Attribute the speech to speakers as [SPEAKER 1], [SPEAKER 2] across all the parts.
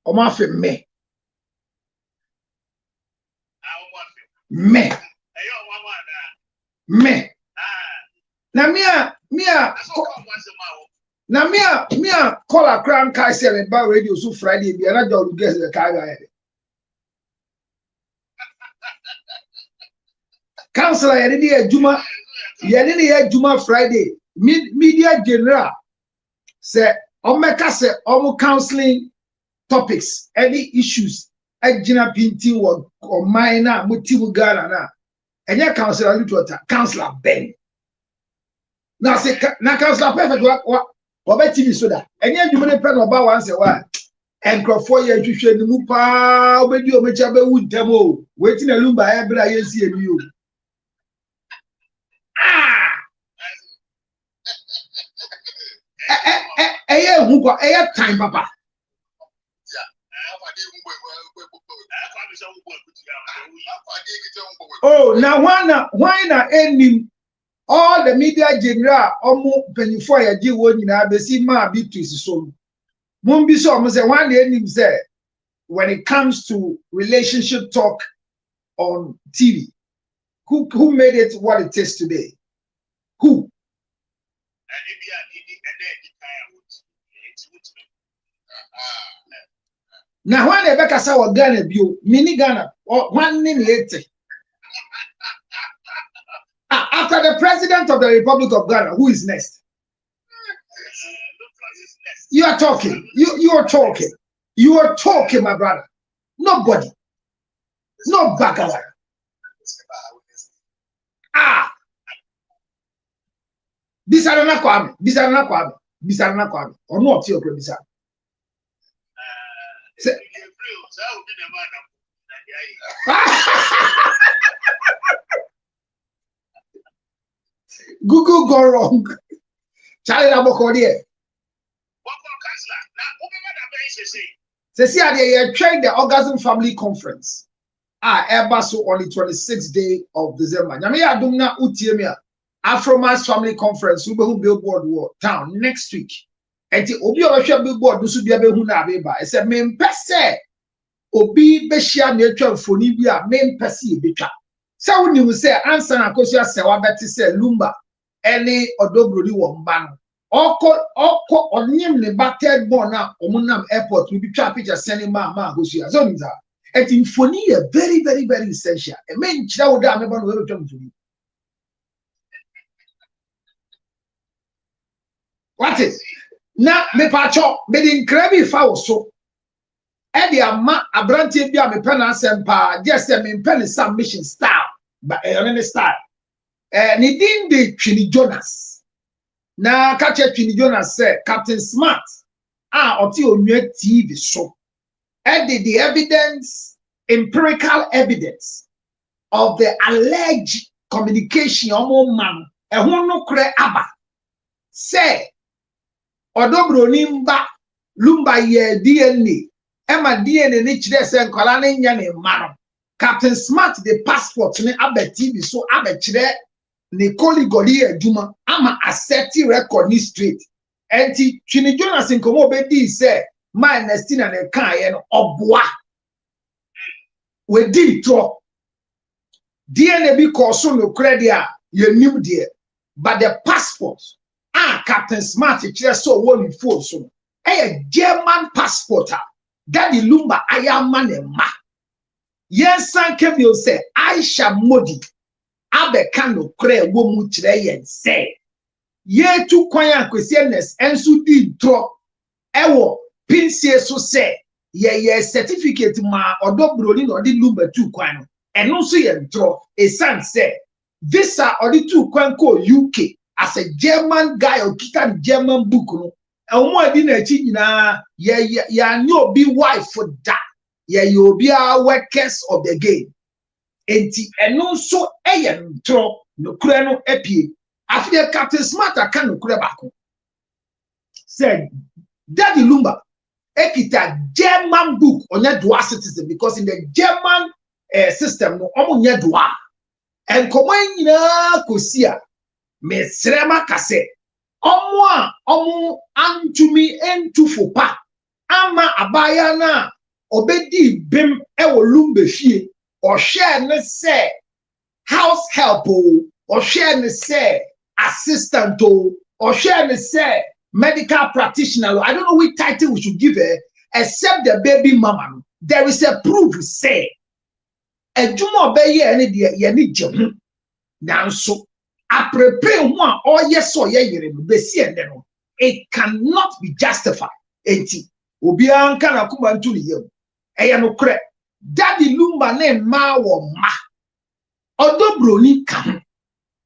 [SPEAKER 1] Omafe me. Me. Me. Na mia call a crown kai sell about radio so Friday be na do guess the kai guy. Councilor yedi ejuma Friday media general say omeka say omo counseling topics any issues ejina pinti wo minor motivu Ghana na enye councilor Lutota councilor Ben na say na councilor perfect wa beti mi so da enye adwuma ne pe no ba wan say wa enkrofo ye hwehwe ni mu pa obedi o mecha be wu dem o wetin na lumba e bra ye si emi o hugo time papa oh now why na enim all the media general omo penifo ya ji wo nyina be si ma Beatrice so mum bi so omo say why na enim say when it comes to relationship talk on TV who made it what it is today? Who? Now when they back say Ghana bio mini Ghana or one name after the president of the Republic of Ghana, who is next? You are talking. You are talking. You are talking, my brother. Nobody. No bacala. Bisarana Kwame. Or not your Bisar. Google go wrong. Charlie Abokodi. See, they trained the Orgasm Family Conference. Ever so on the 26th day of December. Nyamiya Dumna Utiemia Afromass Family Conference. We will Billboard town next week. And the Obi Osha Billboard do be able to I said, "Main pese Obi Beshia nature Fonibia main pesi bika." So when you say answer na kosia se wa beti say lumba any odobrodi wombano. Oko onyem ne batted born na omunam airport we be try picture sending ma kosia. So nza. Et in phony very essential. A man chira woda ameba no we tell you. What is? Na me pacho me din krebi fa so e de ama abrantie bia me pen asempa just me pen some mission style but on style ni din de Twini Jonas na ka che Twini Jonas say Captain Smart oti onwe TV so e the evidence empirical evidence of the alleged communication omo man e ho no kre aba say Odobro nimba lumba ye DNA ema DNA ni chire se nkola ne nya ne maro Captain Smart the passport ni abeti bi so abechire ne koligoli aduma ama accept record ni straight enti Twini Jonas nkomo obedi se my nestina ne kan ye no oboa we di tro DNA bi ko so no credit a ye nim de but the passport Captain Smart just so one phone so a German passport Daddy Lumba Ayaman and Ma. Yes, San Kevin say Aisha Modi Abekano Kre Womu today and say ye to quiet questioners and so did drop ewo pincie so say ye certificate ma or dobrolin or the Lumba 2 kwano and also ye drop a son say visa or the 2 kwanko UK. As a German guy or kita German book no e mo adi na chi nyina ya nyo be wife for that you be our workers of the game enti eno so ntro no kura no apie afia Captain Smart aka no kura bako said Daddy Lumba ekita German book onya dual citizen because in the German system no omo nya dual and koman nyina kosia me srema kase omo antumi entufopa ama abaya na obedi bem ewo lumbe fie or share ne say house help or share ne say assistant or share ne say medical practitioner. I don't know which title we should give her except the baby mama. There is a proof say ejuma obeye ene de ye ni je nanso a prepare one or yes or ye no it cannot be justified. Enti obi anka na kuma ntu ne yam eye no kre daddy lumba ne ma wo ma odobroni kan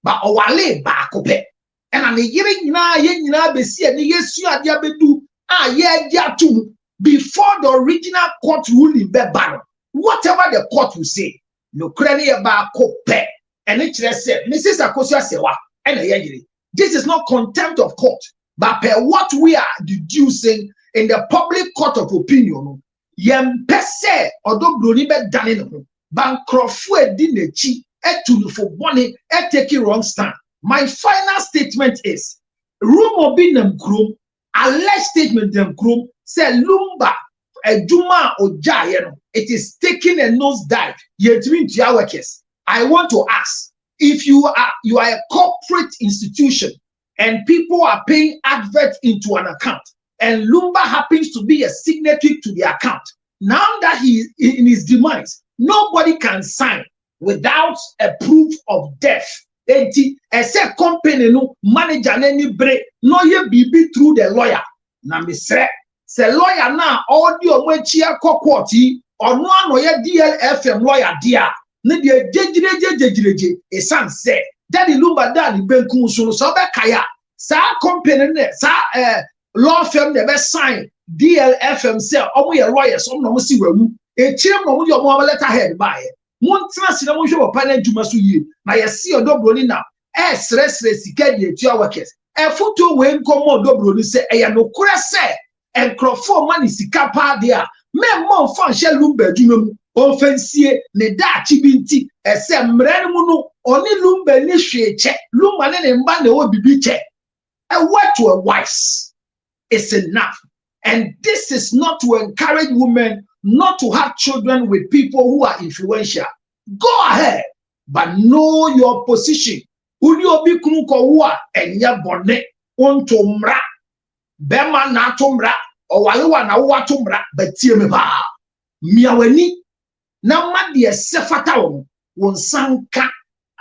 [SPEAKER 1] ba owale ba kope ena ne yire nyina ye nyina besi ne yesu ade abedu a ye adi atum before the original court ruling be ban. Whatever the court will say no kre ne ba kope ene kire se Mrs. Akosua Sewa ena ye yire. This is not contempt of court, but per what we are deducing in the public court of opinion, yem pese odobroni be dane no bankrofo edi nechi etu for money take wrong stand. My final statement is rumor be nem krom alleged statement dem krom say lumba ejuma ojaye no it is taking a nose dive yetimi ntua workers. I want to ask if you are a corporate institution and people are paying advert into an account and Lumba happens to be a signatory to the account. Now that he in his demise, nobody can sign without a proof of death. Except company no manager any break no ye bibi through the lawyer. Na me say lawyer na all the omwechia court or no ano ye DLFM lawyer dia. Ne de jejireje esan say daddy Lumba daddy benkum so be kaya sa company ne sa law firm never sign DLFM say omo ye lawyers omo no si wamu e chire no mo de omo letter head buy montra si na mo hwe papa na djuma so yie na ye see odobroni na sre sika de etua workers e foto we nkomo odobroni say e ya no kura say enkrofo mani sika pa de a me mo fan hye Lumba djuma mu onfensie ne da chibinti ese mrene mu no oni Lumba ni hweche Lumba ne mba na wo bibi che a word to a wise is enough. And this is not to encourage women not to have children with people who are influential. Go ahead, but know your position. Uni obi kunu ko wa enya bone onto mra bema na atomra owalewa na wo atomra batie me ba miawani na ma de sefata won sanka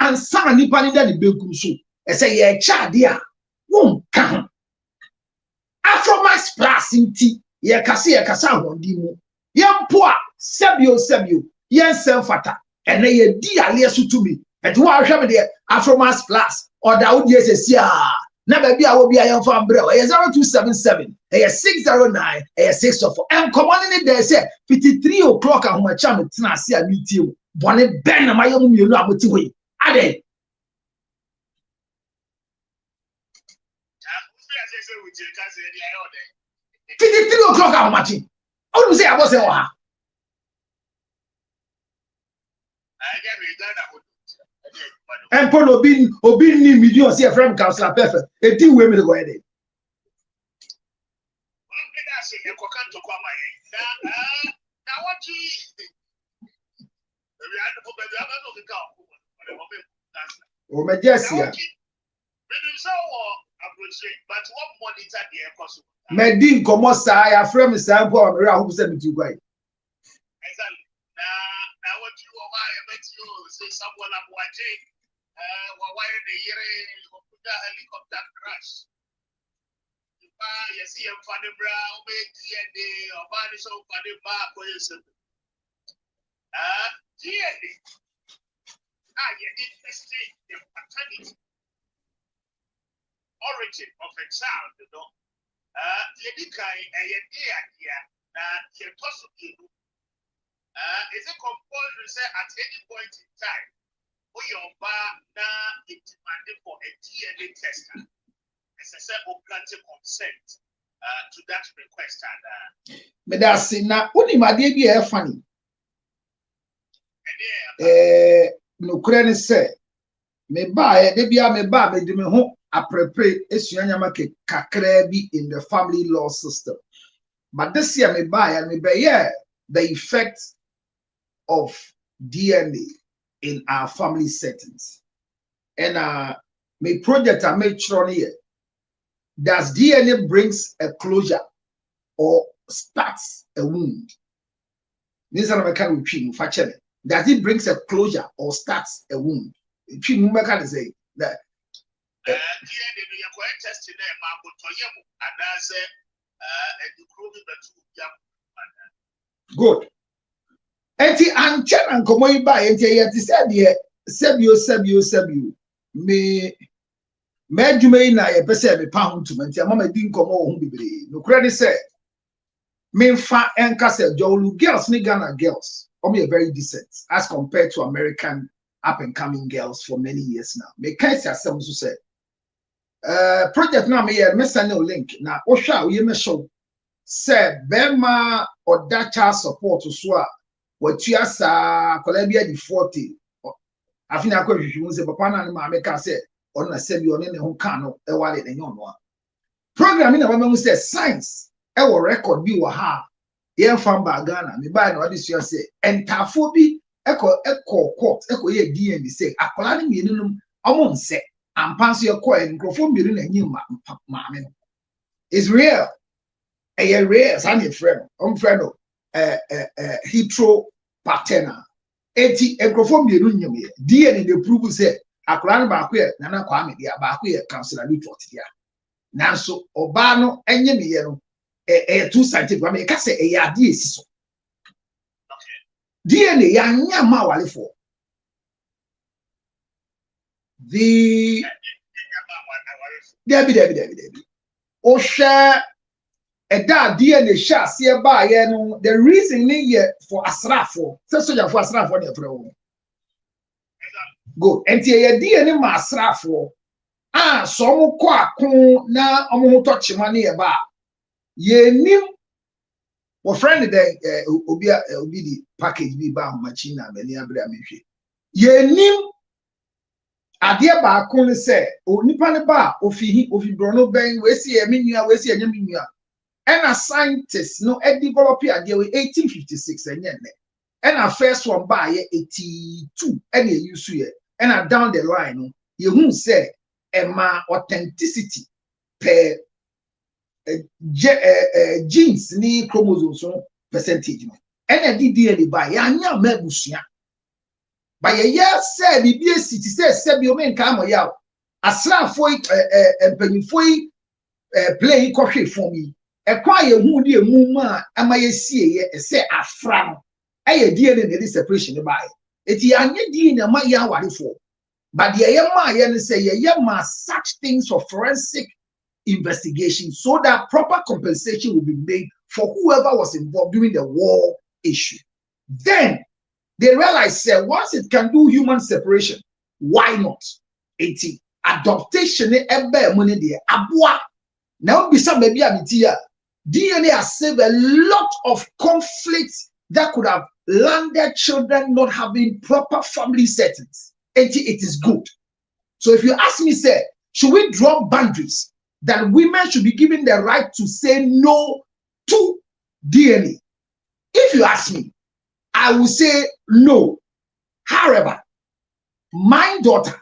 [SPEAKER 1] ansa nipa ni da de bekum so ese ye cha de a won ka Afromax Plus inti ye kasa hondi mu ye mpo a sebio ye nsem ene ye di ale so to me enti wa hwe me de Afromax Plus or da wo die sesi a na ba bia wo bia ye mfa mbre ye 0277 ye 609 ye 604 en common ni dey say 53 o'clock ahomacha me tena ase a meeting bone ben na maye mu mienu amoti hoyi ade 53 o'clock how much? How do you say I was saying? And Paul Obin ni million see from Councilor Perfect. A deal with me to go ahead. Oh, my dear. But what monitor the air Medin Comosa, I frame a sample of around 72 guy. Exactly. Now, what you or I met you say someone up watching, why the year of the helicopter crash. You see him for the brown, DNA, or body so for the bar, for yourself. DNA. You need to stay the paternity. Origin of a child, you know. Is it compulsory say at any point in time when your bar now is demanding for a DNA tester? As I said, granting consent to that request and but that's now only my baby funny. No credit say me buy me ba me do me home. aprepre esuanyama ke kakra bi in the family law system. But this year me buy and me be the effect of DNA in our family settings. And my project I made sure here. Does DNA brings a closure or starts a wound? This is another kind of thing. Does it brings a closure or starts a wound? You can say that. Good. Enti anche na nkomo yi ba enti ye ti se de sebio me adwuma yi na ye pese me pa ho ntuma enti amama di nkomo ho bibre no kura ni se me fa enka se jolu girls ni Ghana girls are very decent as compared to American up and coming girls for many years now. Me kan se asem so say project na me ye me send no link na o hwa o ye me show say bema or that child support so a what you are Columbia di 40 afina akwa hwehwu se papa na ma me ka se on na se bi on ne ho kan no e wale ne nyon no program na ba say science e wo record bi wo ha ye fam ba Ghana me ba na odi so say entafo bi eko court eko ye DNA say akola ne mienu num omo nse ampanso ye ko en krofo mienu na nyi ma me no is real a rare sandy friend friend hetero paternal eti ekrofo mienu nyem ye DNA dey prove say akola ba ko ye nana kwa me dia ba ko ye counselor report dia nanso oba no enye me ye no too scientific I mean ka say e ya di esiso DNA ya nya ma wale for the Debbie o share a da DNA sha se ba ye no the reason ni ye for asrafo say soldier for asrafo dey frɛ go enti ye DNA ma asrafo so mo ko akon na omo ho tochima ne ye ba ye nim wo friend dey obi di package bi ba machine na mani abre amehwe ye nim ade ba akon se onipa ne ba ofi brono ben we si e menua we si enye menua and a scientist no e develop ade we 1856 enye ne and a first one ba ye 82 and ye use ye and a down the line no ye hu say e ma authenticity per genes ni chromosomes percentage no and a DNA ba ya nya mabusua ba ye say bibi city say bi o men ka mo ya asrafo empanyifo play kohwe for me e kwa ye hu de emu ma ama ye sie ye say afra no e DNA na separation ba eti anye DNA ma ya warefo but ye ma ye ne say ye ma such things of forensic investigation so that proper compensation will be made for whoever was involved during the war issue. Then they realized once it can do human separation, why not? Adaptation money there. Abua. Now beside maybe DNA has saved a lot of conflicts that could have landed children not having proper family settings. It is good. So if you ask me, say, should we draw boundaries that women should be given the right to say no to DNA? If you ask me, I will say no. However, my daughter,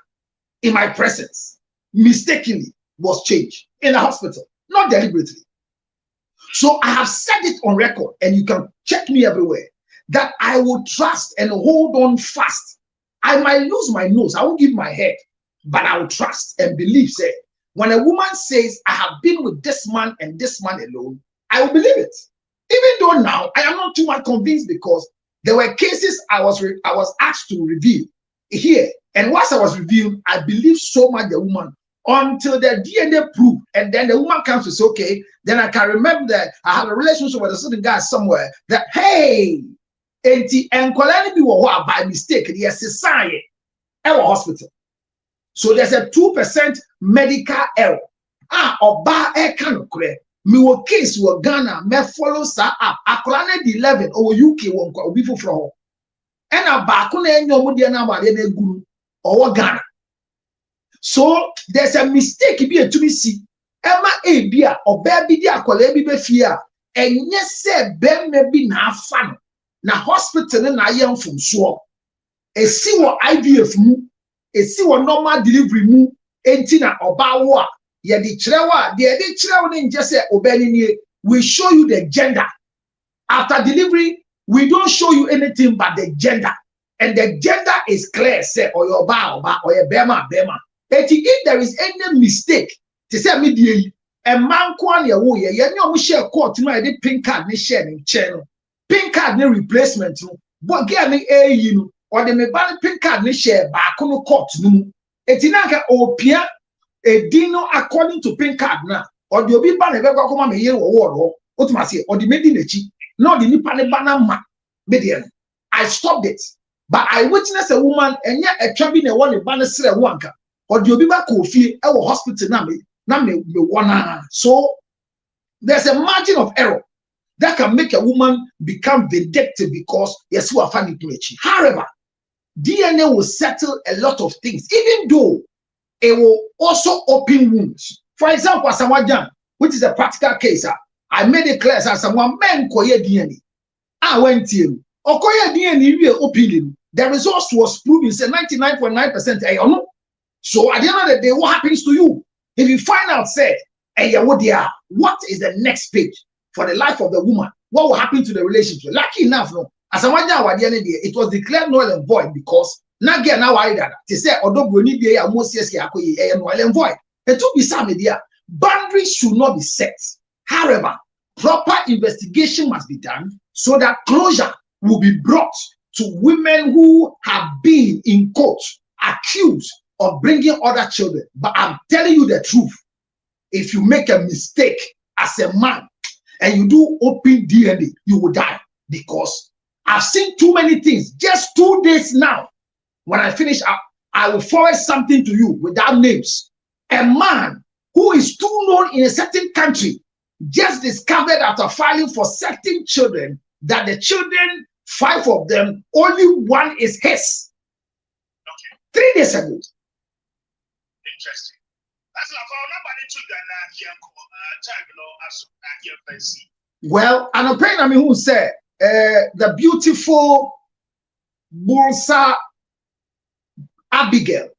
[SPEAKER 1] in my presence, mistakenly was changed in the hospital, not deliberately. So I have said it on record, and you can check me everywhere, that I will trust and hold on fast. I might lose my nose, I won't give my head, but I will trust and believe, say, when a woman says, I have been with this man and this man alone, I will believe it. Even though now I am not too much convinced because there were cases I was asked to reveal here. And once I was revealed, I believed so much the woman until the DNA proved. And then the woman comes to say, okay, then I can remember that I had a relationship with a certain guy somewhere that, hey, and by mistake, yes, it's a hospital. So there's a 2% medical error. Oba can correct. Me wo case wo Ghana me follow sa up. Akola na 11 or UK won kwa obi foforo. E na ba ko na enyo mo de na ba de na guru or Ghana. So there's a mistake be to be see. Emma a bia or baby dia kolebi be fear. And yes, say ben maybe na fan na hospital na yam from so. A see what IVF mu, a see what normal delivery mu, entina obawa. Ye di chrewa, the chrewa didn't just say obeni. We show you the gender. After delivery, we don't show you anything but the gender. And the gender is clear, say, or your ba or your bema. If there is any mistake, to say me, a man kwan ya wo ye, you share court, no, I pink card, ni share in channel. Pink card, ni replacement, but get me a you or the me ban pink card, ni share back on the court, no. Etinaka opia, a dino according to pink card now, or the obi ban a vega come me here or what must say, or the medinechi, no, the nipane banama, median. I stopped it. But I witnessed a woman and yet a cabin a one in Banasra Wanka or the Obiba Kofi, our hospital name, one. So there's a margin of error that can make a woman become vindictive because yes, you are funny to. However, DNA will settle a lot of things, even though it will also open wounds. For example, Asawajan, which is a practical case, I made it clear as someone men koye DNA. I went to Okoye DNA opinion. The results was proven, say 99.9%. So at the end of the day, what happens to you? If you find out, say, what is the next page for the life of the woman? What will happen to the relationship? Lucky enough, no. As I went down at the end of the day, it was declared null and void because now get now worried that they say, although we need the most null and void. It took me some idea. Boundaries should not be set. However, proper investigation must be done so that closure will be brought to women who have been in court accused of bringing other children. But I'm telling you the truth. If you make a mistake as a man and you do open DNA, you will die. Because I've seen too many things. Just 2 days now, when I finish up, I will forward something to you without names. A man who is too known in a certain country just discovered after filing for certain children that the children, 5 of them, only one is his. Okay. 3 days ago. Interesting. Well, and a pain, I mean, who said the beautiful Bursa Abigail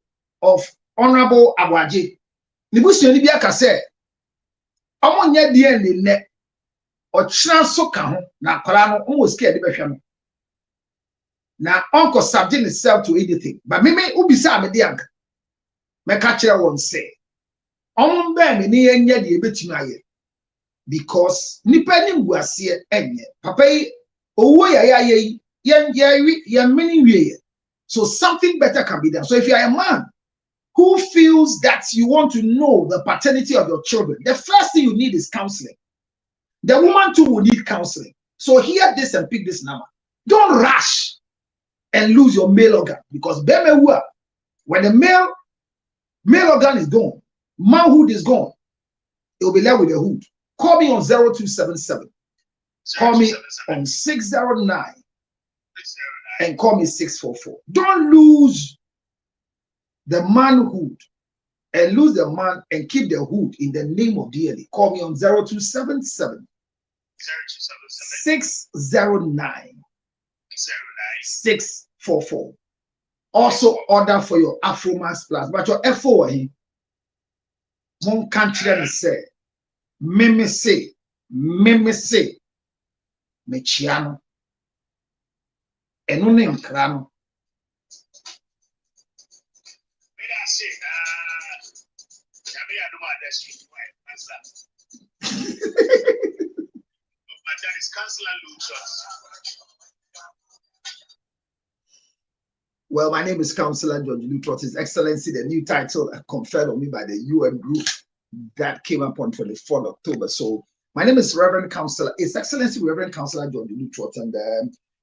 [SPEAKER 1] of Honorable Awaji. Nibusi Onibiaka said, Omonya DNA ne or Chansoka na Kolano almost scared the Basham. Now, Uncle subject itself to anything, but me ubisa me diank. Me catcher won't say. Ben ni enye di ebetimi because nipa ni nguase enye papa yi owo ya many way. So something better can be done. So if you are a man who feels that you want to know the paternity of your children, the first thing you need is counseling. The woman too will need counseling. So hear this and pick this number. Don't rush and lose your male organ because when the male organ is gone, manhood is gone, it will be left with a hood. Call me on 0277. Call me on 609 and call me 644. Don't lose the manhood and lose the man and keep the hood in the name of DNA. Call me on 0277 609 644. Also order for your Afromax Plus. But your FO, one country say, Meme say, Mechiano, and no name Crano. Well, my name is Councillor George Lutrot. His Excellency, the new title conferred on me by the UN group that came up on 24th October. So my name is Reverend Councillor, His Excellency Reverend Councillor George Lutrot. And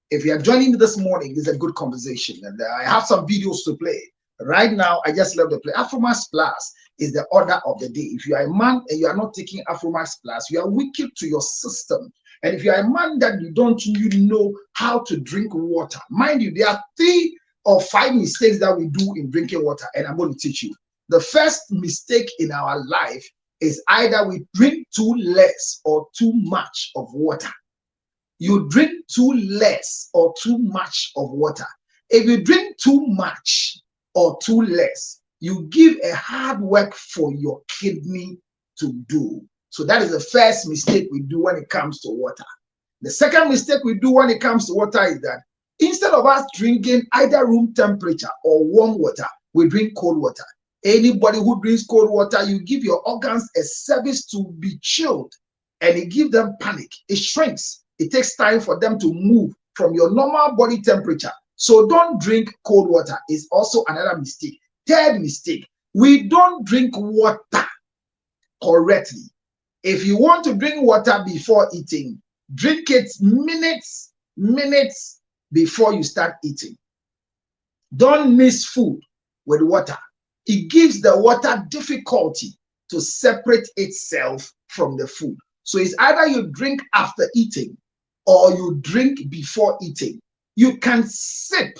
[SPEAKER 1] if you are joining me this morning, this is a good conversation. And I have some videos to play. Right now, I just love to play. Afromax Plus is the order of the day. If you are a man and you are not taking Afromax Plus, you are wicked to your system. And if you are a man that you don't know how to drink water, mind you, there are 3 or 5 mistakes that we do in drinking water, and I'm going to teach you. The first mistake in our life is either we drink too less or too much of water. You drink too less or too much of water. If you drink too much or too less, you give a hard work for your kidney to do. So that is the first mistake we do when it comes to water. The second mistake we do when it comes to water is that instead of us drinking either room temperature or warm water, we drink cold water. Anybody who drinks cold water, you give your organs a service to be chilled, and it gives them panic. It shrinks. It takes time for them to move from your normal body temperature. So don't drink cold water. It's also another mistake. Third mistake, we don't drink water correctly. If you want to drink water before eating, drink it minutes before you start eating. Don't mix food with water. It gives the water difficulty to separate itself from the food. So it's either you drink after eating or you drink before eating. You can sip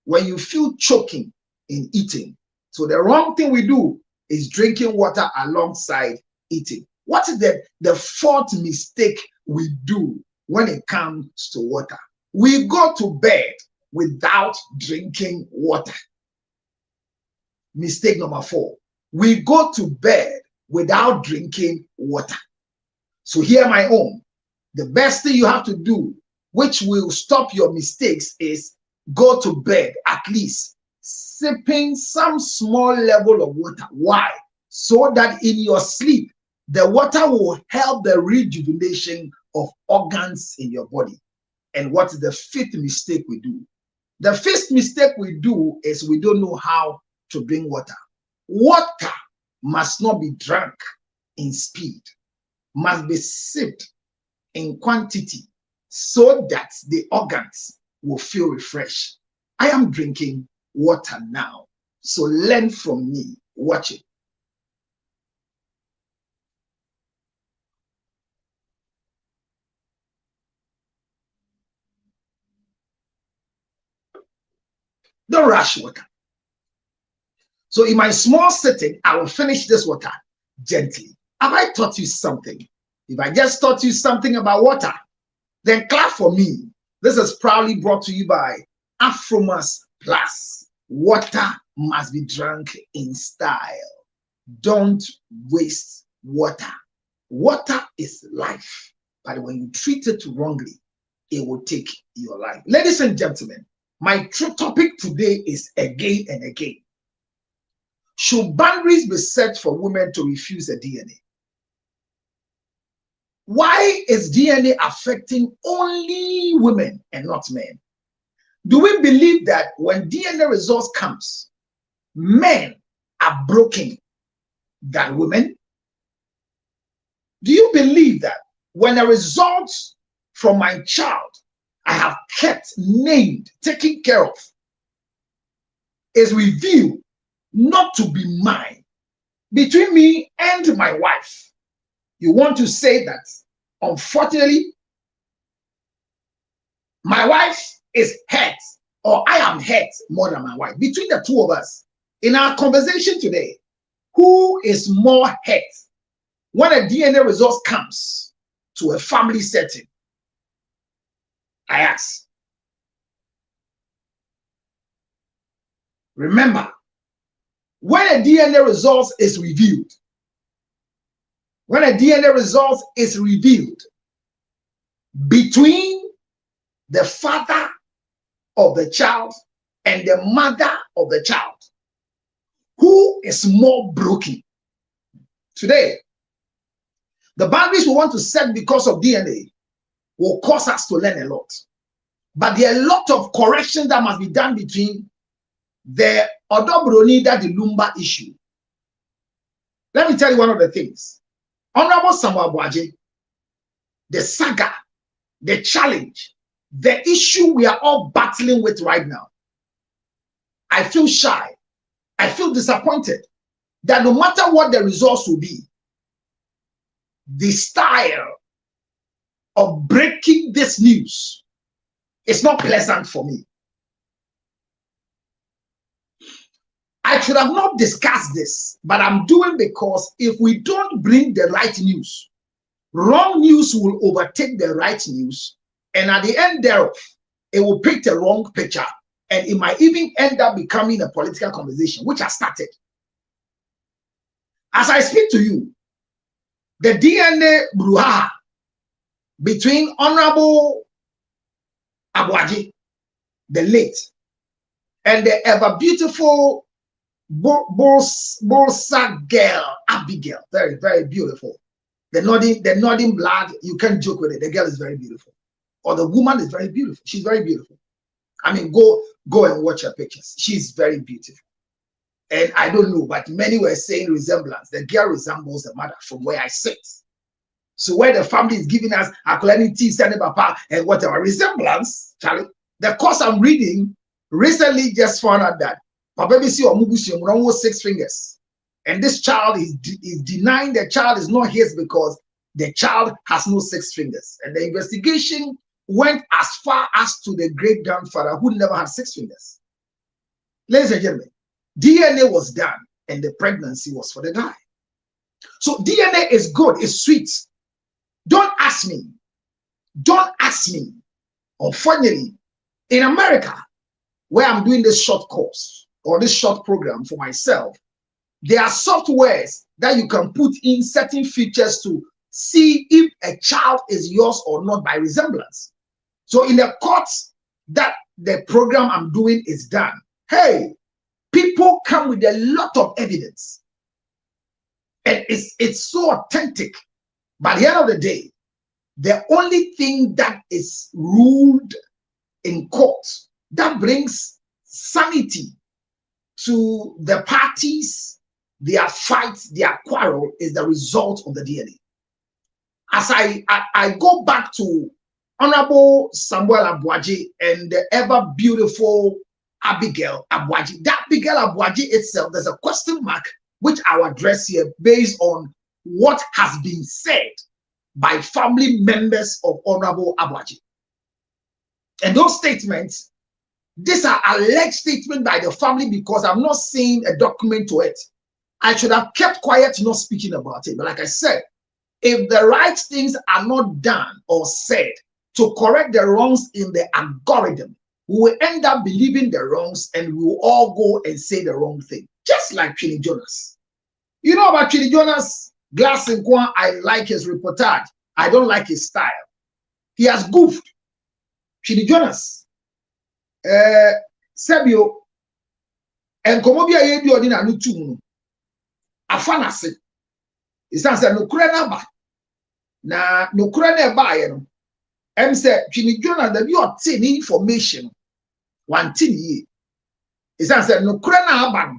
[SPEAKER 1] when you feel choking in eating. So the wrong thing we do is drinking water alongside eating. What is the fourth mistake we do when it comes to water? We go to bed without drinking water. Mistake number 4. We go to bed without drinking water. So hear my own. The best thing you have to do, which will stop your mistakes, is go to bed at least sipping some small level of water. Why? So that in your sleep, the water will help the rejuvenation of organs in your body. And what is the fifth mistake we do? The fifth mistake we do is we don't know how to drink water. Water must not be drunk in speed, must be sipped in quantity so that the organs will feel refreshed. I am drinking water now, so learn from me. Watch it. Don't rush water. So in my small sitting, I will finish this water gently. Have I taught you something? If I just taught you something about water, then clap for me. This is proudly brought to you by Afromas Plus. Water must be drunk in style. Don't waste water. Water is life, but when you treat it wrongly, it will take your life. Ladies and gentlemen, my true topic today is again and again. Should boundaries be set for women to refuse a DNA? Why is DNA affecting only women and not men? Do we believe that when DNA results comes, men are broken than women? Do you believe that when a result from my child I have kept, named, taken care of, is revealed not to be mine, between me and my wife, you want to say that, unfortunately, my wife is hurt, or I am hurt more than my wife? Between the two of us, in our conversation today, who is more hurt when a DNA result comes to a family setting? I ask. Remember, when a DNA result is revealed, between the father of the child and the mother of the child, who is more broken? Today, the boundaries we want to set because of DNA will cause us to learn a lot. But there are a lot of corrections that must be done between the Odobronida the Lumba issue. Let me tell you one of the things. Honorable Samuel Boaji, the saga, the challenge, the issue we are all battling with right now. I feel shy. I feel disappointed that no matter what the results will be, the style of breaking this news is not pleasant for me. I should have not discussed this, but I'm doing because if we don't bring the right news, wrong news will overtake the right news, and at the end thereof, it will paint a wrong picture, and it might even end up becoming a political conversation, which has started. As I speak to you, the DNA brouhaha between Honorable Abuaji, the late, and the ever beautiful Bolsa girl, Abigail, very, very beautiful. The nodding blood, you can't joke with it. The girl is very beautiful. Or the woman is very beautiful. She's very beautiful. I mean, go and watch her pictures. She's very beautiful. And I don't know, but many were saying resemblance. The girl resembles the mother from where I sit. So where the family is giving us Akulani tea, Sani Papa, and whatever resemblance, Charlie. The course I'm reading recently just found out that Papa BC or Mubushi almost 6 fingers. And this child is denying the child is not his because the child has no 6 fingers. And the investigation went as far as to the great grandfather who never had 6 fingers. Ladies and gentlemen, DNA was done and the pregnancy was for the guy. So DNA is good, it's sweet. Don't ask me. Don't ask me. Unfortunately, in America, where I'm doing this short course or this short program for myself, there are softwares that you can put in certain features to see if a child is yours or not by resemblance. So in the courts that the program I'm doing is done, hey, people come with a lot of evidence. And it's so authentic. By the end of the day, the only thing that is ruled in court that brings sanity to the parties, their fights, their quarrel is the result of the DNA. As I go back to Honorable Samuel Abuaji and the ever beautiful Abigail Abuaji, that Abigail Abuaji itself, there's a question mark which I'll address here based on what has been said by family members of Honorable Abuaji. And those statements, these are alleged statements by the family because I'm not seeing a document to it. I should have kept quiet, not speaking about it. But like I said, if the right things are not done or said to correct the wrongs in the algorithm, we will end up believing the wrongs and we will all go and say the wrong thing. Just like Chini Jonas. You know about Chini Jonas? Glass and Kwan, I like his reportage. I don't like his style. He has goofed. Chini Jonas. Sebio. And Komobia Yebi Odina Nutu. Afanase. It's not said no krena ba. Na no krena ba yeno. Say Chini Jonas the you obtain information. One thing ye. It's not said no krena ba.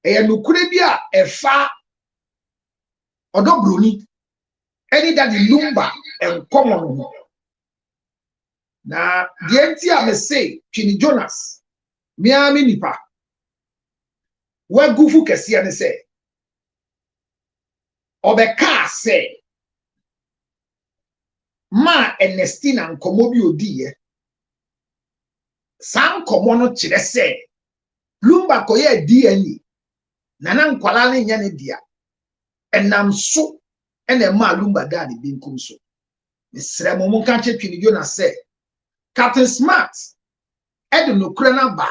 [SPEAKER 1] E no krebia efa Odobroni, any that the Lumba and common. Now, the entire me say, Chini Jonas, Miami Nipa, where Gufu Kesiane say, Obeka say, Ma Ernestina and Komobio die, Sam Komono Chile say, Lumba Koye DNA, Nanan Kwalani Yane dia. And I'm so and a malumba daddy being come so. Miss Ramon Canche Chini Jonas said, Captain Smart, Edu no krena ba.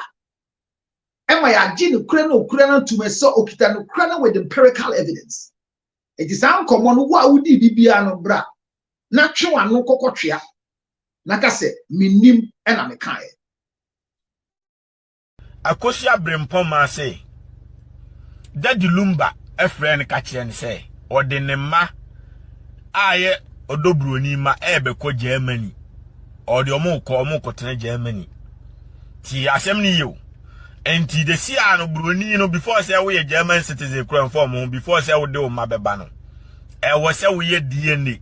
[SPEAKER 1] Emma Yajin krena to me so okita no krena with empirical evidence. It is uncommon who would bibiano bra. Natural and no cocotria. Nakase, minim and amekai.
[SPEAKER 2] Akosia Brempoma say, Daddy Lumba. A friend catch and say, or the nema aye Odobroni ma ebeko Germany, or the Omoko Germany. Ti assembly you. And ti the Siano Bruni, before say we a German citizen crown form, before say we do my bebano. I was say we DNA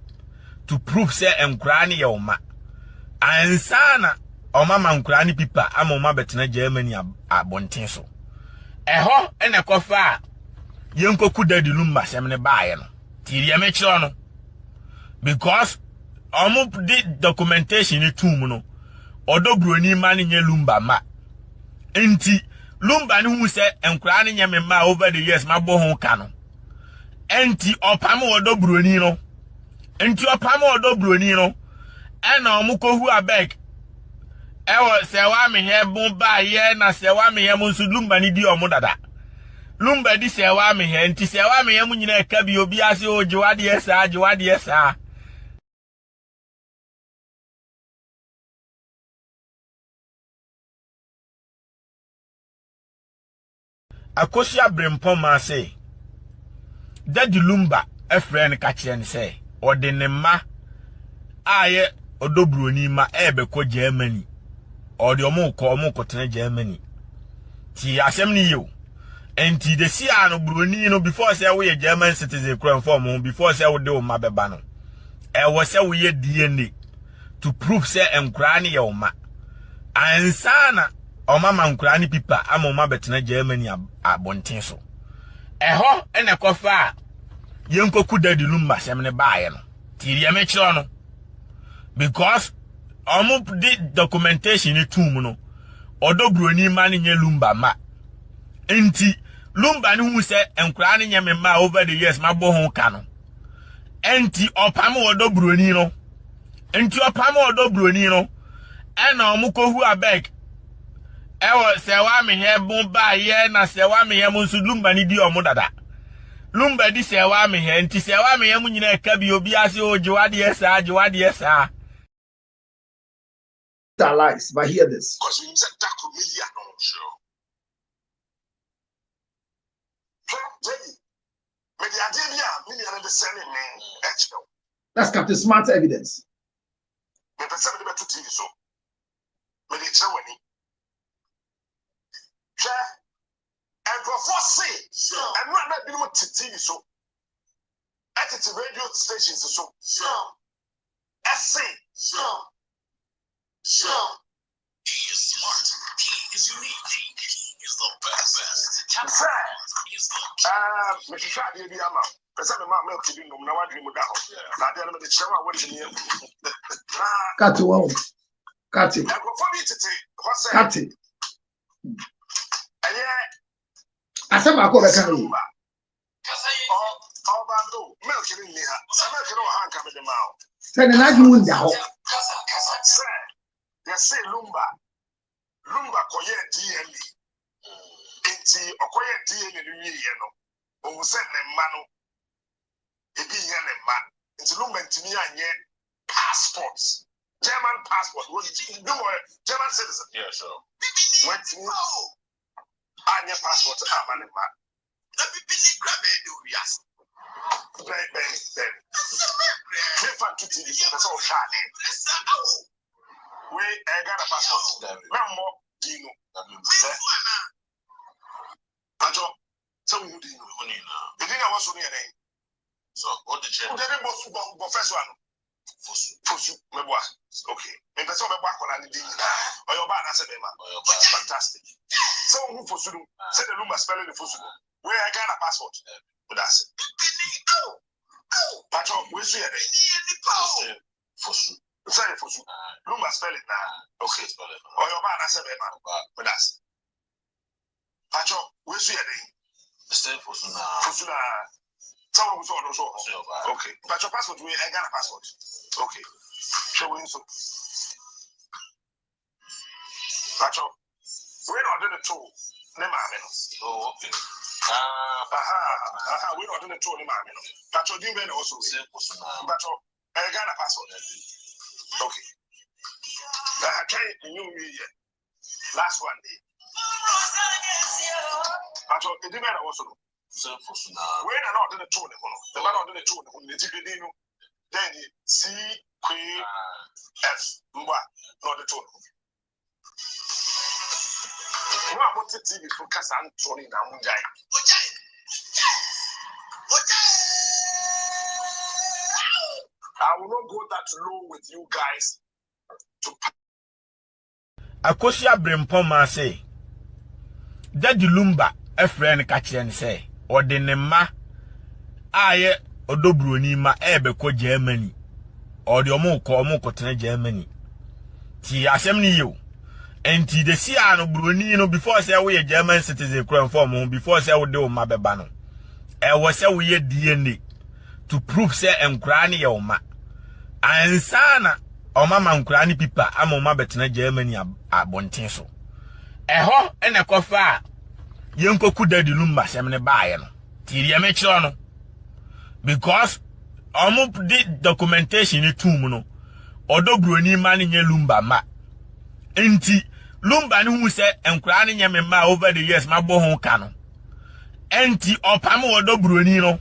[SPEAKER 2] to prove say Mkrani Oma. And sana or Mamma Mkrani people, I'm on my betina Germany a bontinso. Eho and a coffee. Yonko kuda di Lumba semne baye no ti ya mecho no because omo did documentation ni tum no Odobroni ma nye Lumba ma enti Lumba ni hu se enkura ne nyame ma over the years ma bo ho ka no enti opam odo broni no enti opam odo broni no ena omukohu abeg ewo se wa me he bu ba ye na se wa me he mu nsu Lumba ni di omu dada Lumba di se wa me he enti se wa me he mu nyina ka bi obi ase o jiwade esa Akosi abrempom ma say Daddy Lumba efren ka kire ne say ode ne ma aye odobroni ma ebekọ Germany ode omo tena Germany ti asem ni yo enti de si ano broni no before say we German citizen kran form before say we de o ma beba no e wo say we DNA to prove say enkra ne ye o ma ansana o mama nkra ne pipa ama o ma betena Germany abonten so eho ene kofa yenkoku Daddy Lumba sem ne baaye no ti ye me kiro no because omo did documentation ni tum no odobroni ma ne nye Lumba ma enti Lumba ni hu se enkura ne nye me ma over the years ma bo ho ka no enti opam odobroni no enti opam odobroni no ena omo kohu abeg ewo se wa me he bu ba ye na se wa me he mu nsu Lumba ni di omo dada Lumba di se wa me he enti se wa me he mu nyina ka bi obi ase o jiwade esa
[SPEAKER 1] lies, but hear this.
[SPEAKER 3] Because we said that could media no sure.
[SPEAKER 1] That's Captain Smart's evidence.
[SPEAKER 3] And for say, and not be what TV so. At the radio stations so. I say, so he is smart. He is unique. He is the best. Mr. Shadi Diama. Person of my milk to be no one dream without. I didn't know the chair. What is in here?
[SPEAKER 1] Cut to one. Cut it.
[SPEAKER 3] I go for me to take.
[SPEAKER 1] Cut it.
[SPEAKER 3] And yeah,
[SPEAKER 1] I said, I call the camera.
[SPEAKER 3] All about no milk in here. Some milk in our hand coming them out.
[SPEAKER 1] Send an argument down.
[SPEAKER 3] They say Lumba koye DNA. Enti okoye DNA ni ye no. O se ne ma no. Ebi ye ne ma. Enti Lumba ntimi anye passports. German passport. What do German citizen? Yeah, sure. What anye passport amane ma. Na bibili grabe do yes. Ben. Me fan to TV so shade. We got a passport. No more Dino. Pacho, so who do you know? The dinner was only a name. So, what the chair? The name was first one. Fosu, okay. Maybe some of back on the day. Or your bad answer, fantastic. So, who for Sudu? Said the Lumba spelling the Fosu. Where I got a passport. But that's it. Pacho, where's your name? Fosu. Sorry, Fosu. Lumba spell it now. Okay, spell it. Or your bad answer, but that's Pacho, where's your name? Mr. Fosuna. Fosuna. Someone who's on also. Okay. But your passport, I got a passport. Okay. Show me so. Pacho, we're not doing the tool. Oh, okay. We're not doing the tool. Pacho, do you also? Pacho, I got a passport. Okay. I tried the new year. Last one day. Pacho, it didn't also. We're not doing the tool. The man on the tool. Then C Q F not the tool. I want to TV for Cassan Tony Namujai. I will not go that low with you guys.
[SPEAKER 2] Akosi abrempom ma say Daddy Lumba efren ka kire ne say ode ne ma aye odobroni ma ebekọ Germany ode omo tena Germany ti asem ni yo And the Siano Bruni, before say we a German citizen crime form, before say we do my bebano. I was say we DNA to prove say Granny or ma. And sana or mama Granny people, I'm on my betina Germany a bontinso. Eho and a cofa. Yonko kuda di lumba semne baye no. Tiri make sure no. Because omo did documentation ni tum no. Odo broni mani nye lumba ma. Enti lumba ni hu se enkura ni nye me ma over the years ma bo ho ka no. Enti opam odo broni no.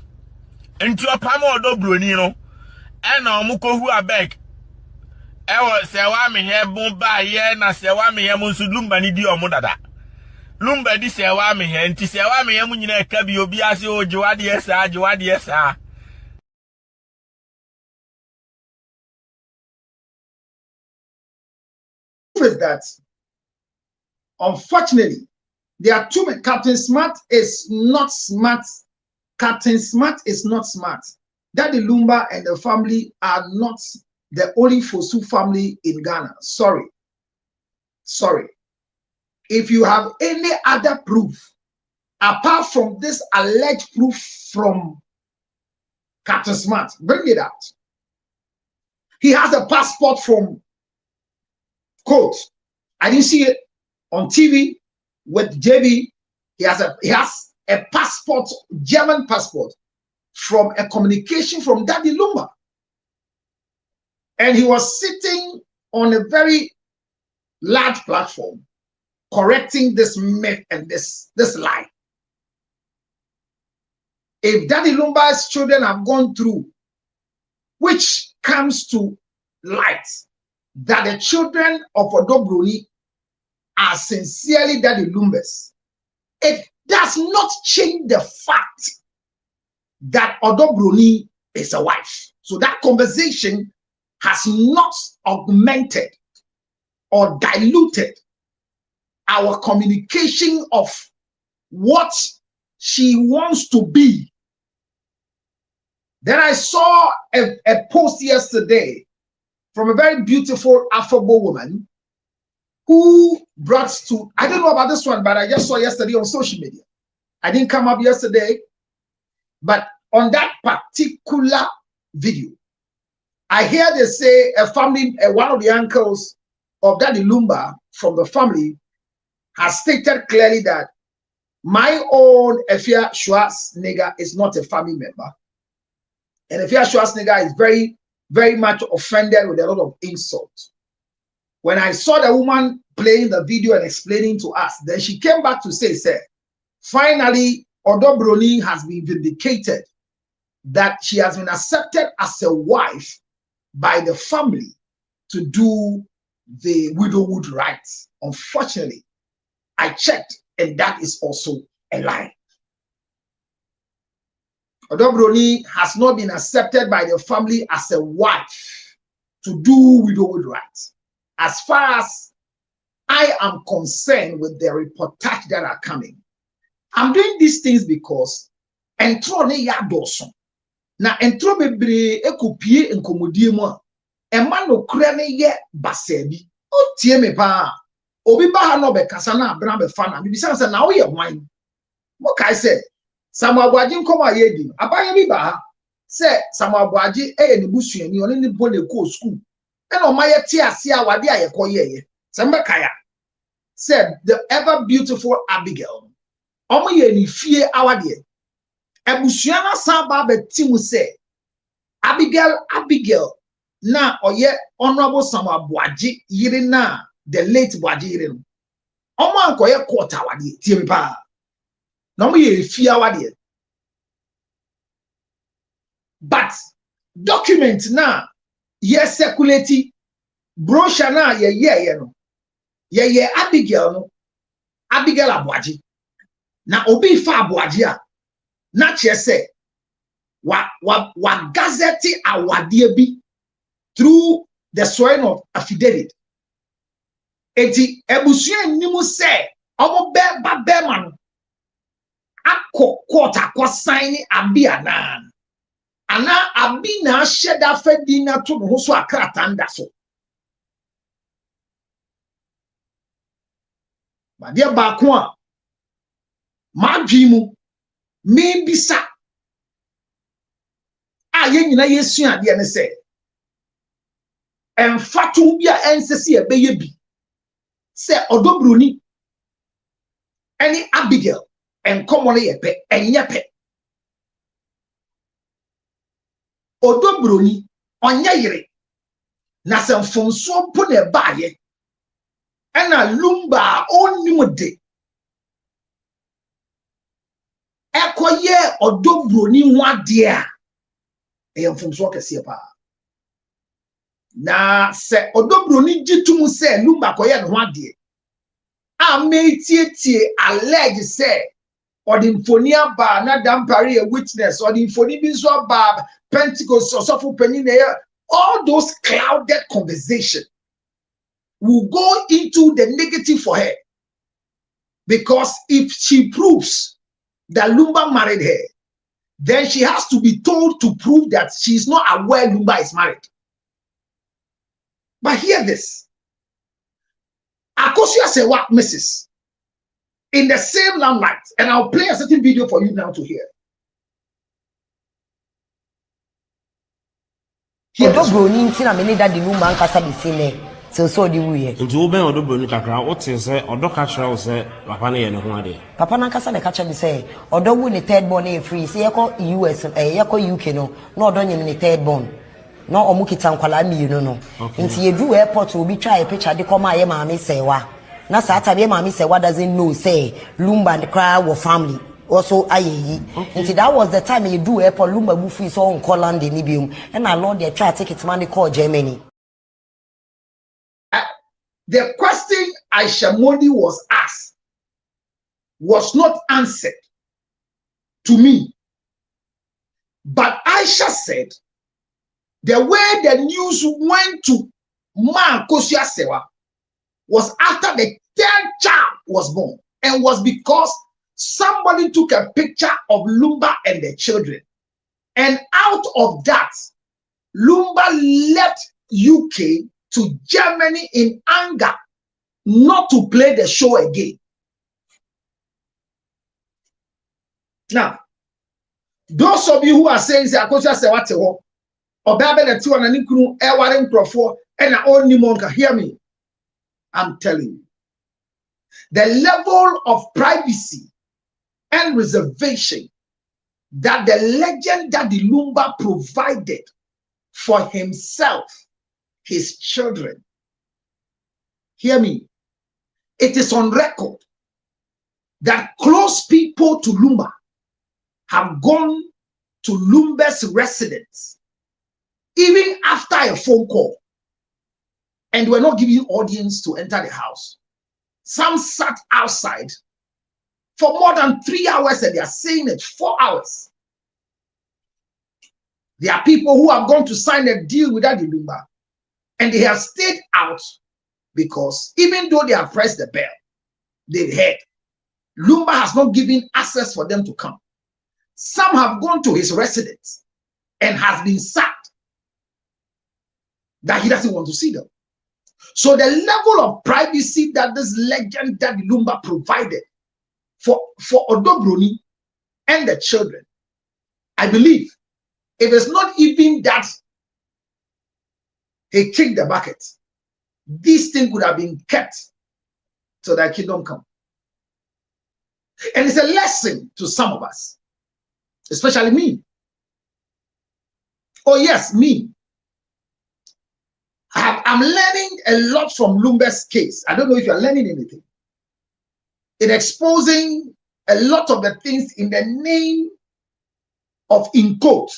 [SPEAKER 2] Enti opam odo broni no. Ena omo ko hu abeg. Ewo se wa me he bon ba ye na se wa me he mo su lumba ni di omo dada. Lumba di se wa me he nti se wa me he mu nyina ka bi obi ase o jiwade esa.
[SPEAKER 1] Is that unfortunately there are too many. Captain Smart is not smart. Captain Smart is not smart. Daddy Lumba and the family are not the only Fosu family in Ghana. Sorry. If you have any other proof apart from this alleged proof from Captain Smart, bring it out. He has a passport from quote. I didn't see it on TV with JB. He has a passport, German passport, from a communication from Daddy Lumba. And he was sitting on a very large platform correcting this myth and this lie. If Daddy Lumba's children have gone through, which comes to light, that the children of Odo Broni are sincerely Daddy Lumba's, it does not change the fact that Odo Broni is a wife. So that conversation has not augmented or diluted our communication of what she wants to be. Then I saw a post yesterday from a very beautiful, affable woman who brought to, I don't know about this one, but I just saw yesterday on social media. I didn't come up yesterday, but on that particular video, I hear they say a family, one of the uncles of Daddy Lumba from the family has stated clearly that my own Efia Schwarzenegger is not a family member. And Efia Schwarzenegger is very, very much offended with a lot of insults. When I saw the woman playing the video and explaining to us, then she came back to say, finally, Odo Broni has been vindicated that she has been accepted as a wife by the family to do the widowhood rights. Unfortunately, I checked, and that is also a lie. Odo Broni has not been accepted by the family as a wife to do widowhood rights. As far as I am concerned with the reportage that are coming, I'm doing these things because entro ne ya doso na entro bebre ekopie enkomodie mu a ema no kura ne ye basabi o tie me pa obi ba ha no be kasa na abra be fa na bi san say na wo ye hwan mo kai say Samuel Boaji nkoma ye di abanye bi ba ha say Samuel Boaji eye ne busuani oni ne bole ko school e no ma ye tie ase a wade a ye koye say mbe kaya said the ever beautiful Abigail omo ye ni fie awade ebusuana saba betimu say Abigail na oye honorable Samuel Boaji yire na the late Boaji yire no omo ankoye court awade tie me pa na omo ye fie awade but document na ye circulate brochure na ye no ye Abigail no Abigail Aboaji na obi fa Aboaji a na che say wa gazette awade bi through the swearing of affidavit eti ebusua nimu say omo be ba be man akọ court akọ sign abi ana abi na sheda fedi na to no so akrata nda so. But dear Bakwa, my dream, maybe sa. Ah, you know, yes, you are the NSA. And Fatu be a NCC a baby. Say, Odobruni, any Abigail, and commonly a pet, and yape. Odobruni, on yere. Nasam Fonso pune baye. And a lumba only day. Ekoye Odobruni wa dear. Am from Swaka Siapa. Na se Odobruni jitumu se lumba koye no wa dear. A me tie allege say or the infonia ba na dampari a witness or the infoni biso ba Pentecost or sofu penine, all those clouded conversation will go into the negative for her, because if she proves that Lumba married her, then she has to be told to prove that she is not aware Lumba is married. But hear this. Akosia say what, Mrs. In the same limelight, and I'll play a certain video for you now to hear.
[SPEAKER 4] Odobroni nti na me ne daddy Lumba nkasa be sine so di wuye
[SPEAKER 5] nti wo ben Odobroni kakra wo te se odo ka kira wo se papa ne ye ne ho ade
[SPEAKER 4] papa na nkasa ne ka kira me say odo wu ne third born e free say yeko US yeko UK no na odo nyem ne third born na omu kita nkwala mienu no nti ye du airport obi twa a picture de come aye maame sewa na saa tabe maame sewa doesn't know say Lumba and cry wo family also ayeyi nti that was the time you do airport Lumba bu free so on call land ni biom and I lord they try ticket money call Germany.
[SPEAKER 1] The question Aisha Modi was asked was not answered to me, but Aisha said the way the news went to Ma Kosia Sewa was after the third child was born, and was because somebody took a picture of Lumba and the children, and out of that, Lumba left UK to Germany in anger, not to play the show again. Now, those of you who are saying, "Say, Akosia say what or Babe the two and Nikunu, Ewarin Profo, and only monka," hear me. I'm telling you, the level of privacy and reservation that the legend Daddy Lumba provided for himself, his children. Hear me. It is on record that close people to Lumba have gone to Lumba's residence even after a phone call, and were not giving audience to enter the house. Some sat outside for more than 3 hours, and they are saying it 4 hours. There are people who have gone to sign a deal with Daddy Lumba, and they have stayed out because even though they have pressed the bell, they've heard Lumba has not given access for them to come. Some have gone to his residence and has been sacked that he doesn't want to see them. So the level of privacy that this legend Daddy Lumba provided for Odobroni and the children, I believe, if it's not even that he kicked the bucket, this thing could have been kept so that kingdom come. And it's a lesson to some of us, especially me. Oh yes, me. I'm learning a lot from Lumba's case. I don't know if you're learning anything. In exposing a lot of the things in the name of, in quote,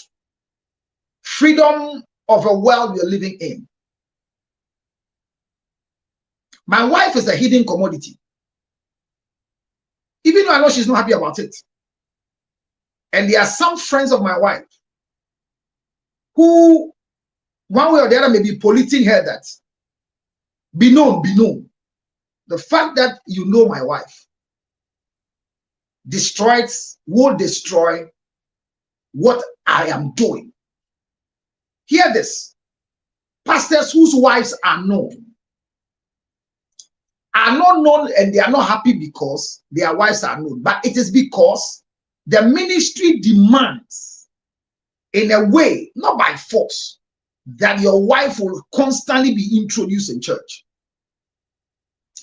[SPEAKER 1] freedom of a world we're living in. My wife is a hidden commodity. Even though I know she's not happy about it. And there are some friends of my wife who, one way or the other, may be policing her that, be known. The fact that you know my wife will destroy what I am doing. Hear this. Pastors whose wives are known are not known and they are not happy because their wives are known, but it is because the ministry demands in a way, not by force, that your wife will constantly be introduced in church.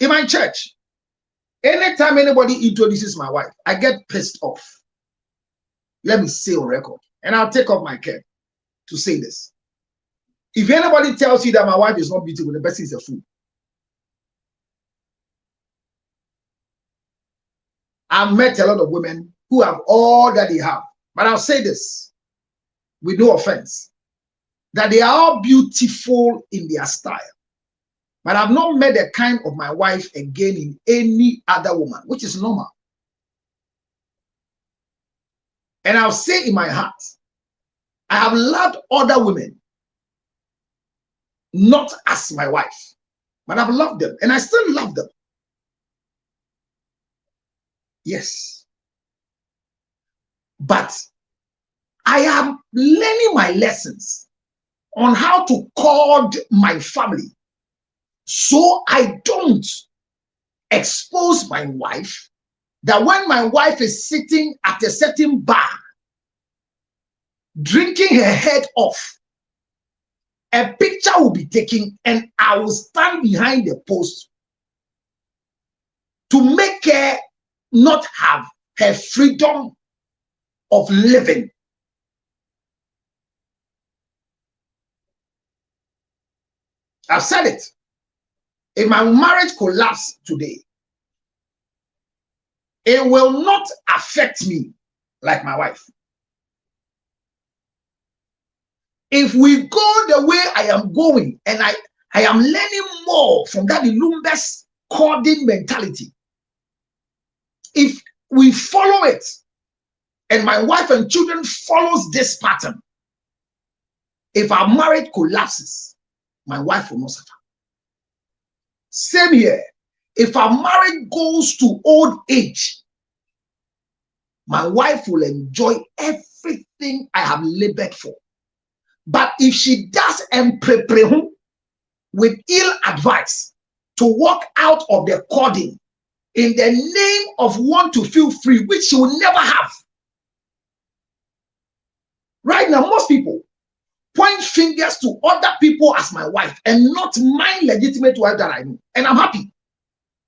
[SPEAKER 1] In my church, anytime anybody introduces my wife, I get pissed off. Let me say on record, and I'll take off my cap to say this. If anybody tells you that my wife is not beautiful, the person is a fool. I've met a lot of women who have all that they have, but I'll say this with no offense, that they are all beautiful in their style. But I've not met the kind of my wife again in any other woman, which is normal. And I'll say in my heart, I have loved other women, not as my wife, but I've loved them and I still love them. Yes. But I am learning my lessons on how to cord my family so I don't expose my wife, that when my wife is sitting at a certain bar, drinking her head off, a picture will be taken and I will stand behind the post to make her not have her freedom of living. I've said it. If my marriage collapses today, it will not affect me like my wife. If we go the way I am going, and I am learning more from that Lumba's cording mentality, if we follow it, and my wife and children follows this pattern, if our marriage collapses, my wife will not suffer. Same here. If our marriage goes to old age, my wife will enjoy everything I have labored for. But if she does with ill advice to walk out of the cording in the name of want to feel free, which she will never have. Right now, most people point fingers to other people as my wife and not my legitimate wife that I know. And I'm happy.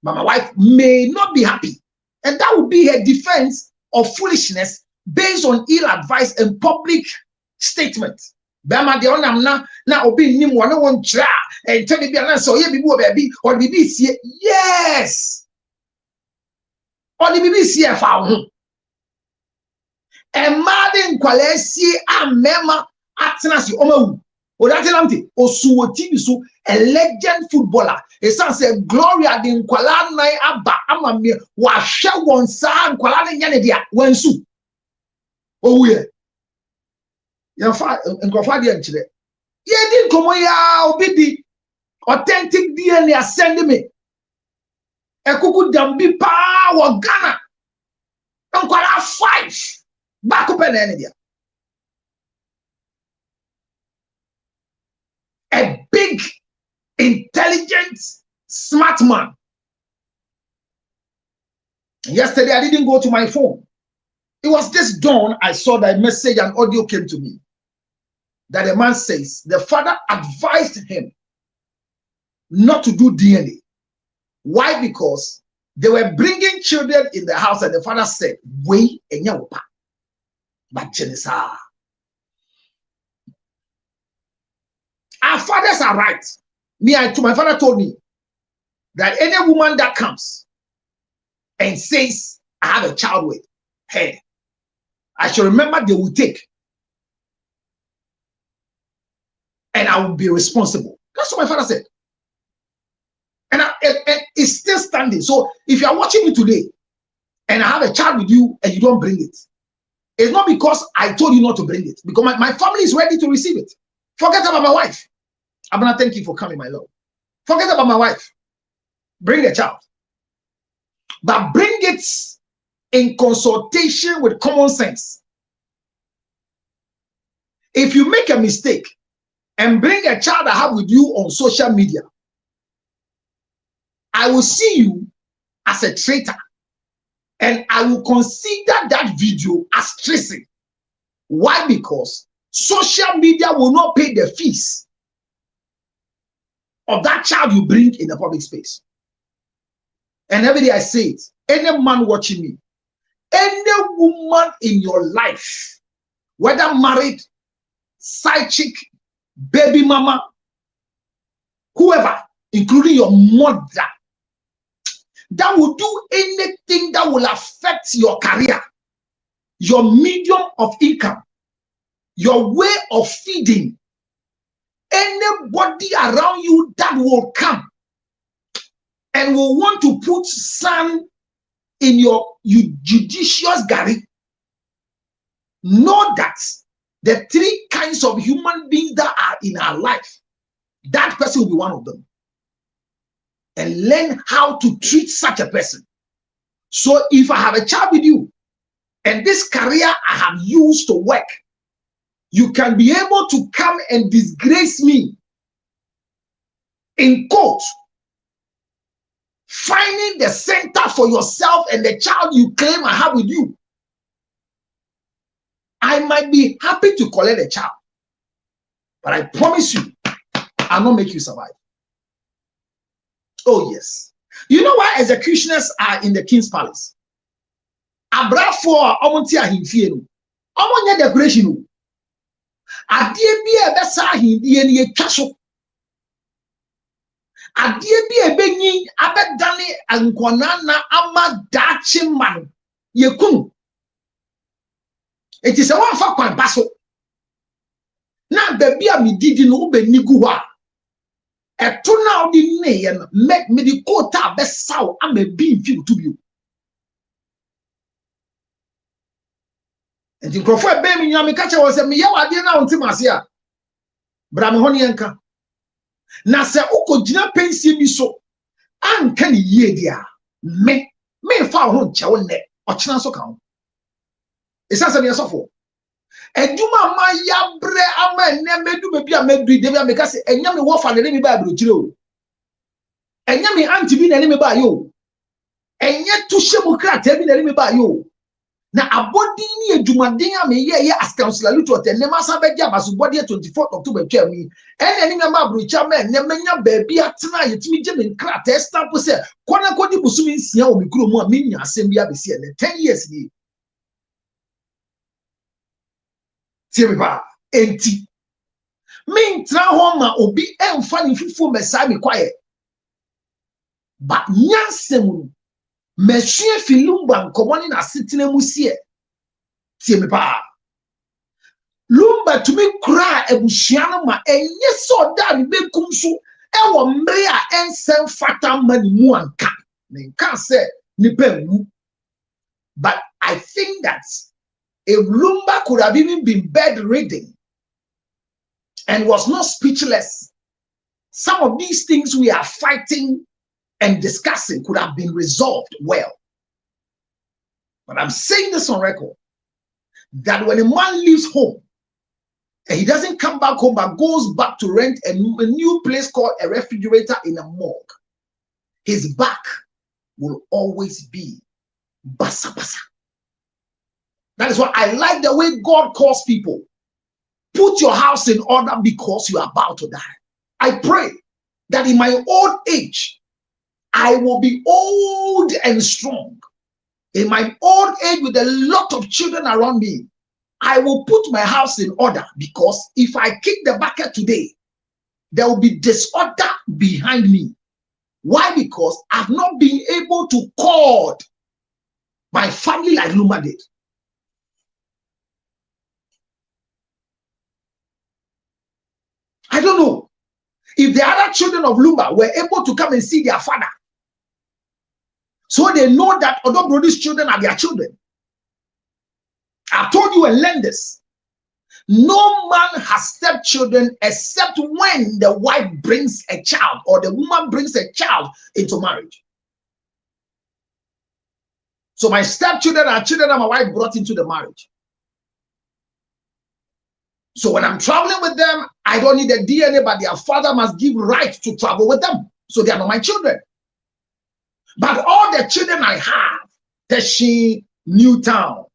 [SPEAKER 1] But my wife may not be happy. And that would be her defense of foolishness based on ill advice and public statement. Bama de onam na obi nim one won tra and tell me be an so ye bibi baby or bibi sie. Yes. Or the bibi sie fa ho. E ma de nkwale sie amema atenasi omawu. O that lamte osuwo TV so a legend footballer. E san say Gloria de nkwala nai aba amame wa hwe won sa nkwala ne nya ne dia wansu. Owuye. Nkrofa de nchire ye di nkomo ya obi di authentic DNA send me ekuku dambi pa wo Ghana nkwala 5 back up na dia a big intelligent smart man. Yesterday I didn't go to my phone. It was this dawn I saw that message and audio came to me. That the man says the father advised him not to do DNA. Why? Because they were bringing children in the house and the father said, "Wait, enyawopa." But Jenisa, our fathers are right. My father told me that any woman that comes and says, "I have a child with her," I should remember they will take. And I will be responsible. That's what my father said. And it's still standing. So if you are watching me today and I have a child with you and you don't bring it, it's not because I told you not to bring it. Because my family is ready to receive it. Forget about my wife. Abana, thank you for coming, my love. Forget about my wife. Bring the child. But bring it in consultation with common sense. If you make a mistake, and bring a child I have with you on social media, I will see you as a traitor. And I will consider that video as treason. Why? Because social media will not pay the fees of that child you bring in the public space. And every day I say it, any man watching me, any woman in your life, whether married, side chick, baby mama, whoever, including your mother, that will do anything that will affect your career, your medium of income, your way of feeding, anybody around you that will come and will want to put sand in your judicious gari, know that the three kinds of human beings that are in our life, that person will be one of them. And learn how to treat such a person. So if I have a child with you, and this career I have used to work, you can be able to come and disgrace me in court, finding the center for yourself and the child you claim I have with you. I might be happy to collect the child, but I promise you, I'll not make you survive. Oh yes. You know why executioners are in the king's palace? Abrafo omonti ahimfie no. Omonye decoration no. Adie bi e besa ahindie ne etwa so. Adie bi e benyi abedane ankona na ama dachi man yekunu. It is a one for kwan baso. Na baby a mi didi no ubenigu ho a. Eto na odi ne ye no make me the quota besaw am a be film to you. And the crofo be me nyame ka che wo se me ye wade na onti mase a bra me hone enka na se ukogina pensie bi so anka ne yie dia me fa ho nche wo ne ochena so ka ho esase me sofo eduma ma ya bre ama ne medu be bia medu de bia me ka se enya me wo fa ne me ba bro kire o enya me anti bi na ne me ba yo enya tu shemu krata bi na ne me ba yo na abodi ni edumaden a me ye as councilor luto te ne masa be dia baso body 24th October twa mi enya ni me ma bro cha me ne menya ba bia tena yetimi je me krata stamp se kona kodi busumi nsia o me kuro mu a me nya asem bia be se ne 10 years ni Tieba enti mintra ho ma obi emfa ni fufu mesa me kwaye ba nyansem mesue filumba nkomoni na sitine musie Tieba lumba tumi kura ebusua no ma enye so da ni bekum so ewo mbre a ensem fata mani mu anka me nka se ni penwu. But I think that if Lumba could have even been bedridden and was not speechless, some of these things we are fighting and discussing could have been resolved well. But I'm saying this on record, that when a man leaves home and he doesn't come back home but goes back to rent a new place called a refrigerator in a morgue, his back will always be basa basa. That is why I like the way God calls people. Put your house in order because you are about to die. I pray that in my old age, I will be old and strong. In my old age with a lot of children around me, I will put my house in order because if I kick the bucket today, there will be disorder behind me. Why? Because I've not been able to cord my family like Luma did. I don't know if the other children of Lumba were able to come and see their father. So they know that although Brody's children are their children. I told you and learned this. No man has stepchildren except when the wife brings a child or the woman brings a child into marriage. So my stepchildren are children that my wife brought into the marriage. So when I'm traveling with them, I don't need a DNA, but their father must give right to travel with them. So they are not my children. But all the children I have, Teshi, Newtown,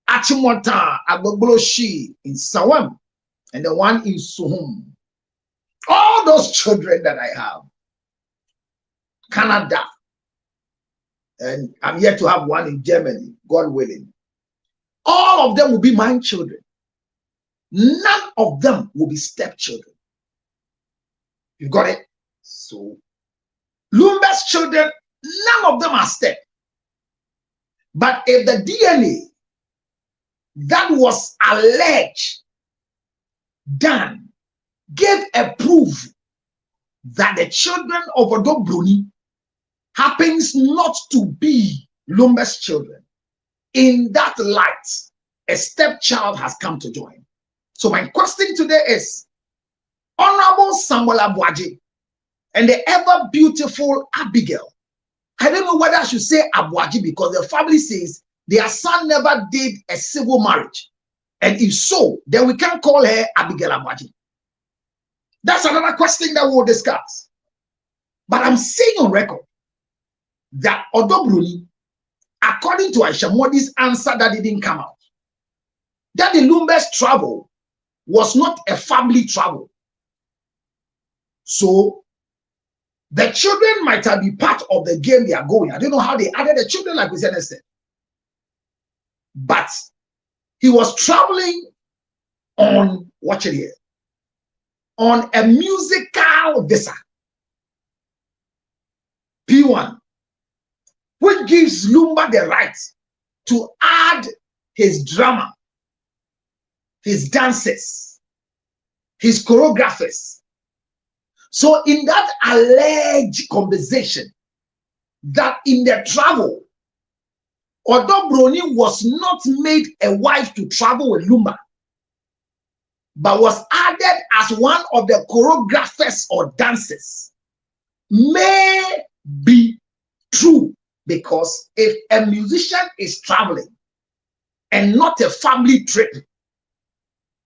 [SPEAKER 1] Achimota, Agbogboshi in Sawam, and the one in Suhum. All those children that I have, Canada, and I'm yet to have one in Germany, God willing. All of them will be my children. None of them will be stepchildren. You got it? So, Lumba's children, none of them are step. But if the DNA that was alleged, done, gave a proof that the children of Odobroni happens not to be Lumba's children, in that light, a stepchild has come to join. So my question today is, Honorable Samuel Abuaji and the ever beautiful Abigail. I don't know whether I should say Abuaji because the family says their son never did a civil marriage. And if so, then we can call her Abigail Abuaji. That's another question that we'll discuss. But I'm saying on record that Odobroni, according to Aisha Modi's answer that didn't come out, that the Lumba's travel was not a family travel. So the children might have been part of the game they are going. I don't know how they added the children, like we said. But he was traveling on, watch it here, on a musical visa, P1, which gives Lumba the right to add his drama, his dances, his choreographers. So in that alleged conversation, that in the travel, Odobroni was not made a wife to travel with Lumba, but was added as one of the choreographers or dancers, may be true, because if a musician is traveling and not a family trip,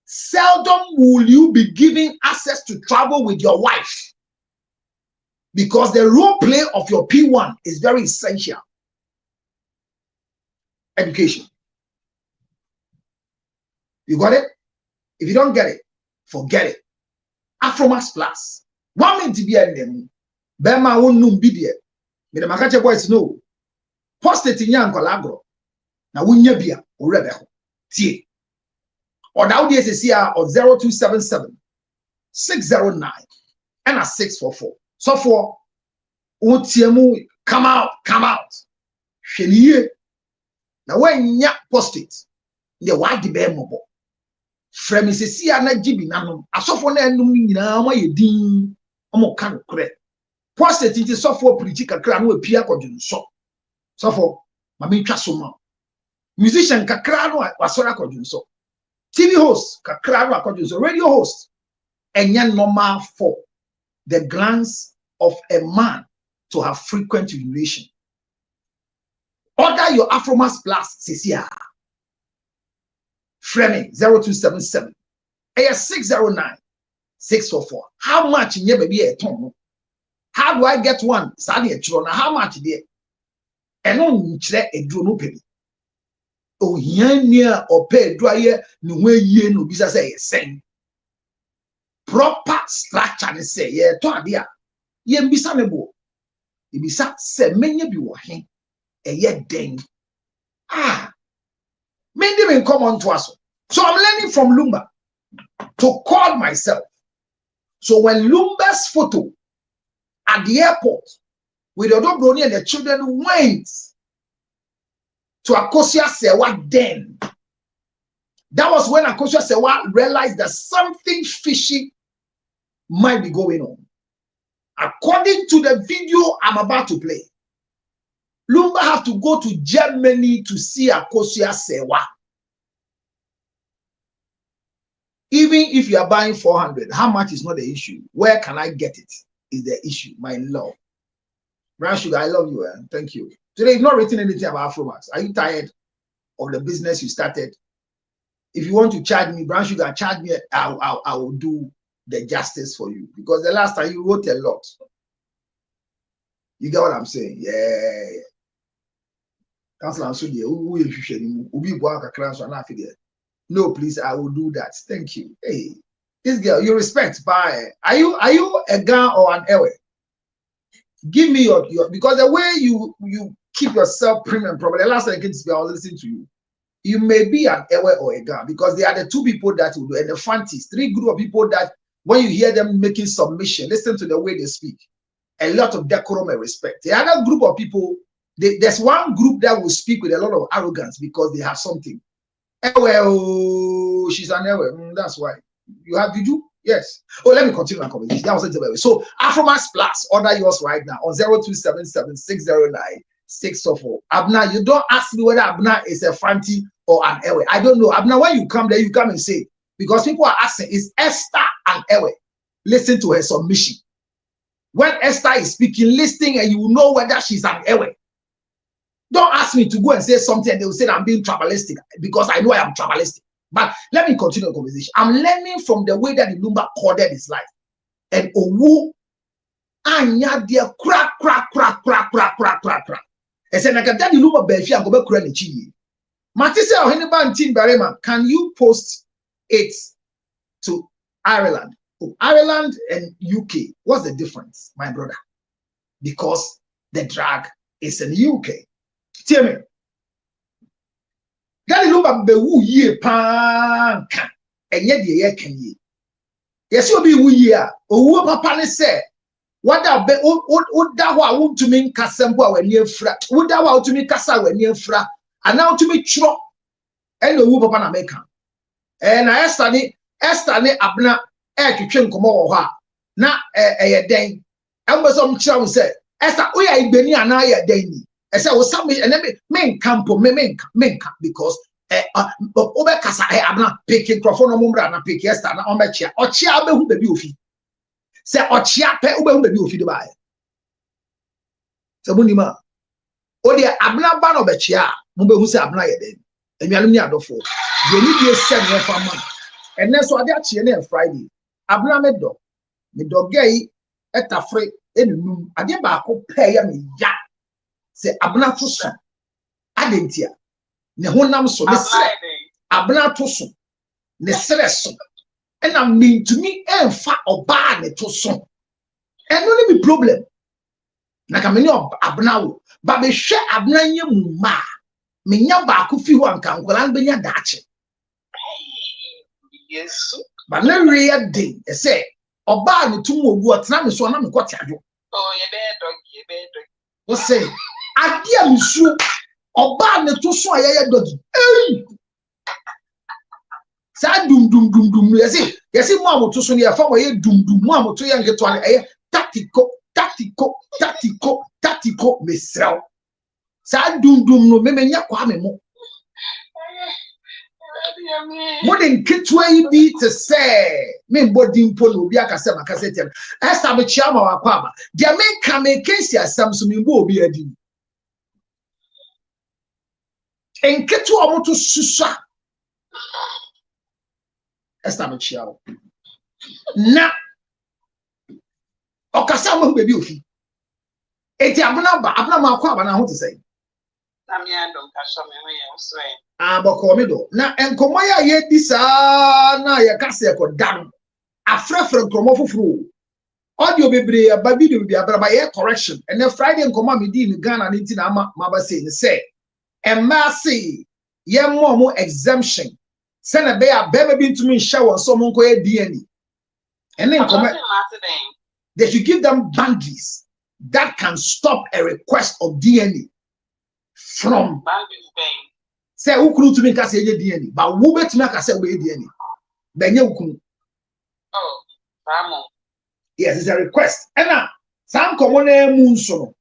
[SPEAKER 1] seldom will you be given access to travel with your wife, because the role play of your P1 is very essential. Education. You got it? If you don't get it, forget it. Afromax Plus. 1 minute to be in them. Bema won't know be there. But the Makache boys know. Post it in Yan Colagro. Now, we never be a rebel. See. Or now the SCR or 0277 609 and a 644. So for Utiemu, come out. Sheniye. Now when ya post it, the white the bear mobile. From SCR na jibi nano. A so for na num nyina ma ye din omo kan kore. Post it into so for preach kakra no apia kodun so. So for mama twa so ma. Musician kakra no wasora kodun so. TV host, radio host, and yet normal for the glance of a man to have frequent urination. Order your Afromax Plus, Cecilia. Framing 0277 609 644. How much in your baby a ton? How do I get one? Sadi a chron. How much there? And on a drone penny. Oh, near or pay dryer, no way ye no bisa say same. Proper structure they say, yeah, to idea. Ye bisa nebo. Ye bisa say many be working a yet dang. Many men come on to us. So I'm learning from Lumba to call myself. So when Lumba's photo at the airport with Odobroni and the children went to Akosua Sewa, then that was when Akosua Sewa realized that something fishy might be going on. According to the video I'm about to play, Lumba have to go to Germany to see Akosua Sewa. Even if you are buying 400, how much is not the issue? Where can I get it is the issue, my love. Brown Sugar, I love you. Thank you. Today, you've not written anything about Afromax. Are you tired of the business you started? If you want to charge me, Brown Sugar, charge me. I will do the justice for you. Because the last time you wrote a lot. You get what I'm saying? Yeah. Council and so there, who you should be work across and after there. No, please, I will do that. Thank you. Hey, this girl, you respect. Bye. Are you a Ga or an Ewe? Give me your because the way you keep yourself premium, probably the last time I get to listen to you. You may be an Ewe or a Ga because they are the two people that will do, and the Fantis, three group of people that when you hear them making submission, listen to the way they speak. A lot of decorum and respect. The other group of people, there's one group that will speak with a lot of arrogance because they have something. Ewe, she's an Ewe. That's why. Did you? Yes. Oh, let me continue my conversation. That was it. So, Afromax Plus, order yours right now on 0277-609-604. Abna, you don't ask me whether Abna is a Fanti or an Ewe. I don't know. Abna, when you come there, you come and say, because people are asking, is Esther an Ewe? Listen to her submission. When Esther is speaking, listening, and you will know whether she's an Ewe. Don't ask me to go and say something and they will say that I'm being tribalistic because I know I am tribalistic. But let me continue the conversation. I'm learning from the way that the Lumba coded his life. And Owu anya dia crack. I said, I can tell you Lumba Belfi and go back to Chi. Matisse or Heniban Team Barema, can you post it to Ireland? Oh, Ireland and UK. What's the difference, my brother? Because the drag is in UK. Tell me. Daddy Lumba be wu ye pan kan enye de ye kan ye. Yes obi wu ye a owu papa ne se wada be o da ho a wontumi nkasempo a wani afra. Wo da ho a wontumi kasa wani afra. Ana wontumi twro. En owu papa na meka. Na Esther ni Abna twetwe nkomo wo ho a na eye den. Embeso mkira wo se Esther wo ya igbeni ana ye den ni. I said, well, some and then men campo, men because over Casa, I'm not picking Crawford and pick yesterday on my chair or chia who the beauty. Say, or chia pay over the beauty to buy. So, Munima, oh, dear, Abna ban of a chair, Mumba who say Abna then, and Yalunia do for. You need to send her for money. And that's what they're cheering Friday. Abna medo, me dog gay at a freight in the room. I did back pay me ya. Say Abna to son. Adentia. Ne honam so ne sre. Abna to son. Ne sre so. And I mean to me enfa oba ne to son. And no be problem. Na ka me of Abna wo. Ba be hwe Abna nya mu ma. Me nya ba ko fi ho anka nkola be nya daache.
[SPEAKER 6] Yes.
[SPEAKER 1] Ba na real day. E say oba ne tum ogu otena me so na me kwoti adwo.
[SPEAKER 6] Oh, ye be dog.
[SPEAKER 1] What say? Adia misu oba ne to so ayeye dogi eh sa dum yesi mo amoto so ne ya fa mo ye dum mo amoto ye ngeto ale tactical mesrel sa dum no me menya kwa me mo den ketwa yi bi te say me body mpo no obi akase makase tem Esther me chia ma wakwa ba dia me ka me kesi asam so me mbo obi adi enketu omoto susa Esther me chia na okasa mo bebi ofi eti abuna ma akwa ba na ho te say
[SPEAKER 6] na me andom ka so me ho ye so e
[SPEAKER 1] abokomido na enkomo ya ye di sa na ye kase ko dan afrefre nkomo foforo audio bebre aba video bi abra ba ye correction and then Friday nkomo me di in Ghana nti na ama ba say ni say embassy ye mo exemption say na be ya be bi ntumi hye won so mo nko ye DNA and then nkomo they should give them boundaries that can stop a request of DNA from say ukunu to me ka say DNA but wo betumi aka say we DNA benye ukunu.
[SPEAKER 6] Oh famo
[SPEAKER 1] yes, it's a request and now some common name so no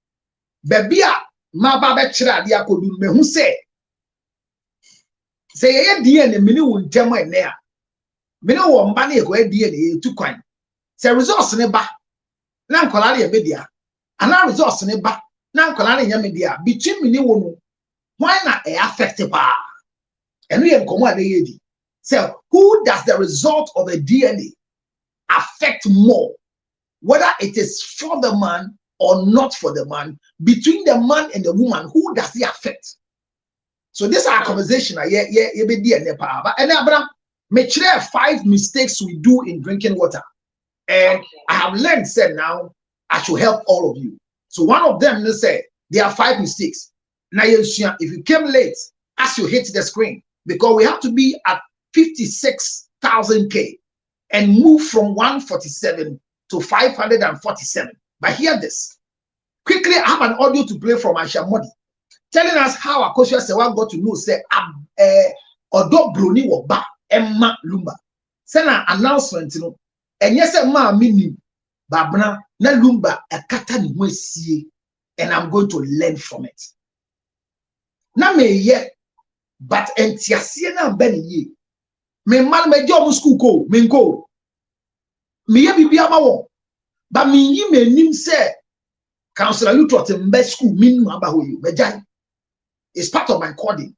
[SPEAKER 1] baby a ma ba be kira de akodu me hu say ye DNA me ni wo ntem ene a me ni wo mba na ye ko DNA tu kwan say resource ne ba na nkola de media ana resource ne ba na nkola de nya media between me ni wo no why not affected by? And we have come on the so who does the result of a DNA affect more? Whether it is for the man or not for the man, between the man and the woman, who does it affect? So this is our conversation. And Abraham, me share 5 mistakes we do in drinking water. And I have learned, said now, I should help all of you. So one of them, they say, there are 5 mistakes. Now, if you came late, as you hit the screen, because we have to be at 56,000K and move from 147 to 547. But hear this. Quickly, I have an audio to play from Aisha Modi, telling us how Akosua Sewa got to know, say, Odo Bruni Woba, Emma Lumba. Send an announcement, you know, and yes, ma mini, Babna, na Lumba, a katani mwesi, and I'm going to learn from it. Na me ye, but entiasie na ben ye. Me man me job school ko, me go. Me ye bibi amawo. But me yi me nim say, Counselor, you taught him best school, mean about you. It's part of my coding.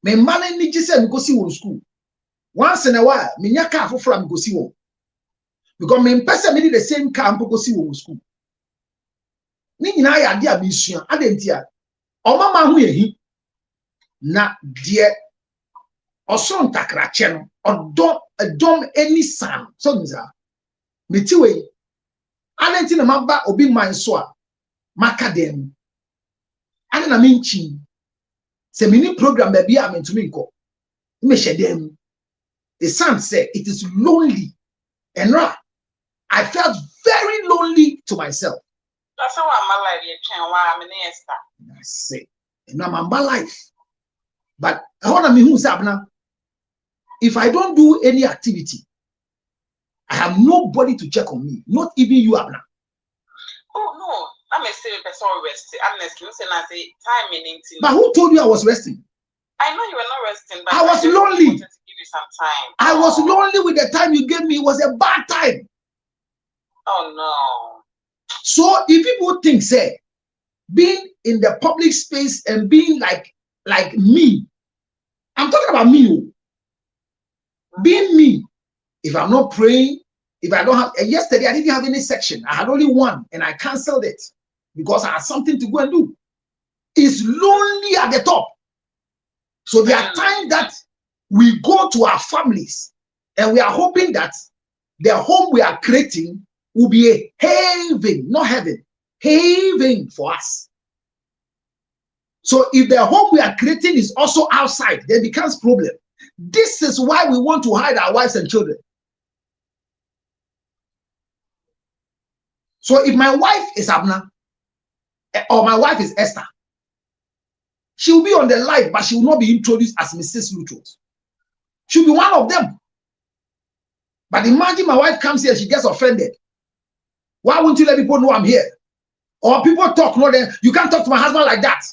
[SPEAKER 1] Me man ni just say go see one school. Once in a while, me nya car for from go see one. Because me person me the same car go see one school. Ni nyina ya dia bi sua, adentia. O mama hu ehi. Na die oson takrache no, odom any san. So nza. Metiwe. Adentia na maba obi man so a maka dem. Ade na menchi. Se mini program baby a mentumi nko. Me shedem. The son said it is lonely. And right, I felt very lonely to myself.
[SPEAKER 6] That's how I'm alive.
[SPEAKER 1] I say, and I'm my life. But I want to be who's happening. If I don't do any activity, I have nobody to check on me. Not even you, Abna.
[SPEAKER 6] Oh no, I'm a serious person resting. Honestly, I say time meaning.
[SPEAKER 1] But who told you I was resting?
[SPEAKER 6] I know you were not resting, but
[SPEAKER 1] I was lonely.
[SPEAKER 6] To give you some time.
[SPEAKER 1] I was lonely with the time you gave me. It was a bad time.
[SPEAKER 6] Oh no.
[SPEAKER 1] So if people think, say, being in the public space and being like me, I'm talking about me. Being me, if I'm not praying, if I don't have, yesterday I didn't have any section. I had only one and I canceled it because I had something to go and do. It's lonely at the top. So there are times that we go to our families and we are hoping that the home we are creating will be a haven, not heaven, haven for us. So if the home we are creating is also outside, then it becomes problem. This is why we want to hide our wives and children. So if my wife is Abna or my wife is Esther, she will be on the live, but she will not be introduced as Mrs. Lutos. She'll be one of them. But imagine my wife comes here, she gets offended. Why won't you let people know I'm here? Or people talk, no, then you can't talk to my husband like that.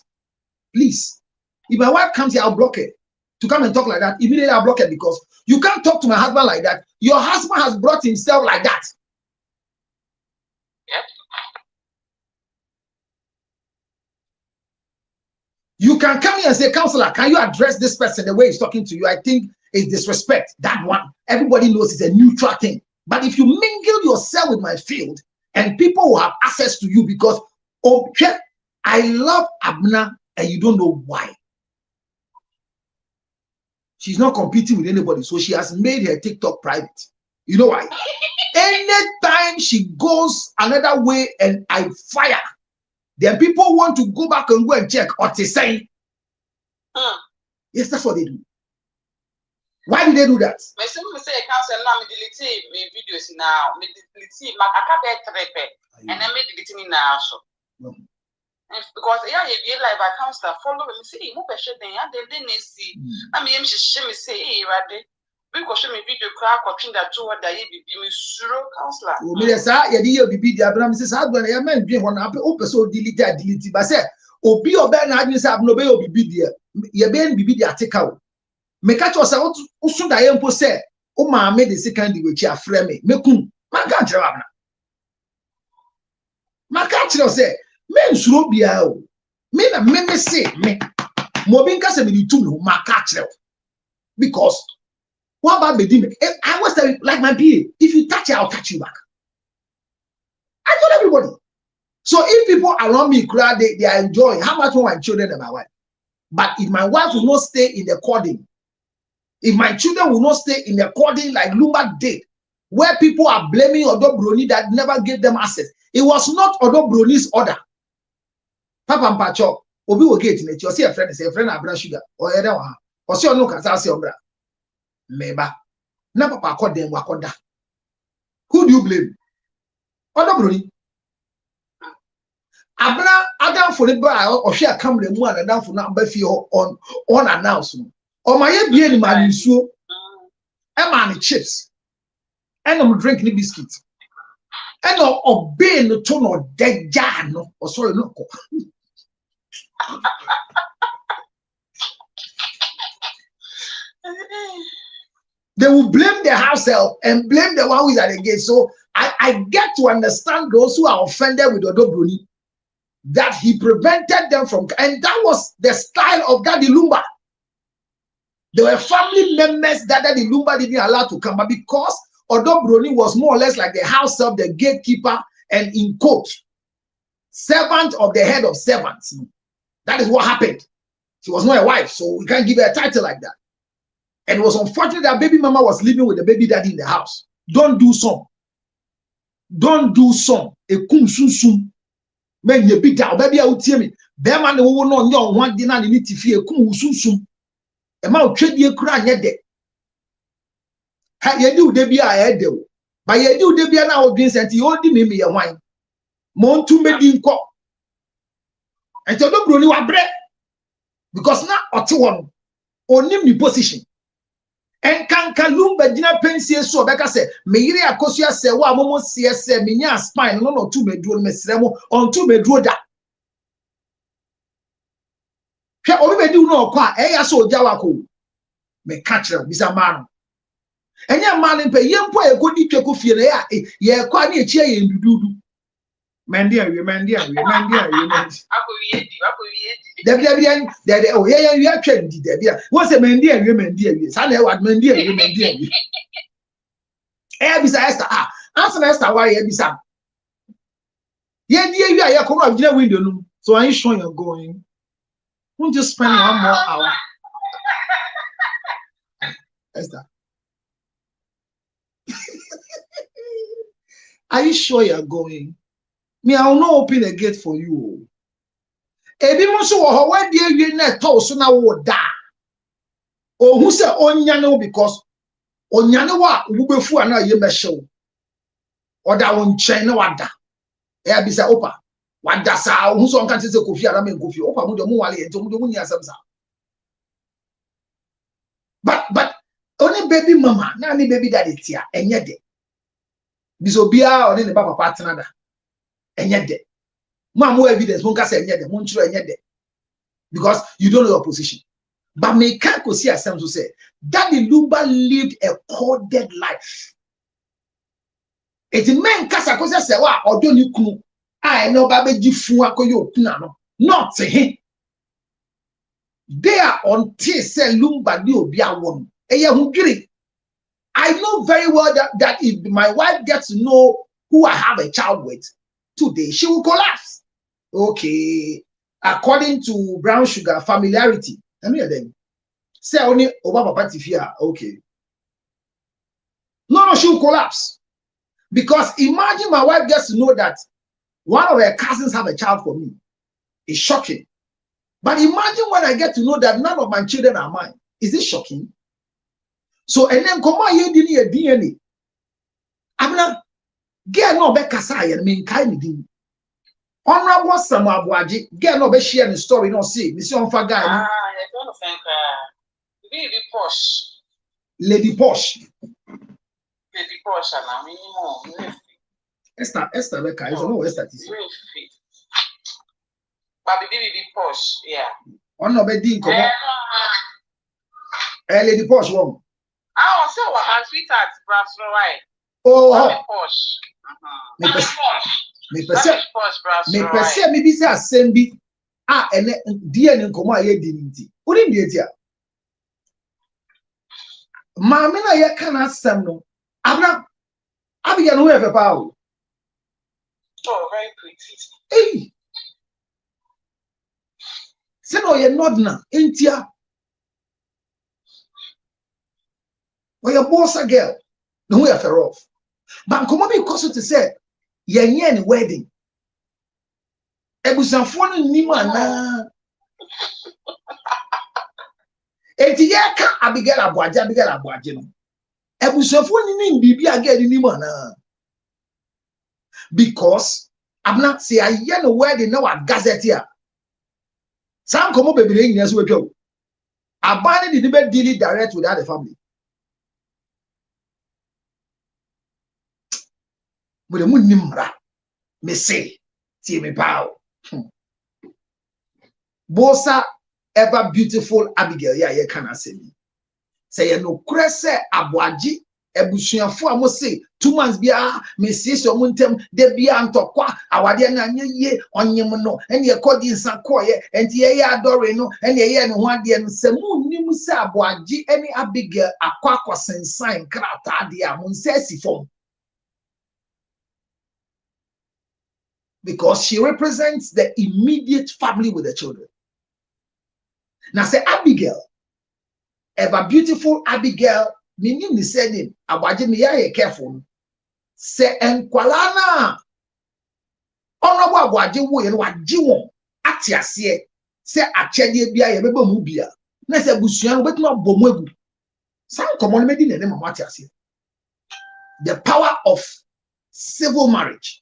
[SPEAKER 1] Please. If my wife comes here, I'll block her. To come and talk like that, immediately I'll block her because you can't talk to my husband like that. Your husband has brought himself like that.
[SPEAKER 6] Yep.
[SPEAKER 1] You can come here and say, Counselor, can you address this person the way he's talking to you? I think it's disrespect. That one, everybody knows it's a neutral thing. But if you mingle yourself with my field and people will have access to you because, okay, I love Abna and you don't know why. She's not competing with anybody, so she has made her TikTok private. You know why? Anytime she goes another way and I fire, then people want to go back and go and check what they say. Yes, that's what they do. Why do they do that?
[SPEAKER 6] My son will say, Council, now me delete my videos now. Me delete my akabe and then me deleting now. So because yeah, if you like a counselor, follow me. Say, "Mo peshe den ya den den see." I mean, she me say, "Hey, rade." We go show me video crowd watching that two that you be me sure counselor.
[SPEAKER 1] Oh, me say, "Ya di you be the Abraham says, "How do I man be one up? O person delete." But say, "Obi obe na adwin say abno be obi be there. Ye be be the article." Me catch us out. Usu da yempo say, "O ma me the second we chi afre me. Me kun. Man kan kire abna." Man kan kire say. Men suro bia o me na me say me mo bi nka se me ditum no ma ka kire because what about me I was like my PA, if you touch it I'll touch you back. I told everybody So if people around me cry, they are enjoying. How much more my children and my wife? But if my wife will not stay in the cording, if my children will not stay in the cording like Lumba did, where people are blaming Odo Broni that never gave them access, it was not Odo Broni's order. Papa Mpacho, Obi will get in it. You see a friend, Abra Sugar, or Edawa, or see no Casasi Obra. Meba. Na Papa called them Wakonda. Who do you blame? Odo Broni. Abra Adam for the bar or share come the one and down for number few on announcement. Or my bien man so a man chips and I'm drinking biscuits. And obey no tone or dead jan or sorry no. They will blame the house help and blame the one who is at the gate. So I get to understand those who are offended with Odo Broni, that he prevented them from, and that was the style of Daddy Lumba. There were family members that Daddy Lumba didn't allow to come, but because Odo Broni was more or less like the house of the gatekeeper and in quote, servant of the head of servants. That is what happened. She was not a wife, so we can't give her a title like that. And it was unfortunate that baby mama was living with the baby daddy in the house. Don't do some. Don't do some. Ekum sun sun. Men ye big down, baby, I would tell me. Bear man, who know your one dinner in it if you come soon soon. A mouth trade ye cry yet de. How ye do, they be a head though. But ye do, they be an hour drinks and you only me a wine. Mon to me in court. And so don't brony wa bread. Because now, or two one, or name the position. And can Lumba Dina Pensi so Becca said, Meiri Akosia say, wa momo CS, Minya spine, no 2 bedroom, Miss Remo, on 2 bedroom. She already do no qua, so Jawako. Me catch her, Miss Amano. And your man in pay, young boy, a good eat to feel there, ye quite near chair in Dudu. Mandia, Debian, that oh, yeah, you are trendy, Debia. What's a Mandia, women, dear? Sunday, what Mandia, women, dear? Eh, besides, answer Esther, why you be some. Yeah, dear, you are come out your window, so I ain't sure you're going. Won't you spend 1 more hour? Esther. Are you sure you're going? Me, I will not open the gate for you. Ebi mo so wo where dey wie na to so na wo da. Ohun se onyane because onyane wa wo befu ana ye mehyew. Oda won chen na wada. E abisa opa. Wada sa ohun so nkan se Kofi ara men Kofi. Opa mo de mo wale ento mo de mo ni asem sa. But only baby mama, na ni baby daddy tia enye de. Bisobia oni ne papa partner da. Enye de. More evidence, because you don't know your position. But me can't see a sense to say Daddy Lumba lived a coded life. It's a man casa cosa say, or don't you know? I know Babaji Fuakoyo Kunano, not to him. They are on say Lumba Dio Bia one. I know very well that if my wife gets to know who I have a child with, today she will collapse. Okay, according to Brown Sugar familiarity, I mean then say only over Papa Tifia. Okay, no, she will collapse because imagine my wife gets to know that one of her cousins have a child for me. It's shocking, but imagine when I get to know that none of my children are mine. Is it shocking? So and then come on, you didn't DNA. I'm not get no back aside and mean kind of. Honorable Sam Abuaji, get no be share the story, no see. Miss Onfa guy.
[SPEAKER 6] I don't think Lady Posh.
[SPEAKER 1] Lady Posh.
[SPEAKER 6] Lady Posh, and I mean,
[SPEAKER 1] Esther Becca, is no Esther.
[SPEAKER 6] But baby Posh, yeah.
[SPEAKER 1] Honorable Dean, come on. Lady Posh, wrong.
[SPEAKER 6] I also want her sweetheart, perhaps, right?
[SPEAKER 1] Oh,
[SPEAKER 6] Posh.
[SPEAKER 1] Me perceive me be say asem bi ene die ne nkomo aye di nti uri ndi etia ma me na ye kana asem no abra abiya no we fe pa o
[SPEAKER 6] Oh, very pretty.
[SPEAKER 1] Hey. Say no, you're not now. Intia. Or your boss a girl. No, we are fair off. But come on, because to say, you're wedding. Ebusanfo no nima na. Enti ye ka Abigail Abuaje no. Ebusanfo ni bibi aga ni nima na. Because abna say aye no wedding na wa gazette ya. Sam komo bebere nyina so wetwa. Abane di be deal direct with the family. But mu nimra me say tie me pao. Bosa ever beautiful Abigail ya ye kana asemi. Say ye no kure se Abuaje ebusuafo amo say 2 months bia me see so muntem de bia ntokwa awade na anye ye onyem no ene ye kodi nsa koye enti ye adore no ene ye ne ho ade no se mu nim se Abuaje ene Abigail akwa sensan krata de a mun se sifom. Because she represents the immediate family with the children. Now say Abigail, ever beautiful Abigail, meaning the same name, Abuaje me ya careful. Say enkwala na honorable Abuaje wo ye no agye won ate ase say akyede bia ye beba mu bia na say busua no betima bomu egu san common medi ne mama ate ase. The power of civil marriage.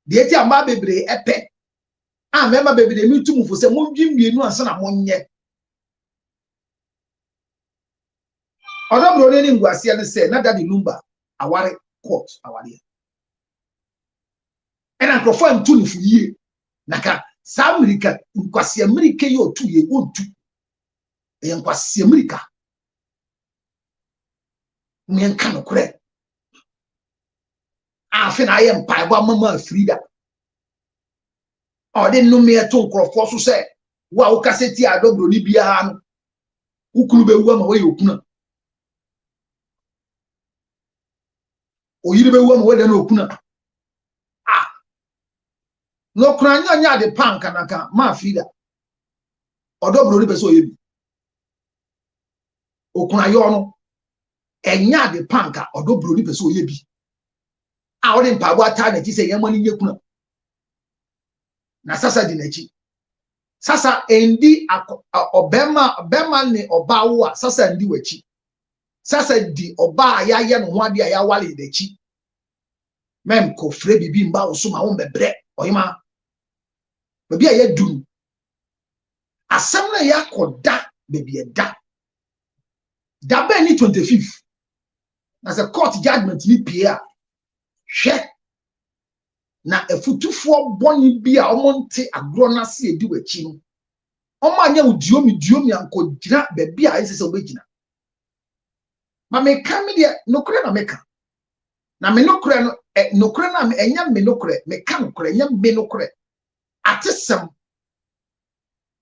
[SPEAKER 1] The eti amba bebre epe a mema bebre mi tumufo se mondwi mienu ansa na monye odobro ne nguase ne se na Daddy Lumba aware court aware ena krofo antu ni fuye naka sa America nkwase America ye otu ye ontu ye nkwase America mien kan kure afi na ye mpa ebo mama Frida o de no me to nkrofo so se wa wo kaseti adobro ni bia no ukunu be wu ma we okuna oyiri be wu ma we de na okuna no kranya nya de panka naka ma Frida odobro ni be so yebi okuna yo no enya de panka odobro ni be so yebi a o de mpabo ata na ti se yema ni nyekuna na sasa di nachi sasa endi obema ne oba wo a sasa ndi wachi sasa di oba ya ye no ho ade ya wale dachi mem ko fre bibi mba wo so ma wo bebre oyima baby ya dum asem na ya koda baby eda da be ni 25th na se court judgment ni pia hwe na efutufo boni bi a omonte agro na se edi wachi no omo anya udiomi ankodira baby a ese se obegina ma me ka me de nokure na meka na me nokure no nokure na me enya me nokure me ka nokure enya me nokure atesem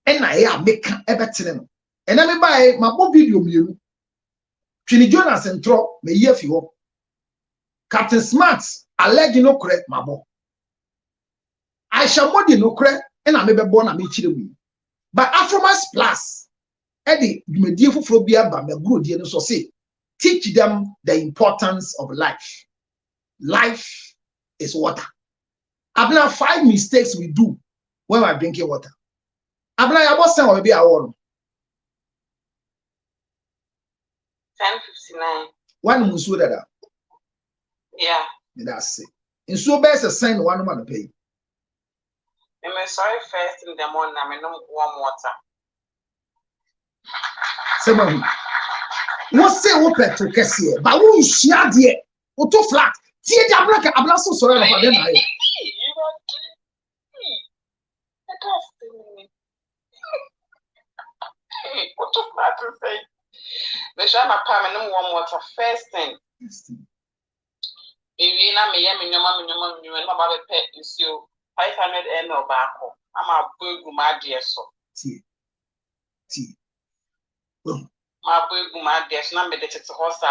[SPEAKER 1] ena ya meka ebetere no ena me bae ma bo video mienu twini Jonas ntro me ye fi ho Captain Smart allege nokure mabo Aisha Modi nokure ena me bebo na me chire mu but Afromas Plus edi dwumedie foforo bia ba me gro die no so say teach them the importance of life. Life is water. Abna 5 mistakes we do when we're drinking water. Abna ya boss say we be awon.
[SPEAKER 6] 10:59.
[SPEAKER 1] One musu dada.
[SPEAKER 6] Yeah.
[SPEAKER 1] That's it. In so best a sign one man pay.
[SPEAKER 6] I'm sorry first in the morning, I'm no warm water.
[SPEAKER 1] Someone what say what petrol kese ba wo nhia de o to flat tie de abla so soro na fa de na ye
[SPEAKER 6] what to flat to say me sha na pa me no warm water first thing maybe na me ye me nyoma na ba be pe nsuo 500 ml ba ko ama bogu ma de so
[SPEAKER 1] tie
[SPEAKER 6] my boy, my desk number that it's horse.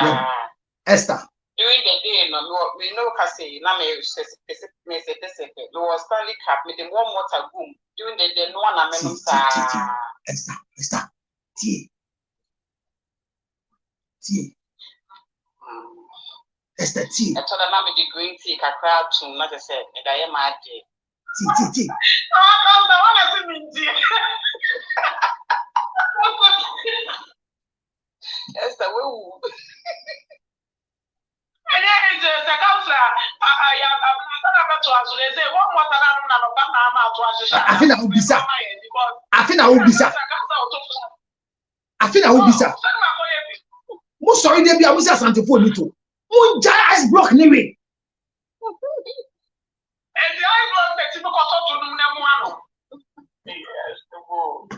[SPEAKER 1] Esther.
[SPEAKER 6] You during the day, no, we know Cassie, na me say no was Stanley Cup, me the warm water boom. During the day, no one amenu sa.
[SPEAKER 1] Esther, tea. Esther, tea.
[SPEAKER 6] I told her na me the green tea, kakra too, not just say, and I am mad.
[SPEAKER 1] Tea.
[SPEAKER 6] Esther, we.
[SPEAKER 7] And then it's a counselor. I am not to us. They say, one more than
[SPEAKER 1] I think I will be sir. I think I will be sir. I think I will be sir. Most sorry, they be a wizard Santa for me too. One ice block anyway.
[SPEAKER 7] And the ice block that you got to know.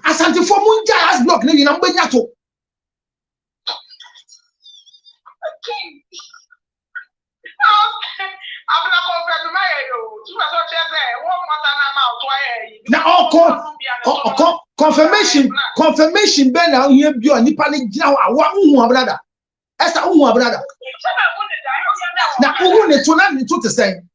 [SPEAKER 1] As Santa for Munja ice block, maybe number yato. Now confirmation ben now here be on nipa ni gina wa hu brother Esther hu brother na hu ne to na ni to te sen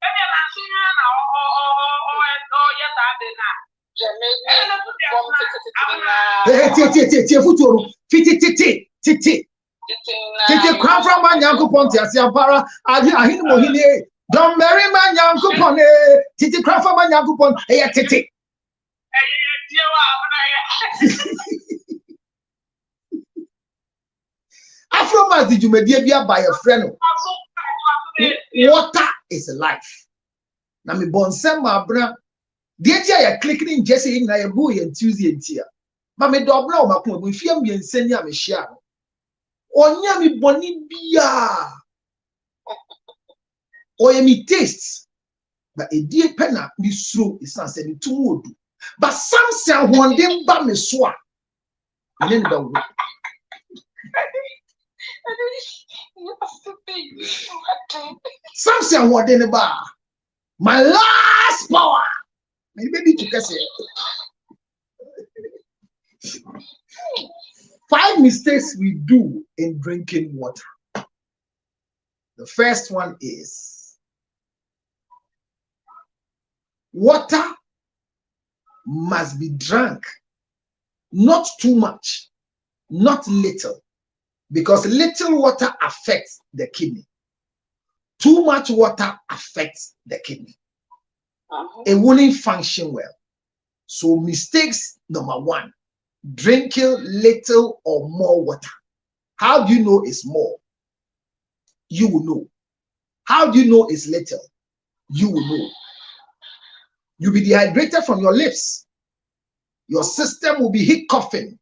[SPEAKER 1] tie futuro fiti titi kwan from man yankopon ti ase ampara ahin mo hine don marry man yankopon titi kwan from man yankopon titi Afro did you media by a friend? Water is life. Now me bonsem ma bra. Dear ya clicking in Jesse in a boy and Tuesday and tia. But me double ma come we fear me and send ya me share. Onya mi boni bia. Oya mi taste. But a dear penna be slow is answered to wood. But some say one day ba me so. And then the some say one day ba. My last power. Maybe to guess it. 5 mistakes we do in drinking water. The first one is water must be drunk, not too much, not little, because little water affects the kidney. Too much water affects the kidney. It won't function well. So mistakes number 1, drinking little or more water. How do you know it's more? You will know. How do you know it's little? You will know. You'll be dehydrated from your lips. Your system will be hiccoughing,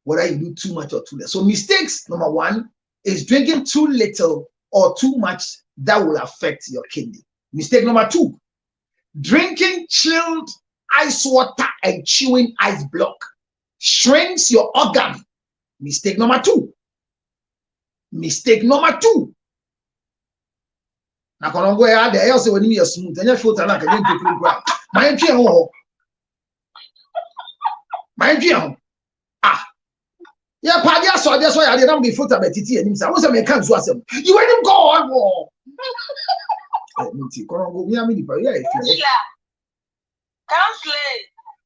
[SPEAKER 1] whether you do too much or too less. So mistakes number 1 is drinking too little or too much. That will affect your kidney. Mistake number 2, drinking chilled ice water and chewing ice block shrinks your organ. Mistake number 2. Mistake number 2. Na kono go ya de say when you smooth anya filter na ka dey take grab. My twi ho. My twi ho. Yeah, party so dey so ya dey na be filter betiti anim say. Wo say me kan so asem. You want him go on. Kono go mi ami di pa ya e fi.
[SPEAKER 7] Counselor.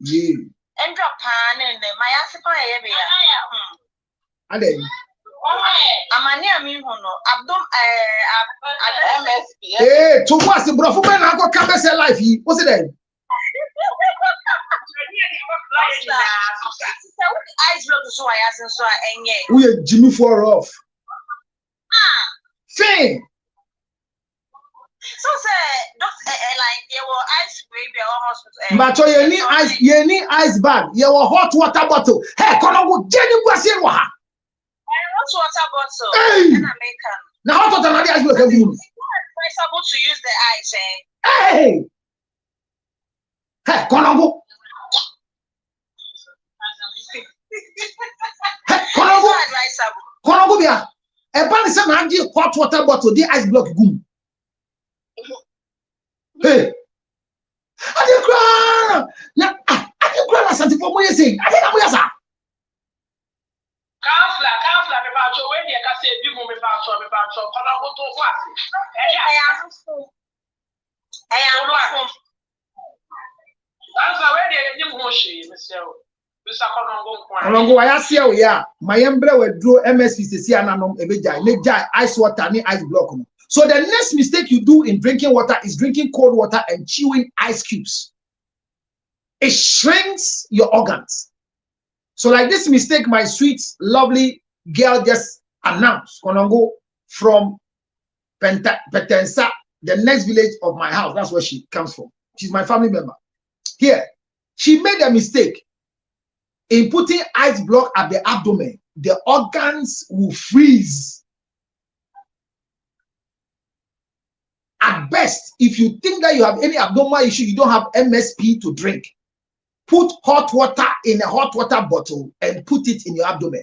[SPEAKER 1] Yeah.
[SPEAKER 7] And drop pan and my answer for
[SPEAKER 1] Ade.
[SPEAKER 7] Amania mi hono abdom
[SPEAKER 1] MSP. To was the brofo ben na go ka say life yi. What's it then?
[SPEAKER 7] Ice block so I ask so enye.
[SPEAKER 1] We Jimmy for off. Fine.
[SPEAKER 7] So say doctor like there were ice baby or hospital.
[SPEAKER 1] But you need ice bag. You were hot water bottle. Hey, kono go jeni gwase wa ha.
[SPEAKER 7] Hot water bottle. And American.
[SPEAKER 1] Now hot water na the ice block every.
[SPEAKER 7] It's able to use the ice.
[SPEAKER 1] Hey. Hey, kono go. Hey, kono go. Kono go bia. E ban say na di hot water bottle the ice block gum. Hey, I didn't cry. I didn't cry. Something for me, say, I didn't know.
[SPEAKER 7] Counselor, me ba cho we dey ka say bi mu me ba cho kono go to kwa si. Counselor we dey ni mu hwe me say o. Bisa kono go kwa.
[SPEAKER 1] Kono go ya sia o ya. Mayembre wedro MSP sesi ananom ebeja. Ne jai ice water ni ice block no. So the next mistake you do in drinking water is drinking cold water and chewing ice cubes. It shrinks your organs. So like this mistake my sweet, lovely girl just announced, Konongo from Petensa, the next village of my house. That's where she comes from. She's my family member. Here, she made a mistake in putting ice block at the abdomen. The organs will freeze. At best, if you think that you have any abdominal issue, you don't have MSP to drink. Put hot water in a hot water bottle and put it in your abdomen.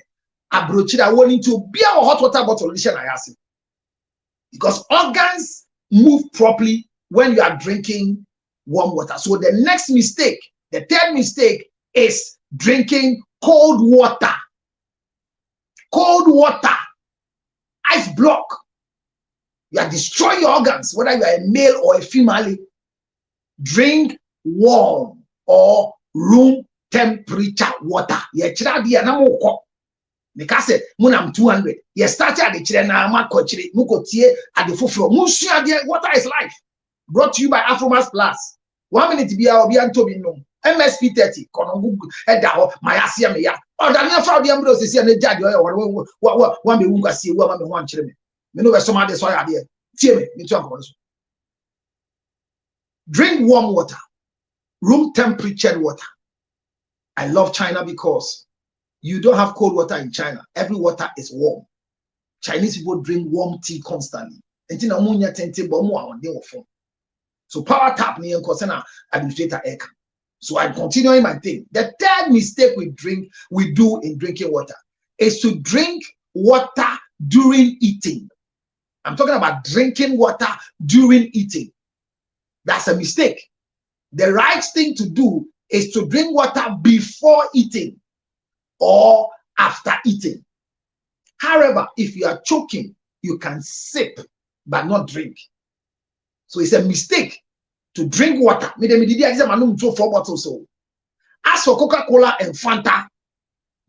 [SPEAKER 1] Abrochida wanting to be a hot water bottle, because organs move properly when you are drinking warm water. So the next mistake, the third mistake, is drinking cold water. Cold water, ice block. You are destroying your organs, whether you are a male or a female. Drink warm or room temperature water. Ye chira dia na mo ko. Because munam 200. Ye start at the chira na ma ko chire. Muko tie at the foforo. Musu dia water is life. Brought to you by Afromas Plus. 1 minute bia obi antobi no. MSP 30 kono eda ho mayasia me ya. Odania fra dia mbro sesi na jade o wa me wunga sie wa me ho anchire me. Me no be somade so ya dia. Tie me to anko so. Drink warm water. Room temperature water. I love China because you don't have cold water in China. Every water is warm. Chinese people drink warm tea constantly. So power tap me and concern administrator Eka. So I'm continuing my thing. The third mistake we do in drinking water is to drink water during eating. I'm talking about drinking water during eating. That's a mistake. The right thing to do is to drink water before eating or after eating. However, if you are choking, you can sip but not drink. So it's a mistake to drink water. As for Coca-Cola and Fanta,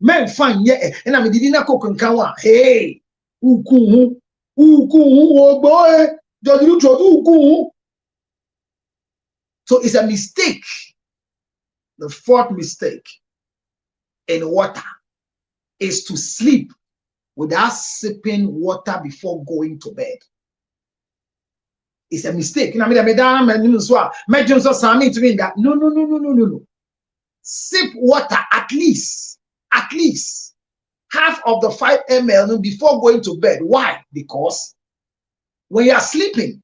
[SPEAKER 1] men fan ye and I did not cook and kawa. Hey, oh boy, don't you try. So it's a mistake. The fourth mistake in water is to sleep without sipping water before going to bed. It's a mistake. No. Sip water at least half of the 5 ml before going to bed. Why? Because when you are sleeping,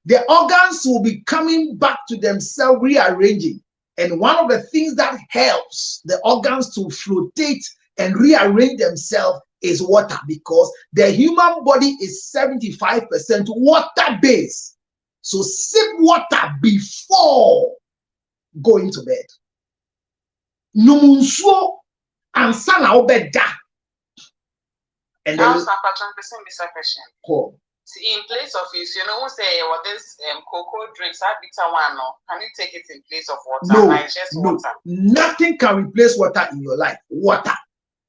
[SPEAKER 1] the organs will be coming back to themselves, rearranging. And one of the things that helps the organs to flotate and rearrange themselves is water, because the human body is 75% water-based. So sip water before going to bed. Numunsuo and sana obeda. And then
[SPEAKER 6] cool. See, in place of this, you know, say what this cocoa drinks, that bitter one, no? Can you take it in place of water?
[SPEAKER 1] No,
[SPEAKER 6] Just water.
[SPEAKER 1] Nothing can replace water in your life. Water.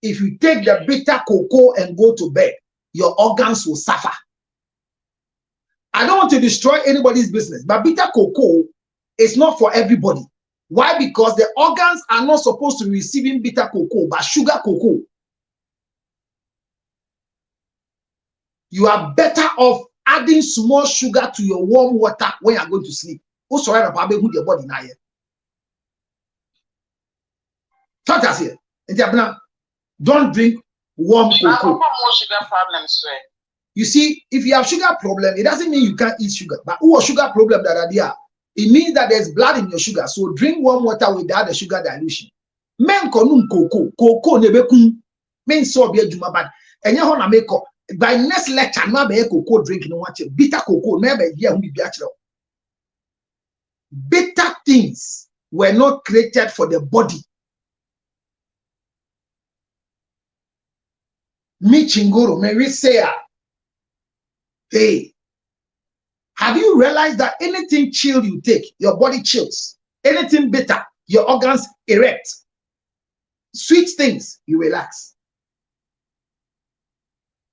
[SPEAKER 1] If you take the bitter cocoa and go to bed, your organs will suffer. I don't want to destroy anybody's business, but bitter cocoa is not for everybody. Why? Because the organs are not supposed to be receiving bitter cocoa, but sugar cocoa. You are better off adding small sugar to your warm water when you are going to sleep. Also, your body now. Don't drink warm cocoa. You see, if you have sugar problem, it doesn't mean you can't eat sugar. But who has sugar problem that are there? It means that there's blood in your sugar. So drink warm water without the sugar dilution. Men konum cocoa nebekun. Men so be juma bad. Enya ho na make by next lecture no be cocoa drink no watch bitter cocoa never hear who be actual. Bitter things were not created for the body. Me chinguru, me we say, hey, have you realized that anything chill you take, your body chills. Anything bitter, your organs erect. Sweet things, you relax.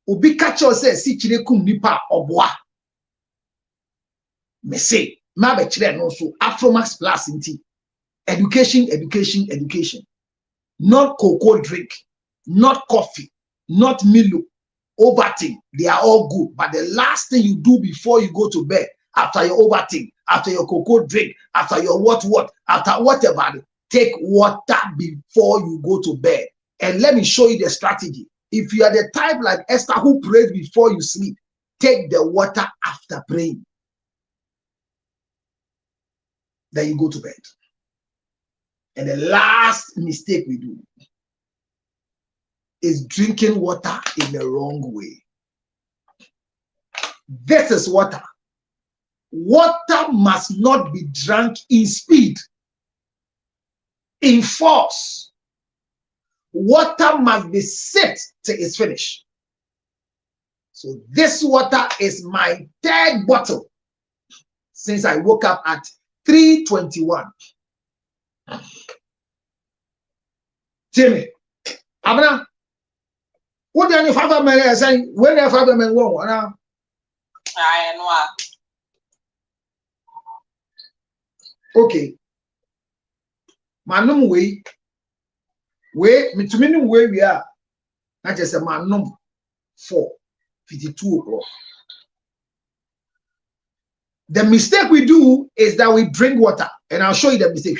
[SPEAKER 1] Obi catch yourself, si chile kum nipa obwa. Me say, ma be chile no so Afromax Plus inti. Education, education, education. Not cocoa drink, not coffee, not Milo, Ovaltine. They are all good. But the last thing you do before you go to bed, after your Ovaltine, after your cocoa drink, after your what, after whatever, take water before you go to bed. And let me show you the strategy. If you are the type like Esther who prays before you sleep, take the water after praying. Then you go to bed. And the last mistake we do is drinking water in the wrong way. This is water. Water must not be drunk in speed, in force. Water must be sipped till it's finished. So this water is my third bottle since I woke up at 3:21. Timmy, Abna, what do you father man saying? When your father man won,
[SPEAKER 6] I know.
[SPEAKER 1] okay. Manum way, me to me way we are. Not just a manum 4:52 o'clock. The mistake we do is that we drink water, and I'll show you the mistake.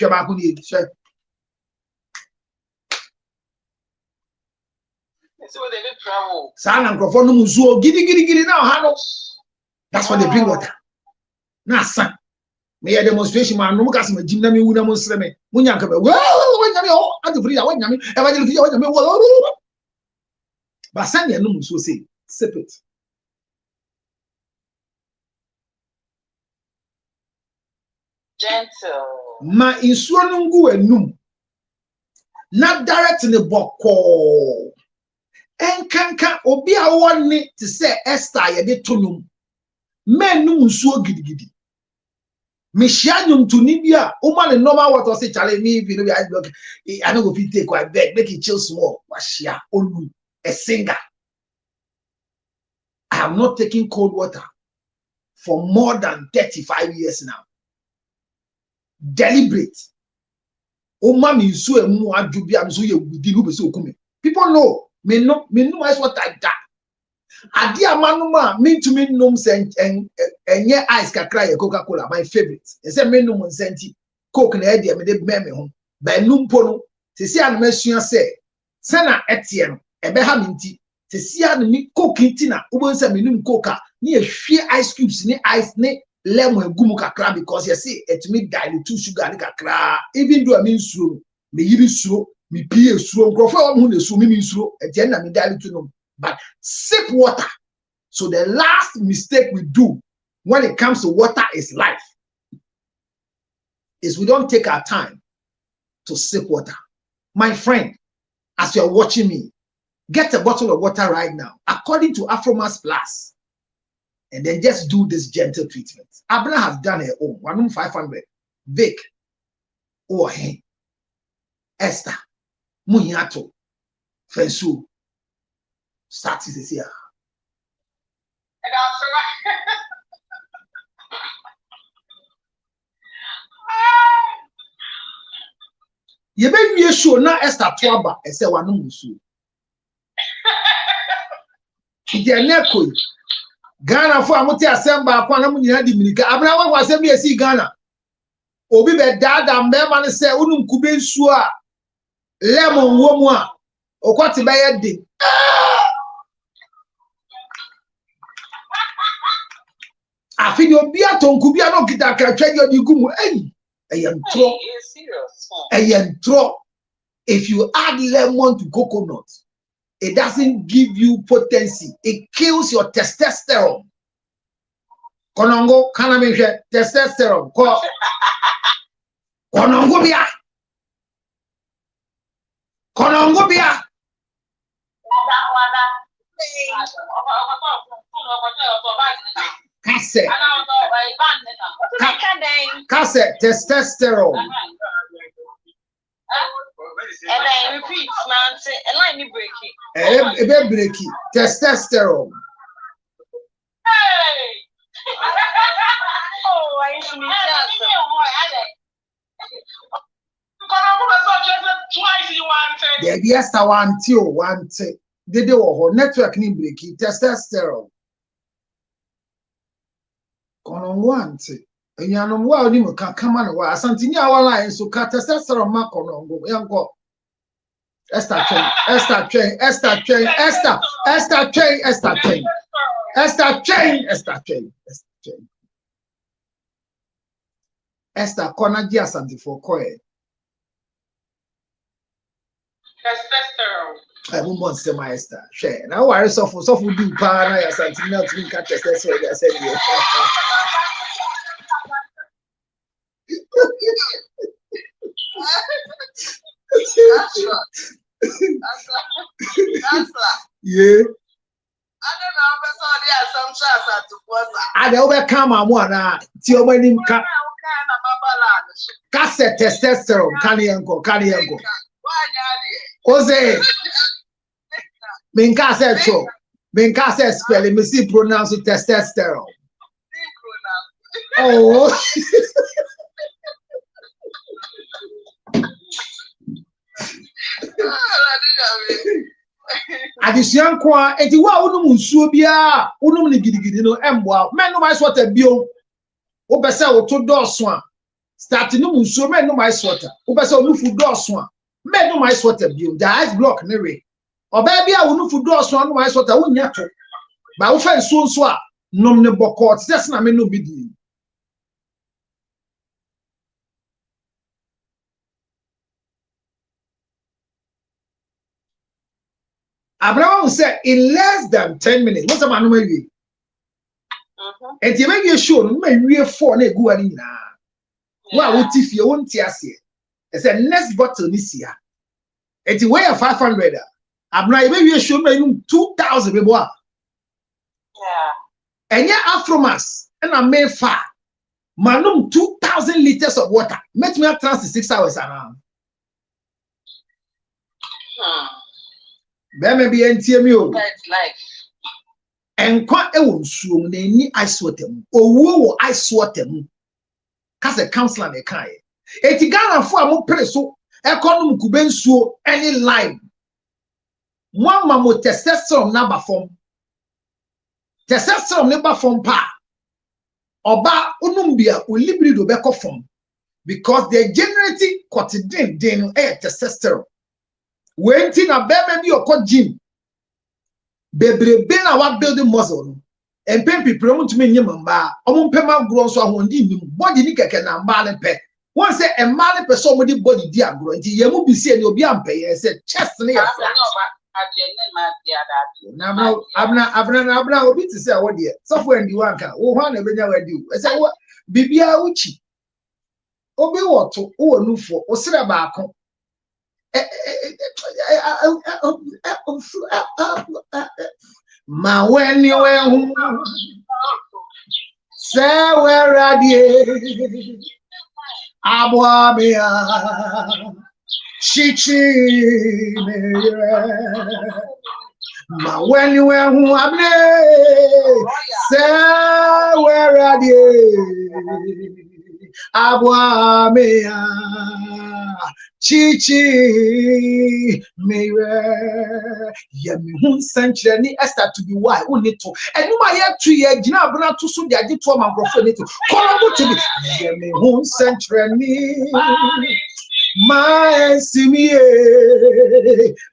[SPEAKER 1] That's why they drink water. Now, son, me a demonstration man. No more me gym na me wuna mo sreme. Munya kabe. Well, when yami oh, anti free. When yami, evangelist. When yami, but son, you know, so say, sip it.
[SPEAKER 6] Gentle.
[SPEAKER 1] Ma insuo no ngu enum. Na direct in the boko. Enkanka obi a woni te say Esther ye de tonum. Menum nsuo gidigidi. Mishia nyum tuni bia o man normal water say chale me if you know I block I no go fit take I beg make it chill small. Washia olu a singer. I have not taken cold water for more than 35 years now. Deliberate. O man nsuo emu adu bia nso ye wudi no be say okume. People know me know is what I da. Adi amanuma me to me nom sent and enye ice kakra ye Coca-Cola my favorite. E say me nom senti Coke na e de me de me ho. Ba numpo no se si an masua say sana etie no e be ha minti se si an mi Coke nti na ubon say me num Coca ni e hwe ice cubes ni ice ni lemon egumu kakra because you see it me dilute sugar ni kakra even though I mean suro me yiri suro me pie suro grofo am hu na suro me suro e na me dilute no. But sip water. So the last mistake we do when it comes to water is life. Is we don't take our time to sip water. My friend, as you're watching me, get a bottle of water right now, according to Afromax Plus, and then just do this gentle treatment. Abna has done her own, 1,500. Vic, oh hey, Esther, Munyato, Fensu. Start this year.
[SPEAKER 6] And also,
[SPEAKER 1] You may be sure now Esther Twaba and say one musu. Neko Ghana for Amuti Assemble upon Amunia Dominica. Abraham was a see Ghana. Obi be dad and Beman say Unum Kuben Sua Lemon Womwa or what to buy a day. I feel you'll be at home, could be a no kita can tell you go. Hey, I am tro. If you add lemon to coconut, it doesn't give you potency, it kills your testosterone. Konongo, kanamishe, testosterone. Konongo bia. Konongo bia. Cassette, testosterone.
[SPEAKER 6] And then repeat, man. Say, and line me breaking.
[SPEAKER 1] Breaking. Testosterone.
[SPEAKER 6] Hey! Oh, I should be just.
[SPEAKER 7] Twice you want it.
[SPEAKER 1] Yeah, yes, I want it. They do network ni breaking. Testosterone. Kono want it. Enyanom wa oni mo ka kama no wa asantini awala enso ka testosterone ma kono ngo yanko. Esther Train. Esther kona ji asante for koe.
[SPEAKER 6] Testosterone.
[SPEAKER 1] I won't say my Esther. Share. Now worry so for do pa na ya asante na tumi ka testosterone ya said you. Yeah.
[SPEAKER 6] I don't know, but so there are some shots at the water.
[SPEAKER 1] I never come on one. Tio when cassette testosterone. Can you go? Jose. Minka said so. Minka said spelling. Me see pronounce it testosterone. Oh. Addition kwa eti wa unum nsuo bia unum ni gidigidi no emboa men no ice water bio wo pese wo to dooso a start no nsuo men no ice water wo pese wo nufu dooso a men no ice water bio the ice block ne we oba bia wo nufu dooso no ice water wo nya to ba wo fa nsuo nso a nom ne bokot ses na men no bidi Abraham said in less than 10 minutes. What's a man maybe? And you make your show, no may we 4 na go ani na. Wa what if you won't tiase? I said next bottle this year. And you weigh 500. Abraham make your show no 2,000 be boy.
[SPEAKER 6] Yeah.
[SPEAKER 1] And yeah Afromas and I made far. Manum 2,000 liters of water. Make me a trans 6 hours around. Bema bi entiemi o.
[SPEAKER 6] That's life.
[SPEAKER 1] Enkwa ewo nsuom na ni ice water mu. Owuo wo ice water mu. Ka se counselor na kai. Eti Ghana fo am pere so economic kube nsuo any lime. Mama mo testosterone na ba fom. Testosterone ne ba fom pa. Oba unum bia olibrido be ko fom because they generating cortisol den testosterone. Wenti na bema bi okọ gym bebrebe na wa building muscle no empem pipre mu tumi nyem mba omumpema gro nso ahondi nim body ni keke na mba le pe won say emma le pe so mo di body di agro nti ye mu bisi ni obi ampe ye say chest ni ya abna obi ti say wo de so for ndi wanka wo hwa na benya wa di o say bibia uchi obi woto wo nufo o sira baako ma when you say where radie abwabia chichi ma when you abne say where radie abwabia chichi mewe yemi hun century ni Esther to be why we need to enuma ye 2 year gina abuna to so dia to mangrofo need to come to be yemi hun century ni ma simie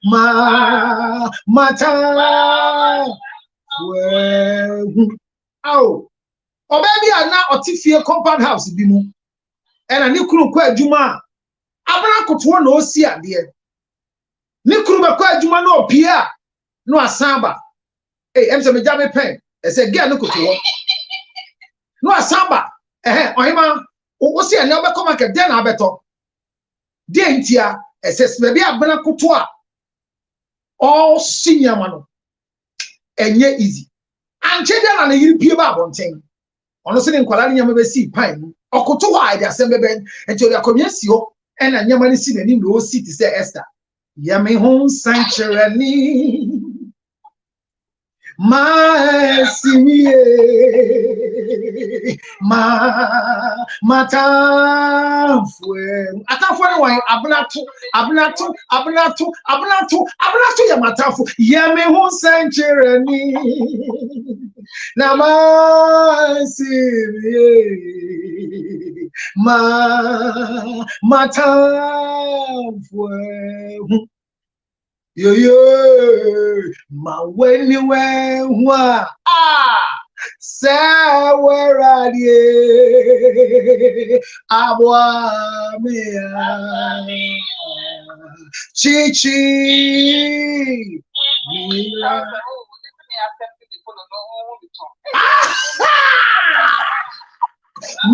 [SPEAKER 1] ma mata we au obebi ana otifie compound house bi mu ena ni kuru kwa adwuma abra koto na osi ade ni kuru be kwa adwuma na opia no asamba emse me jabe pen ese gia no koto no asamba ohima osi ene obe koma ke den abeto de ntia ese be bia abra koto a all senior mano enye easy anchede na yiri pie ba abonten ono se ne nkwala nyama be si pan mu okoto ho ide asem be enti odi akomia si ho ena nyama ne si nani no si ti se Esther yami ho sanctuary my simie matamfwe atafo ne wan abnatu ya matafo yami ho sanctuary na my simie matamfwe yo ma weni wenwa sawaradi abwa mea chichi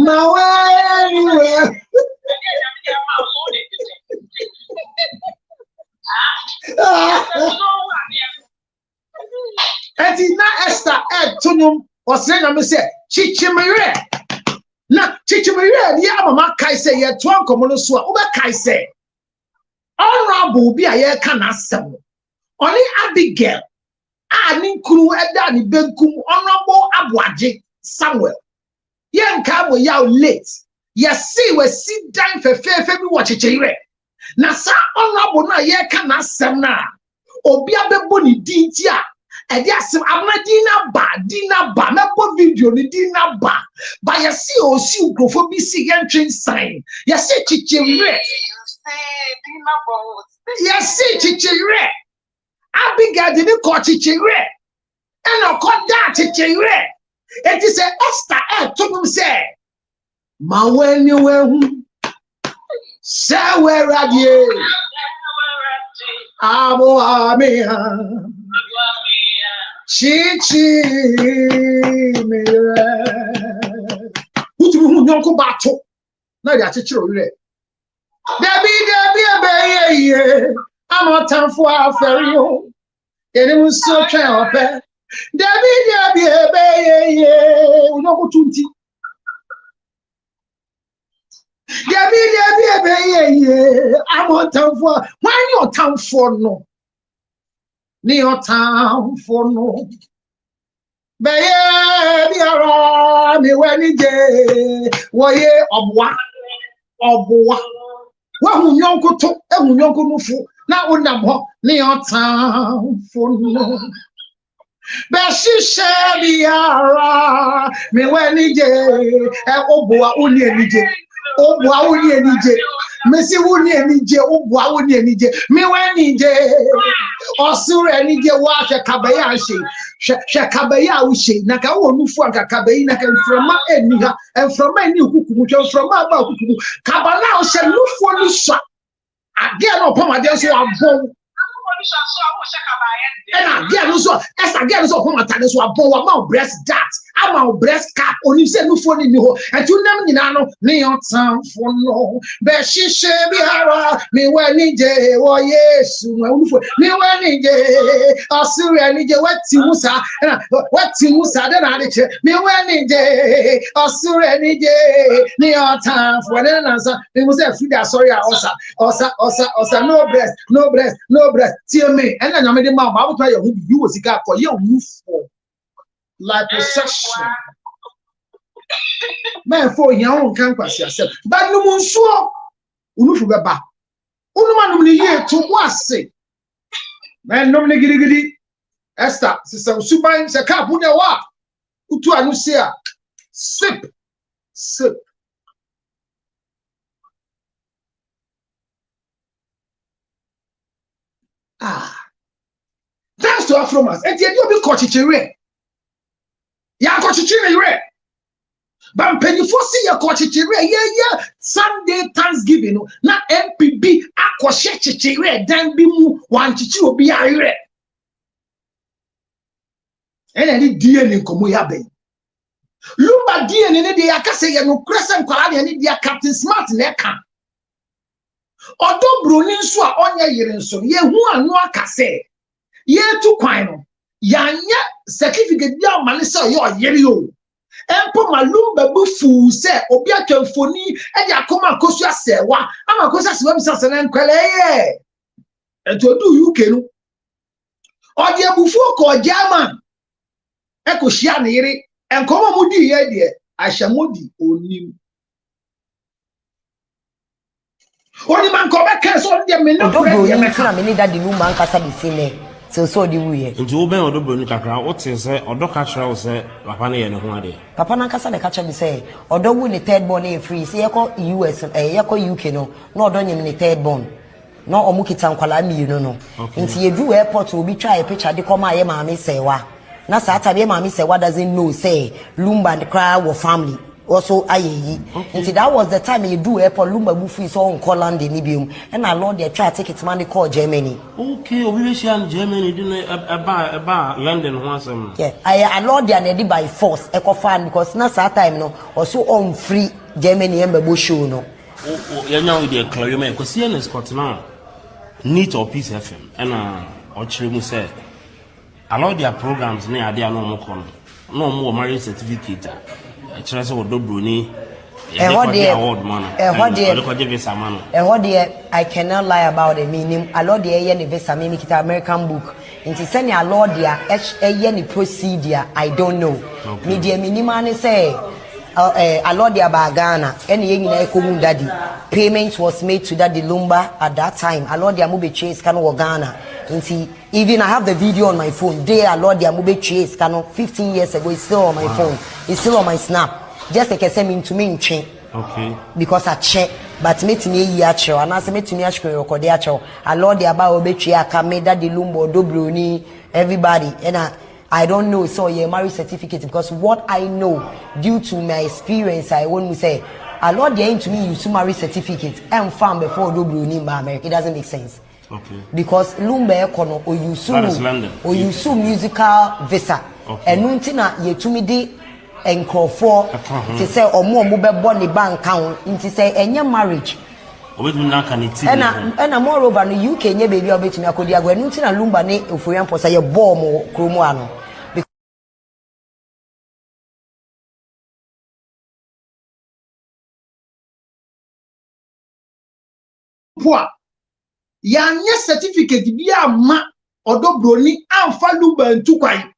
[SPEAKER 1] ma weni wenwa eti na Esther tunum osre na me se chichimire na chichimire ni amama kai se ye to ankomo no so a wo be kai se honorable bi a ye ka na asem oni Abigail a ni nkuru eda ni benkum honorable Abuaje Samuel ye nka mo ya late ye see we sit down fefefe bi wo chichimire na sa honorable na ye ka na asem na obi abebo ni dinti a edi asem amna dina ba mebo video ni dina ba ye see o si ugrofo bi si gen train sign ye see chichimire ye see chichimire Abigail di ko chichimire eno ko da chichimire eti se Esther tonum se ma weni wehu se weradie abo amia chichi mire uturu hu nyonko bato na dia chichiro ire debi ebeye amotanfo aferi o eni muso twen ope debi ebeye unyonko tunti debi ebeye amotanfo when your tanfo no ni otanfo no beye biara mi weni je woye obwa wa hunyonko to ehunyonko nufu na onam ho ni otanfo no be shishe biara mi weni je obwa oni enije obwa oni enije mesi woni enije obwa woni enije mi weni je osure enije wa hwekabaya anhye hwekabaya uhye na ka wo nufu anka kabayi na ka mframa eniha mframa eni okukumu mframa ba okukumu kabana ohye nufu no swa age na opamade so abon ena age no so opamade so abon wa ma breast that ama breast cap oni se nufu ni ho etu nam nyina no ne yotanfo no be shishe biara mi wani je wo Yesu wa nufu mi wani je asure ni je wati musa de na de mi wani je asure ni je ni yotanfo ne na sa mi musa frida sorry osa no breast tie me ena nyame de ma ba to ya hu bi wo sika ko ye nufu like possession man for yan kan kwasi asem but no munsuo unufu beba unuma no ni ye to wase man no ni gidi Esther sister suban se ka bu ne wa utu anu se a sip thanks to Afromas and you be coaching ya kochichire but penifo see ya kochichire yeah Sunday Thanksgiving na MPB akoshe chichire dan bi mu wan chichi obi ayre ene ni DNA komo ya ben lumba DNA ne de yakase ye no kresen kwala ne de Captain Smart na ka odobro ni nso a onye yire nso ye hu anu akase ye tu kwan no yanya certificate bi amane say yo yeri o empo malumba bu fu say obi atwamfoni e de akoma akosu asewa ama akosu asewa bi sase na nkwele ye ento du UK no o de abufu ko German e ko hia ne yere enkomo mudi ye de ahyamodi onim oni man ko be kan so de me no
[SPEAKER 4] Odobro
[SPEAKER 1] ye
[SPEAKER 4] ni
[SPEAKER 1] meka
[SPEAKER 4] tina me ni daddy Lumba ankasa bi sine so di wuye
[SPEAKER 5] nti wo ben odobro ni kakra wo te se odoka kira wo se papa ne ye ne ho ade
[SPEAKER 4] papa na ankasa be ka cha bi say odowu ni third born e free say yeko US yeko UK no na odo nyim ni third born na omu kita nkwala mienu no nti yedu airport obi try a picture de come aye maami sewa na saa tabe maami sewa doesn't know say Lumba and cry wo family also ayeyi nti that was the time yedu airport Lumba bu free so on Holland ni biom and I lord they try ticket man call Germany
[SPEAKER 5] okay obi be share Germany di no eba London ho asem
[SPEAKER 4] yeah I lord they na by force e ko fan because na saa time no also on free Germany e mbebo show no
[SPEAKER 5] yanya we dey clear me ko see na spot na Neat or Peace FM and or Chirimu said, allow their programs near their normal corner. No more marriage certificate. Chelsea or Dobruni, award man.
[SPEAKER 4] I cannot lie about the meaning. I love the visa, meaning it's American book. Into sending a lord there, procedure, I don't know. Media minimum say. A lot of Ghana, any daddy. Payment was made to Daddy Lumba at that time. A lot of Mube Chase Kano Ghana. And see, even I have the video on my phone. There, a lot of Mube Chase Kano 15 years ago. It's still on my phone. It's still on my snap. Just like I said, me to me chain.
[SPEAKER 5] Okay.
[SPEAKER 4] Because I check, but me to me yacho, and I say me to me record yacho. A lot of about Obechi Akame, Daddy Lumba, Dobroni, everybody, and I don't know, so yeah, marriage certificate because what I know due to my experience, I won't say a lot they to me use marriage certificate and found before Dobroni in America. It doesn't make sense.
[SPEAKER 5] Okay.
[SPEAKER 4] Because Lumba Kono or you sue musical visa.
[SPEAKER 5] Okay.
[SPEAKER 4] And Nuntina ye to me de and call for to say or more mobile body bank account into say any marriage. And moreover no UK nye baby obetumi akodi agwa nu ntina Lumba ne ofoyan posa ye ball mo kromo ano
[SPEAKER 1] poa yanya certificate bi ama Odobroni amfa Lumba ntukwan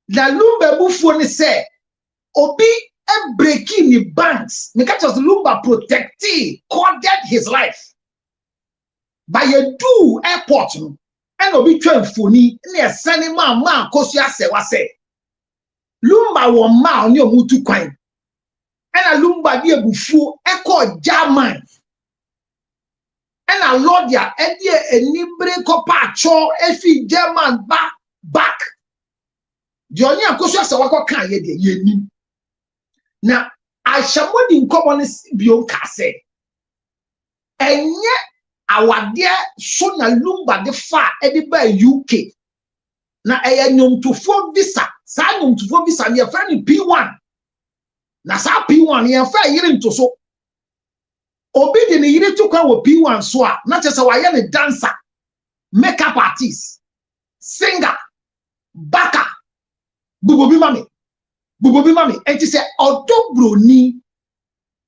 [SPEAKER 1] na Lumba bufuo ne say obi breaking the banks because Lumba protected coded his life by a do airport no and obi twamfoni na send ma kosu asewa say Lumba wo ma oni omutu kwan and Lumba bi ebufuo e call German and a lord ya e die enibre ko pacho efi German back the oni akosu asewa ko kan ye de yenim na ahyamodi nkomone bio kase enye awade so na Lumba de fa e de ba UK na nyomtofo visa sa nyomtofo visa ne fa ni P1 na sa P1 ye fa yire ntoso obi de ne yire tukwa wo P1 so a na chese wa ye ne dancer makeup artist singer baka bubobi mami enti say Odobroni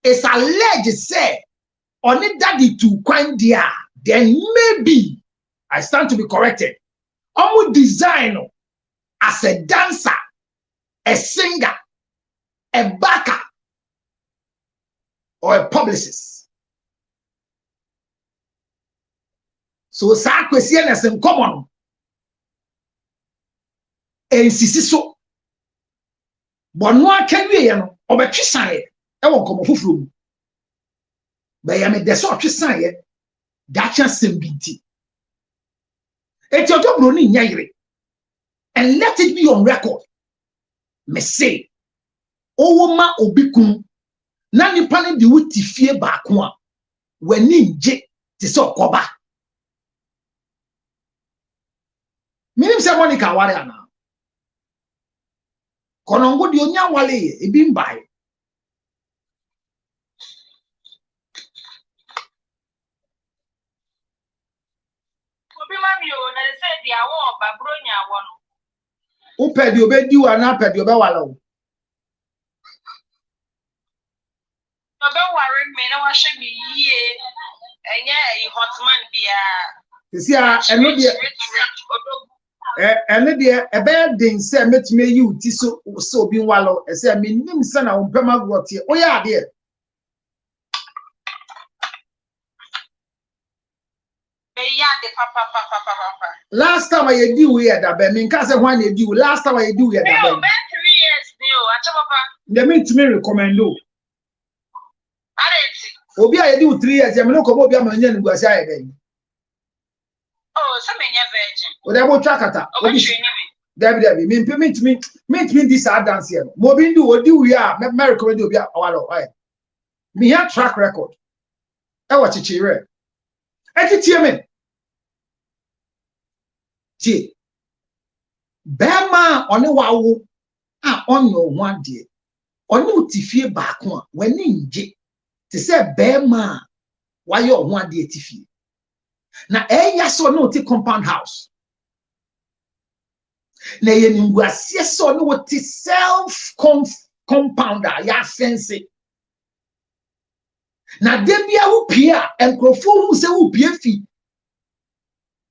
[SPEAKER 1] is alleged say only daddy to kwan dia then maybe I stand to be corrected omu design as a dancer a singer a backer or a publicist so sa kwesi na sem common ensisi so bono akawie ye no obetwisan ye e won komo fufuro mu be ya me de so otwisan ye dacha sembinti eti Odobroni nyayire and let it be on record me say owo ma obikun na nipa ne de wuti fie baako a wani nje ti se okoba minim se Monica ware ana konongo di onya wale ebi mbae
[SPEAKER 7] Obi mami o na say dia wo Babronya one.
[SPEAKER 1] Who paid you bed you and not paid your bawalo?
[SPEAKER 7] Don't worry, me no should be ye. And yeah, hot man be
[SPEAKER 1] You see, I know the a bad thing said, met me you so being wallow, and said, me name son of Pema got here. Oh, yeah, dear. Last time I do we had that, mean, cousin, when you do, last time I do we had that.
[SPEAKER 7] 3 years, new.
[SPEAKER 1] They mean to me recommend you. Obi I do 3 years, I'm not going to be a man was I then.
[SPEAKER 7] Oh, some virgin.
[SPEAKER 1] Whatever trackata. Debbie, mean this are dance here. Mobin do what do we are, America will be our me have track record. I watch it here. I T. Bema on a wow on your one day. On you tifie back one when in J. To say Bema why your one day tifie. Now, yes or no, compound house. Na yenimguasie so no what self compounder ya fancy na debia wo pia enkrofo hu se wo pia fi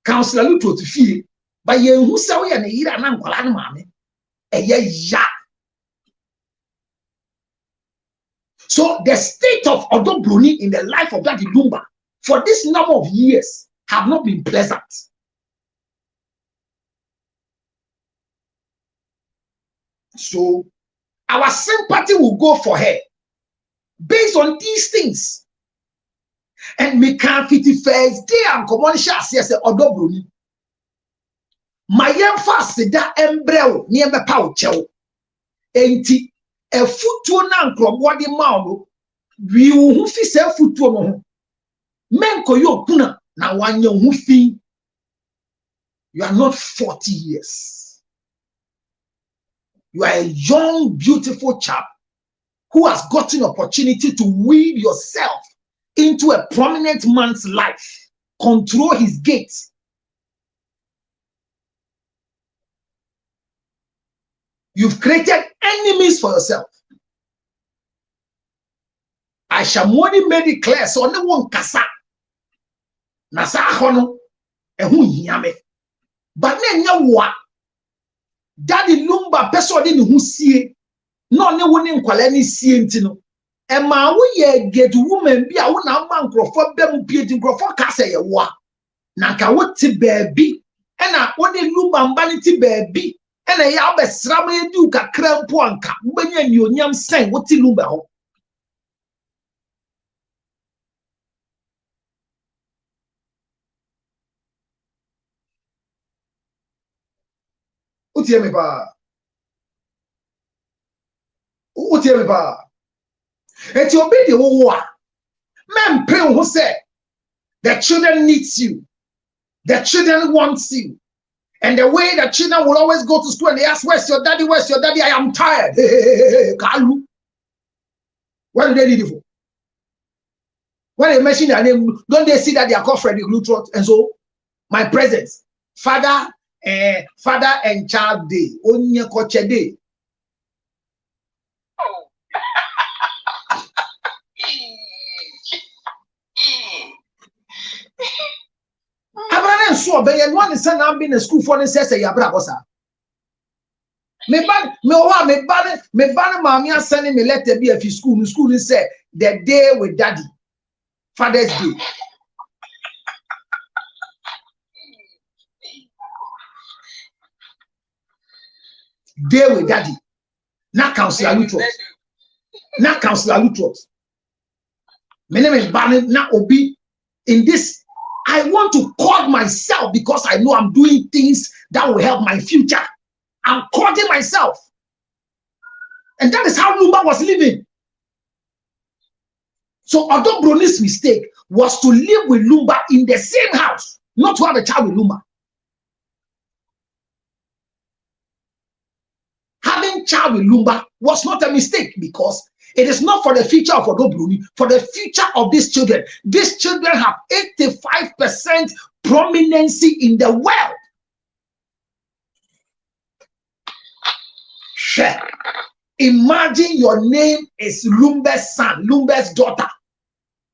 [SPEAKER 1] counselor luto to fie ba ye hu se wo ye na yira na nkwala na maame eye ya. So the state of Odobroni in the life of that Lumba for this number of years have not been pleasant. So our sympathy will go for her based on these things. And me can 51st day and come on shall say Odobroni. My emphasis that embryo near me pouch. Enti a foot to an club body mouth. We who fish a foot to no. Menko yo puna na one young muffin. You are not 40 years. You are a young, beautiful chap who has gotten opportunity to weave yourself into a prominent man's life, control his gates. You've created enemies for yourself. I shall only make it clear so no one kasa. Nasa hono ehun hiyame. But nenya wa Daddy Lumba person di ni hu sie no ne woni nkwala ni sie ntino e ma wo ye get woman bi a wo na ma nkrofo bem pie di nkrofo ka se ye wo na ka wo ti baabi e na wo de Lumba mba ni ti baabi e na ya obesra ma ye di kakra mpo anka mbanya ni onyam sen wo ti Lumba ho. Utie me ba. Eti obi de wo a. Men pray who say the children needs you. The children wants you. And the way the children will always go to school and they ask, where's your daddy? Where's your daddy? I am tired. Kalu. What do they need it for? When they mention their name, don't they see that they are called Freddy Lutrot? And so, my presence, father and child day, onye koche day.
[SPEAKER 7] Oh.
[SPEAKER 1] Abraham so be ye one say na be in school for ne say ya bra bosa. Me ban mommy send me letter be at school. The school say the day with daddy. Father's Day. Day with daddy. Not Counselor Lutrot. Not Counselor Lutrot. My name is Barney. Now Obi. In this, I want to call myself because I know I'm doing things that will help my future. I'm calling myself. And that is how Lumba was living. So Odobroni's mistake was to live with Lumba in the same house, not to have a child with Lumba. Having child with Lumba was not a mistake because it is not for the future of Odobroni, for the future of these children. These children have 85% prominency in the world. Imagine your name is Lumbe's son, Lumbe's daughter.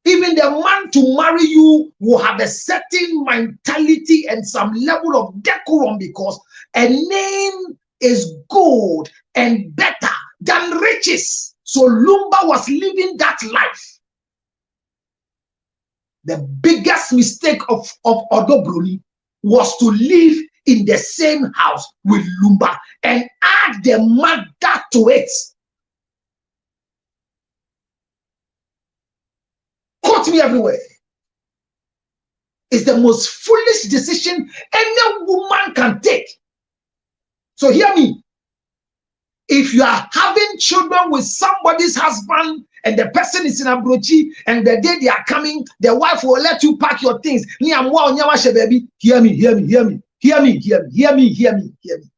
[SPEAKER 1] Even the man to marry you will have a certain mentality and some level of decorum because a name is good and better than riches. So Lumba was living that life. The biggest mistake of Odobroni was to live in the same house with Lumba and add the mother to it. Quote me everywhere. It's the most foolish decision any woman can take. So hear me. If you are having children with somebody's husband and the person is in Abrochi and the day they are coming, the wife will let you pack your things. Hear me, hear me, hear me, hear me, hear me, hear me, hear me.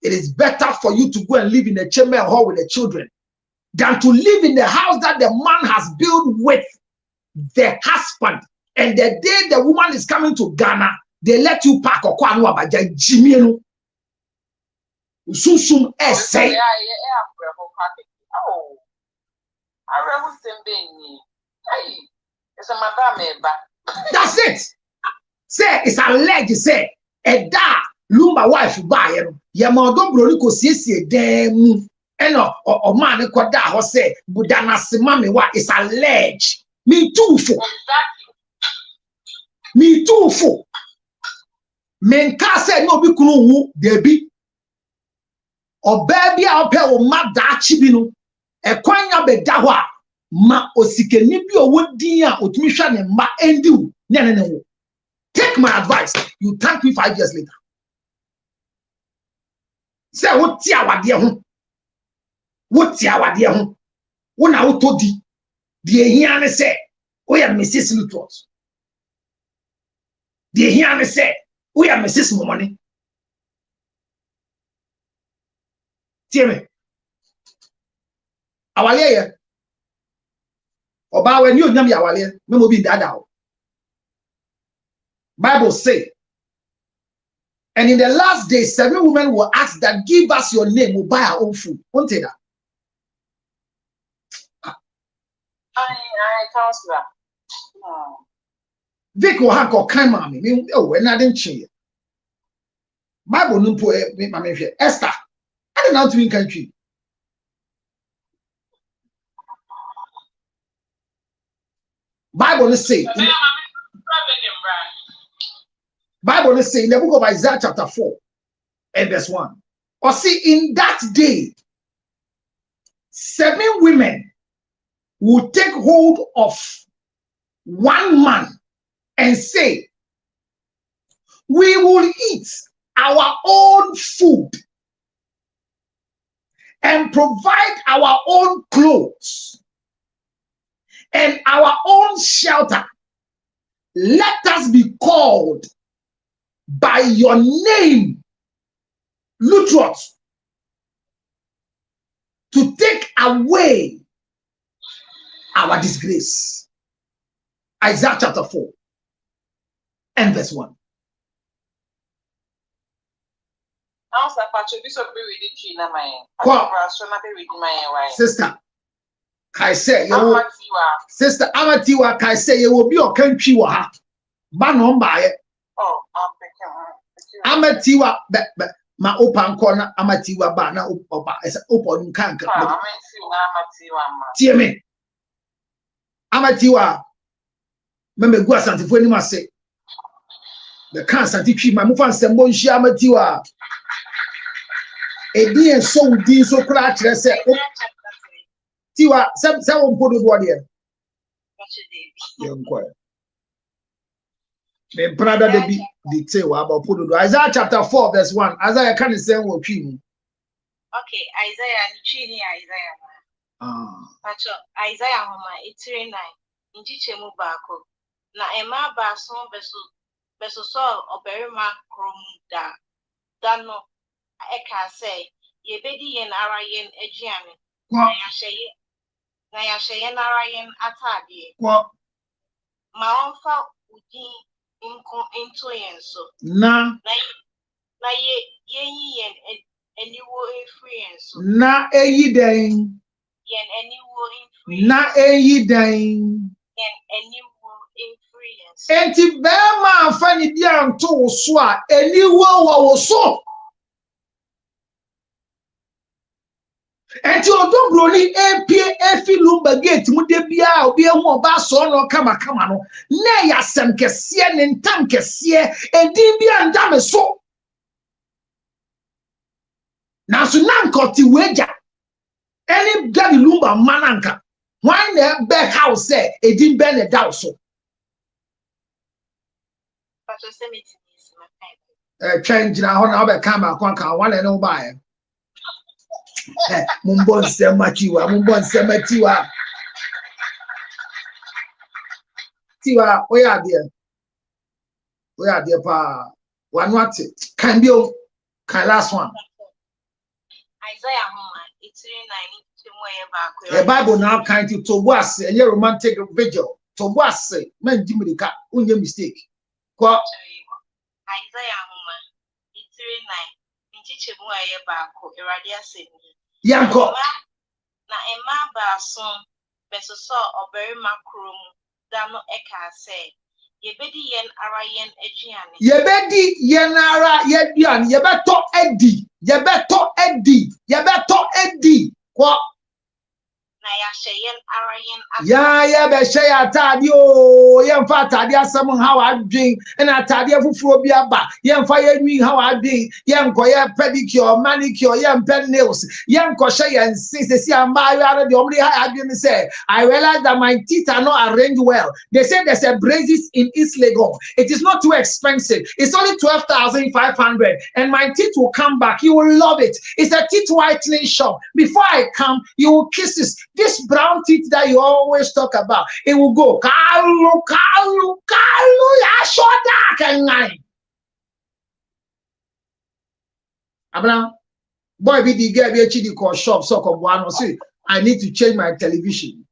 [SPEAKER 1] It is better for you to go and live in a chamber hall with the children than to live in the house that the man has built with the husband. And the day the woman is coming to Ghana, they let you pack or kwanu abaja jimienu. Susum essay.
[SPEAKER 6] Oh, I remember saying, hey, it's a madame.
[SPEAKER 1] That's it. Say it's alleged. Say a da Lumba wife buy him. Yamado Brolico see dem eno or man kwada ho say budana simami wa is alleged. Me too for. Me too for. Men ka say no be kunu wu debi. O baby a ope o ma da chibi no e kwanya be da ho a ma osikeni bi owo din a otumi hwa ne mba endi wu ne wo. Take my advice. You thank me 5 years later. Say what tia wade ho. What tia wade ho. Wona wo to di. Die hia ne say, we are Mrs. Lutros. Die hia ne say, we are Mrs. Momoni. Tieme. Awale oba when you nyam ya awale, me mo bi ndada o. Bible say, and in the last days, 7 women will ask that give us your name, we'll buy our own food. Won't take that.
[SPEAKER 6] I counselor.
[SPEAKER 1] Vic will have got kind mommy. Oh, and I didn't change. Bible no po me Esther. I didn't know to in country. Bible is say. Bible is saying in the book of Isaiah chapter 4 and verse 1. Or see, in that day, 7 women will take hold of one man and say, we will eat our own food and provide our own clothes and our own shelter. Let us be called by your name, Lutros, to take away our disgrace. Isaiah chapter 4 and verse 1. Sister, I say, Sister Amatiwa, I say, you will be your country. Banon by it.
[SPEAKER 6] Oh, I'm
[SPEAKER 1] Amatiwa, ma open corner, Amatiwa, Bana, Opa, as open can't. Tear me. Amatiwa, Member Guasanti, when you must say, the cancer teach my mufan Sambon Amatiwa. A dear so dear so crash, I said, Tiwa, some put it one here. Young quiet. The brother they be detail about put it. Isaiah chapter 4, verse 1. Isaiah can't say what you.
[SPEAKER 8] Okay, Isaiah, Isaiah Homa, it's 9. In Chichemu Bako. Na Emma Bason Beso or Berima Crom Dano. Eka say, ye bedi yen arayen ejiani. Na ya sheye narayen atadi. Ma onfa udi into yen so.
[SPEAKER 1] Na
[SPEAKER 8] ye yen Eniwo influence.
[SPEAKER 1] Na eyi den.
[SPEAKER 8] Yen eniwo influence.
[SPEAKER 1] Na eyi den.
[SPEAKER 8] Yen eniwo influence.
[SPEAKER 1] Enti bema afani di anto so a eniwo wo so. Enti odombroni apie efi lumba gate mu de bia obi ehu oba so no kama no na ya sem kese ne ntam kese edi bia ndame so na so nankoti weja any daddy lumba mananka why na be house say edi be ne daw so
[SPEAKER 8] Pato semiti is my kind.
[SPEAKER 1] Change na ho na obe kama kwanka wale no ba Mumbo nsema tiwa. Tiwa, oya dear pa. Wanwate. Can be last one.
[SPEAKER 8] Isaiah Homa, it's 39
[SPEAKER 1] The Bible now kind to Tobuase, a romantic vigil. Tobuase, men Dimirika, unye mistake. Kwa
[SPEAKER 8] Isaiah Homa, it's 39. Chichemu ayebako, Eradia said.
[SPEAKER 1] Yanko.
[SPEAKER 8] Na Emma Bason, Besoso or Berry Macrum, Dano Eka say, Yebedi yen ara yen Ejiani.
[SPEAKER 1] Yebedi yen ara yedian, Yebeto Eddie. Kwa
[SPEAKER 8] Na Yashayen ara yen
[SPEAKER 1] ya be share atade o yemfa atade asem how adwen na atade afufuro bi aba yemfa yenwi how adwen yenko ye pedicure manicure yempe nails yenko she yen sisi amba ya de omri how adwen say I realize that my teeth are not arranged well. They say there's a braces in East Legon. It is not too expensive. It's only 12,500 and my teeth will come back. You will love it. It's a teeth whitening shop. Before I come, you will kiss this. This brown teeth that you always talk about, it will go kalu ya shoda kenai. Abna boy be the girl be chidi call shop so come one say I need to change my television.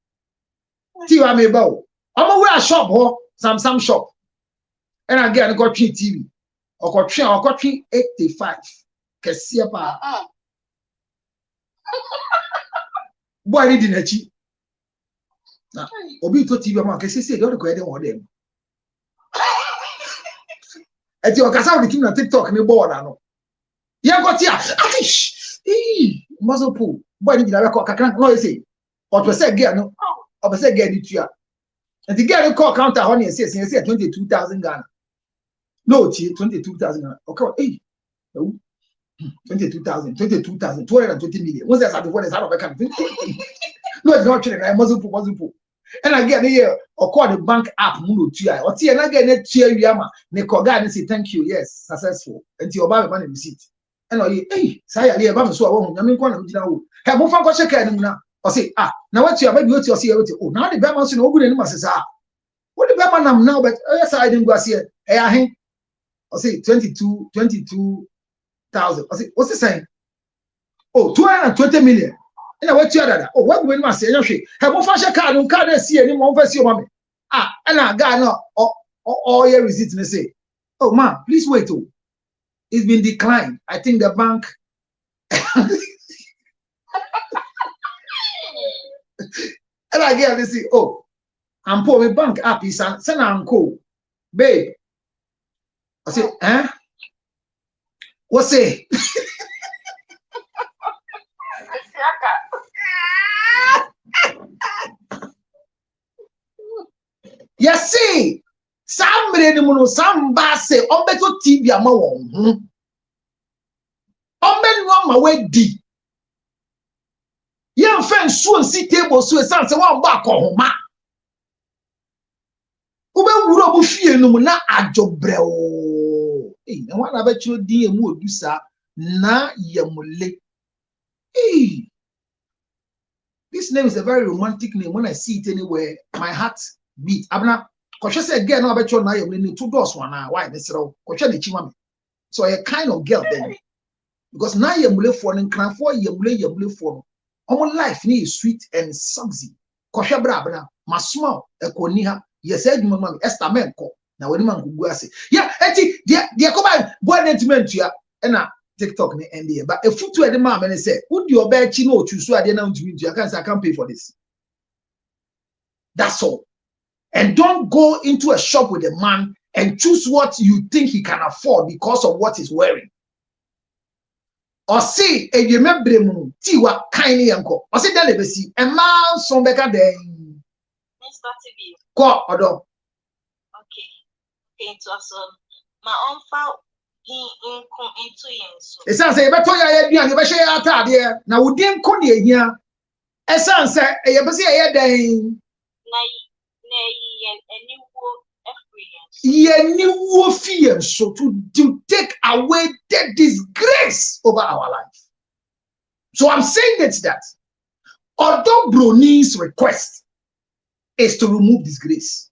[SPEAKER 1] Tiwa me bow. Omo we a shop ho Samsung shop. And again got TV. Or got 85. Kesia pa. Boy need in a chi. Na obi to TV ma kesi say don't go dey one dem. Eti o kasa with na TikTok me board no. Ye go tia. Atish. Muzzle pull. Boy need na record kakran no say. Or to say girl no. Or say girl ni tua. And the girl call counter honey say 22,000 Ghana. No, 22,000 Ghana. Okay, 22,000, 220 million. What's that? What is out of a country? No, it's not true. I must put. And again, here, or call the bank app, Mundo Tia, or Tia, and again, Yama, Nekoga, and say, thank you, yes, successful. And your Bible money receipt. And hey, say, I am so I won't. I mean, one of you have more fun. Check now. Or say, now what you are, maybe what you see, oh, now the Bama no good anymore. Says, what the Bama now, but yes, I didn't go see it. Hey, I say 22,000. I say, what's the saying? Oh, 220 million. And I went to other. Oh, what when I say, have more fashion card, no card, see any more for your mommy. And I got no all your receipts. And say, oh, man, please wait. Oh, it's been declined. I think the bank. And I get this. Oh, I'm poor with bank app. Is send uncle, babe. I say, what's it? Yes, see, somebody some basse, beto TV ama won. My way di. Yan fen so si table so san se wan ba ko homa. Ube wuro bu fie no na adwobre o. Na wana ba chiro din emu odusa na yamule. This name is a very romantic name. When I see it anywhere, my heart beat. Abna, koshe say girl no abecho na yamule 2 doors wana. Why mesero? Koshe de chima. So a kind of girl then. Because na yamule for and cran for yamule for. Our life ni is sweet and sexy. Koshe bra abna, masma ekoniha. Yes, I do mama estament ko. Na wani man kugu ase. Yeah, eti dia ko ba boy sentiment ya. Na TikTok ni NBA. But if you to the man and say, would you obey chino to so I didn't to you? I can't pay for this. That's all. And don't go into a shop with a man and choose what you think he can afford because of what he's wearing. Or see a yemembremu tiwa kindly uncle. Or see that see a man some better than
[SPEAKER 8] Mr. TV.
[SPEAKER 1] Ko odo.
[SPEAKER 8] Okay. Into us my own fault. Into so.
[SPEAKER 1] It sounds say better ya you be share atade na wo din ko ne hia. E sounds say e be say ya dan so to take away the disgrace over our life. So I'm saying that although Broni's request is to remove disgrace,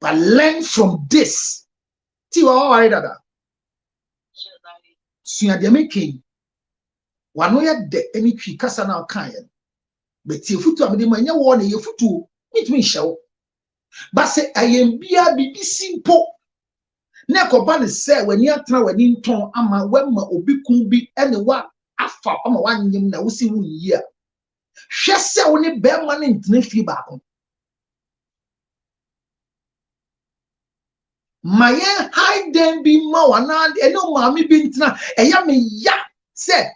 [SPEAKER 1] but learn from this. See what I did. So you making one way the any tree kasana kind. But if you to me manya won ye futu it me show. But say I am bia bibi simple. Na ko ba ne say when you atra wani nton ama wemma obi kun bi ene wa afa ama wanyem na wo si wu yi a. Hwe se wo ne be ma ne ntene fi ba ko. Maye hide them be ma wana eno ma mi bi ntena eya me ya say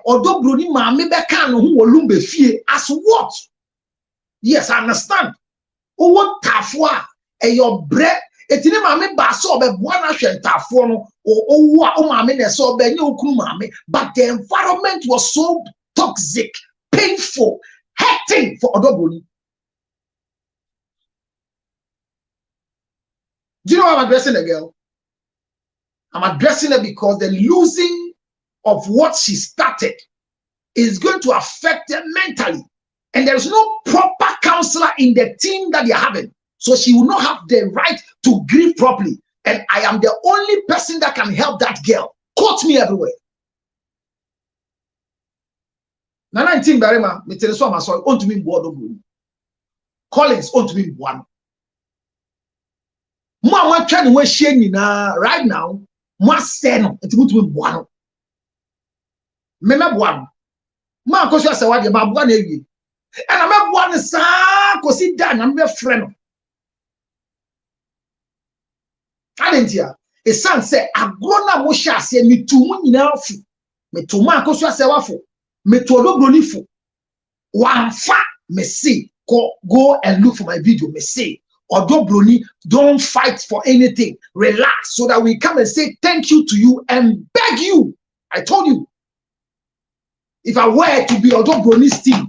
[SPEAKER 1] odo broni maame be kan no ho wolumbe fie as what? Yes, I understand. Owo tafo a your bread etini maame ba so be boa na hwe tafo no owo a o maame na so be nye okunu maame, but the environment was so toxic, painful, hurting for odo broni. Do you know why I'm addressing the girl? I'm addressing her because the losing of what she started is going to affect her mentally. And there's no proper counselor in the team that you're having. So she will not have the right to grieve properly. And I am the only person that can help that girl. Quote me everywhere. Now, 19 Barima, me tell you so sorry. On to me, Collins, on to me, one. Mama trying to wear shame right now. Moi, c'est non. It's going to be one. Mema boan ma ko so asawade ma boan ewie e na me boan sa ko si da na me friend adentia e san se agro na mo hya ase mi tu mu nyina afu me to ma ko so asawafo me to odobroni fo wan fa me see go and look for my video me see odobroni don't fight for anything, relax so that we come and say thank you to you and beg you. I told you, if I were to be Odobroni's team,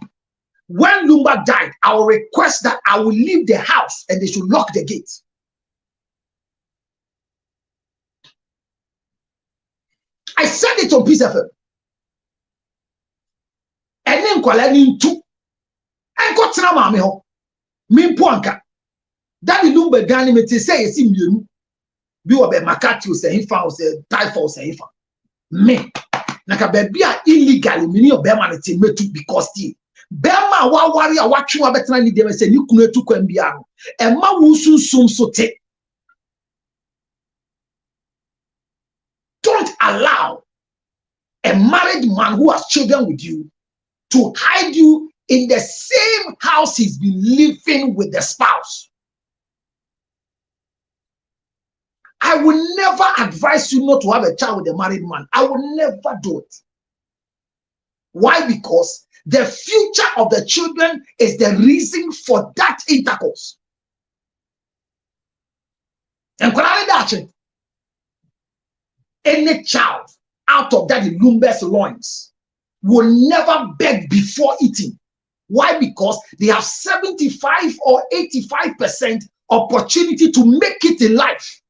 [SPEAKER 1] when Lumba died, I will request that I will leave the house and they should lock the gate. I said it on Peace FM. And then calling two and got some mammy ho. Min poanka. Daddy Lumba Gani me te say yes, you be what Makati say he found say typhoid say he found me. Naka baby are illegal mini obema na te metu because ti bema wa wari a watwe wa betena ni dem say ni kunu etu kwam bia no e ma wo sunsum so te. Don't allow a married man who has children with you to hide you in the same house he's been living with the spouse. I will never advise you not to have a child with a married man. I will never do it. Why? Because the future of the children is the reason for that intercourse. And any child out of Daddy Lumba's loins will never beg before eating. Why? Because they have 75 or 85% opportunity to make it in life.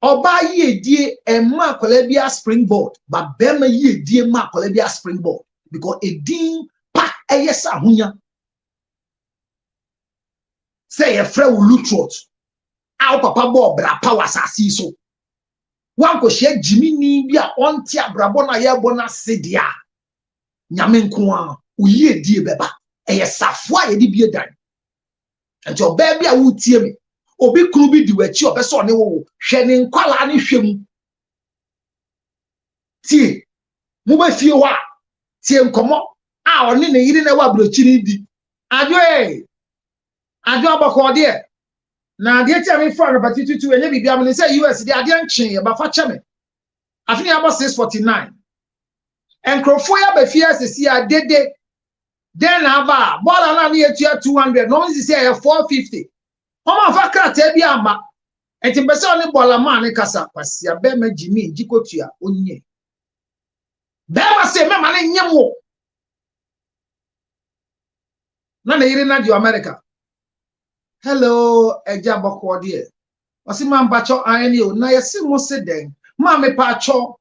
[SPEAKER 1] Oba ye die emma kolebia springboard, but bema ye die ma kolebia springboard because a din pa eyesa hunya. Say a friend will look trot. Our papa bo bra power sasi so. Wan ko share Jimmy ni bia onti abrabona ye bona sedia. Nyame nko a uye die beba. Eye safwa ye di bie dan. And your baby a wo tie me obi kunu bi di wachi obeso ne wo hwe ne nkwala ne hwem tie mo ba fie ho a tie nkomo a oni ne yiri na wa brochiri di adwe abako de na de tia me fra no batitutu enye bibia me say US de ade nchen ye ba fa cheme afini abo 649 enkrofo ya ba fie asesi a dede den na ba bola na ne etua 200 no me say 450 Oma fa krata bi amba enti pese oni bola ma ne kasa kwasia be ma jimi njikotua onye be ma se me ma ne nyemo na na yiri na di America hello eja boko de wasi ma mbacho ani o na yesi mo se den ma me pa cho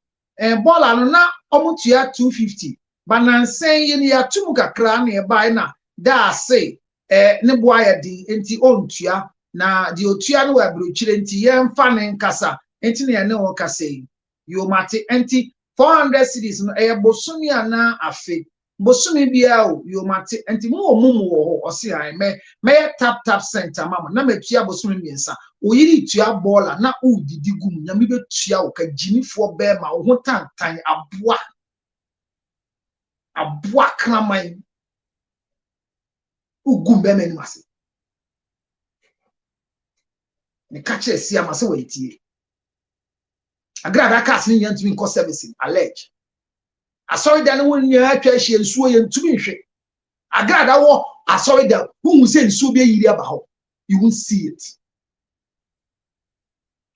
[SPEAKER 1] bola no na omutua 250 banansen ye ni atum kakra na e bai na da say ne boa ya di enti ontua na di otua no wa brochire enti ye mfa ne nkasa enti ne ne wo kasa yo mate enti 400 cities no bosumi ana afe bosumi bia o yo mate enti mu wo ho osi ai me tap center mama na metua bosumi miensa oyiri tua bola na udidi gum nyame betua wo ka jimifo be ma wo ho tantan aboa kraman ugum be meni mase ne kache sia mase wa etie agrada kas ni yantumi nko servicing allege asori da no nya atwa hie nsuo ye ntumi hwe agrada wo asori da hu se nsuo be yiri aba ho you won't see it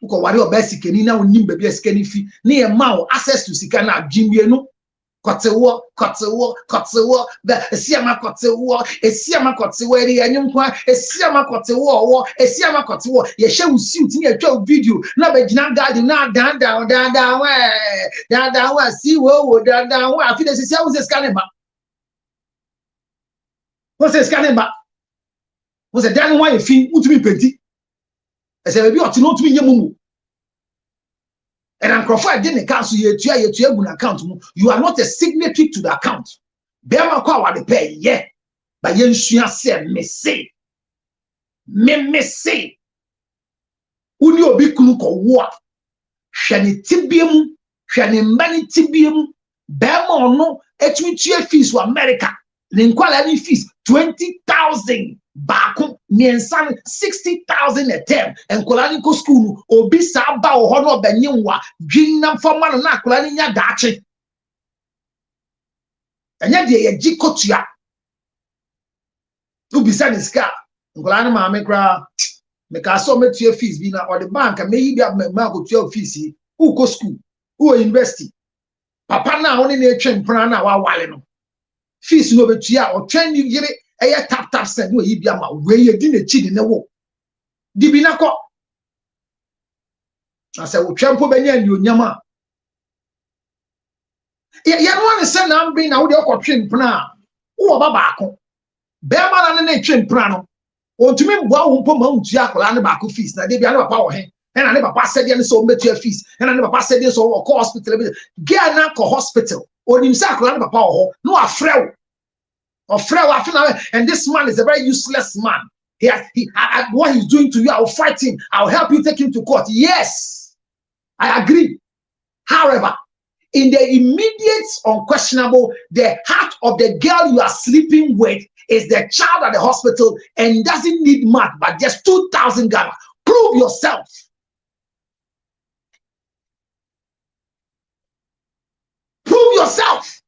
[SPEAKER 1] uko wari obesike ni na onim ba bi asike ni fi na ye ma access to sika na adwimie no kotewo ba esiama kotewo eri anyunkwa esiama kotewo ye hye usi uti ye twa video na ba gina garden na dan wa si wo dan wa afi de sisi awuse scanning ba wose scanning ba wose dan wa ye fi utumi penti ese be bi oti no utumi nyemumu. And Uncrofa didn't cancel your account. You are not a signatory to the account. Bema kwa de pay, yeah. But yen said, me say. Uni obi kunu ko wa. Shani tibium, shani mani tibium. Bema no, etwi fees to America. Ninkwala ni fees 20,000. Baku miensan 60,000 a term and kolani ko school obi sa ba o ho no benyewa dwinam fama no na kolani nya daache enya de ye gikotua ubi sa ni ska kolani ma me kra me ka so metua fees bi na or the bank me yi bi ma ko tua fees yi u ko school u university papa na oni na etwen plan na wa wale no fees no betua o twen yire eye tap send no yi bia ma we ye di na chi ne wo di bi na ko ase wo twempo benya ni onyama ye no one say na mbin na wo de okotwe mpna wo ba ko be ma na ne twe mpna no ontumi mboa wo mpo ma untua akola ne ba ko fees na de bia ne papa wo he na ne papa said ye so metua fees na ne papa said ye so wo ko hospital be get na ko hospital onim sa akola ne papa wo ho no afrew and this man is a very useless man. What he's doing to you, I'll fight him. I'll help you take him to court. Yes, I agree. However, in the immediate, unquestionable, the heart of the girl you are sleeping with is the child at the hospital and doesn't need much, but just 2,000 Ghana. Prove yourself. Prove yourself.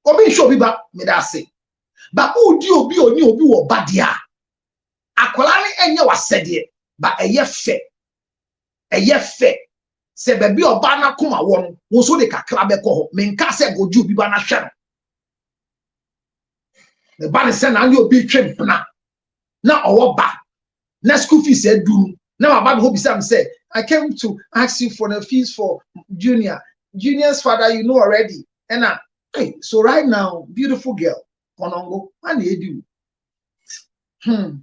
[SPEAKER 1] Obi show biba me da say ba udi obi oni obi wo badia akola ne enye wasede ba eye fe se baby oba na koma wo no so de kakra be ko ho me nka se goju obi ba na hwe no the ban se na ani obi twempna na owo ba na school fees eduru na ma ba ho bisam say I came to ask you for the fees for Junior's father, you know already. And hey, so right now, beautiful girl, Konongo, what do you do?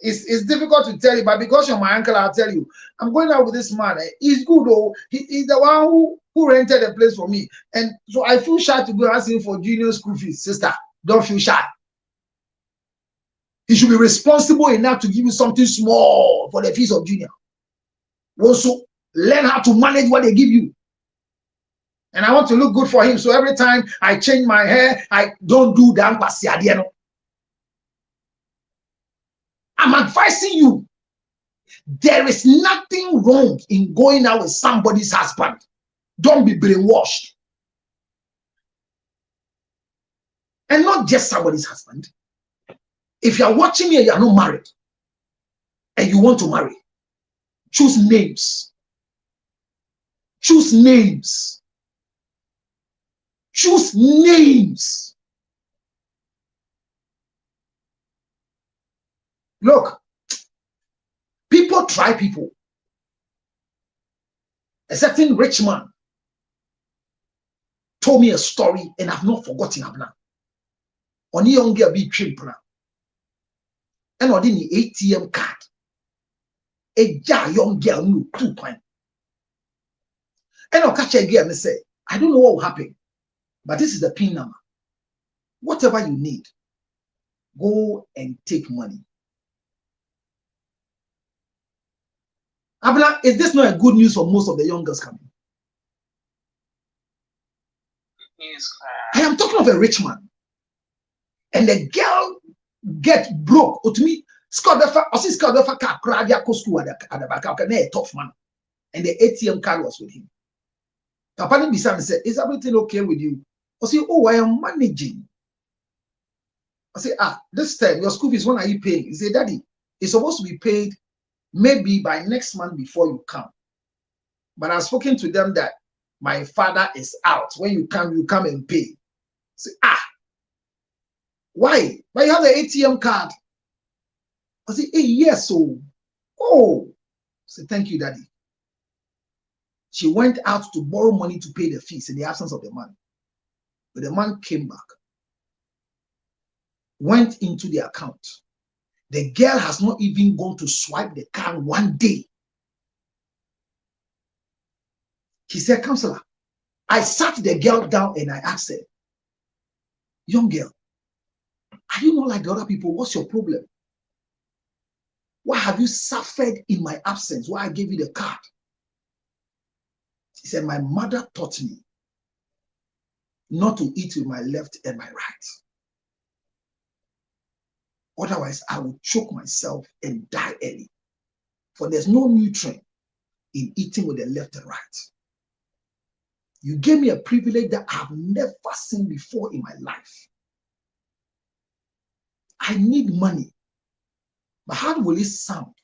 [SPEAKER 1] It's difficult to tell you, but because you're my uncle, I'll tell you. I'm going out with this man. He's good, though. He's the one who rented a place for me. And so I feel shy to go ask him for Junior school fees. Sister, don't feel shy. He should be responsible enough to give you something small for the fees of junior. Also, learn how to manage what they give you. And I want to look good for him. So every time I change my hair, I don't do that. I'm advising you. There is nothing wrong in going out with somebody's husband. Don't be brainwashed. And not just somebody's husband. If you are watching me and you are not married, and you want to marry, choose names. Choose names. Choose names. Look, people try people. A certain rich man told me a story, and I've not forgotten it now. On young girl be chimpna, and on the ATM card, a young girl knew 2 points. And I'll catch a girl and say, I don't know what will happen, but this is the PIN number. Whatever you need, go and take money. Abla, is this not a good news for most of the young girls coming? I am talking of a rich man. And the girl get broke. Or to me, Scott tough man. And the ATM card was with him. Papa Nibisan said, is everything okay with you? I say, oh, I am managing. I say, this time your school fees, when are you paying? He said, Daddy, it's supposed to be paid maybe by next month before you come. But I've spoken to them that my father is out. When you come and pay. I say, why? But you have the ATM card. I say, hey, yes, so. Oh. I say, thank you, Daddy. She went out to borrow money to pay the fees in the absence of the man. But the man came back, went into the account. The girl has not even gone to swipe the card one day. He said, Counselor, I sat the girl down and I asked her, young girl, are you not like the other people? What's your problem? Why have you suffered in my absence? Why I gave you the card? He said, my mother taught me not to eat with my left and my right. Otherwise, I will choke myself and die early. For there's no nutrient in eating with the left and right. You gave me a privilege that I've never seen before in my life. I need money. But how will it sound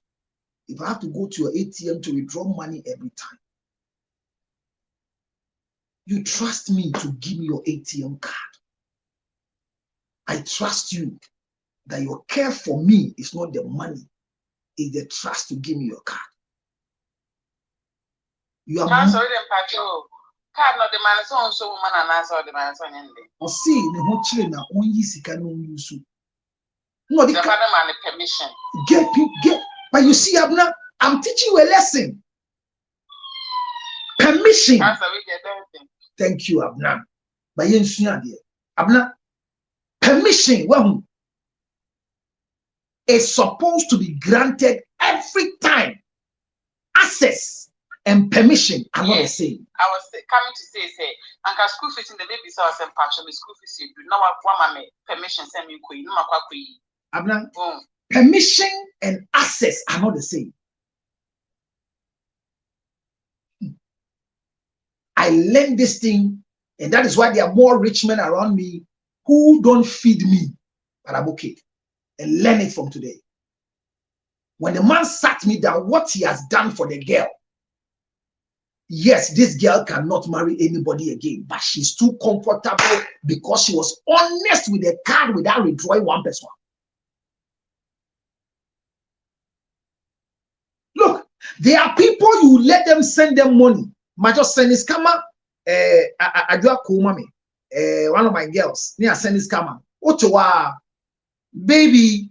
[SPEAKER 1] if I have to go to your ATM to withdraw money every time? You trust me to give me your ATM card. I trust you that your care for me is not the money, it's the trust to give me your card. You are
[SPEAKER 6] card not the man so woman and answer the man so in
[SPEAKER 1] or see the whole children are only sika no use. No, the
[SPEAKER 6] father man permission.
[SPEAKER 1] Get, but you see, Abna, I'm teaching you a lesson. Permission. Thank you, Abna. But you Abna, permission. Well, is supposed to be granted every time. Access and permission are not the same.
[SPEAKER 6] I was coming to say, and school fees in the baby so I said, partially school fees you do not want permission, send me queen, no
[SPEAKER 1] Abna, permission and access are not the same. I learned this thing, and that is why there are more rich men around me who don't feed me, but I'm okay. And learn it from today. When the man sat me down, what he has done for the girl. Yes, this girl cannot marry anybody again, but she's too comfortable because she was honest with the card without withdrawing 1%. Look, there are people you let them send them money. Major send this camera. I do a cool mommy. One of my girls near send this camera. Ottawa. Baby,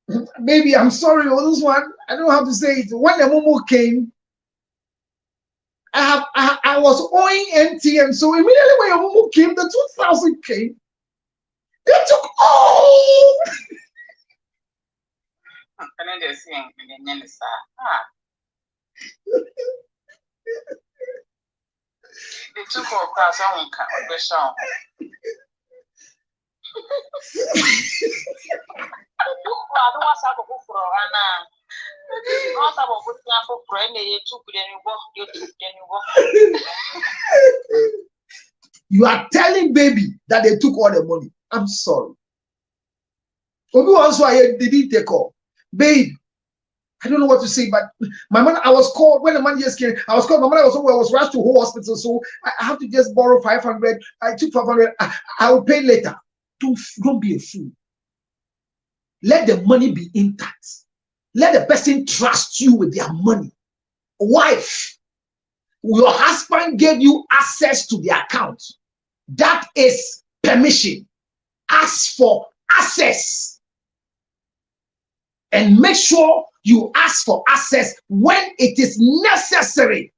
[SPEAKER 1] I'm sorry on this one. I don't know how to say it. When the Momo came, I was owing NTM. So immediately when your Momo came, the 2,000 came. They took all.
[SPEAKER 6] And then they're saying, and then it's they took our class on the show. I don't want to go for Anna. Also, I was looking for friend. You took then you walk.
[SPEAKER 1] You are telling baby that they took all the money. I'm sorry. Obi also I didn't take all. Babe, I don't know what to say, but my mother, I was called when the money just came. I was called. My mother was rushed to whole hospital, so I have to just borrow 500. I took 500. I will pay later. Don't be a fool. Let the money be intact. Let the person trust you with their money. Wife, your husband gave you access to the account. That is permission. Ask for access. And make sure you ask for access when it is necessary.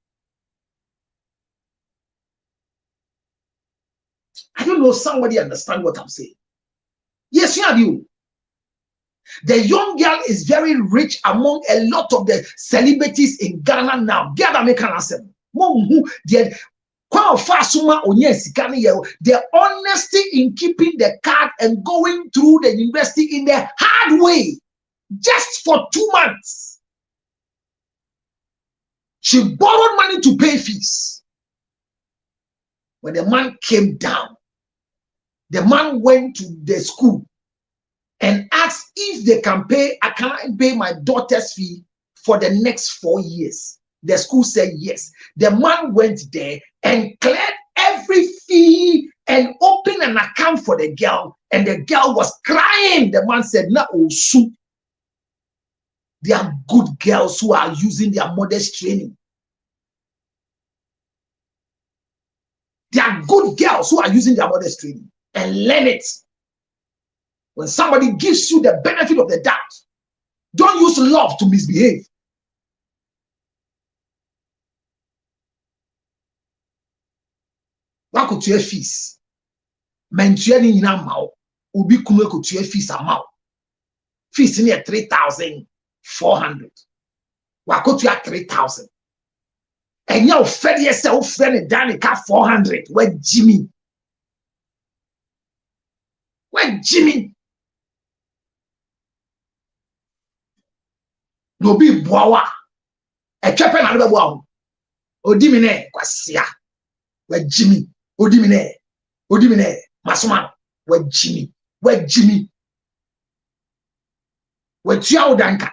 [SPEAKER 1] I don't know, somebody understand what I'm saying. Yes, you have you. The young girl is very rich among a lot of the celebrities in Ghana now. Get American answer. The honesty in keeping the card and going through the university in the hard way, just for 2 months. She borrowed money to pay fees. When the man came down, the man went to the school and asked if they can pay, I can't pay my daughter's fee for the next 4 years. The school said yes. The man went there and cleared every fee and opened an account for the girl. And the girl was crying. The man said, "Na osu." They are good girls who are using their mother's training. They are good girls who are using their mother's training and learn it. When somebody gives you the benefit of the doubt, don't use love to misbehave. What could you fees? Mentioning in a mouth, Ubi Kume could you fees a mouth. Fees near 3,400. What could you at 3,000? And you fed yourself friend Danica 400. Where Jimmy? Where Jimmy? No be boawa. A chepe na lebe boawa. Odimine kwasia. Where Jimmy? Odimine. Masuma. Where Jimmy? Where Jimmy? Where Tiao Danka?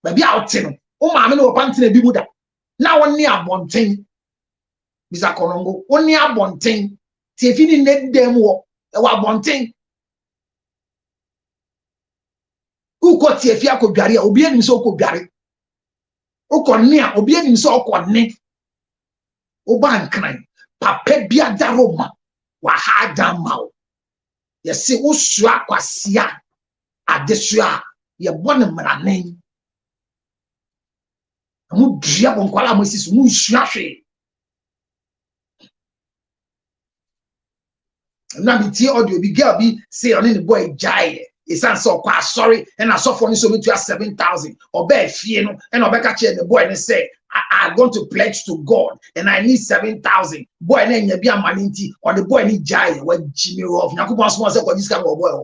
[SPEAKER 1] Baby out no. O ma me no panti na bi muda. Na woni abonten. Bisa Konongo, woni abonten. Ti efi ni net dem wo. E wa abonten. Uko ti efi akodware a obi anim so okodware. Ukonni a obi anim so okonne. Oba nkran. Papa bia daroma. Wa ha dama o. Ye se usua kwasia. Adesua ye bone mranen. Amu dria bonkwala Moses mu usua hwe. Na bi tie audio bi girl bi say on the boy jai. It's so quite sorry, and I saw for me so to 7,000 or bear fee no, and Obeka chair the boy and say, I'm going to pledge to God and I need 7,000. Boy, and then you be a maninti or the boy need jai when Jimmy Rough. Now, come on, small say, this kind of boy.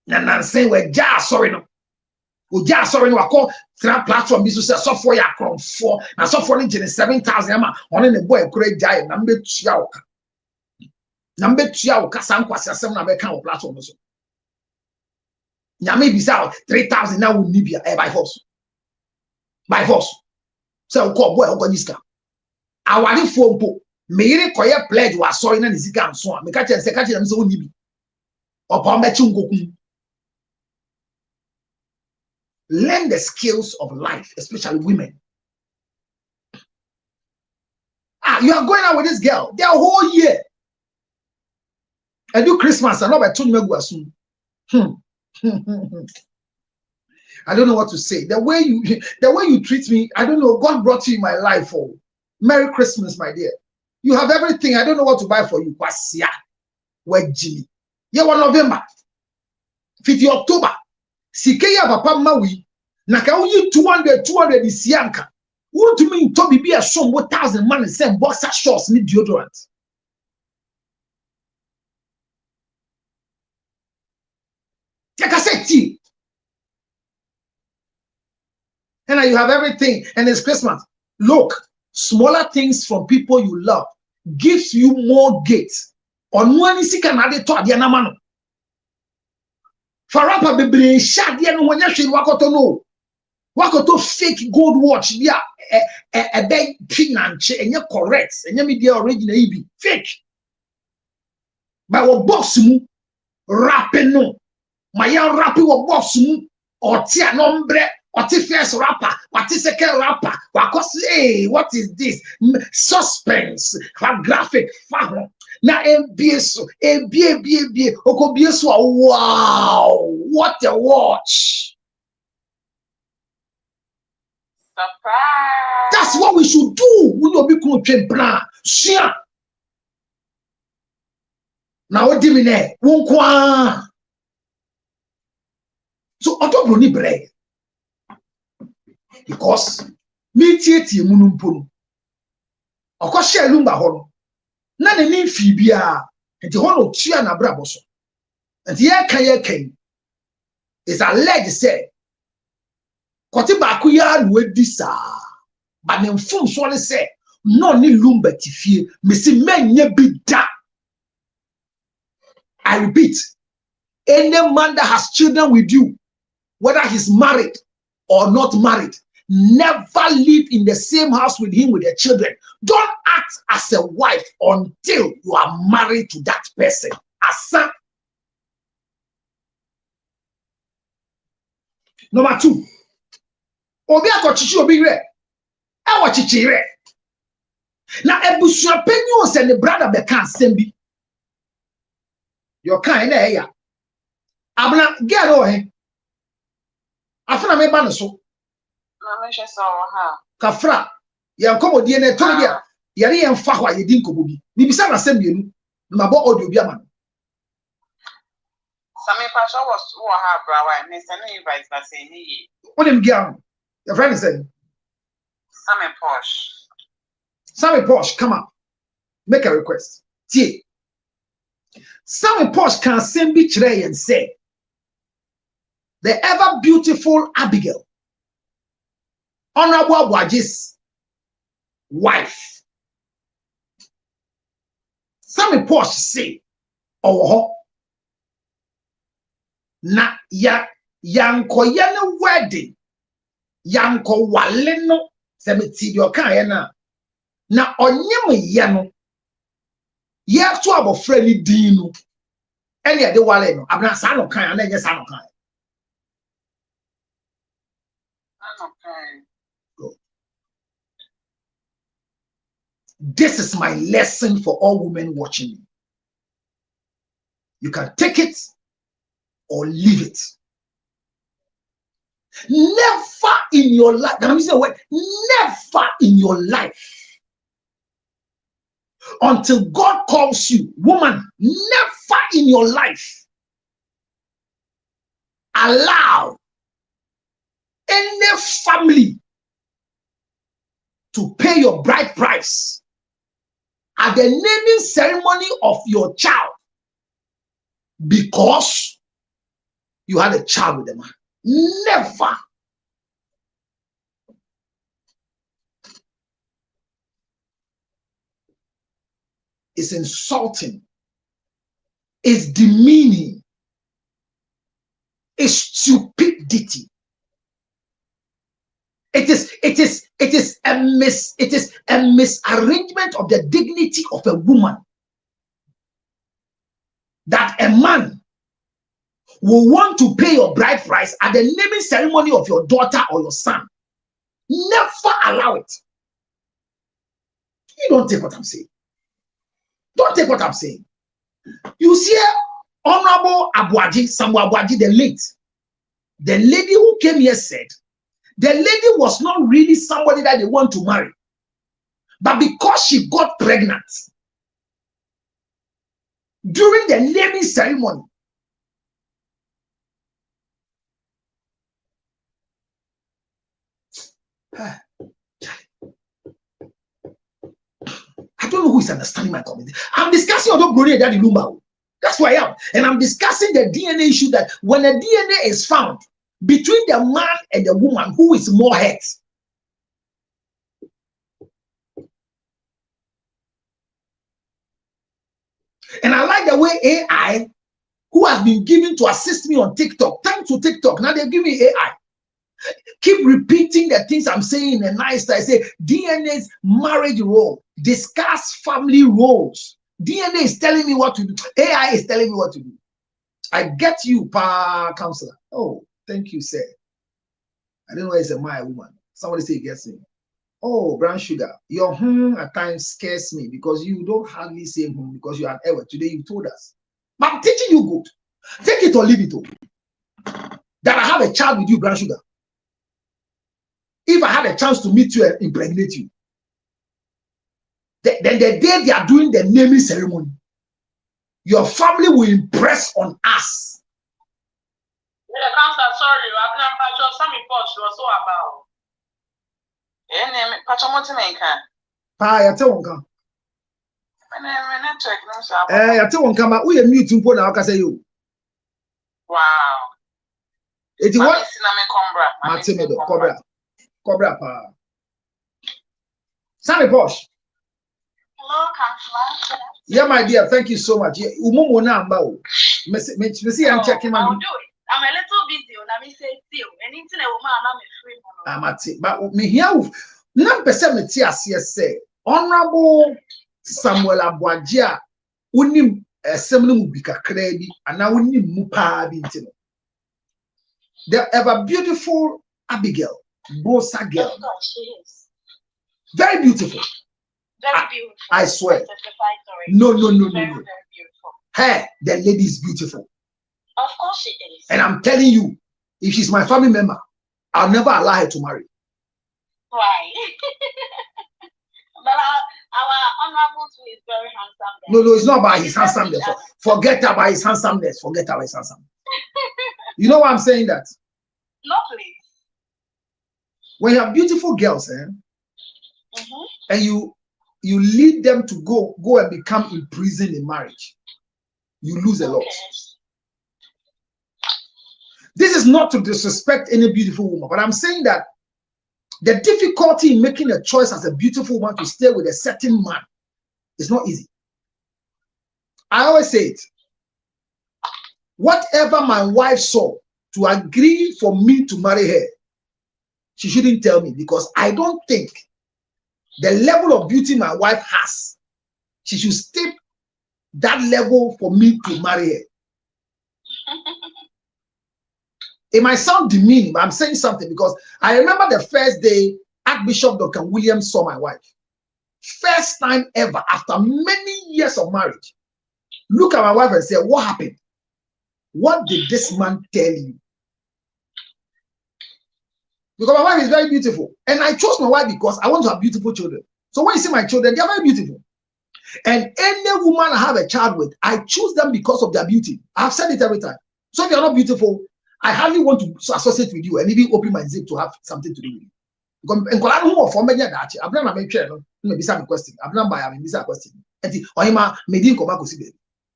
[SPEAKER 1] And I'm saying, we're just sorry no. We just sorry no. I call platform business so for your crown 4 and so for 7,000. On the boy, great jai number 2. Number 2 o kasa nkwase asem na be kan o platform so nyame bisa 3,000 na woni bia by force so ko boy o go niska awari fo mpo meyire koye pledge wa sorry na nisika nso a me ka chense ka chense so woni bi opa mbe chi nkokun. Learn the skills of life, especially women. You are going out with this girl the whole year. I do Christmas and not by Tony Meguasun. I don't know what to say. The way you treat me, I don't know. God brought you in my life. Oh, Merry Christmas, my dear. You have everything. I don't know what to buy for you. Kwasia. wajimi ye wa November 50 October sike ya papa mawi na ka uyi 200 isianka wontumi nto bibi asom 1000 man same boxer shorts ni deodorant Tekaseti. And now you have everything, and it's Christmas. Look, smaller things from people you love gives you more gates. On one is can add it to the anamano. Farapa bebre shad the no when you wakoto no. Wakoto fake gold watch, yeah, a big pinanche, and you're correct, and you media original EB fake. But what box mu rapping no. My young rapper will boss mu or tia nombre. What if first rapper? What is second rapper? Hey, what is this? Suspense, graphic, fun. Now, MBS, wow, what a watch!
[SPEAKER 6] Surprise!
[SPEAKER 1] That's what we should do. We don't be going plan. Share. Now, what do you mean? So, I don't need bread. Because me tieti munumpono akwa lumba hono na ne ni fibia enti hono tua na brabo so enti ye kan is alleged say kwoti ba ku ya no adisa ba ne mfum so le say no ni lumba tifie mesi menye bida. I repeat, any man that has children with you, whether he's married or not married, never live in the same house with him with your children. Don't act as a wife until you are married to that person. Asa. Number 2. Obi akochichi obi re. Ewa chichi re. Na ebusua penyo se ne brother beka asem. Your kind na ya. Abna get ohe. Afuna me ba no so. Kafra ya nkomodie na eto bia yare ye mfa hwa ye di nkomobi bibisa na sem bienu na bo audio bia ma
[SPEAKER 6] Sami pasha was wo ha brawa me se no invite na say ni
[SPEAKER 1] onim gia your friend is saying Sammy Posh come up make a request tie Sammy Posh can send bi kire and say the ever beautiful Abigail Honorable Abuaji's wife. Sammy Posh say, oh, na yanko yana wedding, yanko waleno, semeti dio kaya na onyem yano, ye to abo friendly dino, any ade waleno, abna sano kaya, na nye sano kaya. This is my lesson for all women watching me. You can take it or leave it. Never in your life, never in your life, until God calls you, woman, never in your life allow any family to pay your bride price at the naming ceremony of your child because you had a child with a man. Never. It's insulting. It's demeaning. It's stupidity. It is a misarrangement of the dignity of a woman that a man will want to pay your bride price at the naming ceremony of your daughter or your son. Never allow it. You don't take what I'm saying. Don't take what I'm saying. You see, Honorable Abuaji, Samuel Abuaji, the late, the lady who came here said, the lady was not really somebody that they want to marry. But because she got pregnant, during the naming ceremony. I don't know who is understanding my community. I'm discussing Odobroni and Daddy Lumba. That's who I am. And I'm discussing the DNA issue, that when the DNA is found between the man and the woman, who is more hurt? And I like the way AI, who has been given to assist me on TikTok, thanks to TikTok, now they're giving me AI. Keep repeating the things I'm saying in a nice style. I say DNA's marriage role, discuss family roles. DNA is telling me what to do. AI is telling me what to do. I get you, counselor. Oh, thank you, sir. I don't know why it's a my woman. Somebody say it gets me. Oh, brown sugar, your at times scares me because you don't hardly say because you are an error. Today you told us. But I'm teaching you good. Take it or leave it. That I have a child with you, brown sugar. If I had a chance to meet you and impregnate you, then the day they are doing the naming ceremony, your family will impress on us.
[SPEAKER 7] Yeah, counselor, sorry, I've never sure some reports you also about. Wow.
[SPEAKER 1] It's what? Cobra pa. Sammy Posh.
[SPEAKER 8] Hello, counselor.
[SPEAKER 1] Yeah, my dear, thank you so much. Umumo na ambao. Mesi I'm checking my.
[SPEAKER 8] I'll do it. I'm a little busy. Let me say still. And internet woman, I'm free.
[SPEAKER 1] Amati, but me here. Na pese me ti ase say Honorable Samuel Abwagia unim esem no mu bi kakra bi ana unim mu pa bi ntino. The ever beautiful Abigail Bosa girl.
[SPEAKER 8] Oh, God, she is.
[SPEAKER 1] Very beautiful.
[SPEAKER 8] Very beautiful.
[SPEAKER 1] I swear. No. Very beautiful. Hey, the lady is beautiful.
[SPEAKER 8] Of course she is.
[SPEAKER 1] And I'm telling you, if she's my family member, I'll never allow her to marry.
[SPEAKER 8] Why? But our honorable too is very handsome.
[SPEAKER 1] No, it's not about his handsomeness. Forget about his handsomeness. You know why I'm saying that?
[SPEAKER 8] No, please.
[SPEAKER 1] When you have beautiful girls, and you lead them to go and become imprisoned in marriage, you lose a lot. This is not to disrespect any beautiful woman, but I'm saying that the difficulty in making a choice as a beautiful woman to stay with a certain man is not easy. I always say it. Whatever my wife saw to agree for me to marry her, she shouldn't tell me, because I don't think the level of beauty my wife has, she should stay that level for me to marry her. It might sound demeaning, but I'm saying something because I remember the first day Archbishop Dr. Williams saw my wife. First time ever after many years of marriage. Look at my wife and say, what happened? What did this man tell you? Because my wife is very beautiful. And I chose my wife because I want to have beautiful children. So when you see my children, they are very beautiful. And any woman I have a child with, I choose them because of their beauty. I've said it every time. So if you're not beautiful, I hardly want to associate with you and even open my zip to have something to do with you. Because I'm not for many that I'm not make sure maybe some question. I'm not by a question.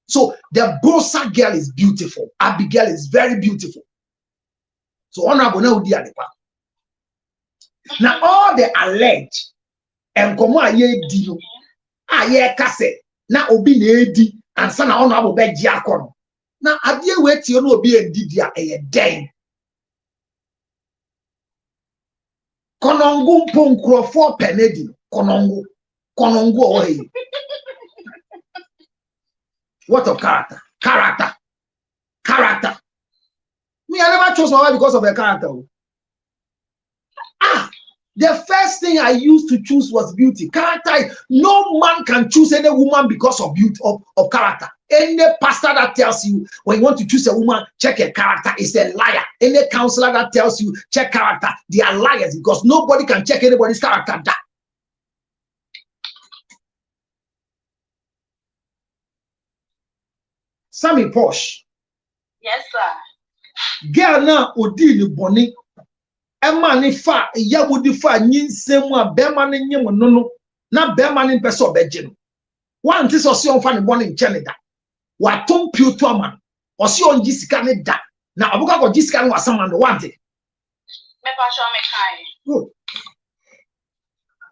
[SPEAKER 1] So the Bosa girl is beautiful. Abigail is very beautiful. So honorable now di adepa. Now all the alleged and come aye di no aye kase na obi na edi ansa na honorable be gi akono. Na adie we tie no obi edi dia eye den. Konongu mponkrofo penedi konongu ohe. What of character? Character. Me, I never chose my wife because of her character. The first thing I used to choose was beauty. Character. No man can choose any woman because of beauty of character. Any pastor that tells you when you want to choose a woman, check her character is a liar. Any counselor that tells you check character, they are liars, because nobody can check anybody's character. Sammy Posh.
[SPEAKER 8] Yes, sir.
[SPEAKER 1] Girl na odi ni boni. Emma ni fa ya wodi fa nyinsem a bema ne nyem no na bema ne pese obeje no. Wan ti so se on fa ne boni nche da. Wa tom piuto aman. O se on gisika ne da. Na abuka ko gisika ne wasama no wante.
[SPEAKER 8] Me pa show me kind.
[SPEAKER 1] Good.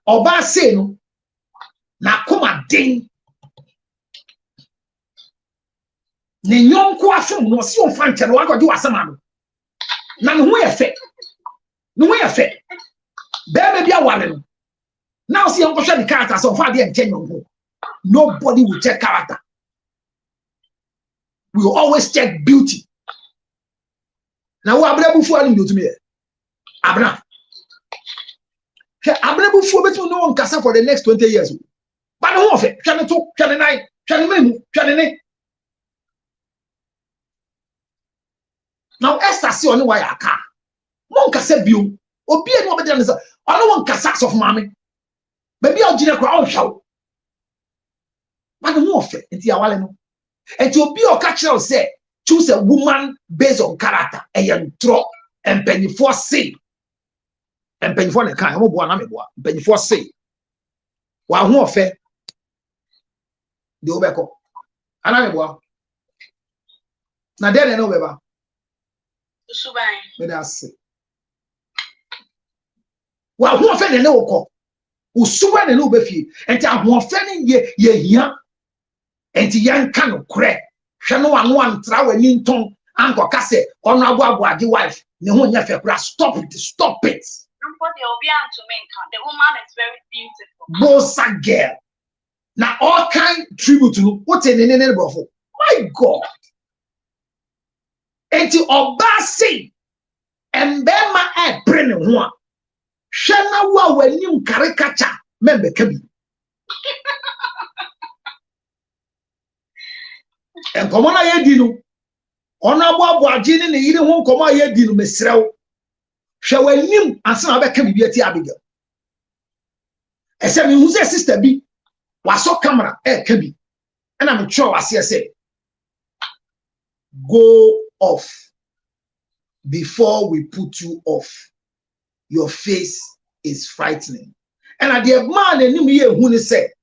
[SPEAKER 1] Oba say no na koma den. Ne nyonko afum no se on fa nche no wa ko di wasama no. Na ne ho ye fe. No way affair. Baby be a woman. Now see Uncle Shady character so far the genuine. Nobody will check character. We will always check beauty. Now what Abra Bufu and do to me? Abra. Abra Bufu bet no one casa for the next 20 years. But no of it. Can I talk? Can I? Can I? Can I? Now Esther see on why I car. Mon kasa biom obi enu obede na say ono won kasa of mame baby ogine kwa ohwaw but no ofe enti awale no enti obi o ka kire say choose a woman based on character eyentro empenifo say empenifo na kan mo bo na me bo empenifo say wa ho ofe de obeko ana me bo na de na obeba
[SPEAKER 8] Usubai
[SPEAKER 1] me da say wa ho ofe ne woko usuwa ne no befie enti ahon ofe ne ye hia enti yanka no kre hwe no wano antra wani nton anko kase ono abo age wife ne ho nya fe kra stop it
[SPEAKER 8] nobody will be to make the woman is very beautiful
[SPEAKER 1] bossa girl na all kind tribute no what ne brofo my god enti oba say embema e pre ne ho a Shana wa wani caricature membe kabi. En komo na ye di no. Ona bo agini ne yiri ho komo ye di no mesrew. Hwe wanim ansa na be ka bibia ti Abigail. Ese mi hu se sister bi waso camera kabi. And I'm sure I say go off before we put you off. Your face is frightening. And at the man and him here who say,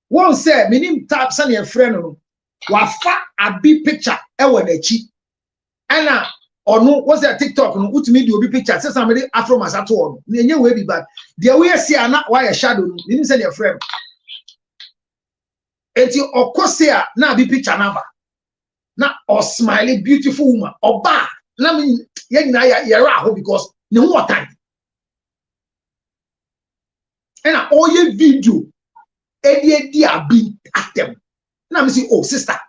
[SPEAKER 1] one say, minim tap send your friend no. Wafa a big picture ewa na chi. And or no what's that TikTok no utimi do big picture say somebody afro masato no. Nenye we be bad. The way see ana why a shadow no. Minim send your friend. Enti okose na big picture number. Na or smiley beautiful woman oba na me ye nyina ya ra because ne ho time. And all your video, edi abi atem. Na me say, oh sister,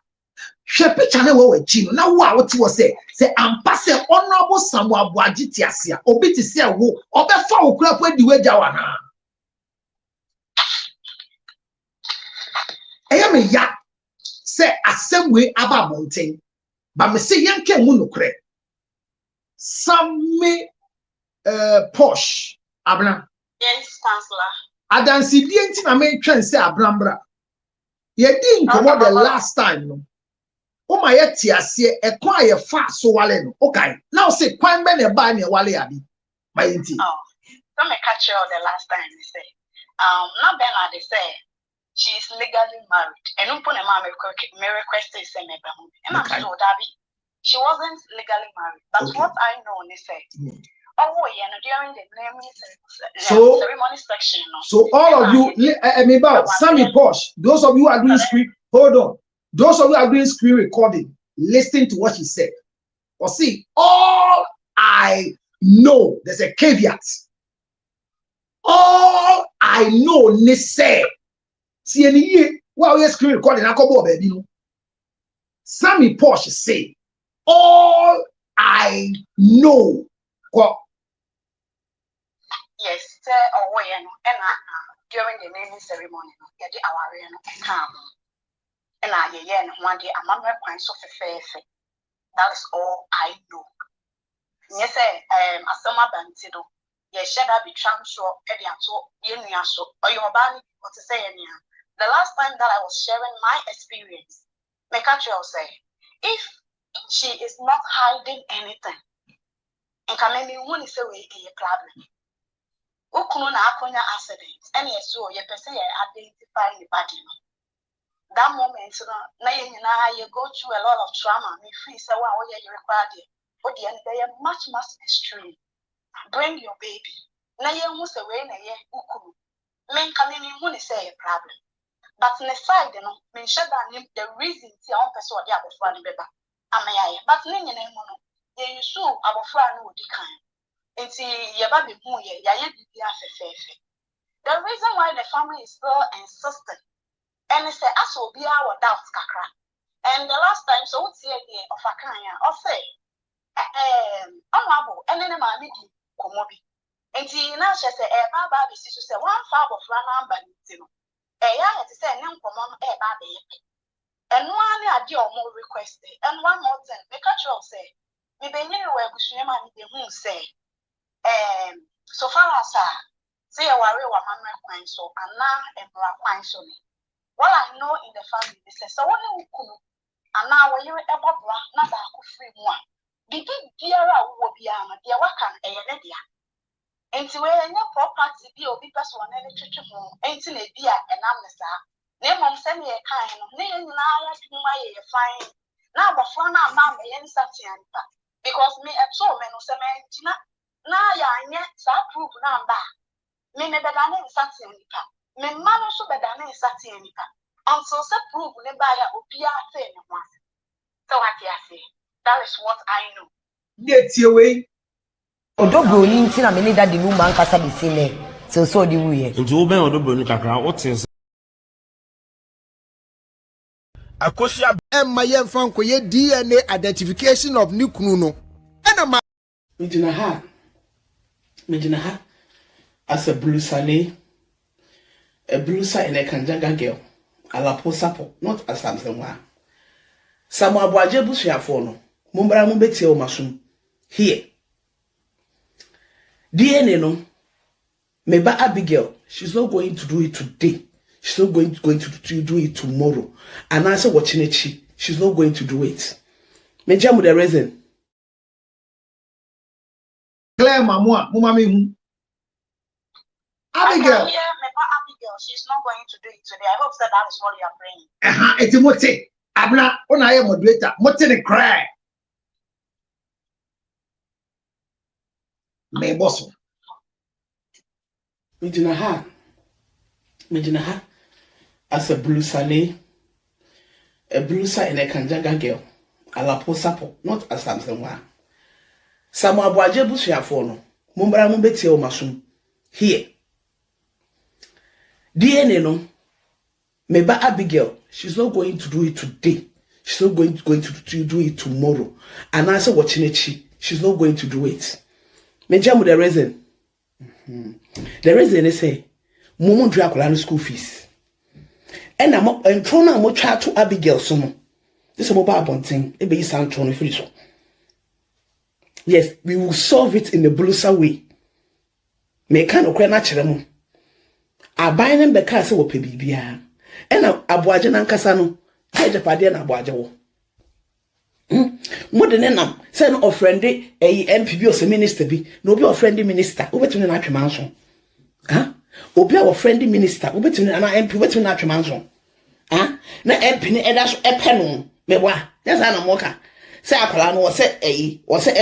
[SPEAKER 1] she picture na we chino. Na wa what was say am pass honorable Samuel Abuaji tiasia. Obi ti say wo, obe fa wo kura po di we jawa na. Eya me ya say asem we aba mountain. But me say yanke mu nokre. Sammy Posh abna.
[SPEAKER 8] yes chancellor
[SPEAKER 1] Adansi di enti na me twen say abrambra ye di nkomo the last time no o ma ye tiase ekon aye fa so wale no okay now say kwan be na ba na wale abi my enti
[SPEAKER 8] so me catch you the last time they say now Bella they say she's legally married and umpo na ma me request say me be ho and I'm so dabi she wasn't legally married but okay. What I know they say oh, yeah, during the ceremony section. No.
[SPEAKER 1] So all of you, about Sammy Posh, those of you who are doing screen, hold on. Those of you who are doing screen recording, listen to what she said. Or see, all I know, there's a caveat. All I know, they say. See any year, while we're screen recording, I come over, baby. Sammy Posh say, all I know.
[SPEAKER 8] Yes, during the naming ceremony, yeah, the hour come. And one day I'm on my point so fair. That is all I know. Yes, a summer bantido. Yes, should I be transfer or your body what to say any. The last time that I was sharing my experience, make a say, if she is not hiding anything, and can maybe one is away a problem. Ukunu na akonya accident, and yes, so you person identify the body. That moment, you go through a lot of trauma. Me free say, wow, you required it. But the end, they are much extreme. Bring your baby. Na ye must away na ye ukunu. Men can even say a problem. But on the side, men share that the reason the own person or the other friend beba. But ning ye mono. Ye you so our friend would decline. And see ye baby mu ye be afefe. The reason why the family is still insistent. And they say, as will be our doubts, kakra. And the last time, so what's the idea of a kanya or say, honorable, and then a mammy comobi. And see, now she said, Baba, this is one father of Rana, but I had to say, no, common, baby. And one idea more requested, and one more thing, the culture say, maybe anywhere we should man say, so far as I say, a warrior woman, my so, and now and black so. What I know in the family, they say, so when you come, and now when you're able to not a free one, the big dear will be on the Wakan a lady. And to where your property be or be person on any church home, ain't in a dear and amnesa. Name on send me a kind of name now, my fine. Now, but for now, mamma, any something because me at so many cement. Now, ya yet, that proof now back. Me never done something. Me man so better than Saturday. Until se prove ne buyer obia say no one. So what you say? That is what I know.
[SPEAKER 1] Get your way.
[SPEAKER 4] Odobro ni ntina me ne da de no man kasa be sine. So di wuye.
[SPEAKER 5] Nti wo ben odobro ni kakra what is
[SPEAKER 2] Akosia
[SPEAKER 9] Emma yen fan ko ye DNA identification of ni kunu no. Ena ma
[SPEAKER 10] Medina ha as a blue sale. A blusa in a Kanjaga girl, a la posapo, not a Samson one. Samoa Boaje Bushia Fono, Mumbra Mumbeti o Masum. Here. DNA no, Meba Abigail, she's not going to do it today. She's not going to do it tomorrow. And I said watching it, she's not going to do it. Mejamu the reason.
[SPEAKER 1] Claire Mamua, Mumami. Abigail.
[SPEAKER 8] She's not going to do it today. I hope that is what you are praying.
[SPEAKER 1] It's a mote. Abna, on I am moderator. Mote the cry. Me boss.
[SPEAKER 10] Medina ha as a blue sale. A blusa in a Kanjaga girl, a la posapo, not a Samson one. Samoa Boaje Bushia Fono, Mumbra Mumbeti o Masum. Here. DNA no, Meba Abigail, she's not going to do it today. She's not going to do it tomorrow. And I said watching it, she's not going to do it. Mejamu the reason. The reason they say, Mumu Dracula school fees. And I'm trying to try to Abigail some. This is a mobile thing. It be sound trying to so. Yes, we will solve it in the blusa way. Me kind of natural. Abaye ne beka se wo pe bibia ena aboaje na nkasa no aje pade na aboaje wo mo de ne nam se no ofrende MPB o se minister bi no obi ofrende minister obetune na atwema nso obi a ofrende minister obetune na MP obetune na atwema nso na MP ne eda so epe no mebwa yesa na moka se akwala no wo se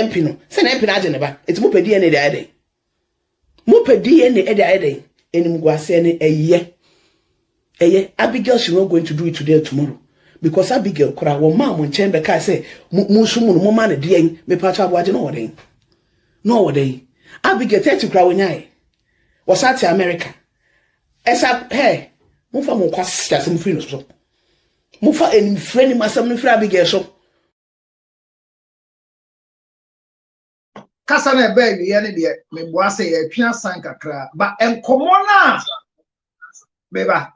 [SPEAKER 10] MP no se na MP na age ne ba eti mo pedi ene de ade mo pedi ene de ade enim gwase ne eye Abigail she's not going to do it today or tomorrow because Abigail kura wo ma mo nchen be ka say mo sumu no mo ma ne de en me pa cha boaje no wode Abigail tete kura wo nyai wo sat America esa hey mo fa mo kwase asem free no so mo fa enim free ni masam no free Abigail so
[SPEAKER 1] Kasa na ebe ni ye ne de me boa se ye twa san kakra ba enkomo na meba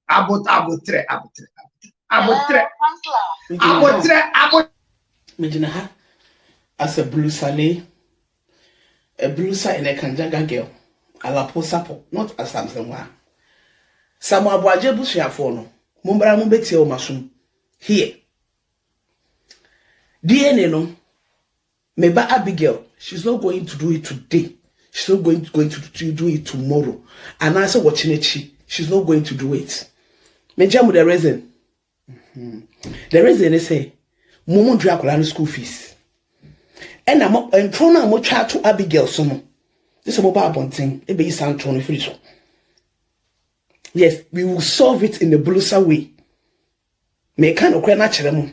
[SPEAKER 1] abotre
[SPEAKER 10] Medina ha as a blue sale, a blusa in a Kanjaga girl, a la posapo, not a Samson one. Samu Abuaje busuafo no. Mumbara mumbetie o masum. Here. DNA no. Meba Abigail, she's not going to do it today. She's not going to do it tomorrow. And I said watching it, she's not going to do it. Menjamu the reason. The reason is say, Mumu Drakulani school fees. And I'm trying to chat to Abigail sono. This is a mobile thing. It be sound trying to so. Yes, we will solve it in the Bulusa way. Me kind of natural.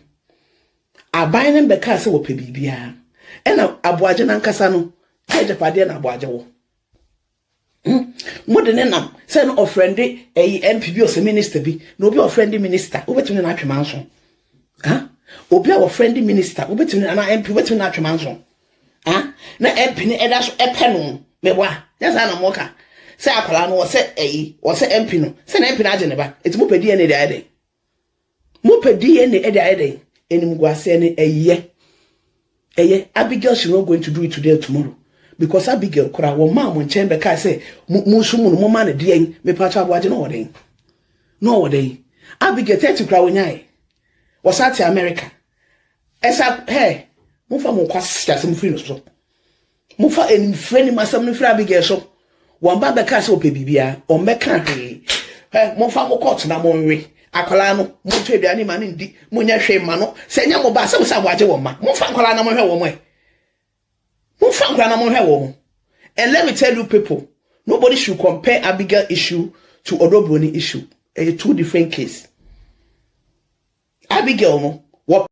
[SPEAKER 10] I buy them because I will pay BBR. And Abuaje nankasa no kaje pade na Abuaje wo modene nam say no offrende MPB o minister bi no obi offrende minister obetumi na atwema nso obi a offrende minister obetumi na MP obetumi na atwema nso na MP ne eda so epe no mebwa yasa na moka say akwala no wo say MP no say na MP na age ne ba eti mo pedi ene dey ade mo pedi ene ede ade enim guase ne Abigail, she's not going to do it today or tomorrow. Because Abigail, kura wo ma mo nchen be ka say musumu no ma na de me pa cha Abuaje no wodin. No wodin. Abigail tete kura wo nyai. Was at America. Esa mo fa mo kwasa asem free no so. Mo fa enim freni masam no free Abigail so. Wan ba be ka say ope bibia, o me ka hwe. Mo fa mo court na mo nwe. Akwala no mo twa aduane ma ne ndi mo nya hwe ma no se nya mo ba se sa Abuaje wo ma mo fa akwala na mo hwe wo mo mo fa akwala na mo hwe wo mo. And let me tell you people, nobody should compare Abigail issue to Odobroni issue. Two different cases. Abigail no what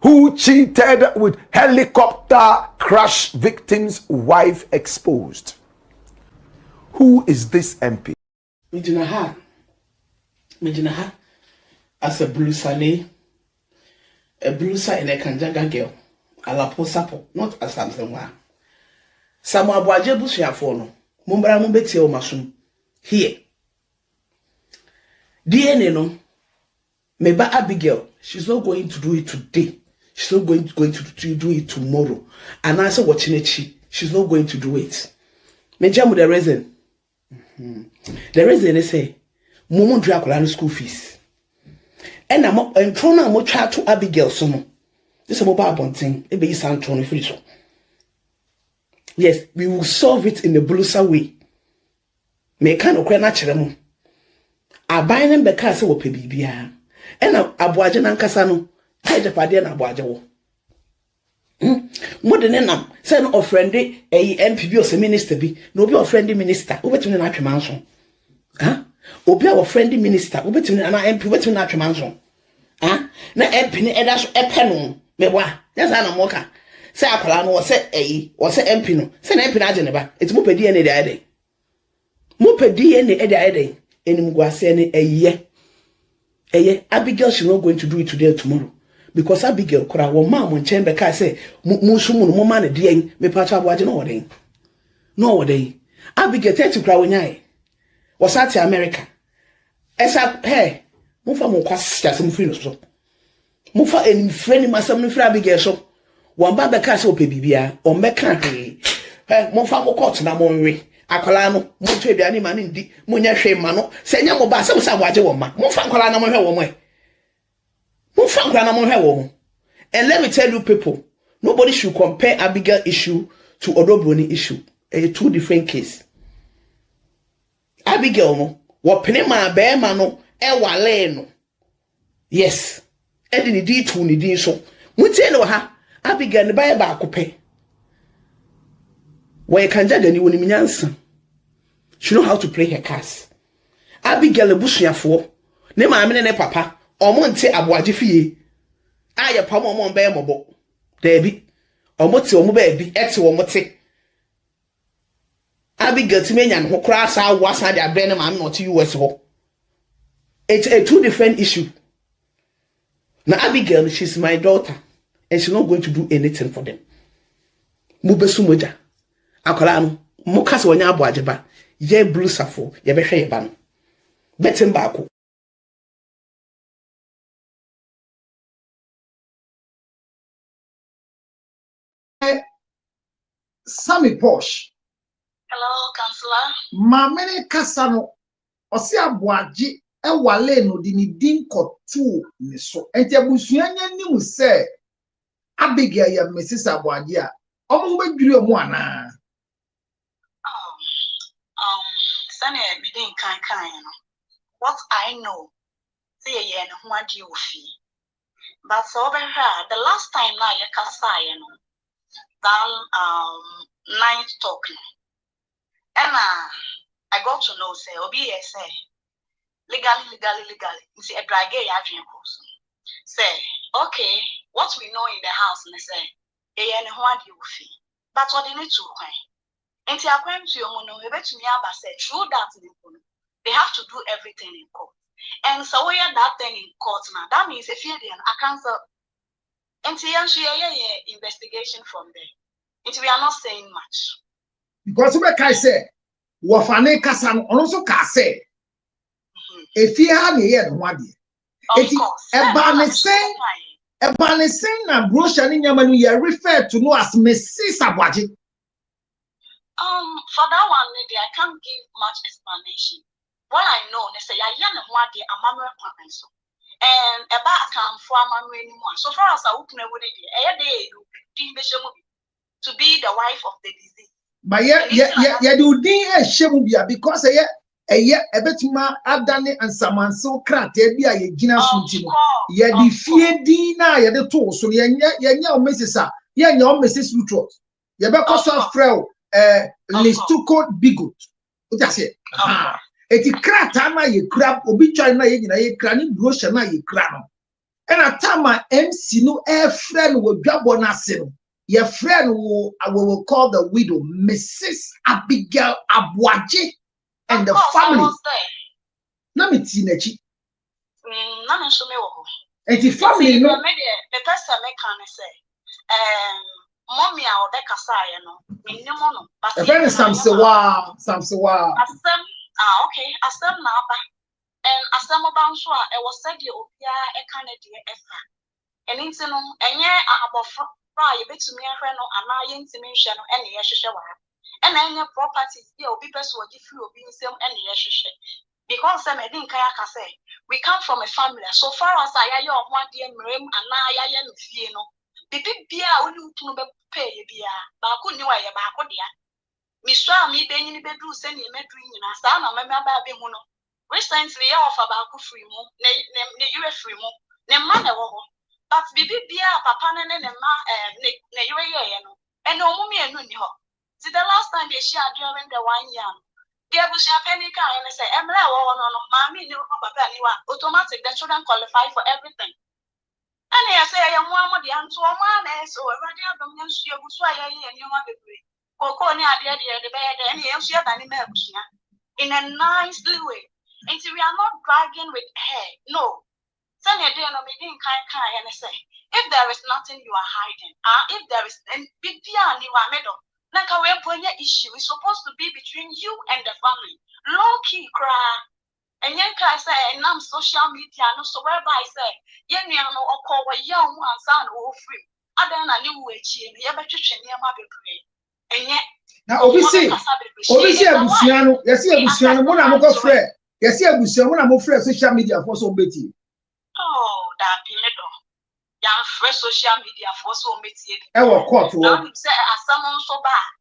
[SPEAKER 9] Who cheated with helicopter crash victim's wife exposed. Who is this MP?
[SPEAKER 10] Medina as a blue sale, a blue side in a Kanjaga girl, a la posapo, not as something one. Samu Abuaje busuafo no, mumbara mumbetie o masum. Here. DNA no, meba Abigail, she's not going to do it today. She's not going to do it tomorrow. And I said watching it, she's not going to do it. Menjamu the reason. The reason is say, Mumu Drakulani school fees. And I'm trying to chat to Abigail sono. This is a mobile thing. It be sound trying to so. Yes, we will solve it in the Bulusa way. Me kind of natural. I buy them because I will pay BBR. And Abuaje nankasa no kaje pade na Abuaje wo. Modene nam say no offrende MPB o minister bi no obi offrende minister obetumi na atwema nso. Obi a offrende minister obetumi na MP obetumi na atwema nso. Na MP ne eda so epe no mebwa. Yasa na moka. Say akwala no wo say MP no. Say na MP na age ne ba. Eti mo pedi ene dey ade. Mo pedi ene dey ade. Enim guase ne Abigail, she's not going to do it today or tomorrow. Because Abigail, kura wo ma mo nchen be ka say musumu no mo ma ne de me pa cha Abuaje no wodin. No wodin. Abigail tete kura wo nyai. Was at America. Esa mo fa mo kwasa asem free no so. Mo fa en freni masam no free Abigail so. Wan ba be ka say ope bibia, o me ka hwe. Mo fa mo court na mo nwe. Akwala no mo twa aduane ma ne ndi mo nya hwe ma no se nya mo ba se sa Abuaje wo ma mo fa akwala na mo hwe wo mo mo fa akwala na mo hwe wo mo. And let me tell you people, nobody should compare Abigail issue to Odobroni issue. Two different cases. Abigail no wo pene ma be ma no wale no. Yes, edi ni di tu ni di so mutie no ha Abigail ne ba ba akopɛ where Kanjaga ni woni minyansa. She know how to play her cards. Abigail busuafo ne maame ne papa omo nte Abuaje fie aye pam omo be mobo debi omo te omo ba bi ete omo te Abigail ti menya ho kra sa wasa de abre ne maame no to US ho. It's a two different issue. Now Abigail, she's my daughter and she's not going to do anything for them. Mubesu moja akola no mo kase wonya Abuaje ba ye blue safo ye behwe ye ba no betem ba ko
[SPEAKER 1] Sammy Posh
[SPEAKER 8] Hello, Counselor.
[SPEAKER 1] Mamene Kasano, Osi Abuaji, Ewale no di ni din kotu ni so. Enti abusuanya ni mu se Abigail ya Mrs. Abuaji a. Omo bedwiri omo ana.
[SPEAKER 8] Sane me din kan no. What I know, say ye no ho ade ofi. But so over here, the last time na ye kasa ye no. That night talk. And I got to know say obi ye say legally. See a drag ya dream course. Say, okay, what we know in the house, and say, ye no ho ade ofi. But what they need to kwan. Enti akwem to your mono, to me aba say true that they have to do everything in court. And so we are that thing in court now. That means if you didn't, I cancel. Enti yeah, investigation from there. Enti we are not saying much.
[SPEAKER 1] Because we can say, Wafane Kasano, also can say, if you have a year, one day.
[SPEAKER 8] Of course.
[SPEAKER 1] A banishing and brochure in Yamanu, you refer to know as Mrs. Abuaji.
[SPEAKER 8] For that one, maybe I can't give much explanation. What I know, they say, I am one day a mamma so. And about come for a man anymore. So far as I open a wood, to be the wife of the disease.
[SPEAKER 1] But yeah, do a shemubia because a bit ma Adane and Saman so cracked, be a Gina Suntino. Ye the fear dina, ye the tool, so ye Mrs. Ye your Mrs. Lutro. Ye because of Frau. Listuko bigot. That's it. Eti kratana ye crab obichari na ye krani brochure na ye krano. And a time MC no air friend will grab on us. Your friend will call the widow Mrs. Abigail Abuaji and the family. Let me see Nechi. Eti family no.
[SPEAKER 8] The person me can say. Mommy, I will say no. Minimum, but
[SPEAKER 1] the friend is Samsewa.
[SPEAKER 8] Okay. Asem na aba. And asem about so I was said you obia e Canada efa. And into no enye abofra you bet to me no ana ye ntimi hwe no ene ye hwehwe wa. And enye properties here obi person ogi free obi nsem ene ye hwehwe. Because some edin kan aka say we come from a family so far as I ya ho ade mrem ana ya no fie no. Bibi bia oni utunu be pay bia ba ko ni wa ye ba ko dia. Miswa mi be nyini be dru se ni medru nyina sa na mama ba be hu no recently ya ofa ba ko free mu ne you free mu ne ma na wo ho but bibi bia papa ne ma ne you ye no and omu mi enu ni ho see the last time they share during the 1 year they bu share penny kan and say emra wo no ma mi ni ko papa ni wa automatic the children qualify for everything. And I say I am one of the answer man so already I don't know you so I and you want to be. Coco ni idea the bed and yes, you have any in a nicely way. And so we are not bragging with her. No. Send a day no meeting kind and say, if there is nothing you are hiding, if there is a big piano you are made of, like a issue is supposed to be between you and the family. Low key cry. And yanka say, and I'm social media, no so whereby I say, Yeniano or call a young one son or free. I don't know which you ever teach near my baby. And yet,
[SPEAKER 1] now, obviously, Abusiano, yes, Abusiano, when I'm a friend, yes, Abusiano, when I'm a friend, social media for so betty.
[SPEAKER 8] Oh, that Pimedo. Young fresh social media for so betty.
[SPEAKER 1] I will call to
[SPEAKER 8] one. Say, as someone so bad.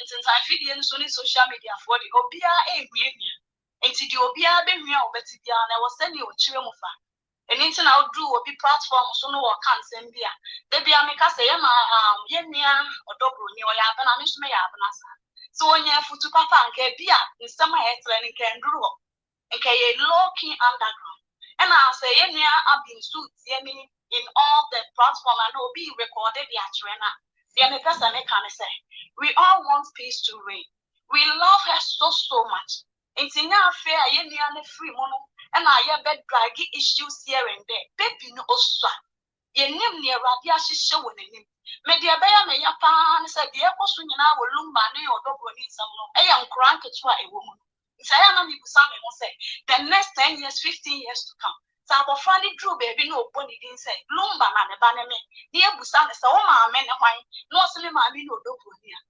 [SPEAKER 8] Since I feed in social media for the Obia a and to the Obia be real, but I was sending you a chimofa. And it's now do a big platform, so no one can send beer. They be a make us say, Yenia or Dobruni or Yavan, I miss me Yavanasa. So when you have to papa and get beer in summer heads and can draw and can a low key underground. And I'll say, Yenia, I've been suits, Yemi in all the platform and will be recorded the Atrena. The Americans and can say, we all want peace to reign. We love her so much. It's in our fair, Yenia free mono. And I have bed draggy issues here and there. Baby no oswa. Ye name near Radia show in him. Media bear may ya pan said the echo swing in our lumba near or dog need some no. A young crank to a woman. Sayana me Busami will say the next 10 years, 15 years to come. Sabo Fanny drew baby no bonny didn't say lumba man a baname. Near Busan is a woman men and wine, no slim I mean no dog here.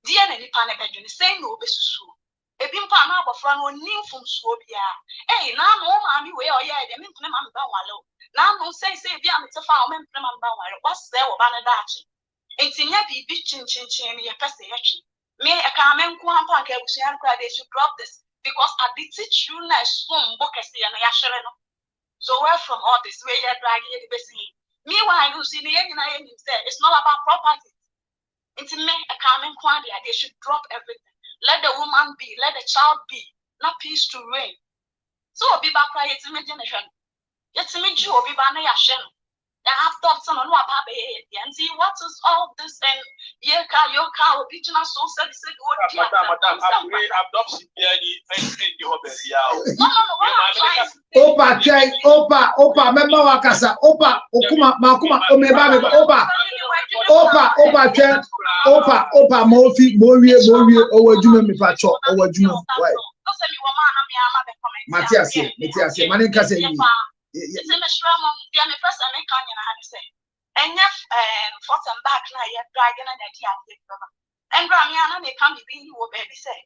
[SPEAKER 8] deɛ na nipa na bɛdwene sɛn na obesusu ebi mpa na abɔfra no onim fomsuo bia na no maame wei ɔyɛ de mempene ma mba wale o na no sɛ bia mete fa o mempene ma mba wale wasɛ wɔ ba ne daakye enti nya bibi chinchin ne yɛpɛ sɛ yɛtwe me aka me nko ampa nka abusua no kra they should drop this because I did teach you na som book kɛse na yɛahyere no so where from all this way you're dragging the best meanwhile you see the end it's not about property. It's me a common quantity. They should drop everything. Let the woman be, let the child be, not peace to reign. So be back by its imagination. Yet to me, you be by Nayashen. I have thoughts on what Papa and see what is all this and your car, original so said,
[SPEAKER 1] Opa, Chai, Opa, Member Wakasa, Opa, Okuma, Makuma, Omeba, Opa, Chai, Opa, Mofi, Moria, over Juma, Mipacho, over Juma. Matthias, Manica say.
[SPEAKER 8] It's a shram of the first and I had to say. And yet, fought and back like a dragon and a tea. And Ramiana may come be you will baby say.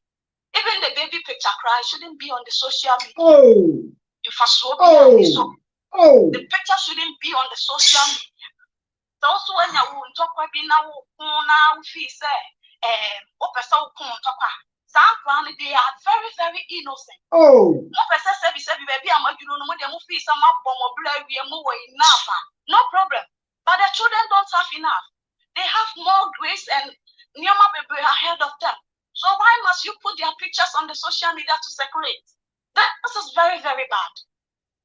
[SPEAKER 8] Even the baby picture cry shouldn't be on the social media.
[SPEAKER 1] Oh,
[SPEAKER 8] if I saw
[SPEAKER 1] the
[SPEAKER 8] picture shouldn't be on the social media. Also, when you won't talk about now, she said, Opesa won't talk. They are very, very innocent.
[SPEAKER 1] Oh,
[SPEAKER 8] no problem. But the children don't have enough. They have more grace and Nyama baby ahead of them. So why must you put their pictures on the social media to circulate? This is very, very bad.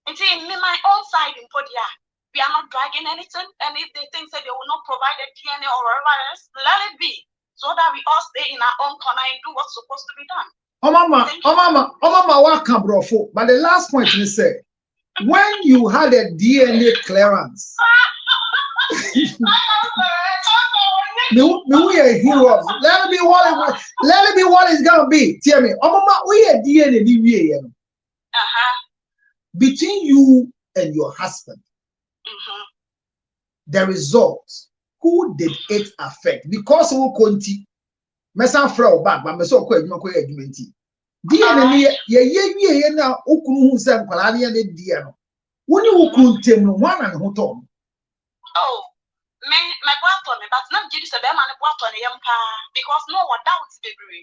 [SPEAKER 8] And see, in my own side in Podia, we are not dragging anything. And if they think that they will not provide a DNA or whatever else, let it be. So that we all stay in our own corner and do what's supposed to be done.
[SPEAKER 1] Oh mama, welcome, bro. But the last point you said, when you had a DNA clearance, we are heroes. Let it be what it's gonna be. Tell me, oh mama, we are DNA. Between you and your husband, the results. Who did it affect? Because who conti mesa fra back but mesa ko adwuma ko adwuma nti DNA ye na okunu hu se nkwala ne ne die no woni okuntem no wana ne ho to
[SPEAKER 8] oh me boato me but na gidi se be ma ne boato ne yem pa because no what doubt bebre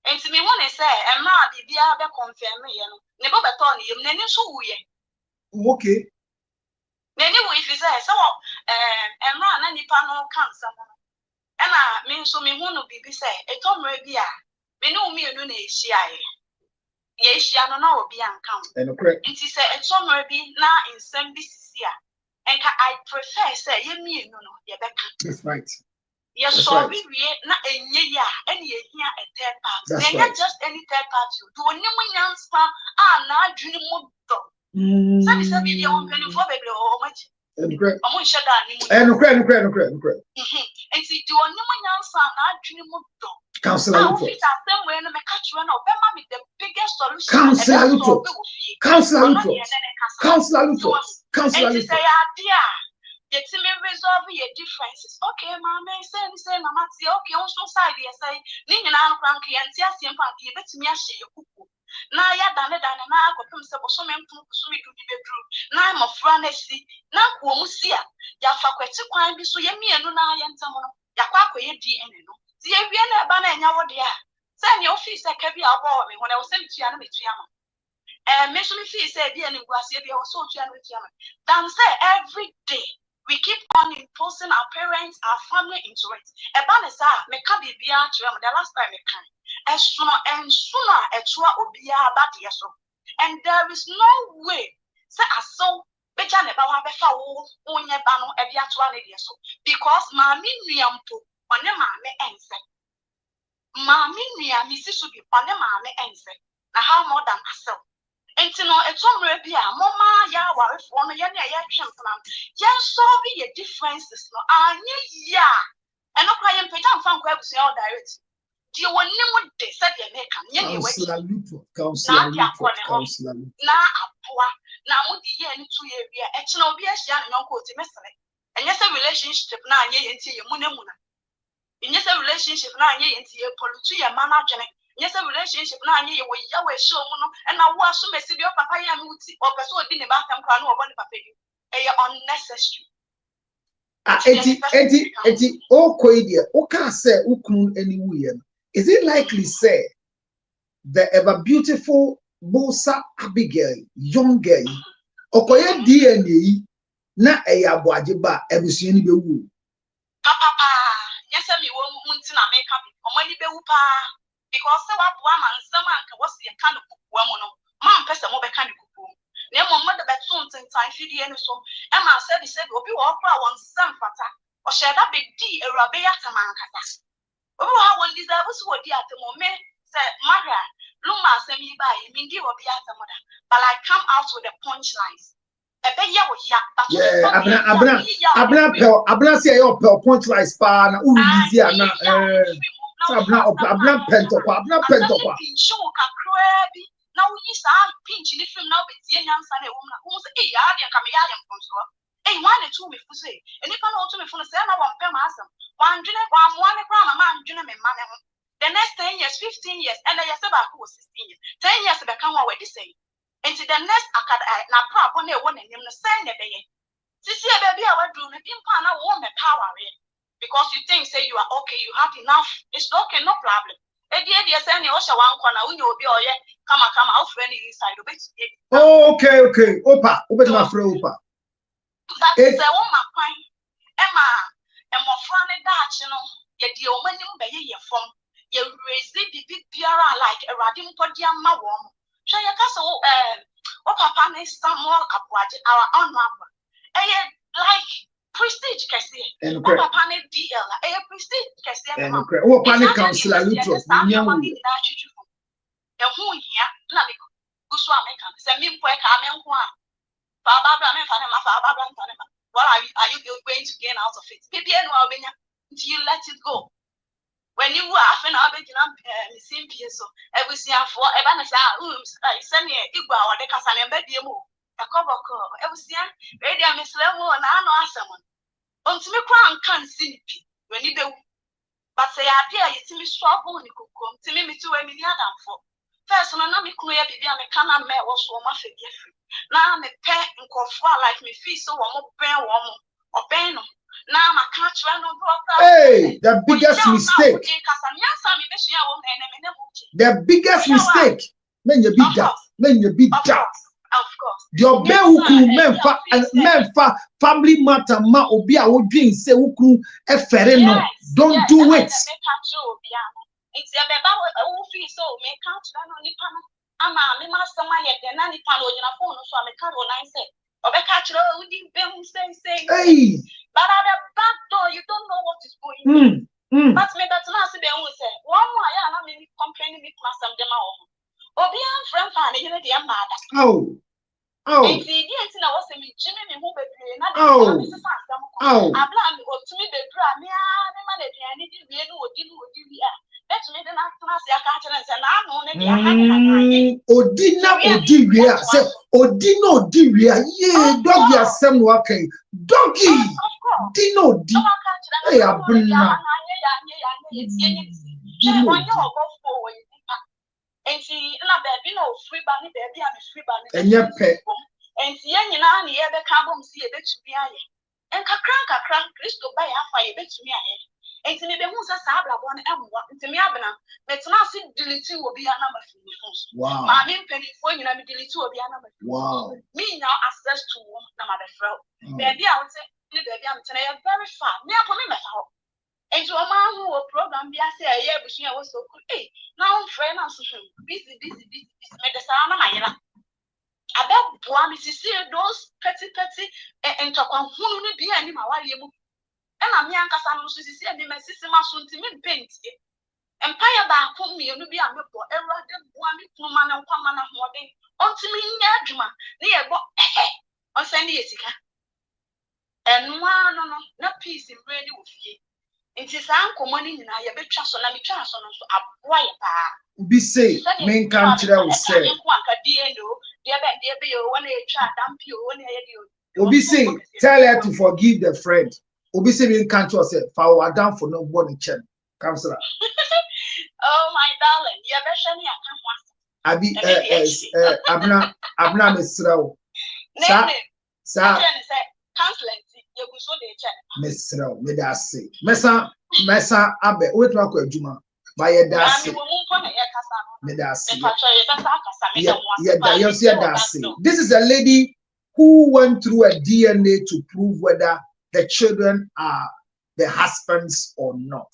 [SPEAKER 8] enti me wona se e ma bibia be confirm ye no ne bo beto ne yem ne so wuye
[SPEAKER 1] okay.
[SPEAKER 8] Anyway, if you say so, and run any panel cancer, and mean so me won't be say a Tom Rabia. Me know me a lune shia. Yes, she no know be uncount. And it is a Tom Rabbi now in some business here. And I prefer say, ye me no, ye back.
[SPEAKER 1] That's right.
[SPEAKER 8] Yes, so we not a year, any year a third party. They're not just any third party. Do a new youngster, now dream of.
[SPEAKER 1] And
[SPEAKER 8] see, do a new
[SPEAKER 1] Councillor
[SPEAKER 8] the biggest solution. Councillor Get me resolve your differences. Okay, mamma, say, Mamma, okay, on so side, yes, I, Nina, Cranky, and Tiasian Panky, but me a share. Now, ya done it, and I got him so many to be bedroom. Now I'm a franesi, now Musia, ya faculty crime be so yummy and Nuna and someone, Yaquaco, ye DNA. See, if you're not banana, what they are. Send your fees that can be about me when I was sent to Yana. And mention me fees said, dear, and Guasia, or so to Yana. Dan say every day. We keep on imposing our parents, our family into it. A banesa, me can be the last time me can. As sooner and sooner, a true obia about yeso. And there is no way. Say I saw better never have a foul on your bano a biatuan yeso. Because mammy niampo on the mammy answer. Mammy nia missus should be on the mammy answer. Now how more than myself. And to know a Tom Rabia, Mama, Yawa, if one of your champion, yan solve your differences. No, yeah. And no crying Peter from Quebec, all direct. Do you want them they said they make a counselor, now a poor, now would the year into your actual be a young uncle to mess. And yes, a relationship now, ye until your munamuna. In your relationship, now ye into your pollute your management. Yes, a relationship now ye will yawe show mono, and I was so messy your papa yamuti or person in the bathroom crown or one papa. Unnecessary.
[SPEAKER 1] Eti o koidia o can say ukun anywhere. Is it likely say the ever beautiful Bosa Abigail young girl okoye DNA na eya boajiba ebusuni be wu
[SPEAKER 8] Papa yes me won't na make up or money be whoop because so what woman someone can was the kind of woman man person more kind of cuckoo. Near my mother bet something time feed the so Emma said will be walk one son fata or share that big D a rabbi at a man catas. Oh, how one deserves what the at the moment said Maria Luma send me by Mindy will be at the mother, but I come out with the punchlines.
[SPEAKER 1] Abna say your punchlines pa na easy na abna pentokwa
[SPEAKER 8] now we saw pinch in the film now, but the young son, a woman who's a yard and come yard from so. A one or two me for say, and if I know to me from the same, I won't pay myself. One crown a man, gentleman, man. The next 10 years, 15 years, and I said about who was 16 years, 10 years to become what we say. And to the next, I can not probably one and him the same day. This year, baby, I will do the pimp and I want my power because you think, say you are okay, you have enough. It's okay, no problem.
[SPEAKER 1] Okay. Opa, open my friend. Opa.
[SPEAKER 8] That's a woman, Emma, and my friend, that you know, yet the woman you from you raise the big piara like a radim podium, my woman. Shall you castle, Papa, next some more upward our own mapper. Like prestige, Cassie, and Papa, DL, a prestige, Cassie, and
[SPEAKER 1] Panic Council, I look for
[SPEAKER 8] the who here, Namic, Guswameka, send me quick, I'm in one. Baba, what are you going to gain out of it? Maybe until you let it go. When you were often missing so every year for Ebanasa, send me a Igba or the Casan and Bediamo, a cover call, every year, radio Miss Lemo and I know someone. Until me crown can't see when you do. But say, I dare you to me struggle, you could come to me to a million for. First, when I'm a clear baby, I'm a canna mare or so much for different. Now I'm a pet and cough like me, feel so warm, bear warm or bear no. Now I can't run over.
[SPEAKER 1] Hey, the biggest mistake. The biggest mistake. When you beat that.
[SPEAKER 8] Of course.
[SPEAKER 1] Your menfa family matter ma obi a wo dream say ukru e fere no. Don't do it.
[SPEAKER 8] It's a beba who feel so me can't run on the panel. Ama me master my head and any panel in a phone so I me can't online say. Or be catch we did them say.
[SPEAKER 1] Hey.
[SPEAKER 8] But at the back door, you don't know what is going on. But me that's not say one more I am complaining me class and them all. Obi am friend fan you know the mad.
[SPEAKER 1] Oh.
[SPEAKER 8] If the idea I was me Jimmy me who be na the abla me go to me the bra me man the any we no odi let me the na class ya ka chere say na no ne dia
[SPEAKER 1] odi we say odi no odi we ye dog ya sem wakai doggy dino di hey abuna
[SPEAKER 8] and see, na baby no free banny baby and free banny.
[SPEAKER 1] And your pet.
[SPEAKER 8] And see, you know, the other carbon see a bit to me. And crank, Christo by a fire bit to me. And to me, the Musa Sabla one and what to me, Abana, but now see, delete will be a number for me.
[SPEAKER 1] Wow.
[SPEAKER 8] My name penny for you, and delete will be a number.
[SPEAKER 1] Wow.
[SPEAKER 8] Me now access to the mother fro. Baby, I would say, baby, I'm telling you very far. Me, I put me my and to a man who will program be I say a year, but she was so good. Hey, now friend, I'm so busy, made the sound of my yellow. I bet Boami see those petty and talk on who will be any my while. And I'm young as I'm supposed to see any my sister, my son to me paint. Empire back for me, you'll be a milk for every Boami, woman and woman of more day. Unto me, Yadjuma, near what on Sunday, and one no peace in ready with ye. It is uncle money in a bit trust on a trust on a boy.
[SPEAKER 1] Be safe, main country, I will say. Obi say, tell her to forgive the friend. Obi say, main country, I say, for down for no money check. Counselor.
[SPEAKER 8] Oh, my darling, you're
[SPEAKER 1] Abna Misrao. Sa Misrao, Medasi. Mesa Abe, wait, Mako Juma. By a dasi. This is a lady who went through a DNA to prove whether the children are the husbands or not.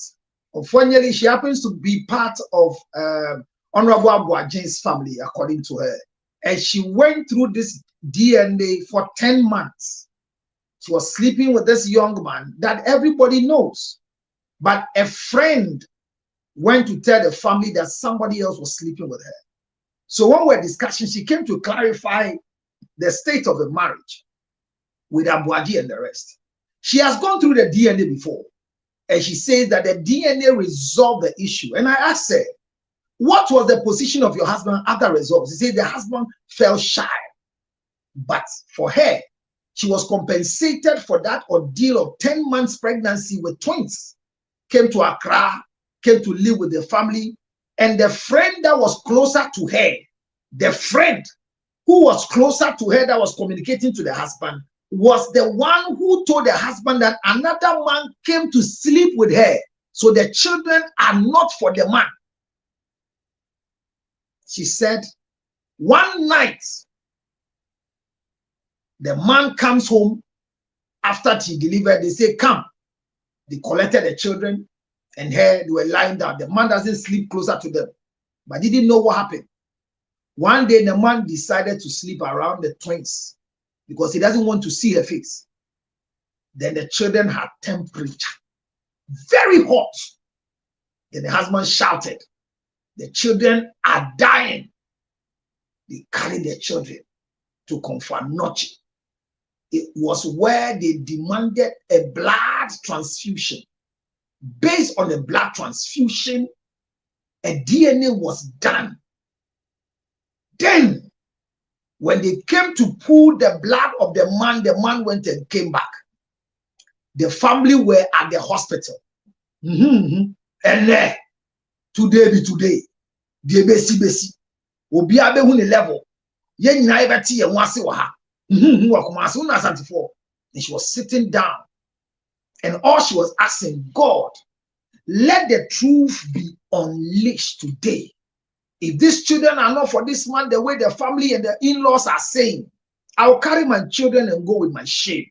[SPEAKER 1] Unfortunately, she happens to be part of Honorable Abuajen's family, according to her. And she went through this DNA for 10 months. She was sleeping with this young man that everybody knows. But a friend went to tell the family that somebody else was sleeping with her. So when we were discussing, she came to clarify the state of the marriage with Abuaji and the rest. She has gone through the DNA before, and she says that the DNA resolved the issue. And I asked her, what was the position of your husband after results? She said the husband fell shy. But for her, she was compensated for that ordeal of 10 months pregnancy with twins. Came to Accra, came to live with the family, and the friend that was closer to her, the friend who was closer to her that was communicating to the husband, was the one who told the husband that another man came to sleep with her. So the children are not for the man. She said, one night, the man comes home after she delivered. They say, come. They collected the children and her, they were lying down. The man doesn't sleep closer to them, but didn't know what happened. One day, the man decided to sleep around the twins because he doesn't want to see her face. Then the children had temperature, very hot. Then the husband shouted, the children are dying. They carried their children to Confanoche. It was where they demanded a blood transfusion. Based on the blood transfusion, a DNA was done. Then, when they came to pull the blood of the man went and came back. The family were at the hospital. And today be today. The besi. Obi abe hu ne level. Yen nyina ebeti ye wase wa ha. And she was sitting down. And all she was asking, God, let the truth be unleashed today. If these children are not for this man, the way the family and the in-laws are saying, I'll carry my children and go with my shame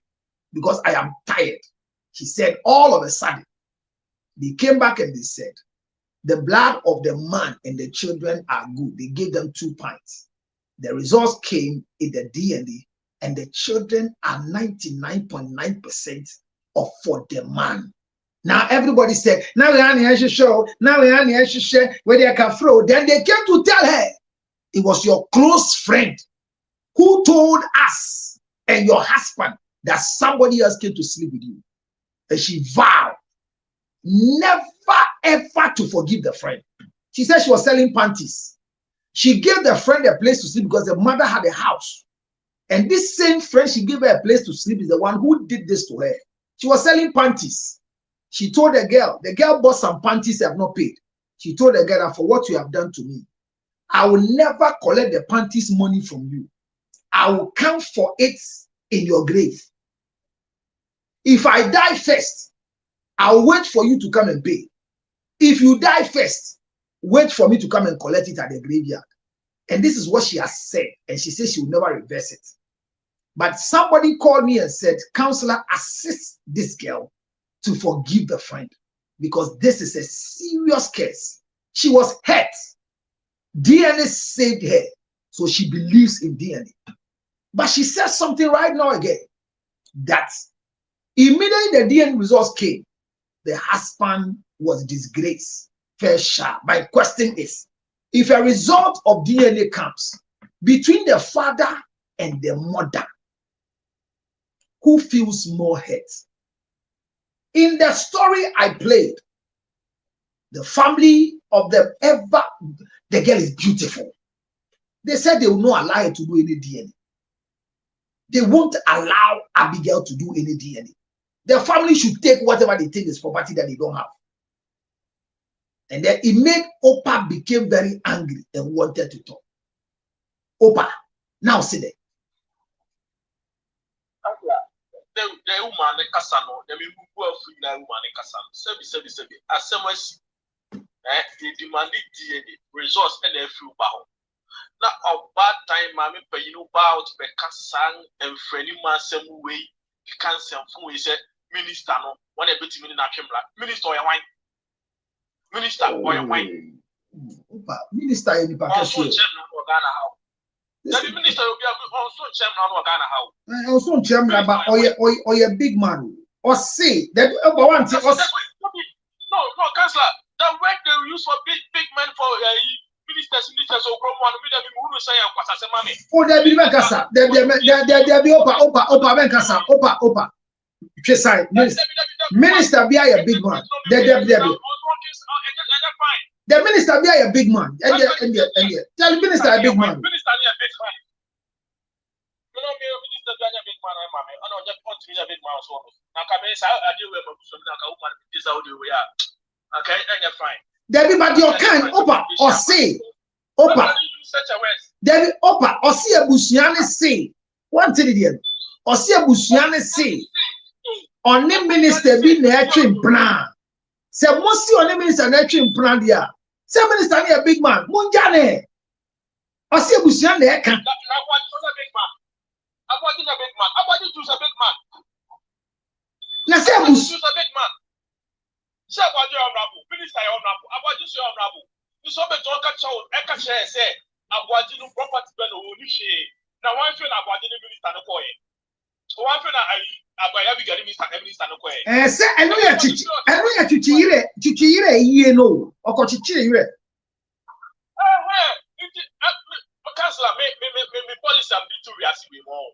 [SPEAKER 1] because I am tired. She said, all of a sudden, they came back and they said, the blood of the man and the children are good. They gave them 2 pints. The results came in the DNA, and the children are 99.9% of for the man. Now everybody said, now we are show, now we are share where they can throw. Then they came to tell her, it was your close friend who told us and your husband that somebody else came to sleep with you. And she vowed never ever to forgive the friend. She said she was selling panties. She gave the friend a place to sleep because the mother had a house. And this same friend she gave her a place to sleep is the one who did this to her. She was selling panties. She told the girl bought some panties they have not paid. She told the girl that for what you have done to me, I will never collect the panties money from you. I will come for it in your grave. If I die first, I'll wait for you to come and pay. If you die first, wait for me to come and collect it at the graveyard. And this is what she has said. And she says she will never reverse it. But somebody called me and said, counselor, assist this girl to forgive the friend. Because this is a serious case. She was hurt. DNA saved her. So she believes in DNA. But she says something right now again. That immediately the DNA results came, the husband was disgraced. Fair share. My question is, if a result of DNA comes between the father and the mother, who feels more hurt? In the story I played, the family of the girl is beautiful. They said they will not allow her to do any DNA. They won't allow Abigail to do any DNA. The family should take whatever they think is property that they don't have. And then it made Opa became very angry and wanted to talk. Opa, now sit there.
[SPEAKER 7] The woman Casano, the people of the woman Casano, sebi. As someone they demanded DNA resource and a few bow. Now, a bad time, mammy, pay you bow to be Cassan and Freddy Massam way, cancer who is a minister, no one a bit in minister or wine. Minister or wine.
[SPEAKER 1] Minister in the
[SPEAKER 7] Also, Chairman or Ghana how. The minister will be also Chairman or Ghana how.
[SPEAKER 1] Also, Chairman, but or a big man. Or say that one thing.
[SPEAKER 7] No, Councillor. The word they use for big men for ministers or one who say
[SPEAKER 1] oh, there be Benkasa. There be Opa Benkasa. Opa. Minister be a big man. There be. The minister be a big man. And tell the minister a big man.
[SPEAKER 7] Minister be a big man. You know, minister be a big man. I don't just want to be a big man. So now, come in. I deal with this audio. We are. Okay, and you're fine.
[SPEAKER 1] There be but your kind Opa or say Opa. There be Opa or see a Busiane say one thing again. Or see a Busiane say on the minister be nurturing plan. Say most on the minister nurturing plan there. Say minister be a big man. Munjane. Or see a Busiane can. Now say a big man. Say about your honorable, minister honorable, about this honorable. You saw the talk at show, Eka say, about you property ben or share. Now, one feel about the minister no coin. One feel about Abigail minister no coin. Say, I know you're Chichire, you know, or Cochichire. Councillor, me policy and be to react with more.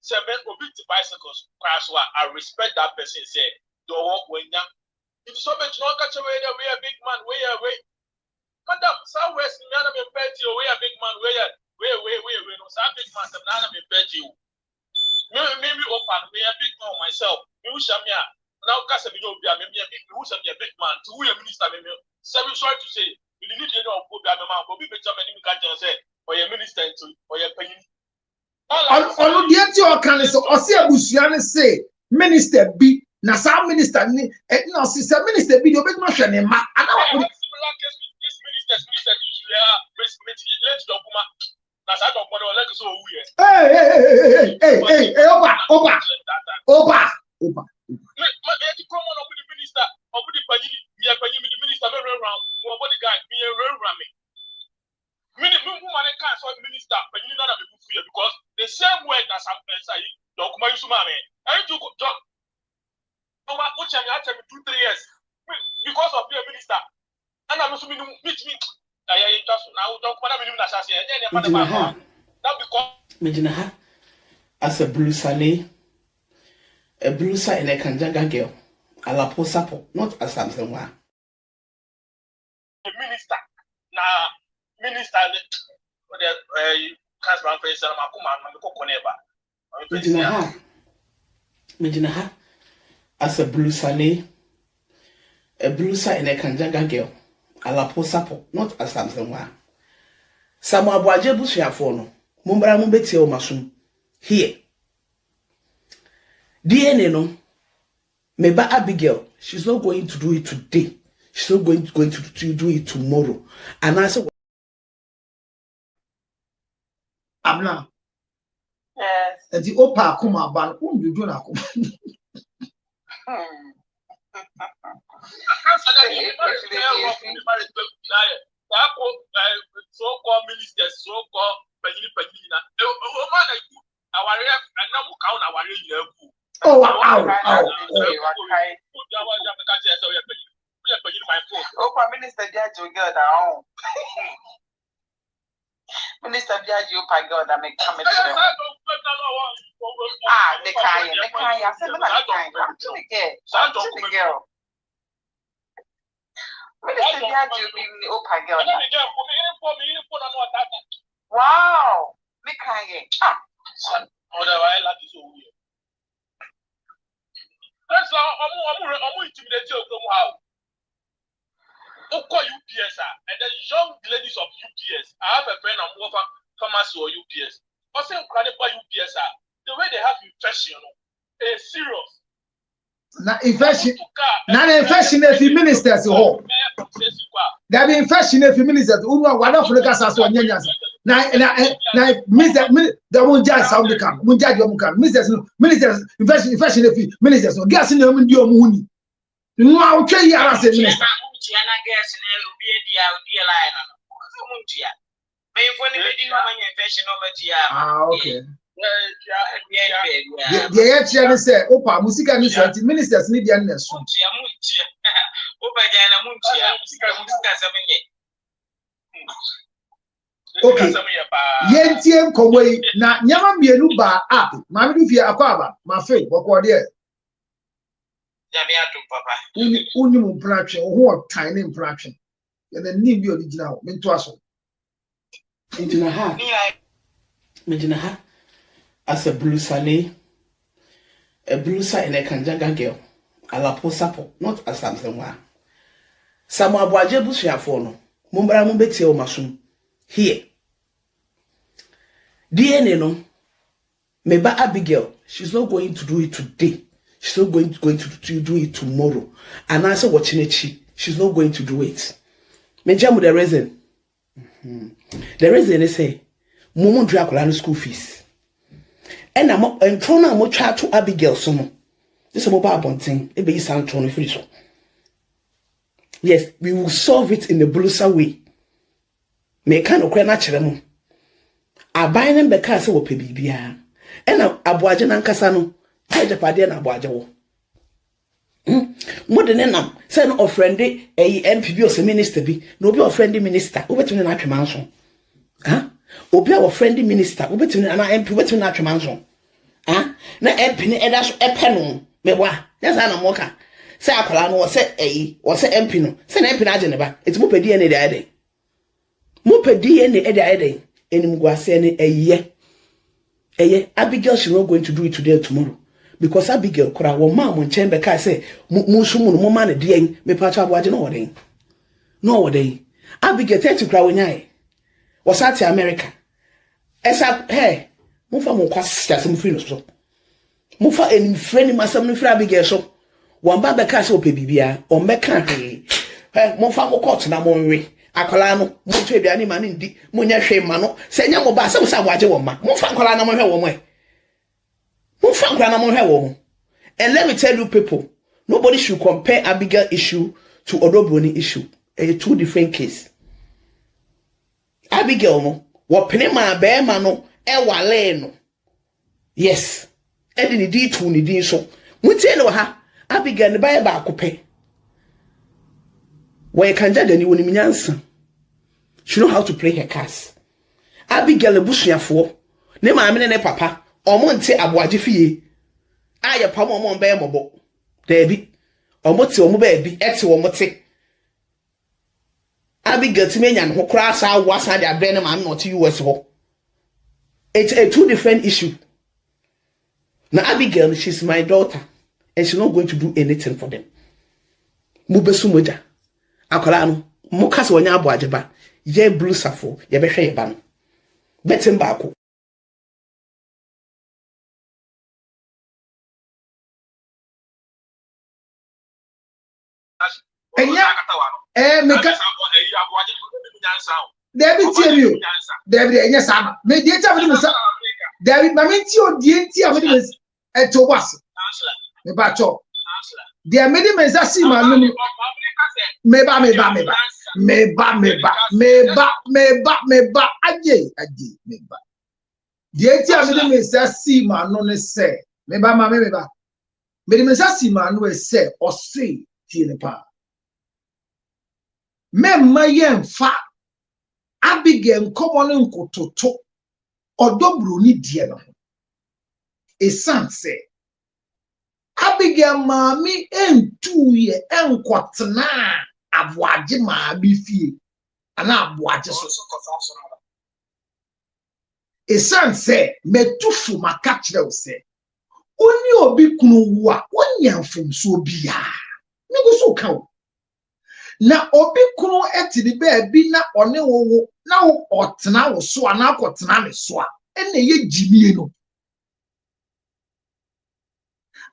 [SPEAKER 1] Say, men will beat the bicycles, crash. I respect that person. Say, don't walk when you. If so much not catch away, we are big man, we are way. Madam, Southwest, none of them bet you, we are big man, we are no, some big man, none of them bet you. Maybe open, we are big man myself. You shall me now, Casamino, maybe a big, who's a big man, to we a minister, maybe. Sorry to say, we need to know who the man, but we bet somebody can't say, or your minister, or your penny. On the empty or can or see a Busiane say, Minister B. Na some minister ni no sister minister be the big man and ma and similar case with this minister usually let dokuma na sa dokuma no like so we hey oba me to come on with the minister of the panyi me minister me round my bodyguard me round me woman can so minister panyi na be bufu because the same word that some say dokuma use ma me and you go I watch me 2-3 years because of your minister. And I'm assuming meet me. I just now don't want to be
[SPEAKER 10] Medina as a blue sale, a blue side and a kanjaga girl. A la posapo, not as something one.
[SPEAKER 7] The minister, now, minister, Casman face and Makuma,
[SPEAKER 10] Medina as a blue sale, a blue side and a kanjaga girl. A la posapo, not as something one. Some Abuaje Busia Fono, Mumbra Mumbeti o Masum. Here. DNA no. Meba Abigail, she's not going to do it today. She's not going to do it tomorrow. And I said,
[SPEAKER 1] Abna.
[SPEAKER 6] Yes.
[SPEAKER 1] And the Opa Kuma ban, you do not come.
[SPEAKER 7] So-called ministers, so-called Pagina.
[SPEAKER 1] Oh,
[SPEAKER 6] Minister Diageo girl down. Minister Diageo pa girl that make come to them. The kind. I said the kind. I'm to the girl. Minister Diageo be the opa girl. Wow. The kind.
[SPEAKER 7] Otherwise, like this over here. That's how I'm intimidated from how. UPS and then young ladies of UPS. I have a friend I'm working pharmacy or UPS. Also, UPS the way they have infection, is serious.
[SPEAKER 1] Na infection if ministers ho. There be infection if ministers. Uno wada Africa saso nyanya. Na minister the one judge sound the camp. One judge you can. Ministers infection if ministers no gas in them ndi omu huni. No a twa ya say minister.
[SPEAKER 6] Tiana gas na obi edi a odi line no. So muntia. Me for ni be di no manya infection no matia.
[SPEAKER 1] Okay. The HN say, Opa, Musika Minister, ministers need the answer. Okay. Yentiem Koway, na Yama Mieluba up, Mammy Via Aquaba, my friend, what dear. Unimum production, or tiny production. And then need you original, Mintuaso.
[SPEAKER 10] Into ha. As a blue sale, a blue side and a kanjaga girl, a la posapo, not as something one. Samoa Boaje Bushia Fono, Mumbra Mumbeti o Masum, here. DNA no, Meba Abigail, she's not going to do it today. She's not going to do it tomorrow. And answer watching it, she's not going to do it. Menjamu the reason. The reason they say, Mumu Dracula school fees. And I'm trying to try to Abigail some. This is a mobile thing. It be sound trying to so. Yes, we will solve it in the blusa way. Me kind of natural. I buy them because of PBBA. And Abuaja Nankasano, I Japadia and Abuaja. More than them, send a friendly a MPB or minister be, no be a friendly minister, over to an actual mansion. Huh? Obi a friendly minister, over to an MP, over to an actual mansion. Ah, na MP ne dash epeno mewa that's an amoka say akola no say or say MP no say na MP na age ne ba eti mo pedi ene dey mo pedi ene dey enim guase ne eye Abigail she not going to do it today or tomorrow because Abigail kura wo ma mo nchen ka say mo sumu no mo ma ne dey me pa cha boaje no wodey Abigail 30 kura wonyai was at America esa hey Mufa mo kwasa some free no so. Mufa en friend masam no free Abigail so. Wan ba beka se ope bibia, o meka hwe. Mufa mo court na mo nwe. Akola no, mo twa bia ni ma ne ndi, mo nya hwe ma no. Se nya mo ba se mo sa waje wo ma. Mufa akola na mo hwe wo mo e. Mufa akola na mo hwe wo mo. And let me tell you people, nobody should compare Abigail issue to Odobroni issue. It's two different cases. Abigail no, wo pene ma be ma no Ewale no. Yes. Edi ni di tu ni di so. Mutie no ha. Abigail ne bae ba akope. Where kanja dani woni minyansa. She know how to play her cards. Abigail busuafo. Ne maame ne papa. Omo nte aboaje fie. Aye pam omo mbe mobo. Debi. Omo te omo ba bi. Ete omo te. Abigail ti menya no kra sa wasa de abre ne maame no te US ho. It's a two different issue. Now Abigail, she's my daughter, and she's not going to do anything for them. Mubesu moja. Akola no, mukasa wanya abo ajeba. Ye blue safo, ye behwe ye ban. Betim baako.
[SPEAKER 1] David tell you. David enya sama. Me die tell me say David ma me ti o die ti a me dey eto was. Me ba cho. Dia me dey me say si ma no me ba aje me ba. Die ti a me dey me say si ma no ne say me ba. Me dey me say si ma no e say o say ti ne pa. Me ma yen fa Abigail nkomo nkototo odobru ni die no esanse Abigail maami entuye enkotena aboaje maami fie ana aboaje so esanse metufu makachire ose oni obi kunu wu a wonya mfomso bia nego so ka na obi kunu etiri baabi na one wo na wo otena wo so ana akotena ne so a ene ye jimie no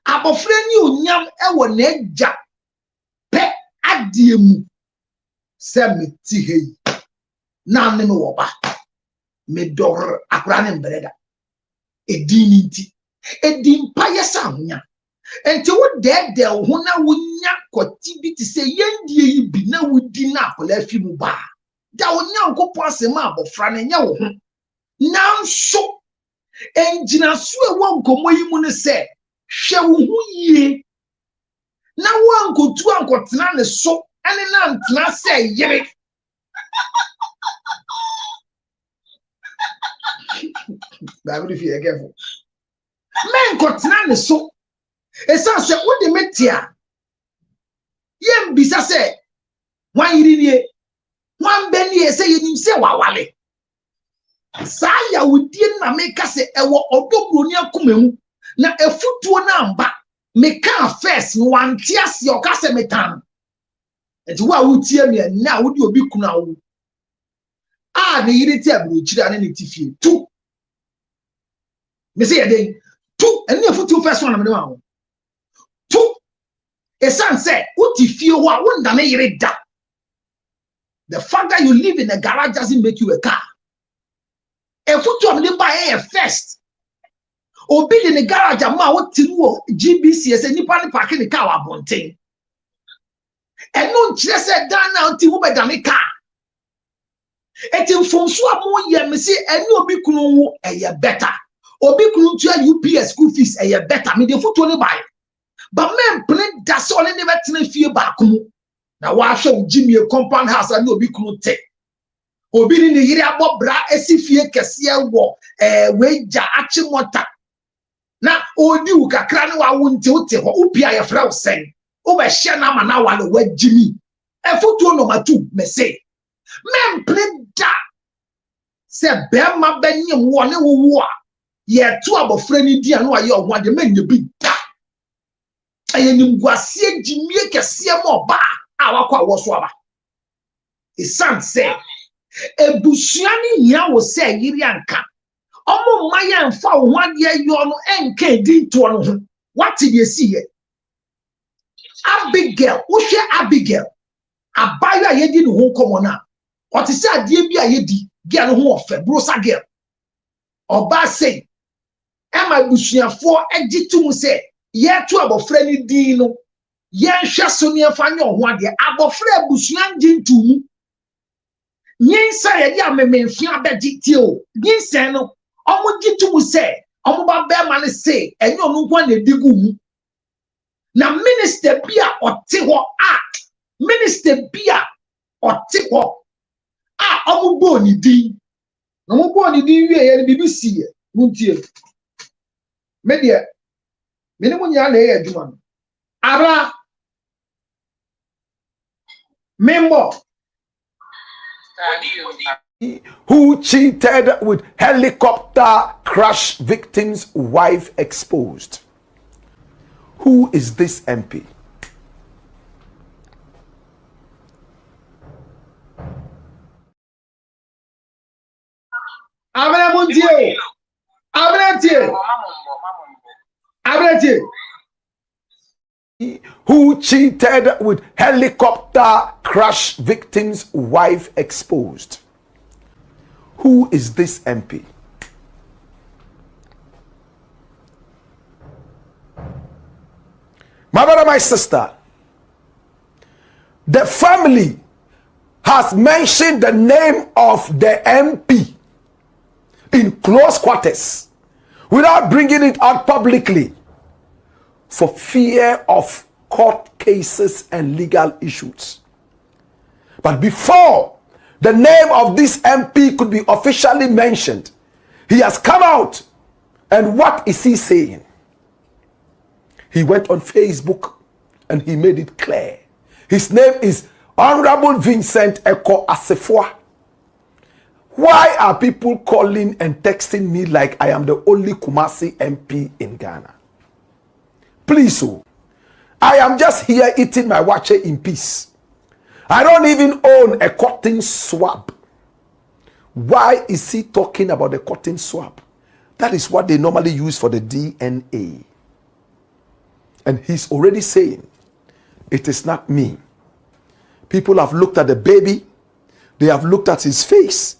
[SPEAKER 1] abofra ni onyam ewo na agya pe adie mu se meti hei na ne me wo ba me dor akra ne mbreda edini nti edimpa yesa ahonya enti wo dede ho na wonya kwati bi ti se yendie yi bi na wodi na akola afi mu ba da wonya nkopo asema abofra ne nya wo ho nanso enjina so e wo nkomo yi mu ne se hwe wo hu yie na wo ankotu ankotena ne so ene na ntena se yire David fi careful men kotena ne so esa se wo de metia yem bisa se wan yiri nie wan beni e se yenim se wawale sa ya wudie na meka se ewo odobro ni akomemu na efutuo na amba meka first no wantia se o ka se metan enti wa wutie me na wudi obi kuna wo ne yiri ti abrochiri ane ne tifie tu me se yeden tu ene efutuo first one na me ma wo tu esan say uti fie ho a wonda ne yere da. The fact that you live in a garage doesn't make you a car. Efutu amde ba e first obi in the garage ama wo tinu GBC ese nipa ne park ne car wa bonten eno nkyere se dan na nti wo beda ne car eti mfonso amo ye me se eni obi kunu wo eye better obi kunu tua UPS school fees eye better me de futu ne buy. But men play that's all never tena fie back mu na wa hwe Jimmy compound house ani obi kunu te obi ni yiri abobra esi fie kese wo weja achi mota na odi u kakra ne wa wonte wote ho upia ye fra usen o be hye na ma na wa le wa Jimmy efutu number 2 me say men play da se be ma benyem wo ne wo a ye to abofra ni di anu aye ohwa de men ye bi da ayenim guasie Jimmy kese mo ba awakwa wo so aba isan say ebusuani nya wo se yiri anka omo maya mfa wo hwade ayo no enka di to no ho wati de siye Abigail wo hwe Abigail abayo ayedi no ho komo na o te se ade bi ayedi bia no ho ofe brosa girl oba say ema busuafo agitum se ye to abofra ni din no ye hwe so ne fa nya ho ade abofra busuan gintumu nyinsa ye dia mememfi abedi tio nyinsa no omo gitumu se omo ba be ma ne se enye onu kwa na digu mu na minister bia ote ho minister bia ote ho omo bo ni din na omo bo ni din wie ye BBC ye muntie media mene mo nya na ye aduma no ara member
[SPEAKER 9] who cheated with helicopter crash victim's wife exposed. Who is this MP? Who cheated with helicopter crash victim's wife exposed. Who is this MP? My brother, my sister, the family has mentioned the name of the MP in close quarters without bringing it out publicly for fear of court cases and legal issues. But before the name of this MP could be officially mentioned, he has come out, and what is he saying? He went on Facebook and he made it clear. His name is Honorable Vincent Eko Assefuah. Why are people calling and texting me like I am the only Kumasi MP in Ghana? Please, I am just here eating my wache in peace. I don't even own a cotton swab. Why is he talking about the cotton swab? That is what they normally use for the DNA. And he's already saying, it is not me. People have looked at the baby, they have looked at his face,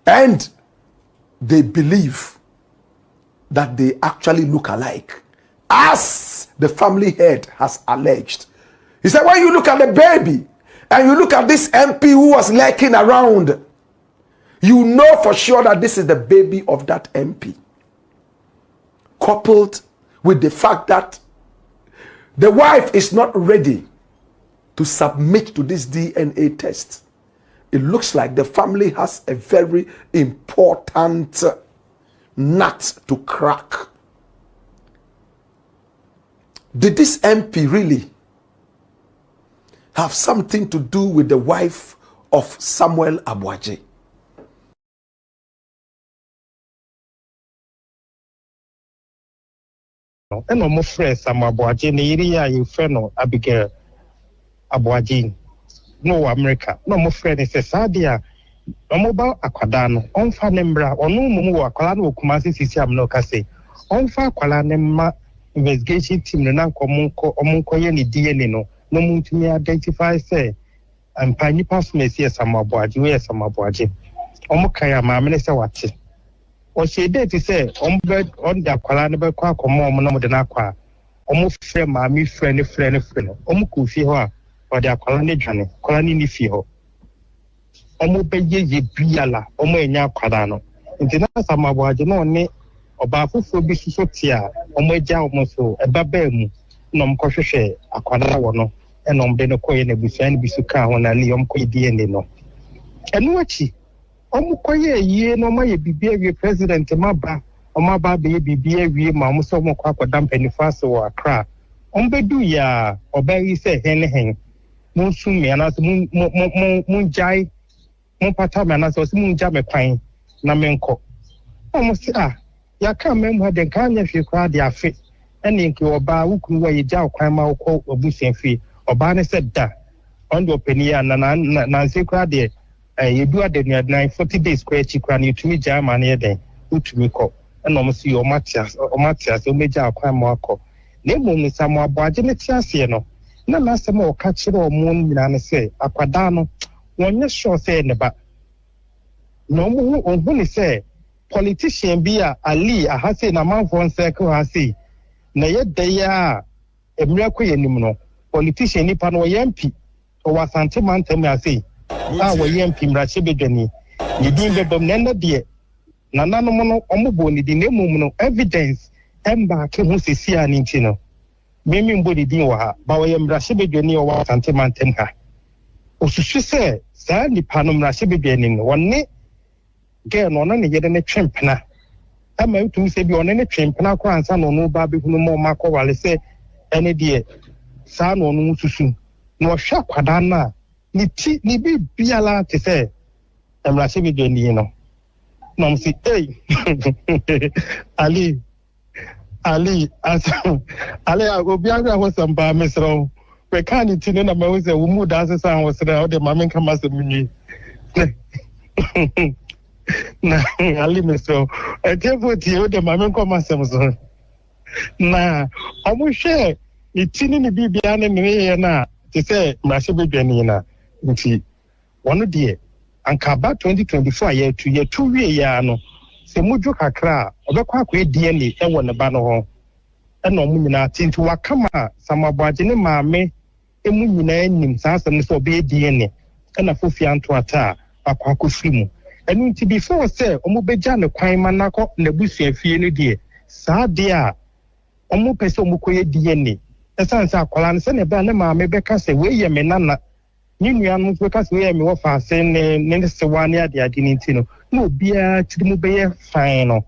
[SPEAKER 9] and they believe that they actually look alike, as the family head has alleged. He said, when you look at the baby, and you look at this MP who was lurking around, you know for sure that this is the baby of that MP. Coupled with the fact that the wife is not ready to submit to this DNA test. It looks like the family has a very important nut to crack. Did this MP really have something to do with the wife of Samuel Abuaje?
[SPEAKER 11] And no friend Samuel Abuaje, the area you friend Abigail Abuaje, no America, no more friend is a Sadia, no mobile Aquadano, on fa nembra, or no more Aqualano Kumasi Sisiam no Case, on fa Qualanema investigation team, the Nanko Monko, or Monko Yeni DNA, no moon to me identify, say, and Pani Pass Messia Samuel Abuaje, where Samuel Abuaje, Omokaya, my minister watching. Or she did to say, on the Aqualana Quack or more than Aqua, almost friend, my friend, Omuku Fiho, or the Aqualani Johnny, Colani Fiho. Omo Beje Biala, Omo Nya Quadano. In the Samawaja, no ne, or Bafu Bisotia, Omoja Moso, a Babem, Nom Koshe, Aquadano, and on Benoco and Busan Bisuka, when I Leon Koidi no. And watchy. Omukoye ye no my BBA president Maba, Omaba baby BBA Mamuso Mokwa Dampeni Faso or Accra. Ombedu ya, Obey say hen, Moonsumi and as Moonjai, Mompatam and as Moonjame Pine, Namenko. Almost ya can't remember the kind if you cried their fit, and in Kioba, who can wear a jaw crime or call or bushing fee, or Barney said that. On your penny and Nancy cried. You do at the 40 days square chicken, you to me jam and here then, who to me call, and almost your Matthias or Matthias, you major crime more. Name only some more Bajinetiasiano. No master more catch it or moon, Milana say, Aquadano, one yes sure say in the back. No more on who say, politician be a Ali, a Hassi, a man for one circle, Hassi. Na yet they are a miracle anymore. Politician Nipan or Yampi, or was Santiman tell me I say. Our young Pimra Chibigani, you doing the Domnenda dear. Nana mono omoboni the name evidence, Emba Kimusi Sia Nintino. Mimi body diwa, Bawayam Rashibigani or Santimantenha. Osushi say, Sandy Panum Rashibigani, one ne, girl on any yet in a champana. I meant to say, be on any champana, grandson or no baby who no more Marco while say, any dear, son or no soon. No sharp Adana. Ni bi biala te say emrase bi deni no no si hey Ali as Ali obi agba ho samba mesro we kan ni tinu na me say wo mu dance san wo sere o de mama nka mase munyi na Ali mesro e te voti o de mama nka mase muso na omo hwe ni tinu ni bibia na me na te say emrase bi deni na nti one day ankaba 2024 year 2 year no se mujo kakra obekwa akwa DNA e won ba no ho e no mu nyina tinti wakama Samabuaje ne maame e mu nyina nim saasam so be DNA e na fofi anto ata akwa akofri mu enu nti before say omo beja ne kwan manako na busua fie no die saa de a omo pese omo koye DNA e sansa akwala ne se ne ba ne maame beka se we ye me nana Ninu no because we are me wa fa sen ne se wane ade ade nintino no bia tidimu be fine no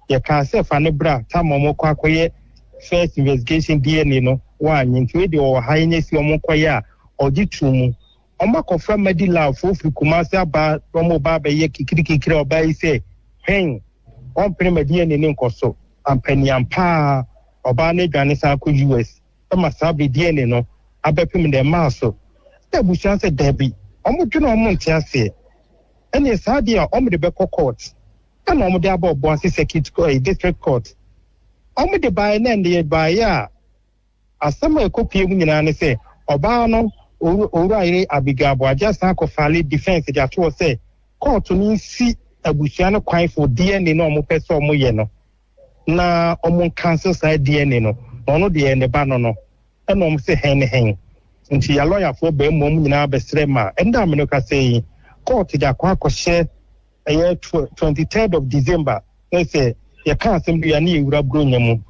[SPEAKER 11] ye ka se fa ne bra ta momo kwa koye first investigation DNA no wa nyinti we de o ha nya si omo koye a ogitu mu oma ko fra medila fofu kumase aba omo ba be ye kikiri oba yi se hen on pre DNA ne nkoso ampani ampa oba ne dwane sa ko US e ma sa be DNA no abepim de maso abusua sɛ dabi ɔmo dwene ɔmo nte ase ɛne saa deɛ ɔmo de bɛkɔ court ɛna ɔmo de abɔ ɔbɔnse circuit court district court ɔmo de bae na ɛde bae a asɛm a ɛkɔpie mu nyinaa ne sɛ ɔbaa no owura yere Abigail Aboagye san kɔfale defense de ato sɛ court no nsi abusua no kwan for DNA no ɔmo pɛ sɛ ɔmo yɛ no na ɔmo cancel saa DNA no ɔno deɛ ne ba no no ɛna ɔmo sɛ hɛn nti ya lawyer for be mom nyina besre ma enda me no ka say court de akɔhyɛ ɛyɛ 23rd of December say ya ka asɛm bia na ewura bro nyamu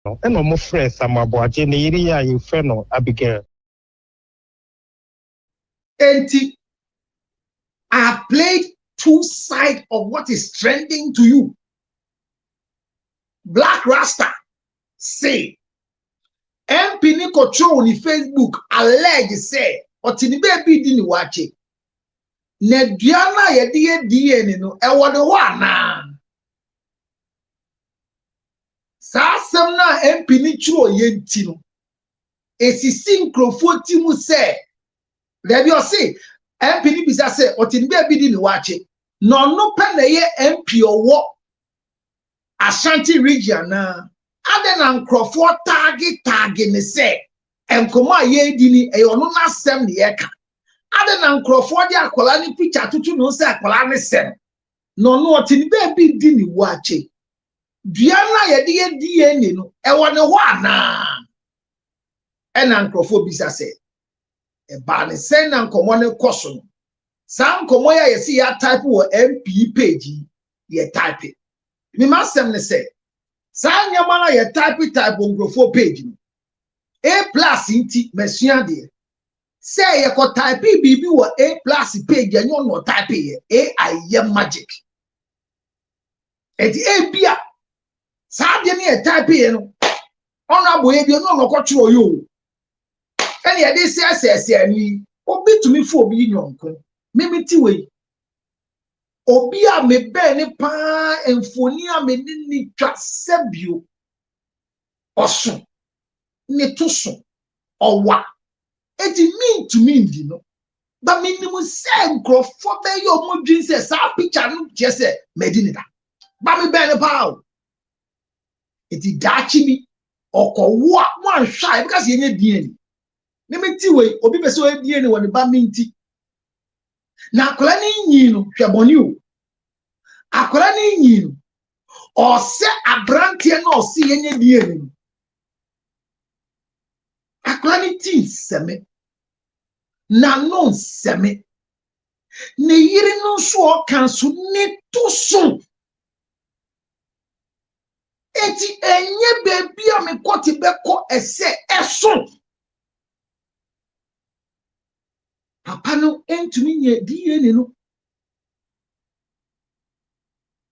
[SPEAKER 11] ɛna mo frɛ Samaboagye ne yiri ya ye frɛ no Abigail
[SPEAKER 1] enti I have played two sides of what is trending to you. Black Rasta say MP ni control ni Facebook allege say otini baby di ni wache na duana ye de DNA no e wo de ho ana sa asem na MP ni churo ye nti no esisi nkrofo ti mu say there be o say MP ni bisa say otini baby di ni wache no no pe na ye MP owo Ashanti region na ade na nkrofo tagi ne se enkomo aye di ni e ono na sem ne yeka ade na nkrofo di akola ni picture tutu no se akola ne sem no no otini baby di ni wache dua na ye de DNA no e wo ne ho ana e na nkrofo bisa se e ba ne se na nkomo ne koso no sa nkomo ya yesi ya type wo MP page ye type me masem ne se sa nyama na ye type nkrofo page no A+ inti mesua de say ye ko type bibi wo A+ page enyo no type ye AI magic eti bia sa de ne type ye no ono aboye bi no ko tworo yo ene ye de se ani obi tumi fo obi nyonko mimiti we obi a me be ni pa enfoni a me ni twa sebio oso ne to so owa eti mean to mean di no ba minimum se nkrofo be yo mo dwin se sa picture no je se medini da ba me be ni pa o eti dachi bi okowo a mo anhwa because ye nya DNA ne meti we obi be se o DNA wo ne ba minti na akola ni nyi no hweboni o akola ni nyi no o se abrantie na o se yenye DNA no akola ni tin seme na no seme ne yiri no so o kan so ne to so eti enye bebi a me kwoti beko ese eso papa no entumi nye DNA no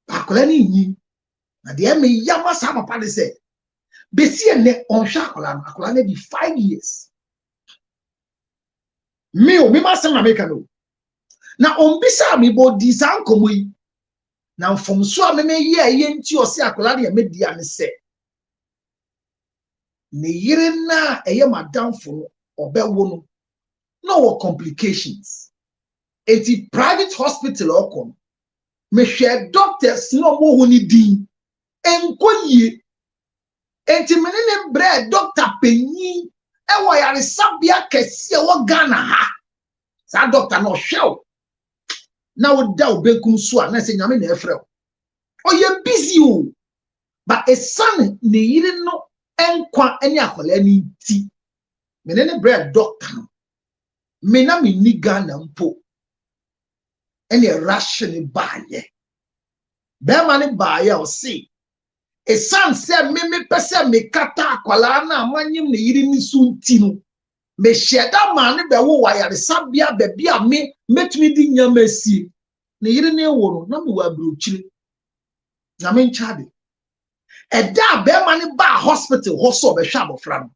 [SPEAKER 1] akola ni nyi na de me yama sa papa de se besi ene on hwa akola na bi 5 years me masem na meka no na on bisa me bo di san komoyi na mfomso a me ye nti o se akola de me dia ne se ne yire na eye madamfo no obewo no no complications eti private hospital okon me hwe doctors no mo ho ni din enkoyie enti menene bre doctor penyin e wo yare sabia kese wo Ghana ha sa doctor no hwe na wo da obekum so a na se nyame na efre o ye busy o ba esan ne yire no enkwa eni akola ni ti menene bre doctor no me na me ni Ghana mpo eni ration baaye be ma ne baaye o se esan se me pese me kata akwala na amanyim ne yiri ni sunti no me sheda ma ne be wo wayare sabia be bia me metumi di nyama sie ne yiri ne wo no na me wa brochire na me nchade eda be ma ne ba hospital ho so be hwa abofra no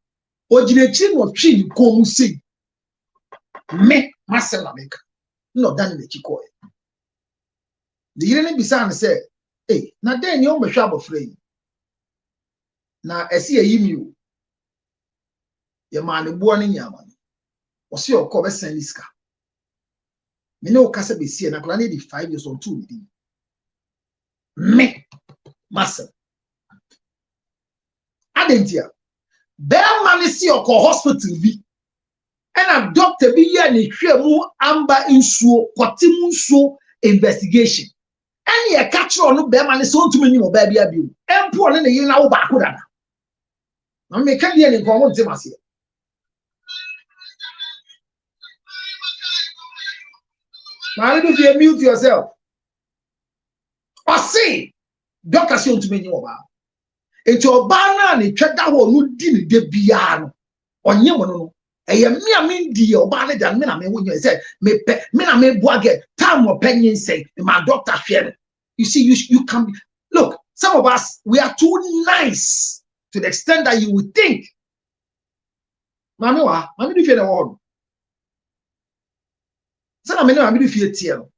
[SPEAKER 1] oginechi no twi ni komu sei me masela meka no dan ne chiko e de yire ne bisa ne se na den ni o me hwa abofra yi na esi ayi mi o ye man bo ne nyama o se o ko be sen liska me ne o kasa be sie na kula ne di 5 years on 2 di me massa adentia be man si o ko hospital bi and a doctor bi ye ne hwe mu amba nsuo kote mu nsuo investigation and ye catch no be man so ntumi ni mo ba bia bi empo ne ye na wo ba ko dada na me ka die ne ko mo ntemase na if you mute yourself or see doctor so ntumi ni wo ba enti oba na ne tweda ho no di ne de bia no onye mo no eye me amindi oba ne dan me na me wonye say me na me boage time opinion say my doctor share. You see you can look, some of us we are too nice to the extent that you would think mami do fear the world say na me na mami do fear tie no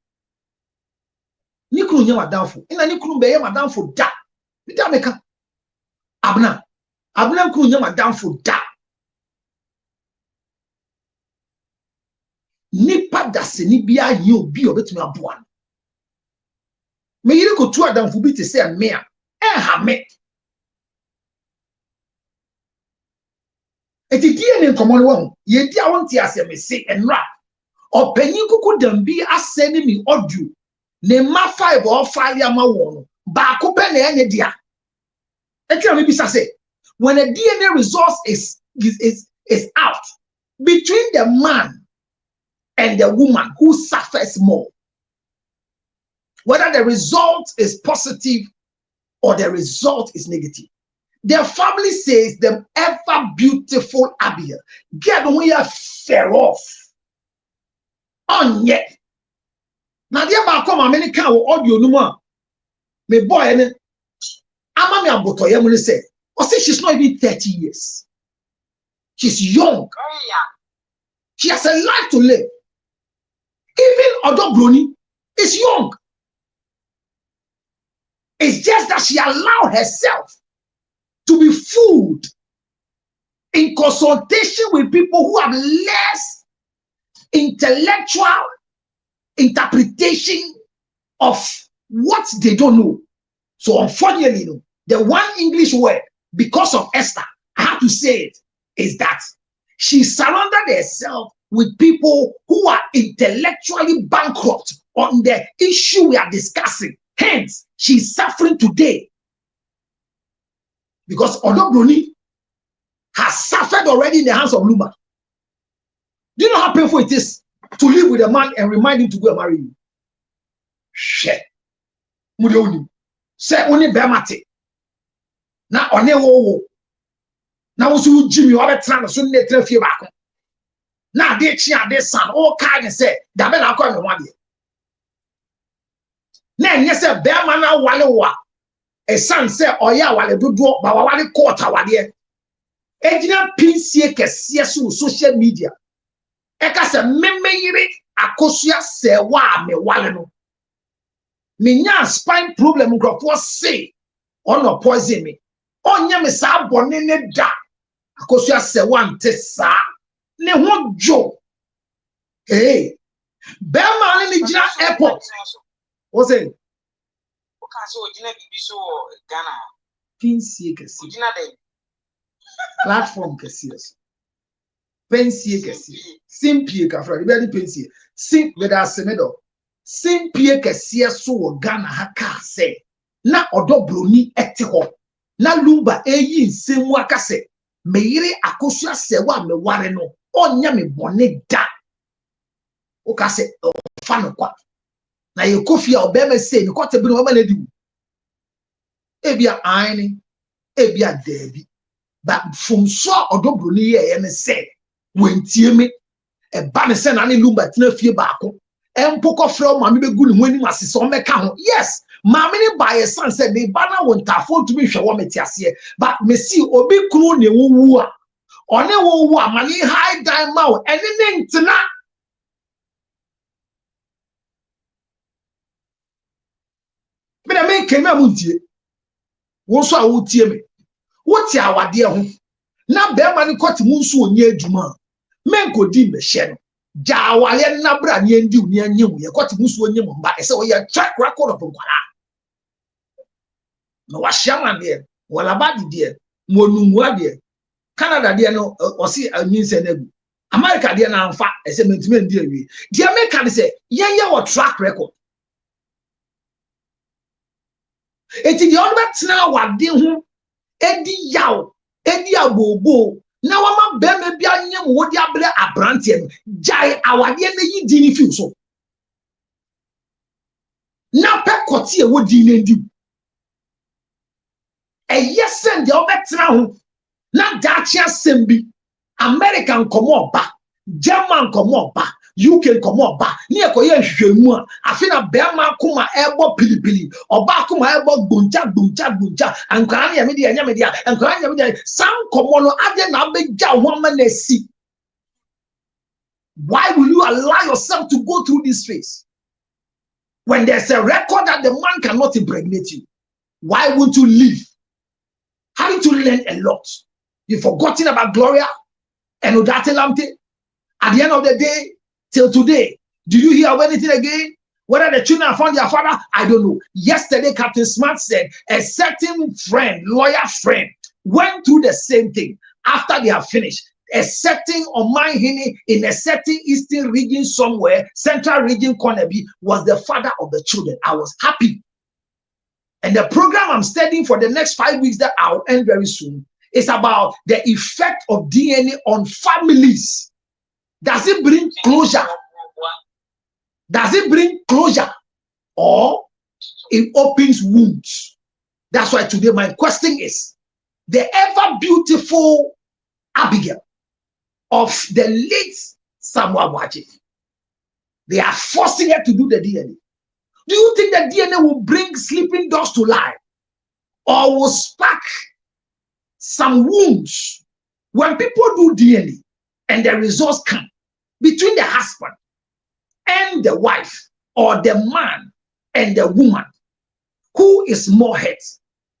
[SPEAKER 1] ni kunu nya madamfo ina ni kunu be ye madamfo da me da meka abna kunu nya madamfo da nipa dase ni bia ye obi obetumi aboa me yire ko tu adamfo bi te se me a ha me eti die ne nkomo no ho ye di awon ti ase me se enra opanyin kuku dambi ase ni mi audio ne ma 5 or 5 ya ma wo no ba ko pe na enye dia eti am bi sa say when a DNA result is out between the man and the woman, who suffers more, whether the result is positive or the result is negative. Their family says the ever beautiful Abigail get we are fair off on yet. Now the about come American audio no me boy and ama me aboto ye mo say or say she's not even 30 years. She's young. She has a life to live. Even Odo Bruni is young. It's just that she allowed herself to be fooled in consultation with people who have less intellectual interpretation of what they don't know. So unfortunately, the one English word, because of Esther, I have to say it, is that she surrounded herself with people who are intellectually bankrupt on the issue we are discussing. Hence, she's suffering today. Because Odo Bruni has suffered already in the hands of Luma. Do you know how painful it is to live with a man and remind him to go and marry you? Shit. Say only Bemate. Now, on wo. Now, also Jimmy, you have a trans, so they tell you back. Now, they cheer this son, all kind of say, Dabella come 1 year. Now, yes, a bear man, Walewa. A son say, oh, yeah, while do drop, but what they caught our dear. Engineer PCA Kessiasu social media. Eka se memeyire akosia se wa me wale no. Me nya spine problem nkrofo say ono poison me. Onya me sa bone ne da. Akosia se wa nte sa. Ne ho jo. Hey. Be man ni gina airport. What's it?
[SPEAKER 6] Okay, so gina bibi so Ghana.
[SPEAKER 1] PCA Kessia.
[SPEAKER 6] Gina dey.
[SPEAKER 1] Platform Kessia. Pensie Kessia. Simpie Kafra. Ibedi pensie. Sim weda semedo. Simpie Kessia so Ghana haka se. Na Odo Bruni ete ho. Na Lumba eyi nsemu aka se. Meyire akosua se wa me ware no. Onya me bone da. O ka se fa no kwa. Na ye kofia obema se ni kwate bi no ma na di. Ebia aini, ebia debi. But from so Odo Bruni ye me say when tie me e ba me se na ne Lumba tina fie baako empoko frɛ ma me begu ne ho ani masese o meka ho. Yes, ma me ne by son said they ba na won tafo to me hwɛ wo metiase, but me see obi kru ne wowu a one wowu a mani high down ma wo ene ne ntina me na me kema mu ntie wo so a wo tie me wo tie awade ho na be ma ni kwati mu nso onye adwuma men ko di me hye no ja wale na bra ni ndi ni anyem ye kwati mu nso onye mu mba ese wo ye track record of nkwara no wa shaman de wala badi de monungu ade Canada de no osi anyinse na gu America de na amfa ese mentime ndi awie de America de say ye wo track record eti de on betna wade ho edi yaw edi abobo na wama bema bia nyem wodi abele abrante no jai awade na yi di ni fi so na pe kote e wodi na ndi yesen de obetna ho na dachi asem American komo ba German komo ba UK komo ba ni ekoye hwehwemu a afi na bema kuma ebo pilipili oba kuma ebo gbonja ankara na me dia ankara na me dia sam komo no ade na beja ho amanasi. Why will you allow yourself to go through this phase when there's a record that the man cannot impregnate you? Why won't you leave? Haven't you learned a lot? You've forgotten about Gloria and Odate Lamte. At the end of the day, till today, do you hear of anything again? Whether the children have found their father, I don't know. Yesterday, Captain Smart said a certain friend, lawyer friend, went through the same thing. After they have finished, a certain Omanhini in a certain eastern region somewhere, central region Konebi, was the father of the children. I was happy. And the program I'm studying for the next 5 weeks that I'll end very soon is about the effect of DNA on families. Does it bring closure? Does it bring closure? Or it opens wounds? That's why today my question is, the ever beautiful Abigail of the late Samuel Waji, they are forcing her to do the DNA. Do you think the DNA will bring sleeping dogs to life? Or will spark some wounds? When people do DNA and the results come between the husband and the wife, or the man and the woman, who is more hurt?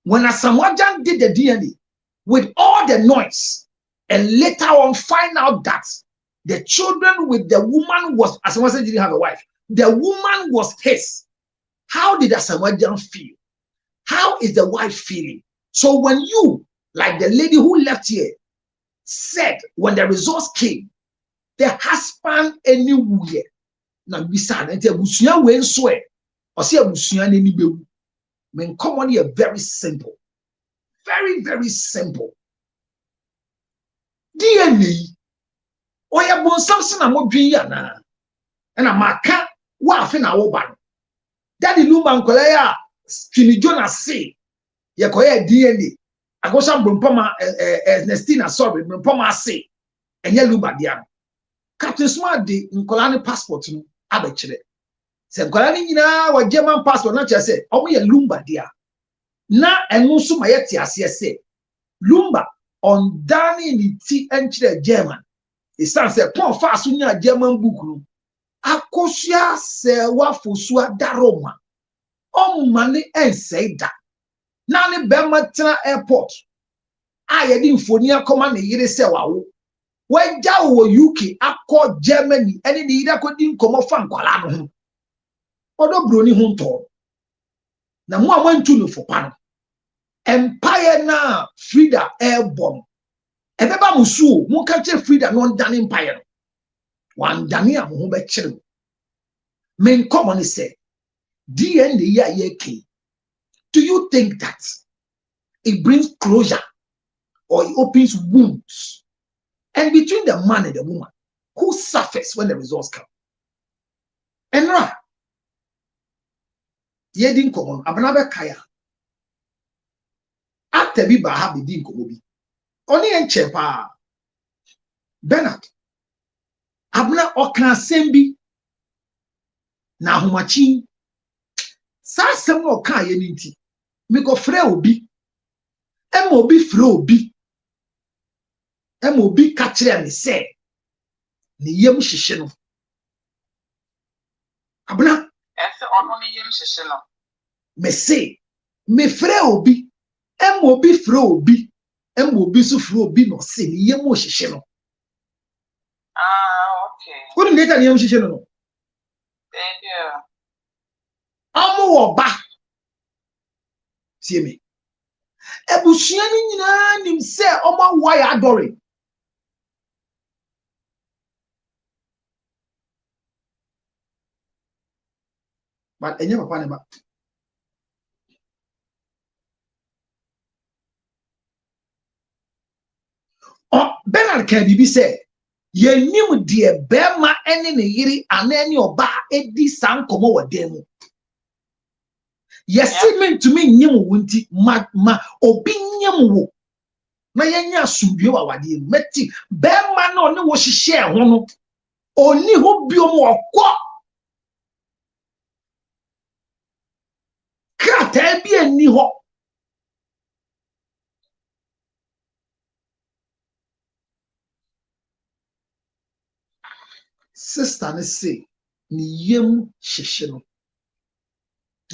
[SPEAKER 1] When a Samoajan did the DNA with all the noise and later on find out that the children with the woman was, as Samoajan didn't have a wife, the woman was his. How did a Samoajan feel? How is the wife feeling? So when you, like the lady who left here, said when the results came, the husband anywhere. Now we said that Busuya went swear or say Busuya any bewu. Men common here very simple. Very, very simple. DNA. Oya bon something na mo dwi ya na. And amaka wa afi na wo ba. Daddy Lumba nkola ya Skinny Jonas say ye koye DNA. Agosha Brumpoma Ernestina sorry Brumpoma say enye Lumba dia. Captain Smart de nkola ne passport no abekire. Se nkola ni nyina wa German passport na che say omo ye Lumba dia. Na enu so ma ye ti ase say Lumba on dani ni ti enchire German. E san say pon fa so nya German book no. Akosia se wafosua daroma omane enseida na ne bema tena airport aye di mfoni akoma ne yire se wawo waja wo UK akọ Germany ene ne yire akodi nkomo fa nkwala no ho odo broni ho nto na mo amantu no fopa no empire na Frida airborne ebeba musu mo ka che Frida no ndane empire no one Dania mo be chire men common say DNA ye. Do you think that it brings closure or it opens wounds? And between the man and the woman, who suffers when the results come? And right, ye din common abanabe kaya atebi ba ha be din komobi oni enche pa Bernard abna okan sembi na homachi sa sem no kan ye ninti me go frɛ obi em obi frɛ obi em obi ka kyerɛ me sɛ ne yem hyehye no abna
[SPEAKER 6] ese ono ne yem hyehye no
[SPEAKER 1] me say me frɛ obi em obi frɛ obi Embo bisu fro bi no se ni yemu hihye no.
[SPEAKER 6] Okay.
[SPEAKER 1] Wouldn't later yemu hihye no.
[SPEAKER 6] Thank you.
[SPEAKER 1] Amu wo ba. See me. Ebusua ni nyina nim se omo why adore. But enye papa ne ba. Oh, Bernard can be said. Ye nim de bema ene ne yiri anani oba edi sankomo wademu. Yes, meant to me nyem wunti ma obi nyem wo. Na yenya asubie wa wade meti bema na one wo hihye ho no. Oni ho biom okwo. Krata bi ani ho. Sister ne say ni yem hihye no.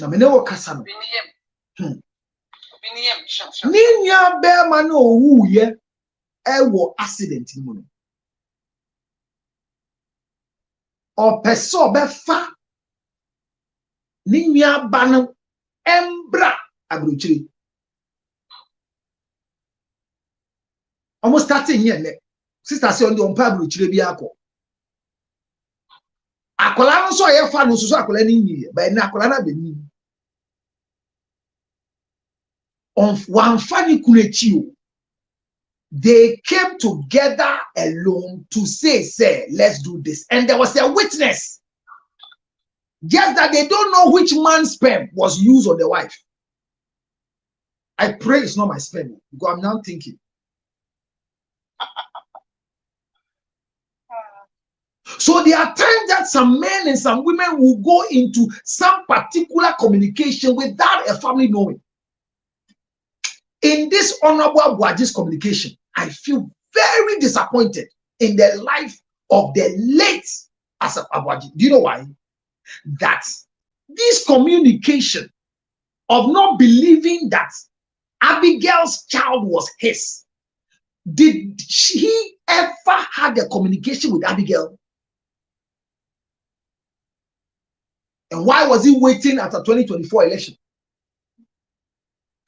[SPEAKER 1] Na me ne wo kasa no. Ni nya be ma na owu ye e wo accident ni mu no. O peso be fa ni nya ba no embra abrochiri. Almost starting here ne. Sister say on the on pa abrochiri bi akọ. Akola no so ye fa no so akola ni nyi ba na akola na be ni. On one funny kunechi. They came together alone to say, let's do this. And there was a witness. Just that they don't know which man's sperm was used on the wife. I pray it's not my sperm, because I'm now thinking. So there are times that some men and some women will go into some particular communication without a family knowing. In this Honorable Abuaji's communication, I feel very disappointed in the life of the late Asap Abuaji. Do you know why? That this communication of not believing that Abigail's child was his, did he ever had a communication with Abigail? And why was he waiting after 2024 election?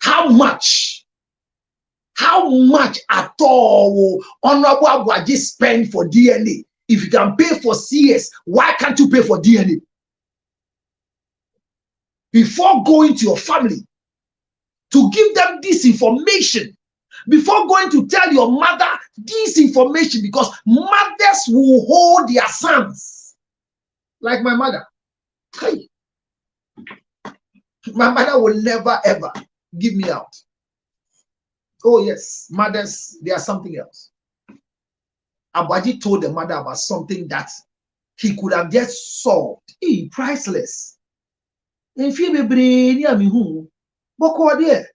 [SPEAKER 1] How much at all will Honorable Abuaji spend for DNA? If you can pay for CS, why can't you pay for DNA? Before going to your family to give them this information, before going to tell your mother this information, because mothers will hold their sons. Like my mother. Hey. My mother will never ever give me out. Oh yes, mothers, they are something else. Abuaji told the mother about something that he could have just solved. Priceless. In Fibri, near me who, Boko dear.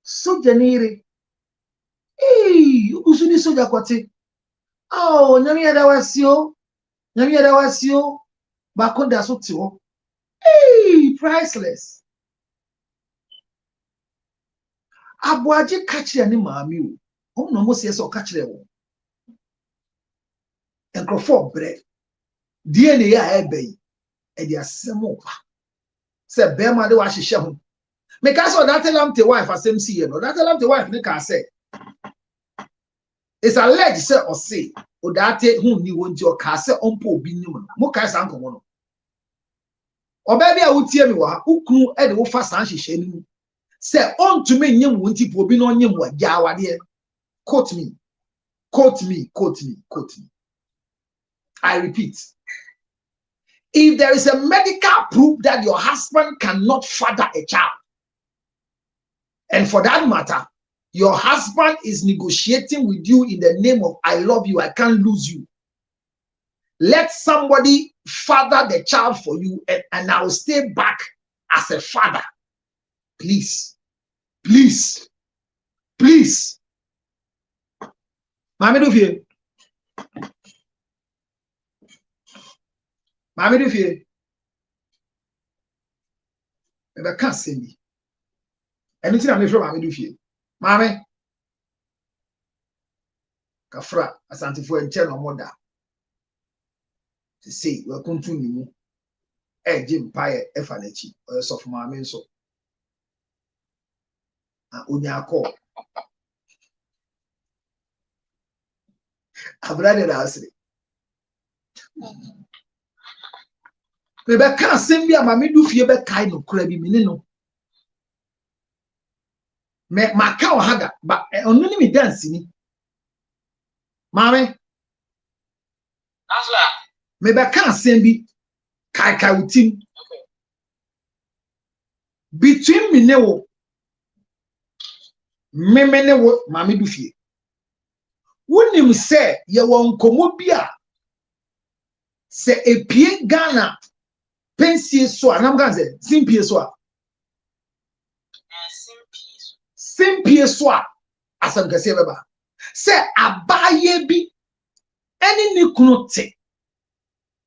[SPEAKER 1] So Janiri. Usuni soja kwati. Oh, Namia da wasio. Namia da wasio. Bakonda sotio. Priceless. Abuaji kachire ni maami o no mo se so kachire wo enkrofo bre DNA ya ebe e dia semo pa se be ma de wa hihye ho me ka so that lam te wife asem si ye no that lam te wife ni ka say it's alleged say o say o that hu ni won ti o ka say ompo obi nim mo ka sa nkomo no oba bia wo tie mi wa ukunu e de wo fa san hihye ni say on to me nyem wonti po bi no nyem wa jawade. Quote me, quote me, quote me, quote me. I repeat, if there is a medical proof that your husband cannot father a child, and for that matter your husband is negotiating with you in the name of I love you, I can't lose you, let somebody father the child for you, and I will stay back as a father. Please, please, please. Mami do fie. Mami do fie. Ebe can't see me. Anything I'm from Mami do fie. Mami. kafra asantifo enche no moda say we kontu ni mu eje mpae efa na chi sof maame nso onya akọ abrade da asiri bebe ka asem bi amame du fie be kai no kura bi mini no me maka o haga ba onu ni mi dance ni maame
[SPEAKER 6] Asla.
[SPEAKER 1] me be ka asem bi kai utim between me ne wo memene wo maame du fie wonim se ye won komo bi a se epie Ghana pensie so anam gan se simpie so a simpie so a asam kase beba se abaye bi eni ni kunu te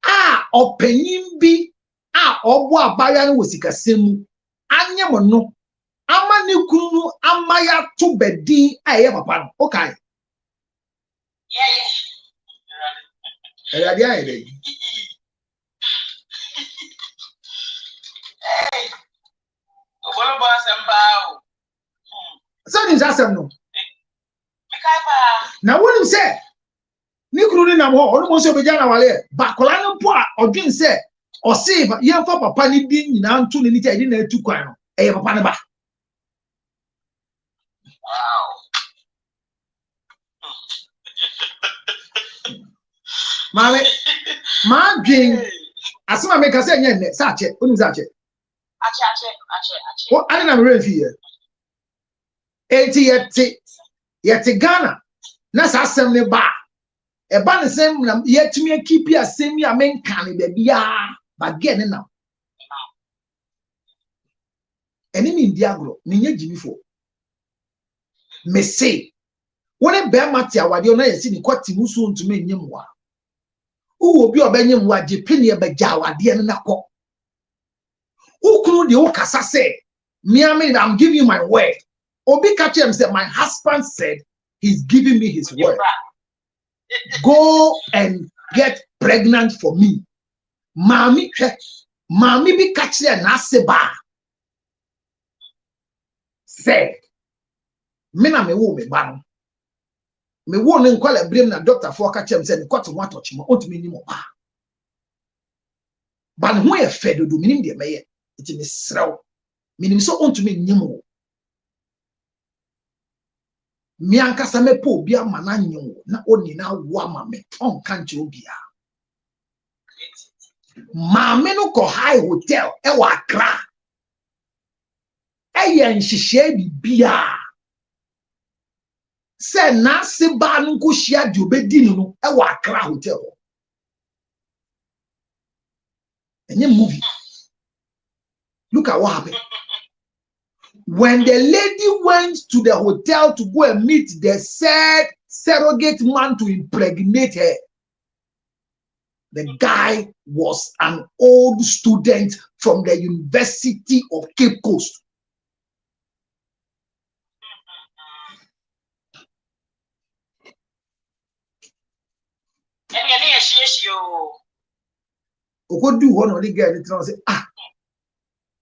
[SPEAKER 1] a opanyin bi a obo abaya no wosikasemu anyem no ama ni kunu ama ya to bedi a ye papa no okay Eradi ayi dey.
[SPEAKER 6] Hey. Obolo bo asem o.
[SPEAKER 1] So ni asem no.
[SPEAKER 6] Me kai ba.
[SPEAKER 1] Na wonim say ni kunu ni nam ho onu mo so beja na wale ba kola no po a odwen say o se ye fa papa ni bi nyina nto ni ti edi na atu kwan no e papa ne ba.
[SPEAKER 6] Wow.
[SPEAKER 1] Ma dwen asema me ka say nye ne sa che onu sa che
[SPEAKER 6] Ache.
[SPEAKER 1] wo ani na me refi ye enti yete Ghana na sa asem ne ba e ba ne sem na yetumi akipi asem ya menka ne ba bia ba ge ne na eni mi ndi agro ni nye jimifo me say woni be mate awade ona yesi ni kwati muso ntumi nyemwa uwo bi obenyem wa jepini e be jawade ne nakọ ukunu de ukasa say me I'm giving you my word obi catch him say my husband said he's giving me his word go and get pregnant for me mami bi catch there na seba say me na me wo me ba no me wo ne nkwala brem na doctor for catch him say ne kwat mo atochi mo otumi ni mo ba ban ho e fedo do minim de meye iti me srew minim so ontumi nyimo mi ankasa me po obi ama na nyimo na oni na wo ama me on kan che obi a maame no ko high hotel e wa Accra e ye nhihye bibia se na se ba no ko hia di obedi no e wa Accra hotel enye movie. Look at what happened. When the lady went to the hotel to go and meet the said surrogate man to impregnate her, the guy was an old student from the University of Cape Coast. What do one of the guys say,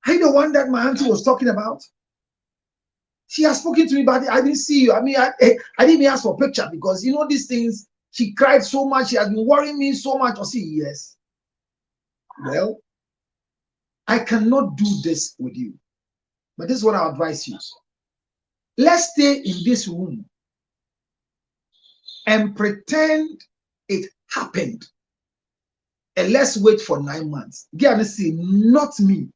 [SPEAKER 1] are you the one that my auntie was talking about? She has spoken to me, but I didn't see you. I mean, I didn't even ask for a picture because you know these things. She cried so much. She has been worrying me so much. I see, yes. Well, I cannot do this with you. But this is what I advise you. Let's stay in this room and pretend it happened. And let's wait for 9 months. Get see, not me.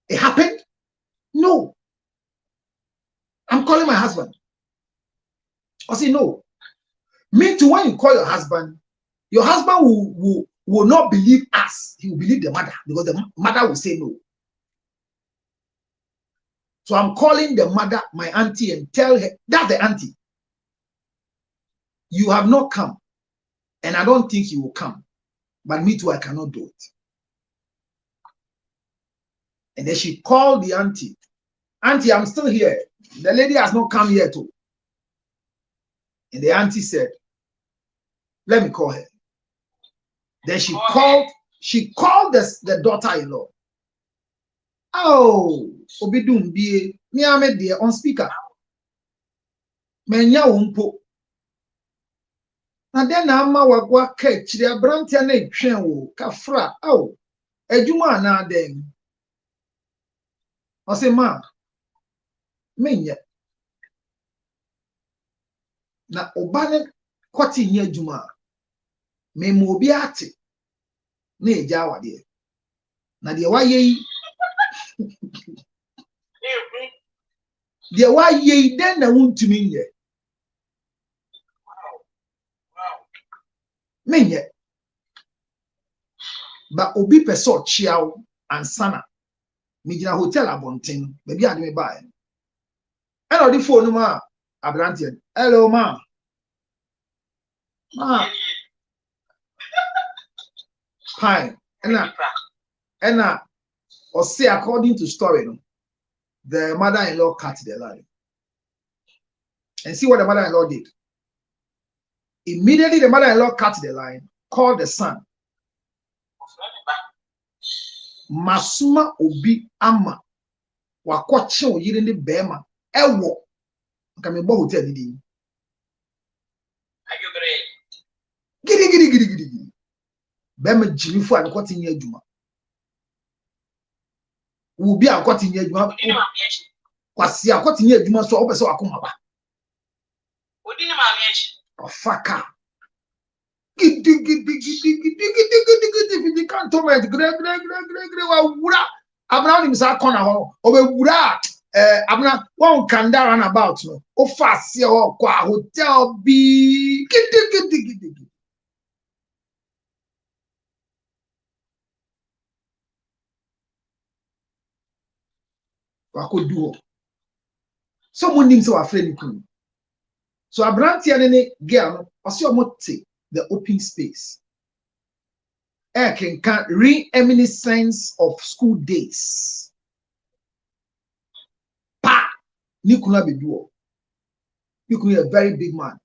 [SPEAKER 1] It happened? No. I'm calling my husband. I say no. Me too, when you call your husband will not believe us. He will believe the mother because the mother will say no. So I'm calling the mother, my auntie, and tell her, that's the auntie. You have not come. And I don't think you will come. But me too, I cannot do it. And then she called the auntie. Auntie, I'm still here. The lady has not come here too. And the auntie said, let me call her. Then she called the daughter-in-law. Oh, Obidum be me ame there on speaker. Menya wumpo. Na den na ama wagwa ka chiri abrantia na etwen wo kafra. Oh, ejuma na den. O say ma menye. Na obane kwati nye ejuma. Me mo obi ate. Na eja awade. Na de waye yi de waye den na wuntumi nye. Menye. Ba obi peso chiao ansana. Mi gina hotel abonten. Baby ade me buy. And on the phone ma abrantian. Hello ma. Ma. Fine. And or say according to story, no, the mother-in-law cut the line. And see what the mother-in-law did. Immediately the mother-in-law cut the line, called the son. Masuma obi ama wakwache oyire ni bema ewo nkamebo hotel didi. Gidi. Bema jinifu ankwati nye adwuma. Ubi ankwati nye adwuma. Kwasi ankwati nye adwuma so obese wakoma ba.
[SPEAKER 6] Odi ni maami echi.
[SPEAKER 1] Ofaka. Gidi. Cantonment. Gre. Wa wura. Abna ni misa kona ho. Obe wura. Abna one kanda run about no. O fast ye ho kwa hotel bi. Gidi. Wakoduo. Someone names our friend Kun. So Abranti and girl, Osiomote, the open space. Can reminiscence of school days. Pa Nikuna Beduo. You could be a very big man.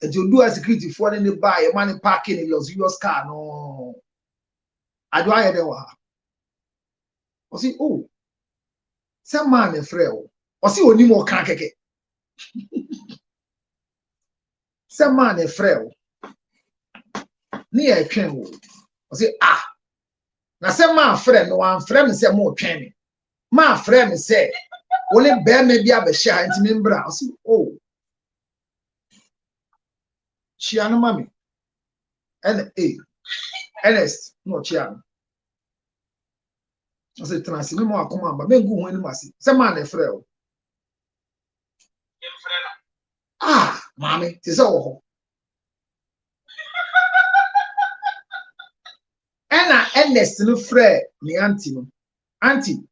[SPEAKER 1] And you do a security for any buy a money parking in luxurious car. No, I do I ever. I see, oh. Some man a frail, or see only more crackeke. Some man a frail near a train. Or say, now some man friend, one friend say more training. My friend say, only bear maybe have a share into member. I see, oh, Chiano Mammy. And Ernest, no Chiano. I said, Transi, no more command, but men go when you must. Some man a frail. Mommy, tis all. Anna Ernest no frail, me auntie. Auntie,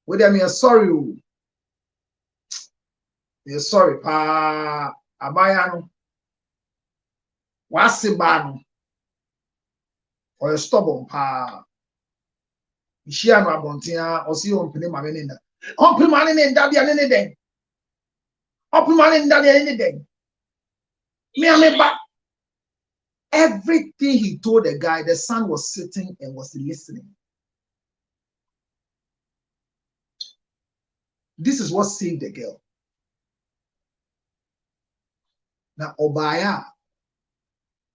[SPEAKER 1] whether me a sorry. You're sorry, pa Abayano. Wasibano. Or a stubborn pa. She and Rabontia or see on Pinimanina. On Pimanin and Daddy and anything. On Pimanin and Daddy and anything. Me back. Everything he told the guy, the son was sitting and was listening. This is what saved the girl. Now, Obaya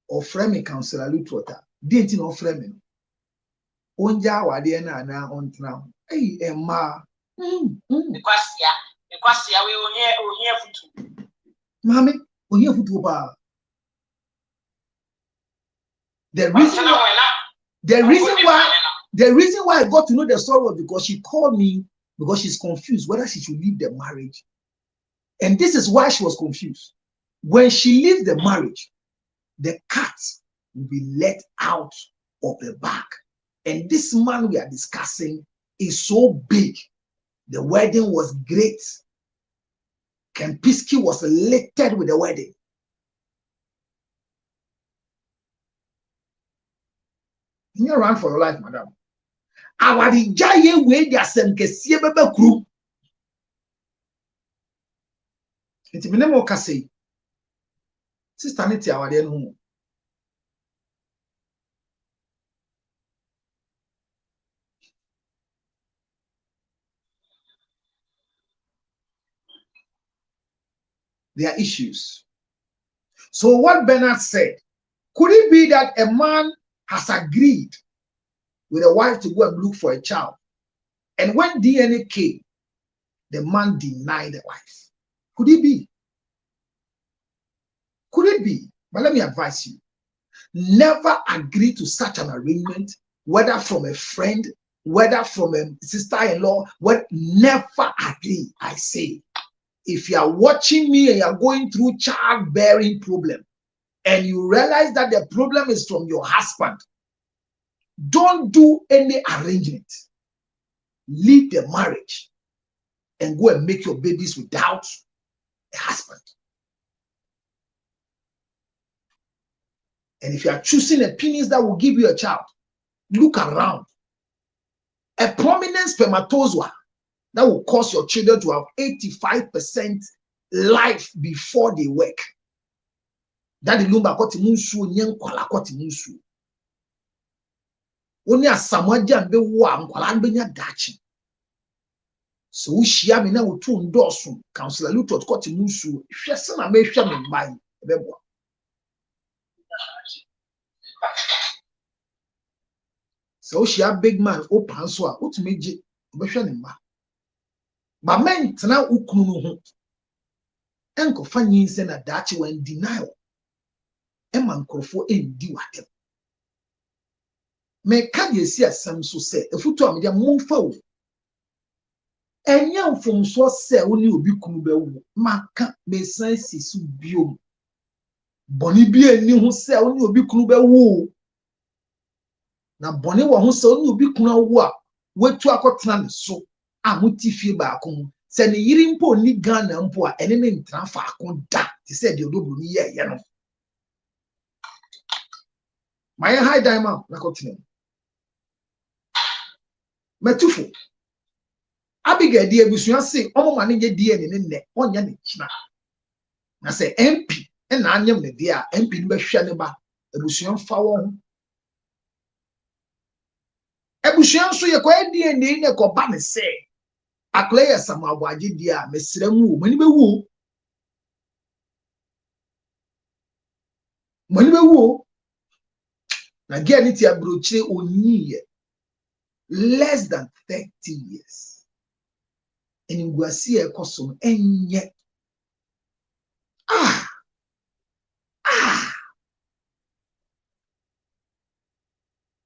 [SPEAKER 1] or Fremi Councillor Lutwata didn't know Fremi. Onja wade na on now. Hey, Emma.
[SPEAKER 6] Because we onye futu.
[SPEAKER 1] Mami, onye futu ba. The reason why I got to know the story was because she called me because she's confused whether she should leave the marriage. And this is why she was confused. When she leaves the marriage, the cat will be let out of the bag. And this man we are discussing is so big. The wedding was great. Kempinski was elated with the wedding. You run for your life, madam. Our giant way they are some kesiye bebe crew. It's been more kasi. Sister Niti awade no. There are issues. So what Bernard said, could it be that a man has agreed with a wife to go and look for a child, and when DNA came, the man denied the wife? Could it be? Could it be? But let me advise you, never agree to such an arrangement, whether from a friend, whether from a sister-in-law. Never agree. I say, if you are watching me and you are going through childbearing problem, and you realize that the problem is from your husband, don't do any arrangement. Leave the marriage and go and make your babies without a husband. And if you are choosing a penis that will give you a child, look around. A prominent spermatozoa that will cause your children to have 85% life before they work. That the lumba koti munsu nyen kwala koti munsu. Oni asamoja mbe wa nkwala mbenya dachi. So ushia me na otu ndoso counselor lutot koti munsu hwese na me hwe me mban ebebo. So ushia big man open so a otumeje obehwe ne mba. Ba men tena ukunu no ho. Enko fanyin se na dachi when denial. Emma nkorofo endi wadem. Me ka yesi asem so se efutu amede momfa wo. Enya mfomso se woni obi kunu bewu maka me san sisu biom. Boni bi eni ho se woni obi kunu bewu. Na boni wo ho se woni obi kunu awu a wetu akotena ne so a mutifie ba akon se ne yiri mpo ni Ghana mpo a ene ne ntra fa akon da ti se de odobru ni ye no. My high diamond na continue. Metufo. Abigail di ebusuan se omo mane ye die ne ne onya ne china. Na se MP e na anyem ne dia MP ni behwe ne ba ebusuan fa wo. Ebusuan so ye kwa die ne ko ba ne se akleye samabwaje dia mesremu mani bewu. Mani bewu. Na get it ya broche oni less than 30 years. And in Guasi ekosom enye.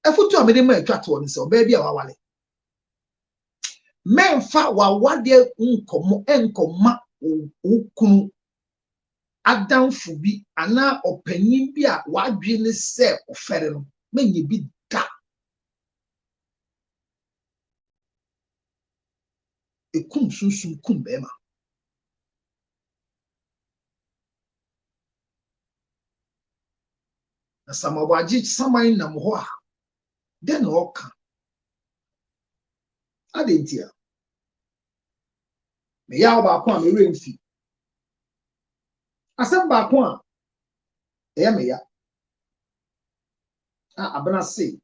[SPEAKER 1] Efutu amede ma etwato on se oba bia wawale. Memfa wawade nkomo enkoma okunu adamfo bi ana opanyin bi a wadwe ne se ofere no menye bi da ekum sunsun kum bema na samabwaji saman nam ho a den oka adentia me ya ba kwa me remfi asem ba kwa me ya abana say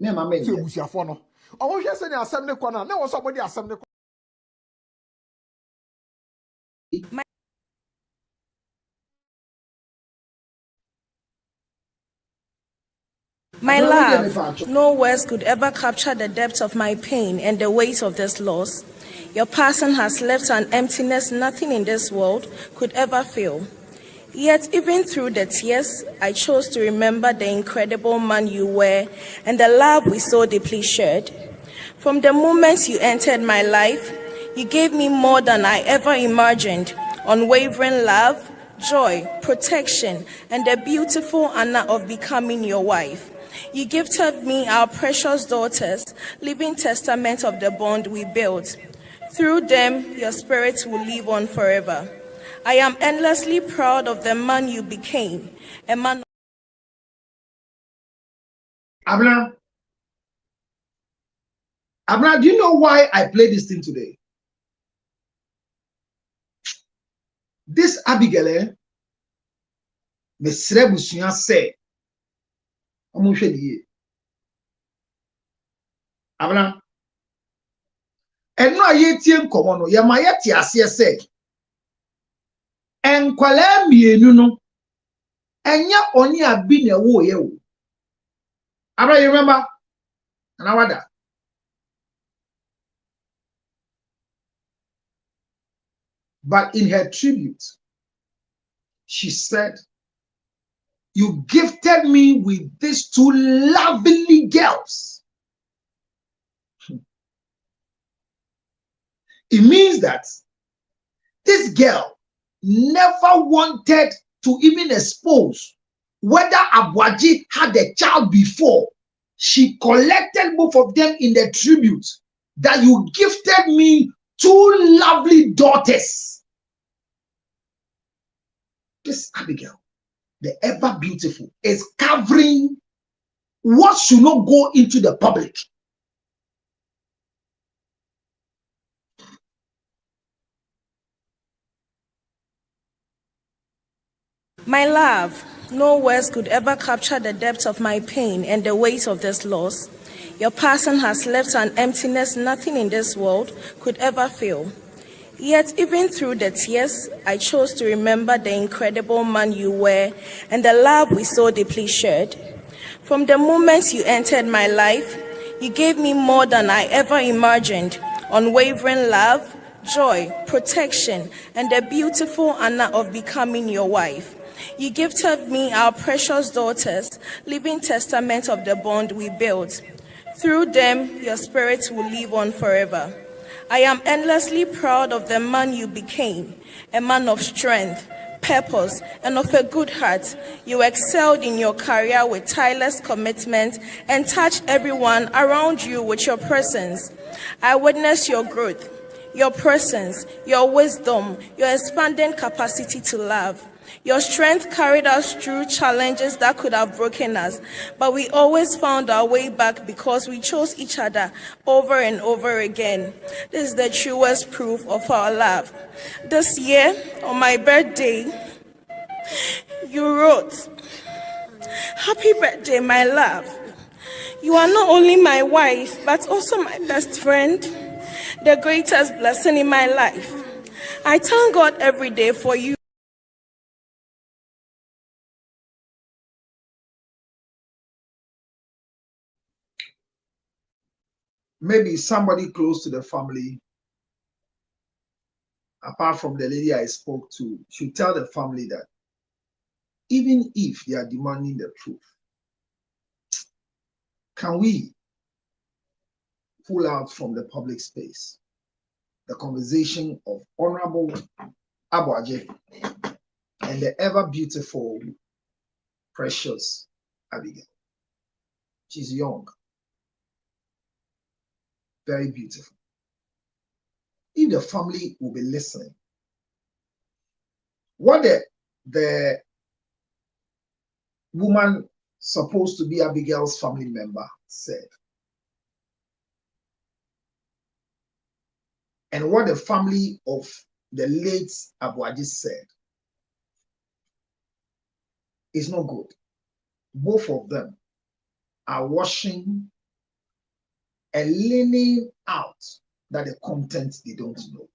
[SPEAKER 1] me ma me
[SPEAKER 12] ebusiafo no owo hwe se ni asem ne kwa na wo so body asem ne.
[SPEAKER 13] My love, no words could ever capture the depth of my pain and the weight of this loss. Your passing has left an emptiness nothing in this world could ever fill. Yet, even through the tears, I chose to remember the incredible man you were and the love we so deeply shared. From the moment you entered my life, you gave me more than I ever imagined: unwavering love, joy, protection, and the beautiful honor of becoming your wife. You gifted me our precious daughters, living testament of the bond we built. Through them, your spirit will live on forever. I am endlessly proud of the man you became, a man.
[SPEAKER 1] Abna, do you know why I play this thing today? This Abigail, mesrɛ busua sɛ ɔmo hwɛ die abena ɛno a yɛtie nkɔmɔ no yɛma yɛte aseɛ sɛ enkwalaa mmienu no ɛnyɛ ɔne abi na ɛwɔ yɛ wo abena you remember na wada but in her tribute she said, you gifted me with these two lovely girls. It means that this girl never wanted to even expose whether Abuaji had a child before. She collected both of them in the tribute that you gifted me two lovely daughters. This Abigail, the ever beautiful, is covering what should not go into the public.
[SPEAKER 13] My love, no words could ever capture the depth of my pain and the weight of this loss. Your passing has left an emptiness nothing in this world could ever fill. Yet, even through the tears, I chose to remember the incredible man you were and the love we so deeply shared. From the moment you entered my life, you gave me more than I ever imagined: unwavering love, joy, protection, and the beautiful honor of becoming your wife. You gifted me our precious daughters, living testament of the bond we built. Through them, your spirit will live on forever. I am endlessly proud of the man you became, a man of strength, purpose, and of a good heart. You excelled in your career with tireless commitment and touched everyone around you with your presence. I witnessed your growth, your presence, your wisdom, your expanding capacity to love. Your strength carried us through challenges that could have broken us, but we always found our way back because we chose each other over and over again. This is the truest proof of our love. This year, on my birthday, you wrote, "Happy birthday, my love. You are not only my wife, but also my best friend, the greatest blessing in my life. I thank God every day for you."
[SPEAKER 1] Maybe somebody close to the family, apart from the lady I spoke to, should tell the family that even if they are demanding the truth, can we pull out from the public space the conversation of Honorable Abuaji and the ever beautiful, precious Abigail? She's young, very beautiful. If the family will be listening, what the woman supposed to be Abigail's family member said, and what the family of the late Abuaji said, is not good. Both of them are washing and leaning out that the content they don't know.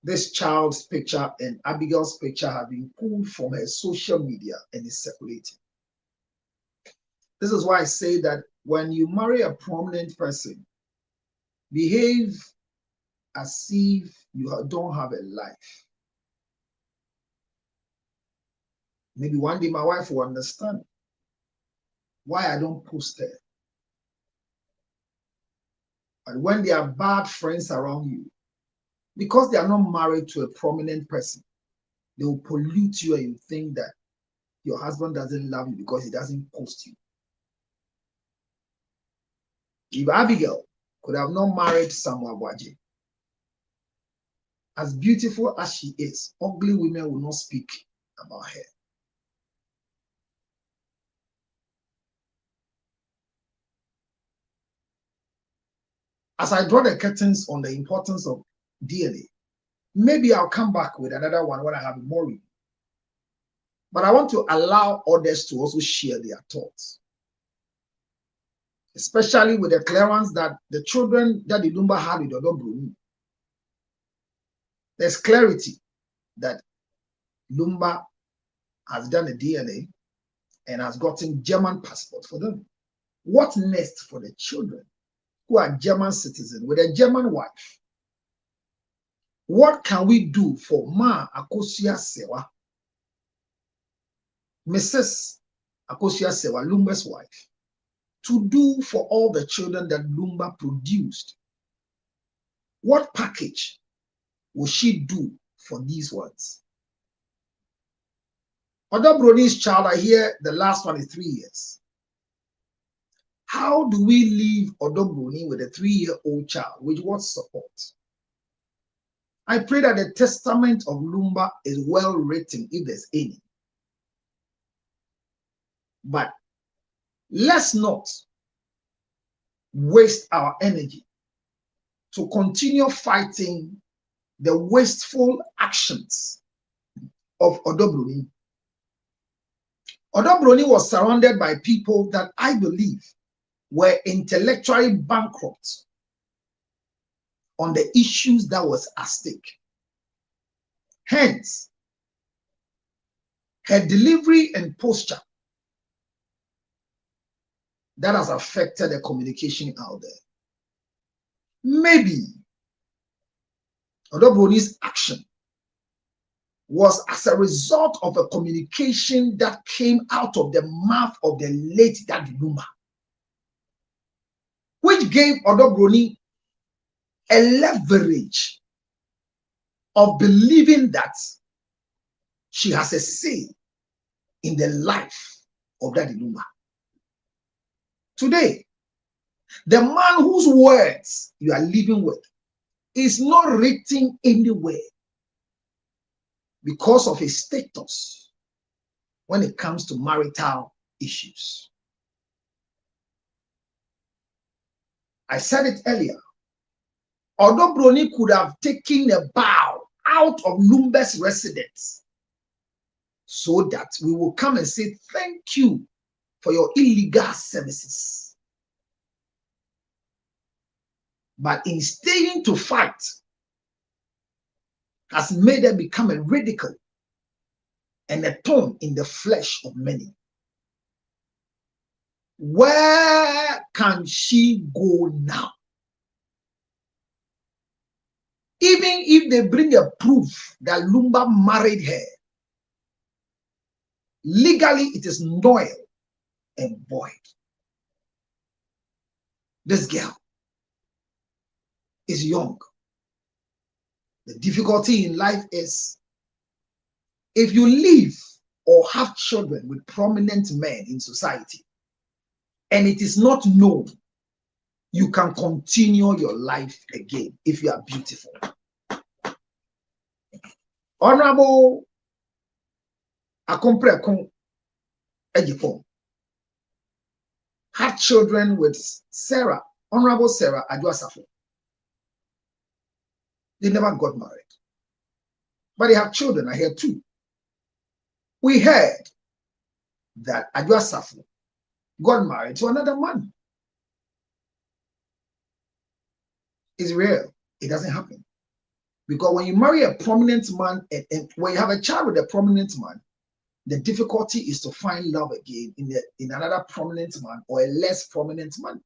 [SPEAKER 1] This child's picture and Abigail's picture have been pulled from her social media and is circulating. This is why I say that when you marry a prominent person, behave as if you don't have a life. Maybe one day my wife will understand why I don't post her. But when there are bad friends around you, because they are not married to a prominent person, they will pollute you and you think that your husband doesn't love you because he doesn't post you. If Abigail could have not married Samuel Abuaji, as beautiful as she is, ugly women will not speak about her. As I draw the curtains on the importance of DNA, maybe I'll come back with another one when I have more. But I want to allow others to also share their thoughts, especially with the clearance that the children that the Lumba had with Odobroni. There's clarity that Lumba has done a DNA and has gotten German passport for them. What next for the children who are German citizens with a German wife? What can we do for Ma Akosua Sewa, Mrs. Akosua Sewa, Lumba's wife, to do for all the children that Lumba produced? What package will she do for these ones? Odobroni's child, I hear the last one is 3 years. How do we leave Odobroni with a 3-year-old child with what support? I pray that the testament of Lumba is well written, if there's any. But let's not waste our energy to continue fighting the wasteful actions of Odobroni. Odobroni was surrounded by people that I believe were intellectually bankrupt on the issues that was at stake. Hence, her delivery and posture that has affected the communication out there. Maybe Odobroni's action was as a result of a communication that came out of the mouth of the late Daddy Lumba, which gave Odobroni a leverage of believing that she has a say in the life of Daddy Lumba. Today, the man whose words you are living with is not written anywhere because of his status when it comes to marital issues. I said it earlier. Odobroni could have taken a bow out of Lumba's residence so that we will come and say thank you for your illegal services. But in staying to fight has made her become a ridicule and a thorn in the flesh of many. Where can she go now? Even if they bring a proof that Lumba married her, legally it is null and void. This girl is young. The difficulty in life is if you live or have children with prominent men in society and it is not known, you can continue your life again if you are beautiful. Honorable Akompreko Ejifo had children with Sarah, Honorable Sarah Adjua-Safo. They never got married. But they have children. I heard 2. We heard that Adjua-Safo got married to another man. It's real. It doesn't happen. Because when you marry a prominent man, and when you have a child with a prominent man, the difficulty is to find love again in another prominent man or a less prominent man.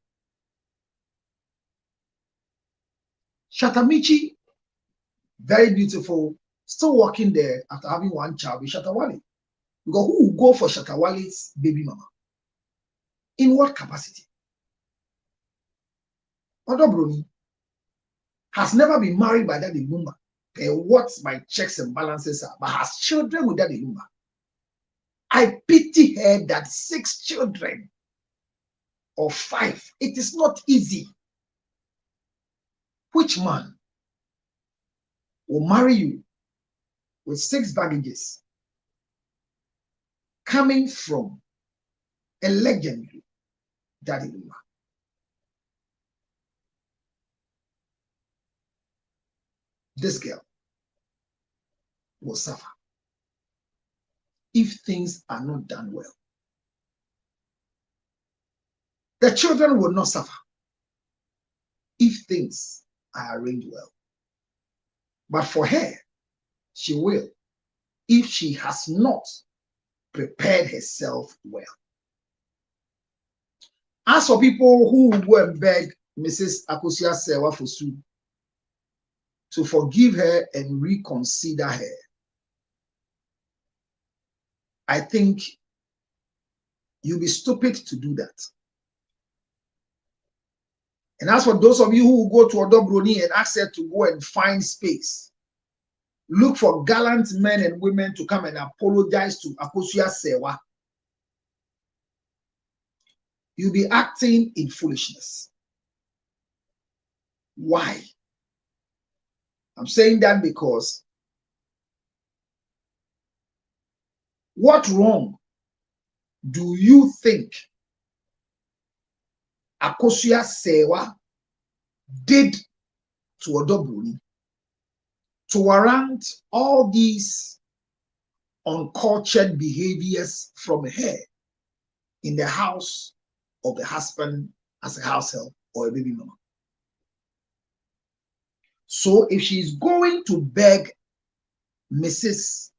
[SPEAKER 1] Shatamichi, very beautiful, still working there after having 1 child with Shatta Wale. Because who will go for Shatta Wale's baby mama? In what capacity? Odobroni has never been married by Daddy Lumba. What my checks and balances are, but has children with Daddy Lumba. I pity her that 6 children or 5. It is not easy. Which man will marry you with 6 baggages coming from a legendary Daddy Lumba? This girl will suffer. if things are not done well. The children will not suffer if things are arranged well. But for her, she will if she has not prepared herself well. As for people who will go and beg Mrs. Akosua-Serwa Fosu to forgive her and reconsider her, I think you'll be stupid to do that. And as for those of you who will go to Odobroni and ask her to go and find space, look for gallant men and women to come and apologize to Akosua-Serwa, you'll be acting in foolishness. Why? I'm saying that because what wrong do you think Akosua-Serwa did to Odobroni to warrant all these uncultured behaviors from her in the house of the husband as a house help or a baby mama? So if she's going to beg Mrs.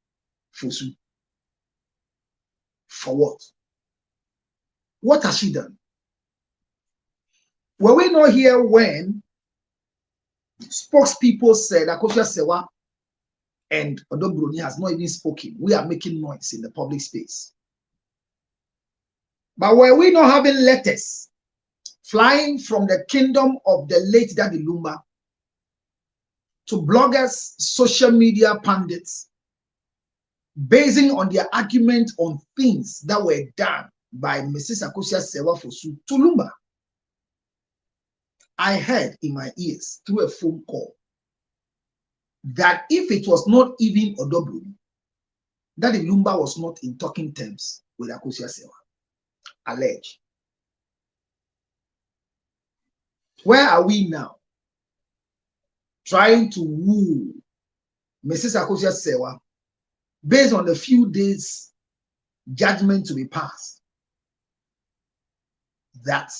[SPEAKER 1] Fosu, for what? What has she done? Were we not here when spokespeople said Akosua-Serwa and Odobroni has not even spoken? We are making noise in the public space. But were we not having letters flying from the kingdom of the late Daddy Lumba to bloggers, social media pundits, basing on their argument on things that were done by Mrs. Akosua-Serwa Fosu to Lumba? I heard in my ears through a phone call that if it was not even Odobroni, Daddy Lumba was not in talking terms with Akosua-Serwa. Alleged. Where are we now? Trying to woo Mrs. Akosua-Serwa based on the few days judgment to be passed that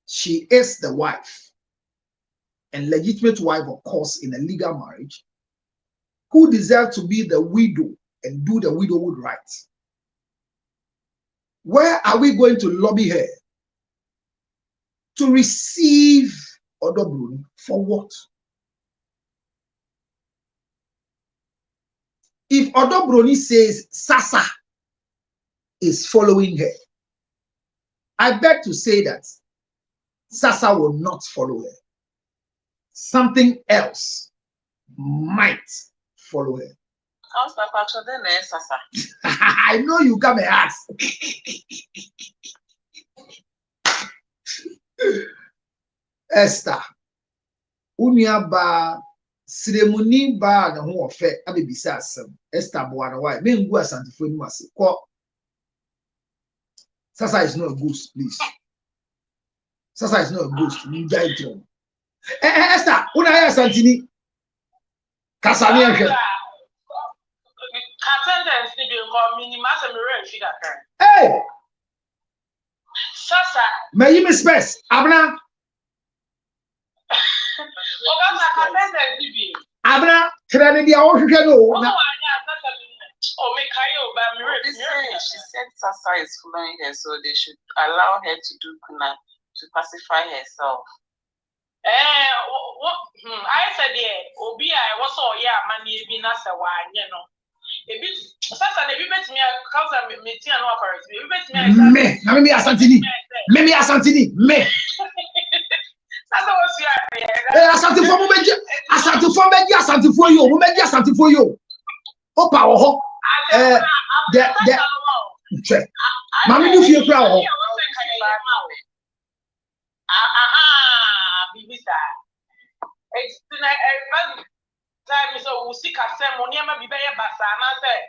[SPEAKER 1] she is the wife and legitimate wife, of course, in a legal marriage, who deserves to be the widow and do the widowhood rights. Where are we going to lobby her to receive Odobroni for what? If Odobroni says Sasa is following her, I beg to say that Sasa will not follow her. Something else might follow her. I know you come and ask. Esther, Unyaba, Siremuni ba na ho ofe abebisa asem. Esther boana why? Me ngu asantifo ni wase. Ko Sasa is not a ghost, please. Sasa is not a ghost. Esther, una ya santini. Kasani enhwe. Hey!
[SPEAKER 6] Sasa.
[SPEAKER 1] May you miss space? Abna. Abna, training the old no.
[SPEAKER 6] She said Sasa is following her, so they should allow her to do kuna to pacify herself. I said, yeah, Obi, I was all yeah, money be nasa wine, you know. A bit Sasa, the bet me a cause me tia no operate. Me,
[SPEAKER 1] na me asantini. Me asantini. Me.
[SPEAKER 6] Sasa was here.
[SPEAKER 1] Asantifo mo meji, asantifo yo, mo meji asantifo yo. Opa wo ho. The Mami do fie kra wo.
[SPEAKER 6] Bibisa. It's tonight time so we see kasem money ma bi be ye basa na say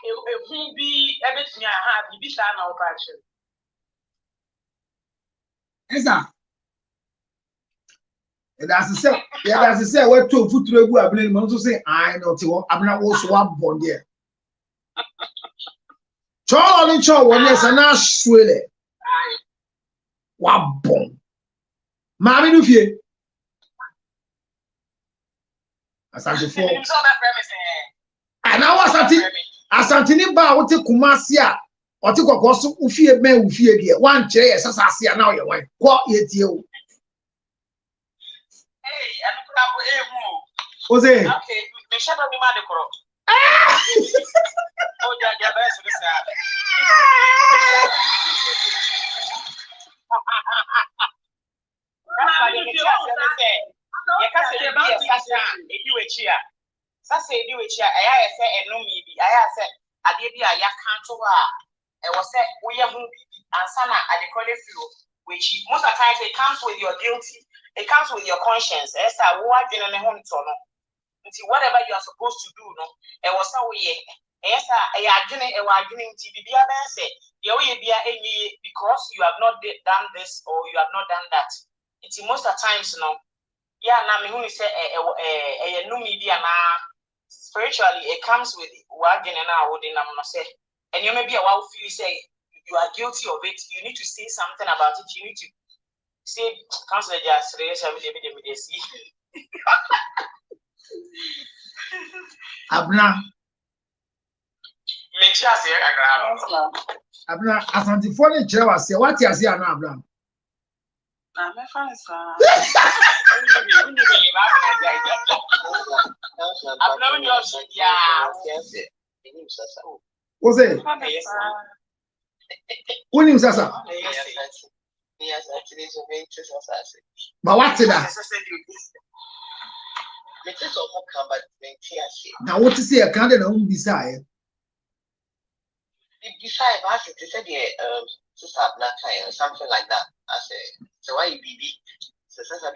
[SPEAKER 6] ehun bi ebetumi aha bibisa na operation.
[SPEAKER 1] Esa. That's to say what to futuro egu abene mo so say I know ti wo abena wo so wa bon there. Cholo ni cho won yes na swele. Wa bon. Mami no fie. Asante fo. Ana wa asante ni ba wo te Kumasi a o te kokko so ufie men ufie de wan kire yes asase a na o ye wan ko ye tie o.
[SPEAKER 6] Hey, anu kura bo
[SPEAKER 1] Oze.
[SPEAKER 6] Okay, me shadow me ma de koro. Oh, yeah, best to say. Most of the times it comes with your guilty, it comes with your conscience. Whatever you are supposed to do, no, it was how we yes, I agree because you have not done this or you have not done that. It's most of the times, no, yeah, now me who say a new media spiritually it comes with wagging and I would say, and you may be a while you say you are guilty of it, you need to say something about it, you need to say, Councillor Just
[SPEAKER 1] Abna.
[SPEAKER 6] Make sure I say
[SPEAKER 1] Abna, asante fo ni kire wase, what you say ana Abna?
[SPEAKER 6] Na me fans
[SPEAKER 1] Oze. Unim sasa.
[SPEAKER 6] Yes, actually so many sasa.
[SPEAKER 1] But what's that? Now what is it? Can't know beside.
[SPEAKER 6] Besides, I said something like that. I say, so why you be so that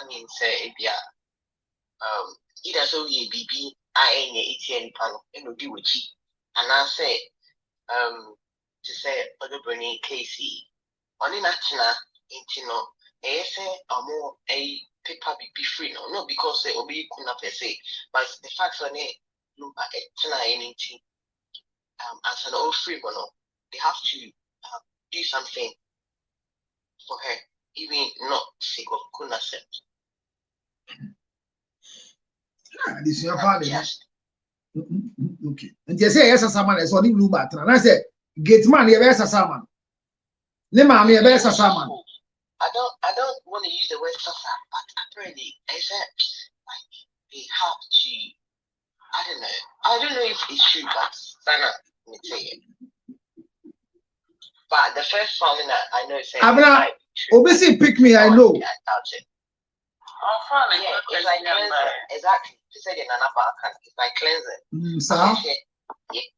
[SPEAKER 6] means either so ye BB I ATN panel and will be with you. And I say to say other Bernie Casey on in Atina intino say more a paper be free no because they obey kuna per se, but the facts on it look at anything as an old free one, they have to do something for her, even not sick of kuna set.
[SPEAKER 1] This is your father. Okay. And you say yes, someone is on the blue button. And I said, get man, you best as someone. The mammy, you best as someone.
[SPEAKER 6] I don't want to use the word suffer, but apparently, I said, like, they have to, I don't know if it's true, but Sana, let me tell you. But the first one I know is
[SPEAKER 1] Abna, obviously pick me, I know.
[SPEAKER 6] I doubt it. Yeah, it's like cleansing. Exactly. She said in another it's like cleansing.
[SPEAKER 1] Sir?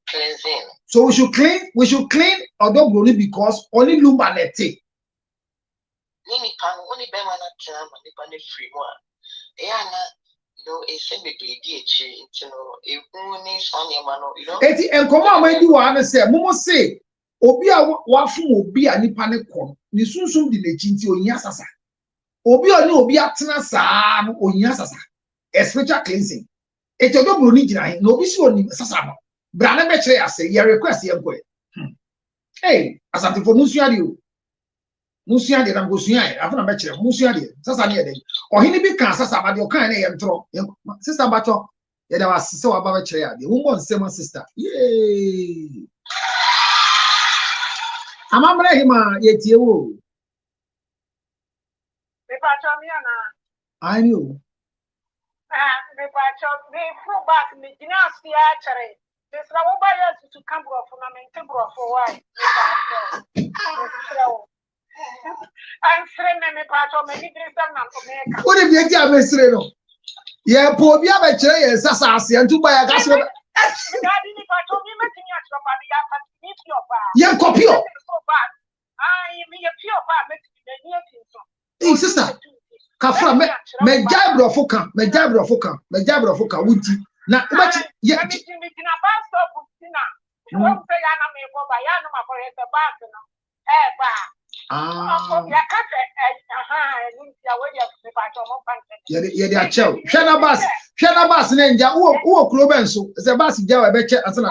[SPEAKER 6] Cleansing.
[SPEAKER 1] So we should clean although only because only lumba neti.
[SPEAKER 6] Nini pan only be man na pan free one. You know, a semi baby you know, a woman is on your man, you know.
[SPEAKER 1] Eti enkoma ma di wa na say momo say obi a wafun obi a nipa ne kom ni sunsun di lechi nti onya sasa. Obi oni obi atena saa no onya sasa. A spiritual cleansing. Eti odo bro ni gina hin no obi si oni sasa no. Bra na be kire ase ye request ye nko. Hey, asante for musua di o. Musua di na musua e afuna be kire musua di sasa ne ye dey. Ohini bi kan sasa ba de o kan na ye ntro. Sister Bacho ye da was se wa ba be kire ya de. Wo mo nsema sister. Yay. Amamre hima ye tie wo.
[SPEAKER 14] Me Bacho mi ana.
[SPEAKER 1] I know.
[SPEAKER 14] Me Bacho me fro back me gina sia chere. This na wo ba ya to kambro for na mente bro for why. I'm friend me Bacho me ni dressam na to me.
[SPEAKER 1] What if you get mesre no? Ye po bi a be kire ye sasa ase ntu ba ya ga so. Yeah, copy. Hey, sister. Kafra me jabro foka wuti. Na yeah. Yeah, achel. Shana bus na nja wo kuro benso. Se bus ja we be che asana.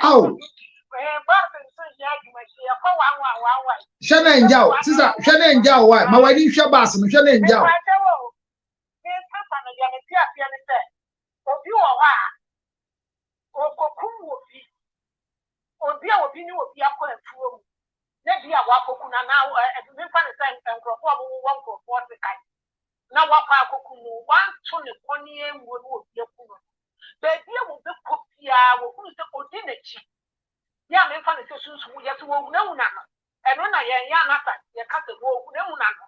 [SPEAKER 1] Oh. Shana Njao, sister, Shana Njao, why? My wedding shabas, and Shana Njao.
[SPEAKER 14] Now what I could one ton of 1 year would be a pool. The idea will be Popia, who's the ordinary. Yeah, men find the sisters who yet will know none. And when I am young after, you cut the wall, no none.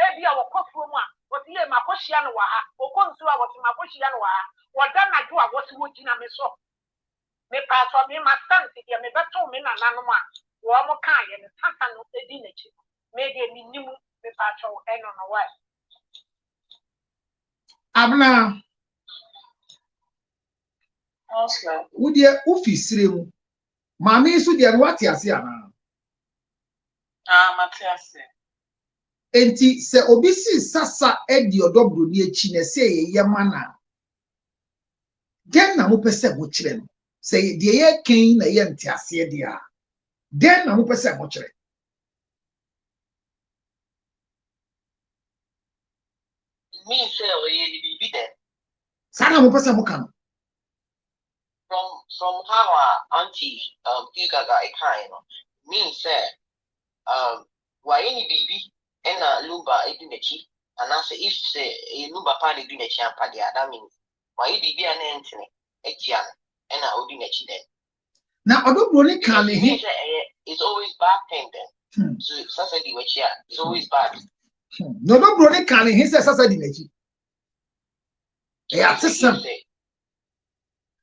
[SPEAKER 14] Every hour, cough for one, what the my Poshianoa, or consular what my Poshianoa, what done I do, I was working on myself. May pass from me, my son, if you may better men and animal, or more kind and the Santa of the dignity. Maybe a minimum, the patrol and on the way.
[SPEAKER 1] Abna wo de ofisire mu maame so de no wate ase ana
[SPEAKER 6] mate ase
[SPEAKER 1] enti se obi si sasa edi odobro ni echi na se ye mana den na mo pese mo kire no se de ye ken na ye nte ase de a den na mo pese mo kire
[SPEAKER 6] me say we be there.
[SPEAKER 1] Sana mo pese mo kan
[SPEAKER 6] From how our auntie Gaga kind me say why any baby and lumba edunechi and I say if say a lumba pan edunechi and padia that means why baby and entene etian and I odunechi then.
[SPEAKER 1] Now odobro ni kan he
[SPEAKER 6] it's always bad thing then. So Saturday which here it's always bad.
[SPEAKER 1] No odobro ni kan he say sasa di nachi. E atesem.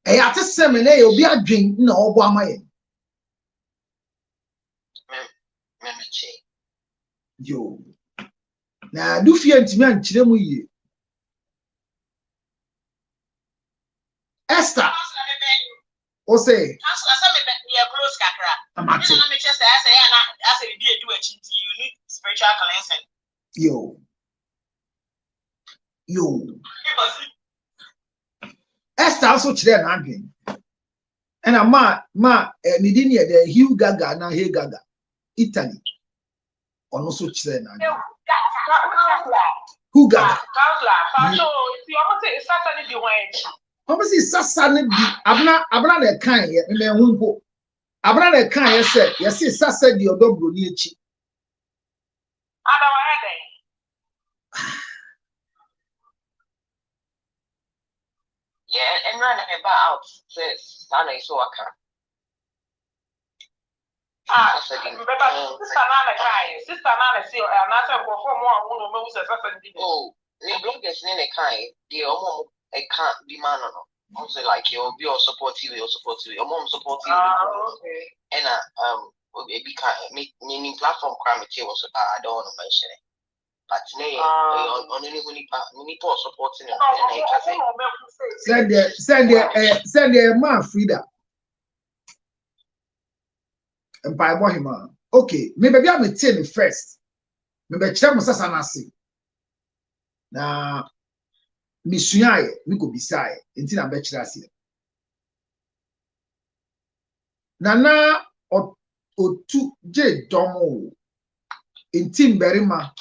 [SPEAKER 1] E atesem na e obi adwen na obo amaye. Yo. Na du fie ntimi ankire mu yie. Esther. O say.
[SPEAKER 6] Close kakra.
[SPEAKER 1] Amati.
[SPEAKER 6] You need spiritual cleansing.
[SPEAKER 1] Yo. Esther also chire na adwen. And ma nidi ne the Hugh Gaga na Hey Gaga Italy. Ono so chire na adwen. Who Gaga?
[SPEAKER 14] So if you want to Saturday the way.
[SPEAKER 1] Obviously sasa ne bi abna na kan ye me hu bo. Abna na kan ye say yes sasa di odobro ni echi.
[SPEAKER 6] Yeah, and run about says Sana is so aka.
[SPEAKER 14] Sister Nana kai. Sister Nana say na say go for more who no say Saturday.
[SPEAKER 6] Oh, the bloggers in the kai, the omo I can't be man no. I say like you be all supportive, your mom supportive.
[SPEAKER 14] Okay.
[SPEAKER 6] And it become meaning platform crime was I don't want to mention it. But nay, on any supporting
[SPEAKER 1] send the man Frida. And by Bohima. Okay, maybe I'm a tell me first. Maybe Chamu Sasanasi. Now, Missuyae, we could be shy until I'm betchasi. Nana or two J Domo in Tim Berima.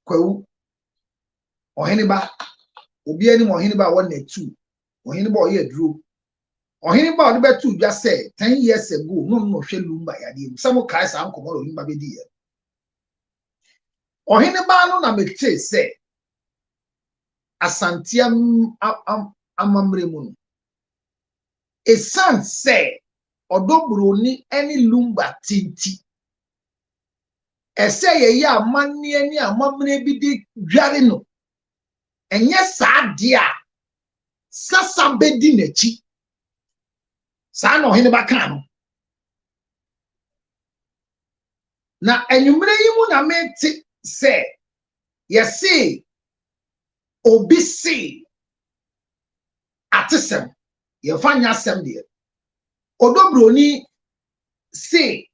[SPEAKER 1] Kwewu ohiniba obi ani mo ohiniba 1 and 2 ohiniba oye duro ohiniba odi betu dwa say 10 years ago no hwe lumba yade some kai sa ankomo ohiniba be di ye ohiniba no na mekte say asantiam amamre mu no esan say odobro ni any lumba tinti ese ye ya amane ani amamne bi di dware no enye saade a sasa bedi nachi sa no hene baka no na enwumre yi mu na meti se yesi obi si atesem ye fanya asem de odobro ni si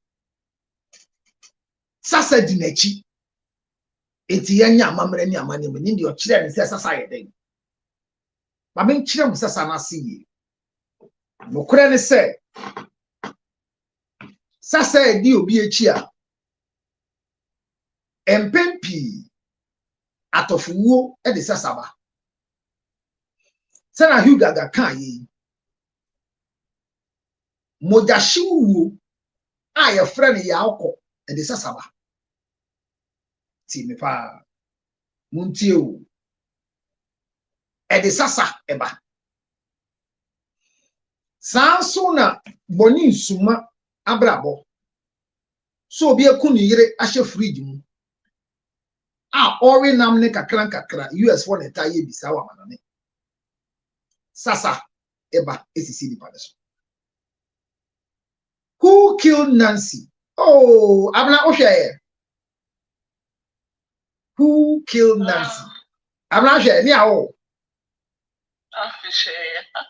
[SPEAKER 1] sasa di nachi eti yanya amamre ni amane mu ndi o kire ne sasa ye den ma men kyerɛ mo sasa na ase yi no kure ne sɛ sasa edi obi echi a empempi atofuwo e de sasa ba sana Hugo ga kan yi mojahyiwu a ye frɛ ne yaakɔ e de sasa ba ti me pa muntie o e de sasa e ba sanso na boni nsuma abrabo so obi eku ne yire ahye fridge mu a ori nam ne kakra US for ne taye bisa wa manane sasa eba esisi di padeso. Who killed Nancy? Oh, abna ohwe. Who killed Nancy? Abna ohwe ni awo.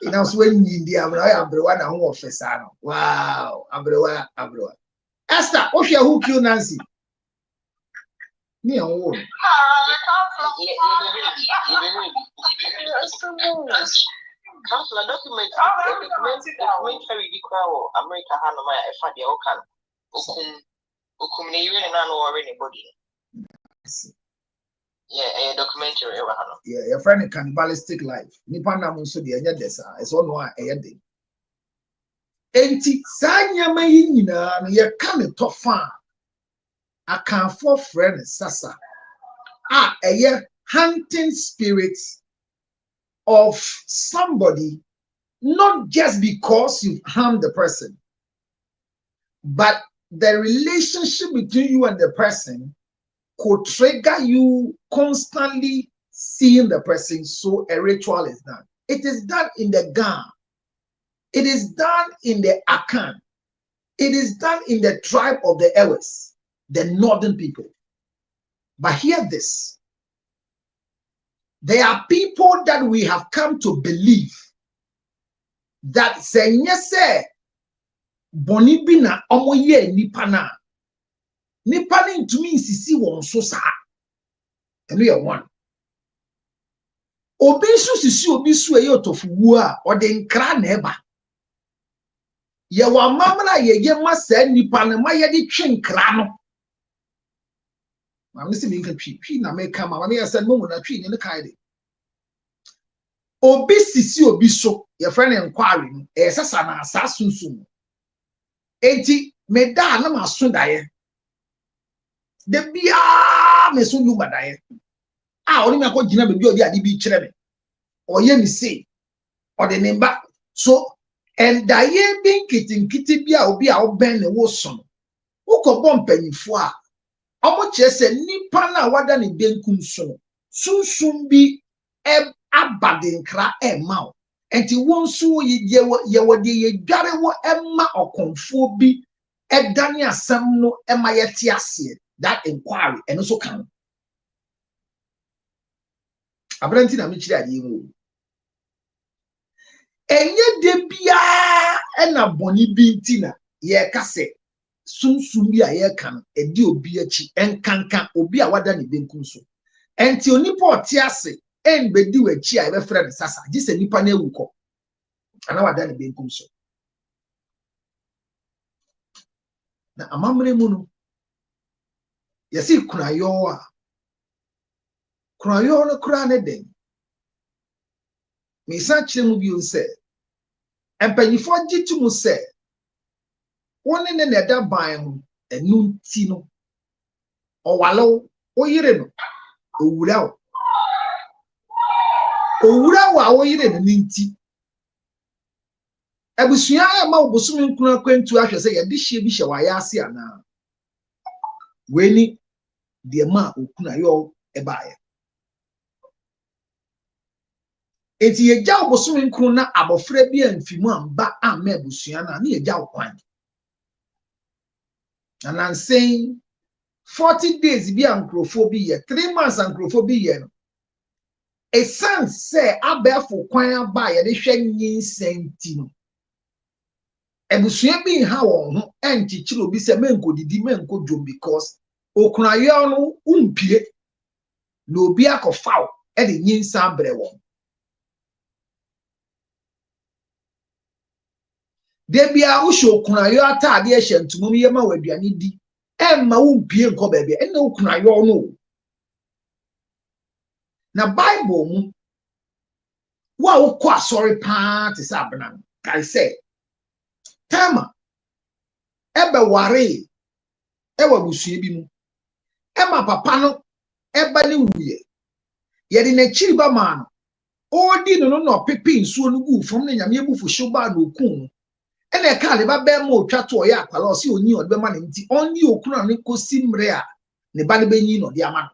[SPEAKER 1] Ina so enyi ndi abna ya abrewa na ho ofesa no. Wow, abrewa. Esther, ohwe who killed Nancy? Ni awo.
[SPEAKER 6] Council documentary di kwa America hano ma efa de okan okum ne yire na no worry anybody. Yeah, a documentary ever hano.
[SPEAKER 1] Yeah, your friend Cannibalistic Life. Nipa na mo so de enya desa. Eso no a eyede. Enti sanya mayi nyina no ye ka ne tofa akanfo friend sasa. Eye hunting spirits of somebody, not just because you've harmed the person, but the relationship between you and the person could trigger you constantly seeing the person, so a ritual is done. It is done in the Ga. It is done in the Akan. It is done in the tribe of the Ewes, the northern people. But hear this. There are people that we have come to believe that say yes, boni bina omoye nipana. Nipana to me sisi won so sa. And we are one. Obi su sisi obi su e yotofu a o de nkra na eba. Ye wa mamra ye ma sa nipana ma ye de twe nkra no. I'm listening to twi na make come. I said no na twi ni kai de. Obi sisi obi so your friend inquiry no e sasa na asasunsun. Enti me da na maso dae. De bia me so luma dae. Oni me akogina be bi odi ade bi kire me. Oye mi say or the number so and dae bi nkitinkiti bia obi a oben ne wo so no. Wo ko bom panyifo a omo kire se nipa na wada ne benkum so sunsun bi abadinkra ema enti won so ye wode ye dware wo ema okonfo bi edane asem no ema yete ase that inquiry and also kan abranti na me kire ade mu enye de bia ena boni bi ntina ye kase sunsun bi a ye kan edi obi achi enkankan obi a wada ne benkum so enti onipa ote ase en bedi wachi a be frɛ sasa gise nipa na ewuko ana wada ne benkum so na amamre mu no yesi kunayo no kura ne den me sa kyerɛ mu bi onse empanyifo gitu mu sɛ woni ne na da ban ho enu nti no owalo oyire no owura wa oyire no nti abusua ya ma obosumi nkuna kwantu ahwe sɛ yɛde hye bi hye wa ya ase ana weni de ma okuna yo ebae eti yegya obosumi nkunu na abofra bi amfimu amba amma abusua na yegya okwan and I'm saying 40 days bi ankrofo bi ye 3 months ankrofo bi ye no a sense say abefo kwan aba ye de hwe nyinsenti no ebusua bi ha won ho enchichiro obi se menkodidi menkodwo because okunayo no umpie na obi akofaw e de nyinsa bre won Debia usho kuna yo atade e hye ntumum ye ma waduane di emma wo mpie nko baabi enne wo kuna yo no na Bible mu wa wo kwa sorry pa te sa abena kai say Tama ebe ware e wa busue bi mu ema papa no eba ne wuye ye de na chiri ba ma no odi no no pepe nsuo no gu fom ne nyame ebufu hye ba no kun ene ka le ba be ma otwa to ya akwala o se oni o be ma ne nti oni okuna ne kosi mre a ne ba ne benyi no de ama no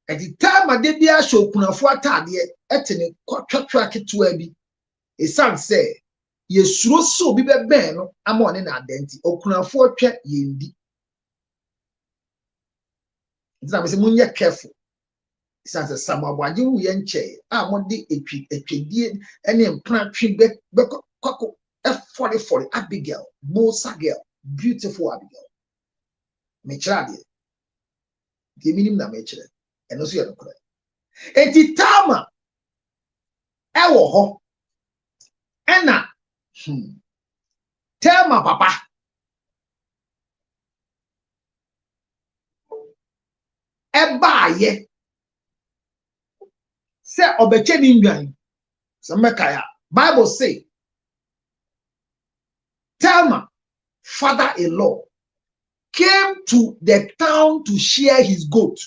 [SPEAKER 1] edi Tama de bia hye okunafo atade etene kwatwa ketewa bi esan se yesuro so bi be ben no ama one na adenti okunafo atwa yendi nti na se munye careful esan se samabwaje wu ye nche a mo de etwedie ene mpra twi be kwako F44 Abigail Bosa girl beautiful Abigail me chade de minim na me chire eno so ye no kra enti Tama ewo ho ena Tama papa ebaye se obeche ni nwan se mekaya Bible say Tama father-in-law came to the town to share his goat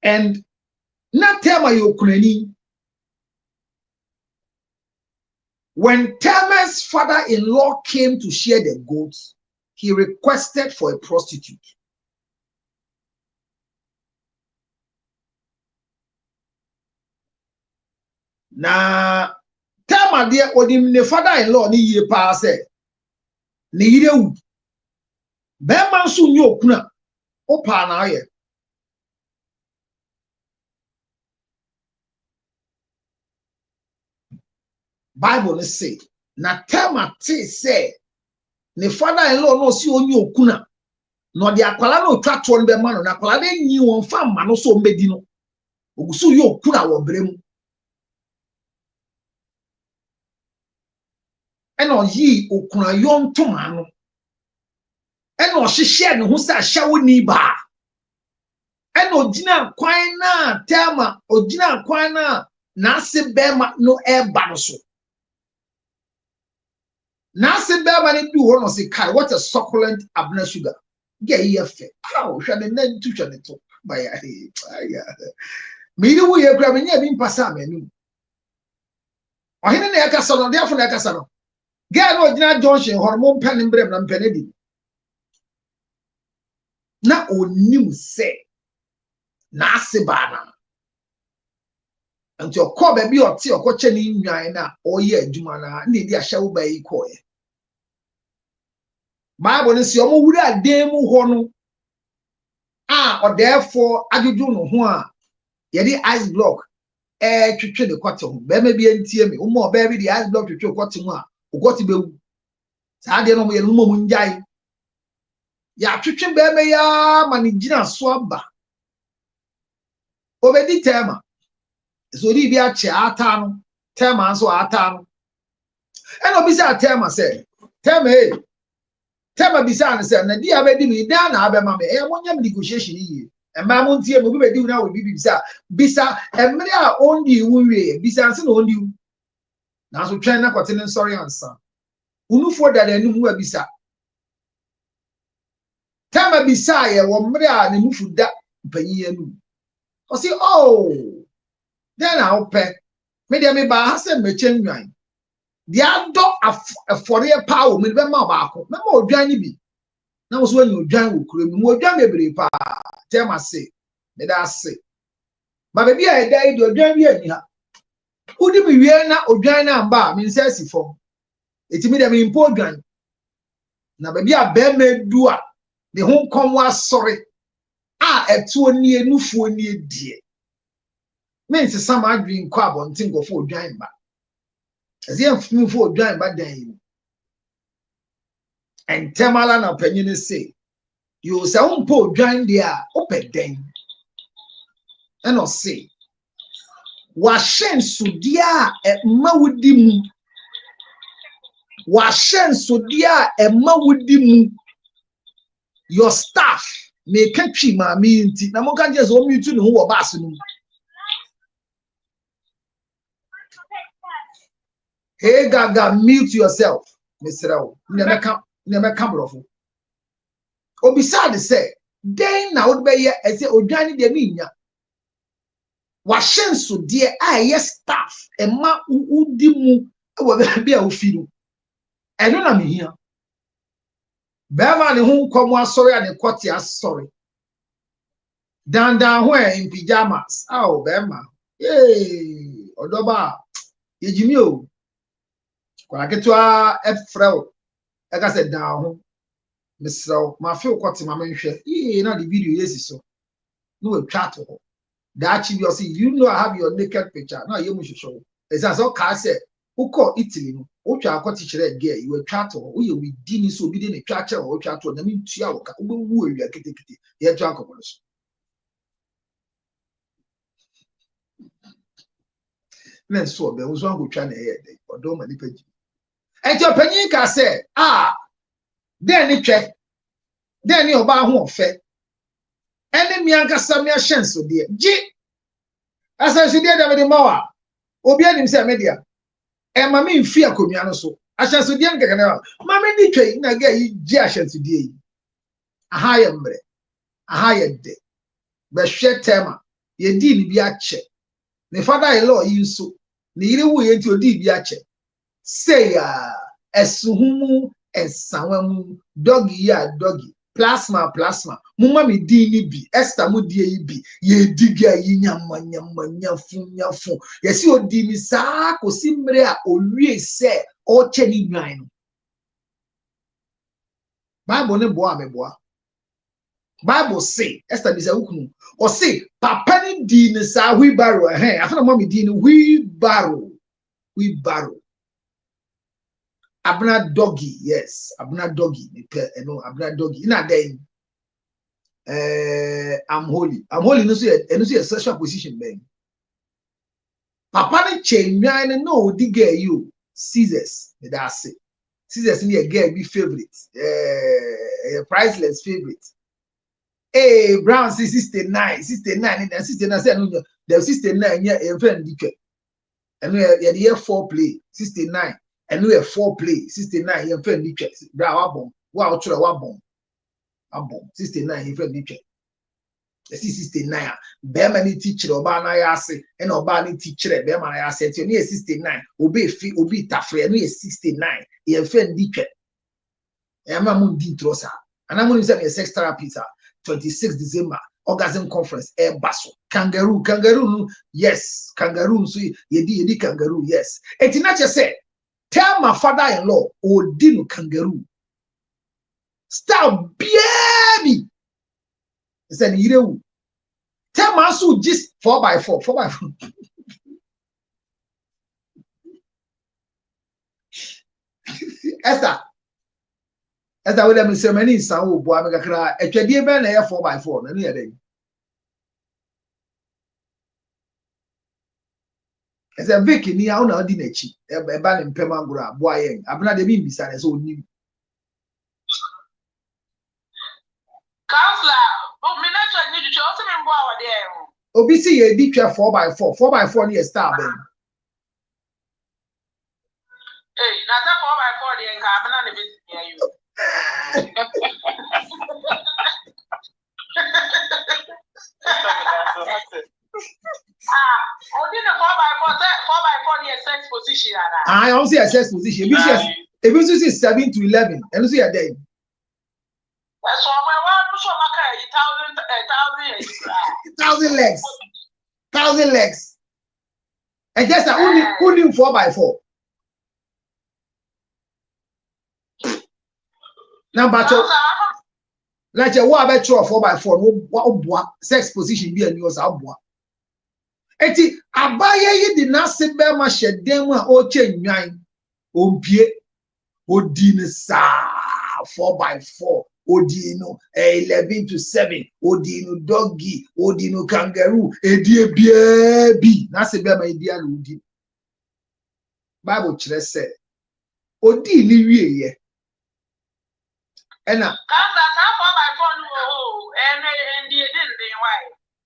[SPEAKER 1] and na Tama yokunani. When Tama's father-in-law came to share the goats, he requested for a prostitute. Na Tama de odim ne father-in-law ni ye pa se ne yire wu be man so nyi okuna o pa na aye Bible say na Tama te say ne father-in-law no si onyi okuna no de akwala no twa to no be ma no na akwala de nyi won fa ma no so mbedi no ogusu ye okuna wo brem eno yi okuna yo ntoma no eno hihye ne ho sa hyawo ni ba eno gina kwan na Tama ogina kwan na se bema no eba no so na se bema ne du ho no se kai what a succulent abna sugar get here fe how hwe ne na tu hwe ne to ba ya me ri wo ye kra me nya bi mpasa amanu ohene na yakasa no de afo na yakasa no get no gina junction hormone pen mbrem na mpene di na onim se na ase ba na anti okọ ba bi oti okoche ni nwan na oye adwuma na na di ahyawo ba yi koye Bible ni si omo wura adan mu ho no a odefo ajuju no ho a ye di ice block twetwe de kote ho ba ma bi antie me umo ba bi di ice block twetwe kote ho a ukoti bewu sa de no mo ye no mo njai ya twetwe ba ma ya ma ni gina so aba obedi Tama so di bi a che ata no Tama so ata no eno bi sa Tama say Tama Tama bi sa say na di abedi mi da na abema me e mo nyam negotiation yi e ma mo ntie mo bi bedi na wo bi bisa emre a ondi wunwe bisa nse na ondi na so twen na kote ne sorry ansa unufo da da nu wa bisa Tama bisa ye wo mre a ne nufu da panyi anu o si oh then I open me de me ba ha se meche nwan de ado afore power me be ma ba ko me ma odwan ni bi na wo so anyi odwan wo kuro mi mo odwan bebre pa Tama se me da se ba be bia e dai de odwan bi ani ha udi mi wie na odwan na mba mi nse si fom etimi de me impo odwan na be bia be me du a de ho kom wa sore a etuo ni enufuo ni edie mense sama adwin kwa abontin go for odwan ba azie mfumi for odwan ba dan and Temala na panyin say you say umpo odwan dia opeden and o say Washen sudia mawudimu. Washen sudia mawudimu. Your staff may catch him, I mean, Namokan just want you to know who are passing. Hey, Gaga, mute yourself, Mr. O. Never come off. Or beside say, then now be as a Ojani de Mina. Washen so dear, yes, staff, and ma udimu, will be a few. I don't know me here. Bema ni who come sorry and the quartier sorry. Down where in pajamas. Oh, Bema. Yay, Odoba. Yejimio. When I get to a F-Frau, like I said, down. Mr. My few quarter, my mention. Not the video, yes, so. No chat. That you see, you know, I have your naked picture. No, you must show. As I saw, I said, who call Italy? Who try to teach that gay? You will chat or we will be so be in a chat or chat or the mean to your woo, you are getting it. You're drunk of us. Men so there was one who tried a or don't manipulate. And your penica said, then it check. Then you buy one fair. Enemy Anka Samia Shenso, dear. G. As I said, the Moa. Obian himself, media. And mammy fear Comiano so. I shall so young. Mammy Nicky, I get you jashes today. A higher bre, a higher day. But shed tema, ye did be a check. The father in law you so. Neither way into a DBH. Say, Suhumu and Sawamu, doggy, ya doggy. Plasma. Mumma mi dini bi. Esther mu die bi. Ye diga yi nyama fu. Yesi o dini sa ko simre a owie se o cheni nwan no. Bible ne boa me boa. Bible say Esther bi se ukunu. O say papa ni dini sa wheelbarrow after mommy dini wheelbarrow. Abna doggy, yes. Abna doggy. No, Abna doggy. In a day, I'm holy. No see a social position, man. Papa ni chain nine no digger you. Caesars, that's it. Caesars in a girl be favorite. Priceless favorite. Hey, Brown 69, and 69 said no, the 69 year friend dicker. And we are the year 4 play 69. And we have 4 play 69 your friend Nick bra wabon wa otro wabon 69 your friend Nick the 69 be ma ni teacher oba na ya ase and oba ni teacher be ma na ya ase ti ni 69 obi tafre no 69 your friend Nick e ma mun di trosa ana mun say me sex therapy 26 December orgasm conference baso kangaroo yes kangaroo so ye di kangaroo yes etinache say tell my father-in-law, Odino kangaroo. Stop, baby. He said, you tell my son just 4x4. Esther, with them say many son who boy make cry. A chedi ben 4x4. No near them. As a Vicky, ni a una dinechi. A ban in Pemangura, boy, I'm not the being beside so new.
[SPEAKER 6] Counselor, but me not need to also remember our there.
[SPEAKER 1] Obisi a deep 4x4. 4x4 near star ben.
[SPEAKER 6] Hey, not that 4x4 the encampment on the visit. Only the 4x4 near sex position.
[SPEAKER 1] I also see a sex position. If you see 7 to 11, and you see a day.
[SPEAKER 6] That's why
[SPEAKER 1] 1,000 legs. And just only 4x4. Now, but like a what about 4x4? What sex position be a news abwa? Eti abaye yi di na se be ma hyeden mu a o che nwan ompie odine sa 4x4 odino 11 to 7 odino doggy odino kangaroo edie bi na se be ma edi ala odi Bible kire say odi ni wieye ena
[SPEAKER 6] kansa na for my phone oh and the didn't why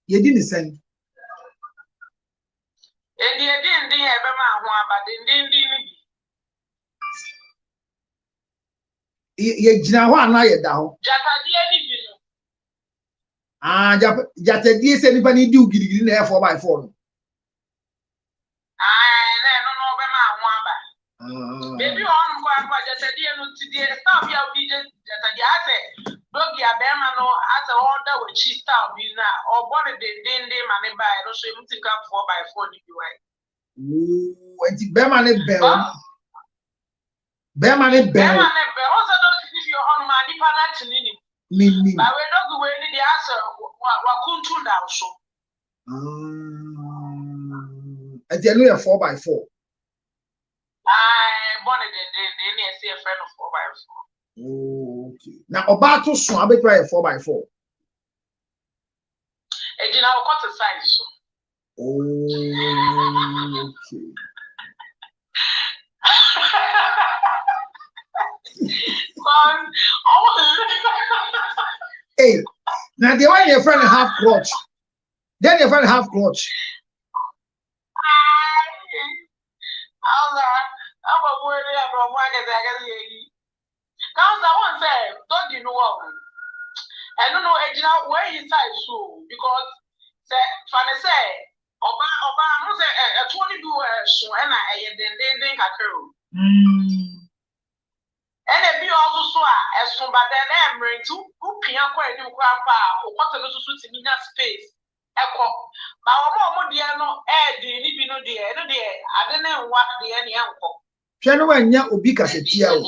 [SPEAKER 1] ye di ni sen
[SPEAKER 6] and the didn't ebe ma ho aba dindin ni
[SPEAKER 1] ye gina ho ana ye da ho
[SPEAKER 6] jatadie ni bi no
[SPEAKER 1] jatadie se nipa ni di ugirigiri na 4x4 no
[SPEAKER 6] no be ma ho aba baby on kwa jatadie no tidie stop ya bi jatadie ase dogi abema no ase order we chi style bi na ogbon dindin ma ne ba no so emu tinka 4x4 ni bi wai
[SPEAKER 1] enti bema ne be bema ne be
[SPEAKER 6] also don't if you on my nipa na tinini
[SPEAKER 1] ni
[SPEAKER 6] ba we dogi we ni the ase wa kuntu da so
[SPEAKER 1] enti enu ye 4x4
[SPEAKER 6] born the near see a friend of 4x4.
[SPEAKER 1] Okay. Now about to so abet try 4x4.
[SPEAKER 6] Ejina o cut the size so.
[SPEAKER 1] Okay. Hey, now the one your friend half clutch. Then your friend half clutch.
[SPEAKER 6] I'm a word from one as I can hear you. Council, I want to say, don't you know what? I don't know, Ejina, where is I so? Because, Fanny say, Oba, I'm not saying, a 20 do so, and I then Kakaro. And if you also saw as from by then, I'm ready to Pianco and you grandpa, or what a little suit in that space. Echo, my mom, dear, no, the Nibino, dear, no, dear, I don't know what the any uncle.
[SPEAKER 1] Piano and ya ubika se tia.
[SPEAKER 15] And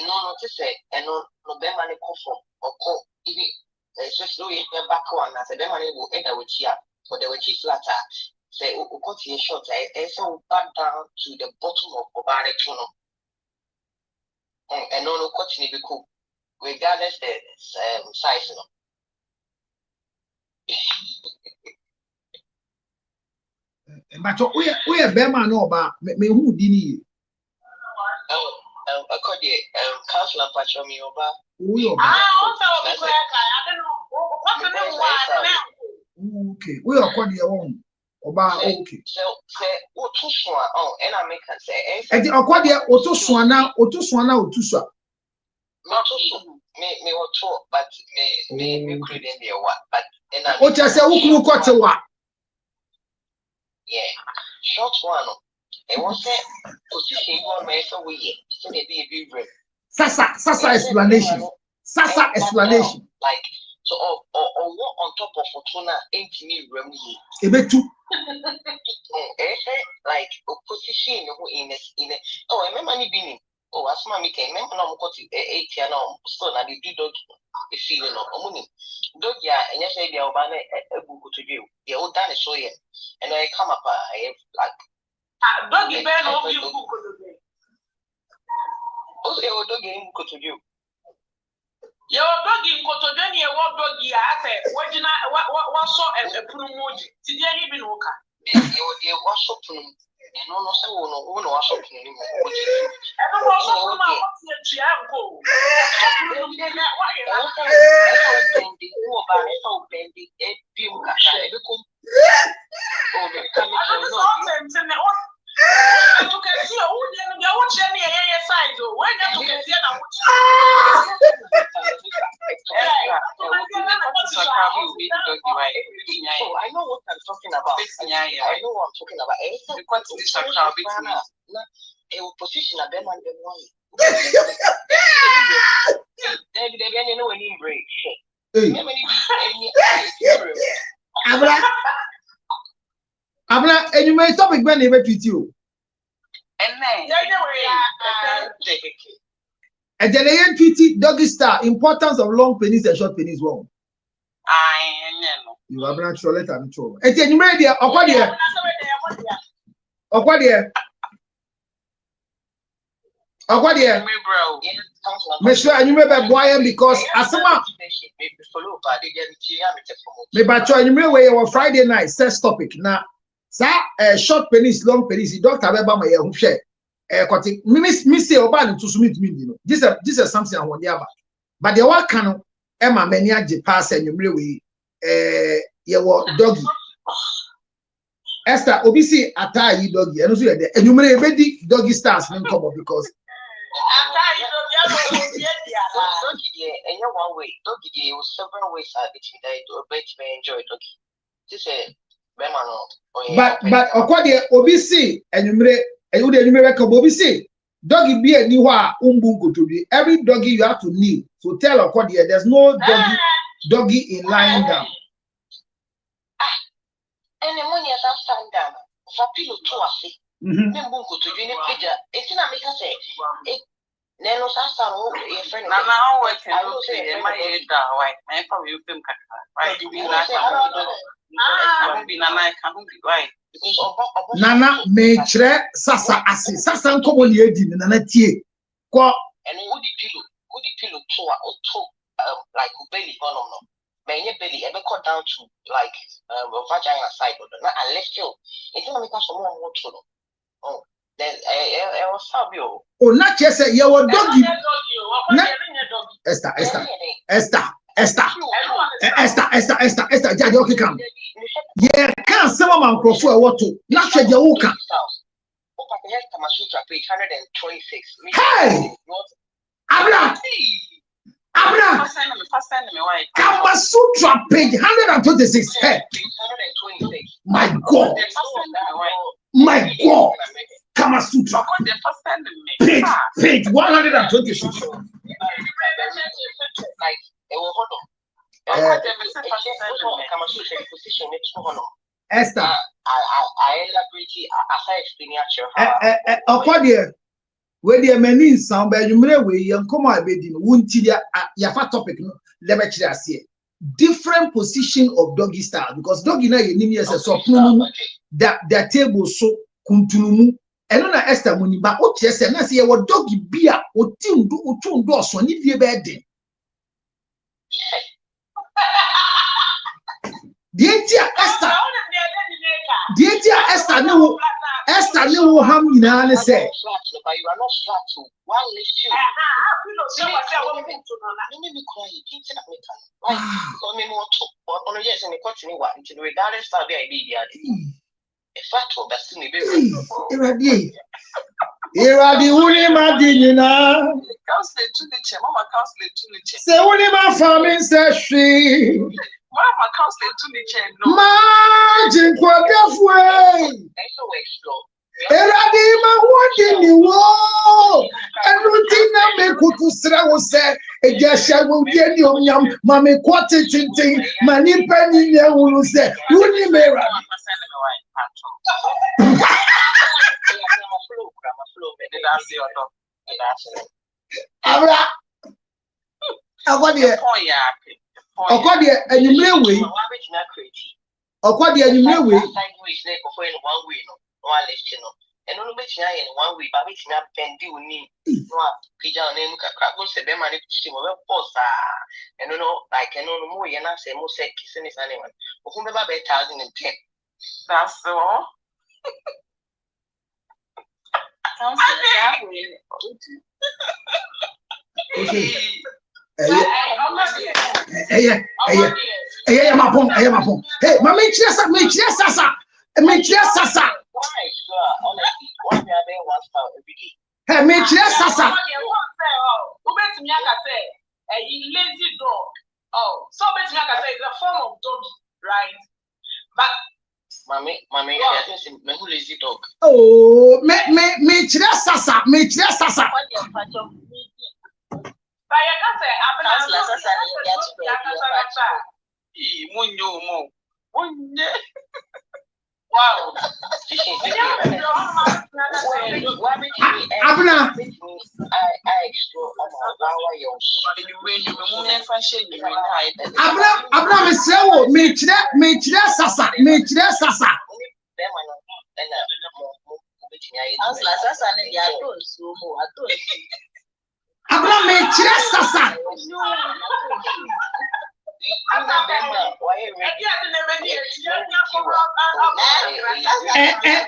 [SPEAKER 15] no, to say, and no, be money coffin or call, if it's just doing a back one as a money will enter with ya, for the witchy flatter. Say, cut your short, I so back down to the bottom of Obara tunnel. And no, cotton be cool, regardless the size.
[SPEAKER 1] But we are Bema no ba me who dini.
[SPEAKER 15] I call the councillor Pachomi Oba.
[SPEAKER 1] Okay, we are called your own Oba. Okay.
[SPEAKER 15] So say what to swan oh and I make her say
[SPEAKER 1] and the Aquadia Oto Swana Otuswa.
[SPEAKER 15] Not me what to but me couldn't be what but and I
[SPEAKER 1] what I say who got to what?
[SPEAKER 15] Yeah, short one. It was a position one way so we so they be real.
[SPEAKER 1] Sasa explanation. Sasa explanation.
[SPEAKER 15] Like so or what on top of Fortuna ain't me remy.
[SPEAKER 1] Ebetu.
[SPEAKER 15] Like opposition in a oh I remember being oh as mommy came remember no got 8 year now so na they do dog a feeling of money. Dog yeah and you say they are banner a book to you. Yeah, all done so yeah. And I come up I have like
[SPEAKER 6] doggy bear no you cook
[SPEAKER 15] oh yeah doggy cook to you.
[SPEAKER 6] Your doggy Cotodani, what doggy I said, what saw a promoji? Did you even look at?
[SPEAKER 15] You wash up and no, wash up anymore.
[SPEAKER 6] I don't know what's the Chianco.
[SPEAKER 15] I know what I'm talking about. I know what I'm talking about. A position at them and them one. They know any break.
[SPEAKER 1] Abra, and you may stop it when they met with you. And then the NPT doggy star importance of long penis and short penis one. You have not sure let me show. And then you made there, What there? Me sure you may boy because asema me bacho you may way our Friday night sex topic na sa short penis long penis doctor beba ma ye hu hwe kwati me say oba no to submit me no this is something I want there but the work can e ma mani age pass anwumre we ye wo doggy Esther obisi atai doggy eno so ye de anwumre e bedi doggy stars no come because
[SPEAKER 15] and you one way, doggy, you several ways are between that to enjoy doggy. This is
[SPEAKER 1] but okwade obisi enumre you dey enumre ka obisi doggy be any wa umbungo to be every doggy you have to kneel so tell okwade there's no doggy in lying down
[SPEAKER 15] and the money is stand down for pillow to ase mbungo to you ni pija etina make say Neno sasa no your friend
[SPEAKER 6] na how we can do say my head why my from you film right you be like
[SPEAKER 1] Nana me chere sasa ase sasa nkomo ne edi nana tie ko
[SPEAKER 15] and who the pillow to like belly no me nye belly e be cut down to like vagina side or unless you it's not make us more to no oh then I was Fabio.
[SPEAKER 1] Oh, not just say you were doggy. Esther. Jadi okay come. Yeah, can't some man cross for what to. Not say you okay. Hey, Abra. Kama Sutra page 126. Hey, my God. Kama Sutra page 126. Esther,
[SPEAKER 15] I elaborate
[SPEAKER 1] Okwadie we dey many sound by numere we yankomo abedi no wunti dia yafa topic no lebe kire ase different position of doggy style because doggy na ye nimi ese so punu that table so kuntunumu eno na Esther muni ba o tie se na se ye wo doggy bia o tindu o tundu oso ni die be den Dientia Esther no Esther no ham nyina ne say
[SPEAKER 15] but you are not flat to one lift you regardless of the idea
[SPEAKER 1] Iradi uni madinina se uni ma farming se
[SPEAKER 6] Mama counselor to the chair no
[SPEAKER 1] Margin kwagafwe Iradi ma wodi ni wo enutina me kutusra wo se eja wo die ni omyam ma me kwati tintin mani pani ne wulu se uni mera Abra Akwadie enyumre we Akwadie enyumre we
[SPEAKER 15] and only bet you in 1 week, but it's not pendy uni. No, Pija name Crackle said, Beman, and no, I can no more, and I say, most kissing is anyone. Whom about 1,010.
[SPEAKER 6] That's all.
[SPEAKER 1] Hey, my phone. Hey, my me sasa. Hey, me sasa.
[SPEAKER 14] Lazy dog. Oh, so bet me say it's a form of dog, right? But
[SPEAKER 15] Mommy, who lazy dog?
[SPEAKER 1] Oh, me sasa.
[SPEAKER 14] Wow.
[SPEAKER 1] Abna. Abna me say wo me chire sasa. Abra me chire sasa.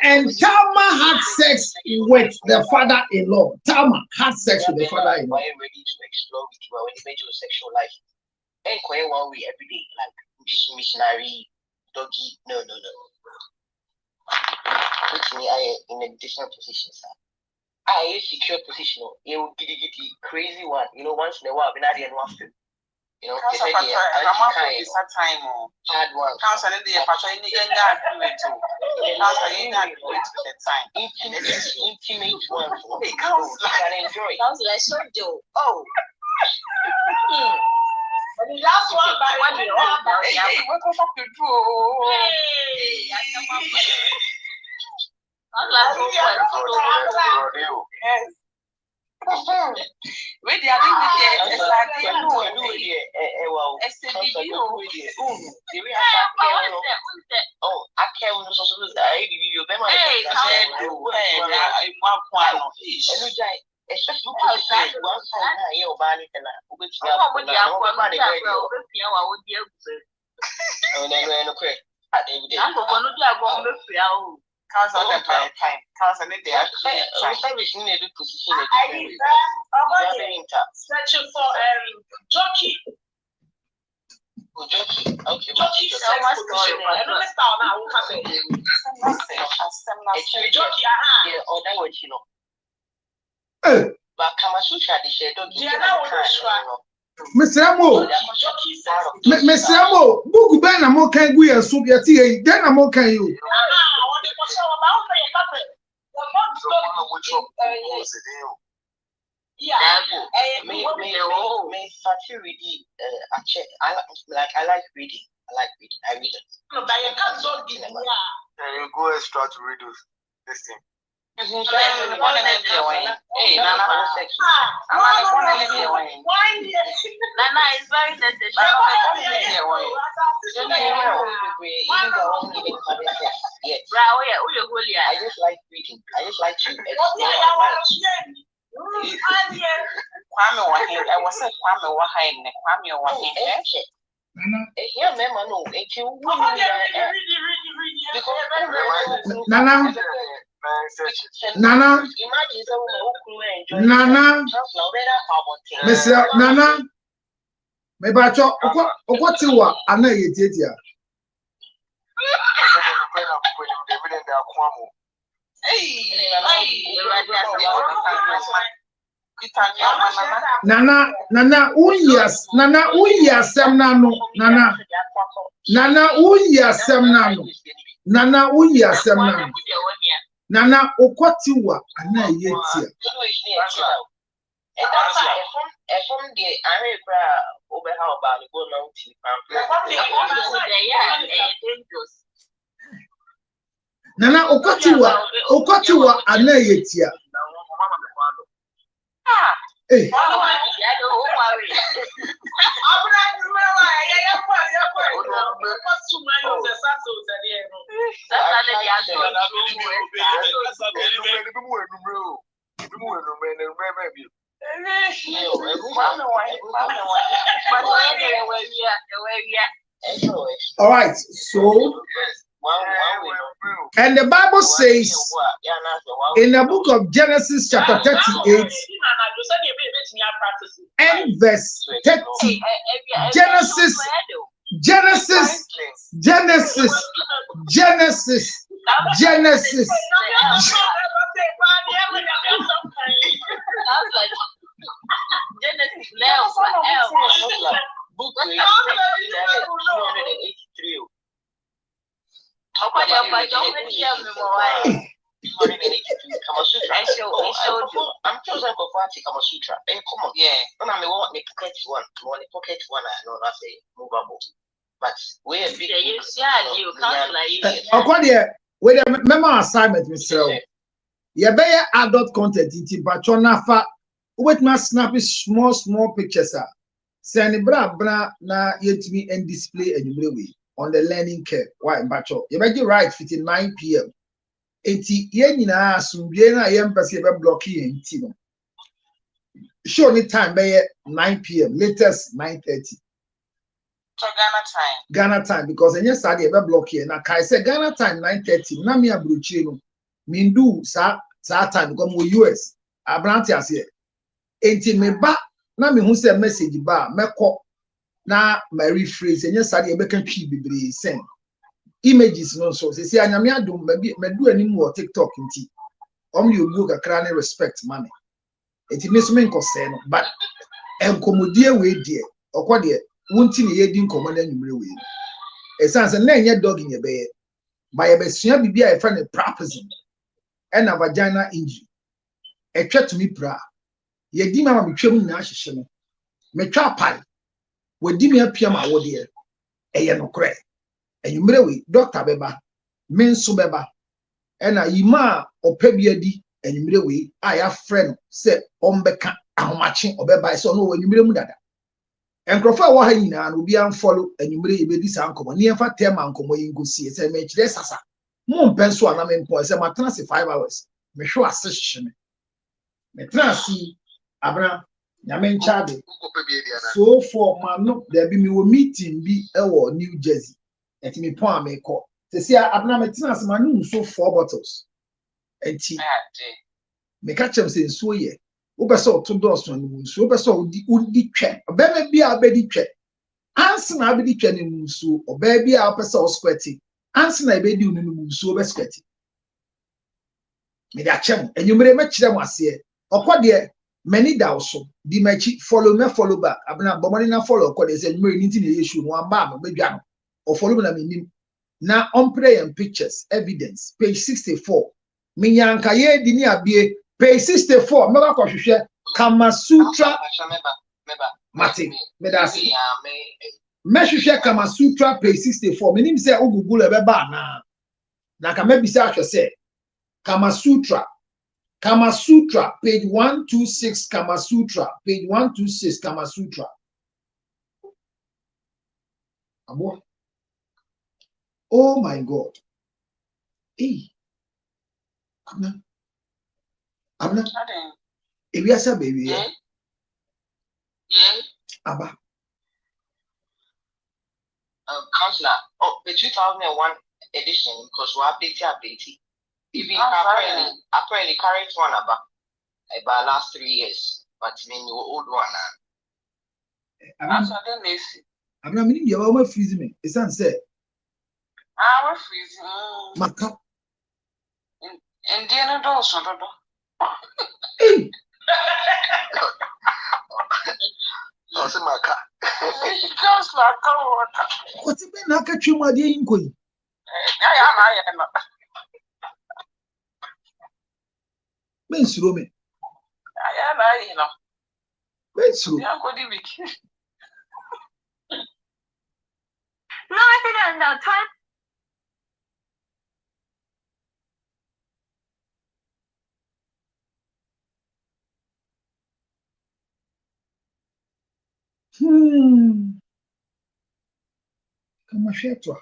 [SPEAKER 1] And Talma had sex with the father-in-law. Talma had sex with the father-in-law.
[SPEAKER 15] Why are you ready to explore with you when you made your sexual life? And quite one way every day, like missionary, doggy. No. Which me, I in a different position, sir. I secure position. You will get crazy one. You know, once in a while, we're not in one film. You know,
[SPEAKER 6] Council time or
[SPEAKER 15] hard one.
[SPEAKER 6] Council in the Pacha in the agreement to Council in agreement to the time.
[SPEAKER 15] Intimate one.
[SPEAKER 6] Council
[SPEAKER 15] can enjoy.
[SPEAKER 8] Council, I saw you.
[SPEAKER 14] Oh. And the last one by one year.
[SPEAKER 6] Hey, what the fuck you do? Yes. Wait, I think Council on the time. Council in the position.
[SPEAKER 14] Searching for jockey.
[SPEAKER 15] Okay,
[SPEAKER 14] jockey sex position. I don't understand now. What happened? Jockey,
[SPEAKER 15] yeah, or that way, you know. But Kamasutra, the shadow,
[SPEAKER 1] Mr. Amo, book Ben Amo can we assume yet then Amo can you?
[SPEAKER 15] Yeah, me start reading. I like reading. I read it.
[SPEAKER 14] No, but you can't do it.
[SPEAKER 3] And you go extra to read this thing.
[SPEAKER 6] Hey, Nana, is very necessary.
[SPEAKER 15] I just like reading. I just like to explore.
[SPEAKER 6] Kwame I was saying Kwame Wahine, Kwame Wahine.
[SPEAKER 15] Here, Mama, no, it's you.
[SPEAKER 1] Nana, Monsieur Nana, maybe I talk. What's you are? I know you did here. Nana, yes, Nana, sem nano, Nana, yes, sem nano, Nana, yes, sem nano. Nana Okwatiwa ana yetia. Nana Okwatiwa ana yetia. Eh. All right, so and the Bible says in the book of Genesis chapter 38 and verse 30, Genesis.
[SPEAKER 15] I'm chosen for party Kamasutra. Hey, come on. Yeah. When I want the pocket one, I know that's a movable. But we're big.
[SPEAKER 1] You with a memo assignment, Mr. You bear adult content in Bachonafa. With my snappy small pictures. Send bra na yet me and display and way on the learning curve. Why, Bacho? You better right 9 p.m. enti ye nyina asumdie na ye mpese be block ye enti no show ni time be 9 p.m. latest 9:30
[SPEAKER 6] So
[SPEAKER 1] Ghana time because enye sad e be block here na kai say Ghana time 9:30 na me abrochire no mindu sa time because mo US abranti ase enti me ba na me hu say message ba mekọ na my rephrase enye sad e be kan twi bebre send images no so say anyame adom medu anim wo TikTok nti you ogu kakra ne respect money enti me so me nkose no but enkomodie we die okọ de wunti ne yedi nkomo na nwumre we esanse na enye dog nye be ba ye besua bibia e fa ne prapism and a vagina injury etwa to me pra yedi mama metwam na ahyehye no metwa pai wadi me apiam awode eye no kre enwumre we doctor beba me nso beba ena yima opabia di enwumre we aya friend se ombeka ahomache obeba se no enwumre mu dada enkrofa wa ha nyina no bia follow enwumre yebedi sa nkomo ne emfa tema nkomo yingosi se me kire sasa mo mpenso ana me mpo se matena se 5 hours me hwe asehye me transi abra nyame nchade so for man no there be me wo meeting bi ewo New Jersey enti me pon ameko se sia abna me tena se manu so 4 bottles enti me ka chem se nsuo ye wo be so to dos no nsuo wo be so udi twa obema bi a bedi twa anse na bedi twa ne nsuo oba bi a pese o squirting anse na bedi unu nsuo be squirting me da chem enwumre me kire mo ase okode many da so di machi follow back abna bomani na follow okode se enwumre ni ti na yeshu no amba me bedwa no o follow na me nim na on pray and pictures evidence page 64 minyanka ye di ni abie page 64 meba ko hwehwe Kama Sutra mate me da se me hwehwe Kama Sutra page 64 menim se o google e beba na ka mebisa ahwe se Kama Sutra page 126 Kama Sutra page 126 Kama Sutra abo. Oh my God. Hey. Abna. If you are baby. Yeah. Abba.
[SPEAKER 15] Counselor, the 2001 edition, because we update. Even apparently current one about last 3 years, but then the old one.
[SPEAKER 1] I'm not meaning you are freezing me. It's unsaid.
[SPEAKER 6] I was freezing.
[SPEAKER 1] Maka.
[SPEAKER 6] Indiana Dawson.
[SPEAKER 1] Hey.
[SPEAKER 3] I say Maka.
[SPEAKER 6] Just like water.
[SPEAKER 1] What's it been? I catch you, my dear Inquin.
[SPEAKER 6] I am.
[SPEAKER 1] Men's room.
[SPEAKER 6] I am.
[SPEAKER 1] Men's room.
[SPEAKER 8] No, I don't know. Time.
[SPEAKER 1] Kama shetwa.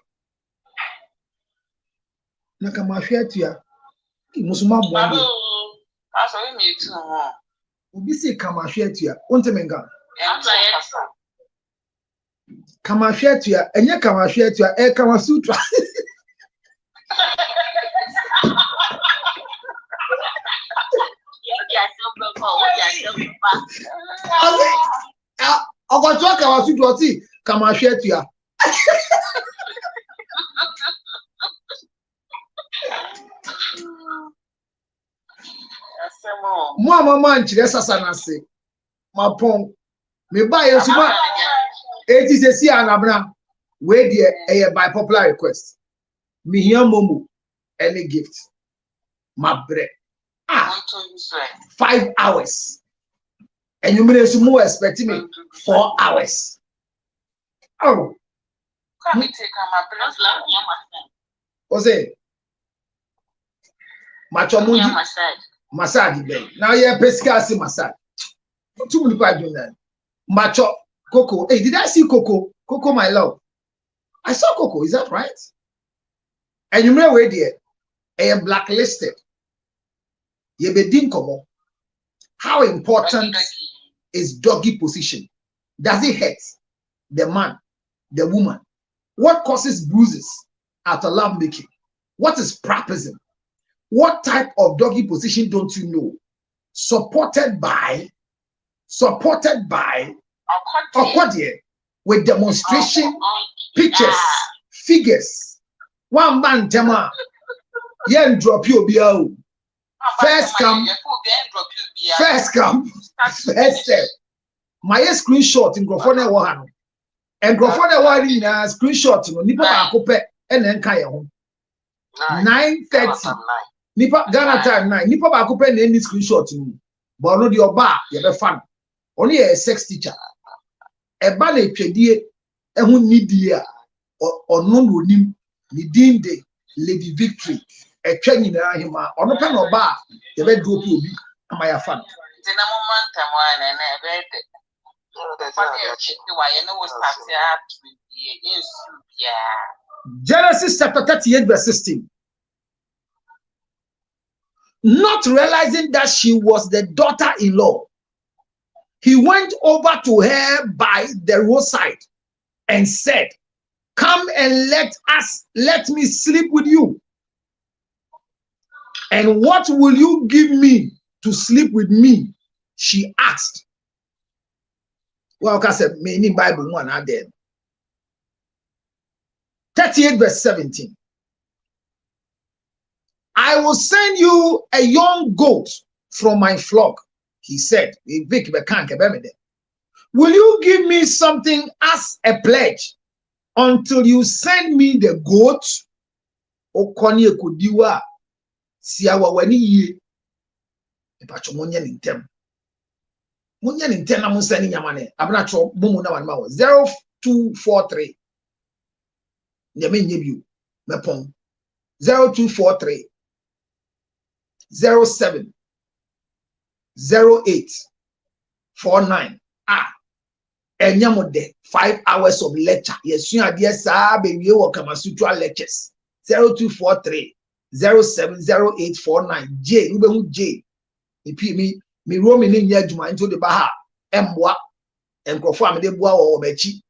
[SPEAKER 1] Na kama shetwa. Musuma bwande.
[SPEAKER 6] Aso me too.
[SPEAKER 1] Obi se kama shetwa. Ontemenga. Kama shetwa, enye kama shetwa, Kama Sutra. Ogojo Kama Sutra ti Kama shetwa. Mama nchire sasa na se. Mapon. Me buy you suma. It is a see anabna. Where dear by popular request. Me here momo any gift. My bread. 5 hours. And you may more expecting me 4 hours. Oh.
[SPEAKER 6] Come take my bread.
[SPEAKER 1] Jose. Macho mundi. Massage bay. Now you're pescasi massage. 2 minutes doing that. Macho Coco. Hey, did I see Coco? Coco, my love. I saw Coco. Is that right? And you may wait there. blacklisted. Yebedin komo. How important is doggy position? Does it hurt the man, the woman? What causes bruises after love making? What is prapism? What type of doggy position don't you know? Supported by Okodie with demonstration pictures, figures. One man tema yen drop you biao. First come, first step. My screenshot in Grofone Wahano. And Grofone Wahani na screenshot no nipa ba kope ene nka ye ho. 9:30. Nipa Ghana time 9. Nipa ba kope na any screenshot no. But no the oba ye be fan. Only a sex teacher. Eba na twedie ehun nidie a ono no nim ni dinde Lady Victory etwa nyina hima ono pe no ba ye be drop obi amaya fan. Genesis chapter 38 verse 16. Not realizing that she was the daughter-in-law, he went over to her by the roadside and said, "Come and let me sleep with you. And what will you give me to sleep with me?" she asked. Well, I said, many Bible one are there. 38 verse 17. "I will send you a young goat from my flock," he said. "Will you give me something as a pledge until you send me the goat?" Okonye kodiwa siawa wani ye. Epacho monye nintem. Monye nintem na musani nyamane. Abna cho mumu na wanma 0243. Nyame nyebiu. Mepon. 0243 07 08 49. Enyamode 5 hours of lecture. Yesu ade sa be wie wo Kamasutra lectures. 0243 07 08 49. J ubehu J. Mi romi ni nya adwuma into the baha emboa enkrofo amede boa wo obachi.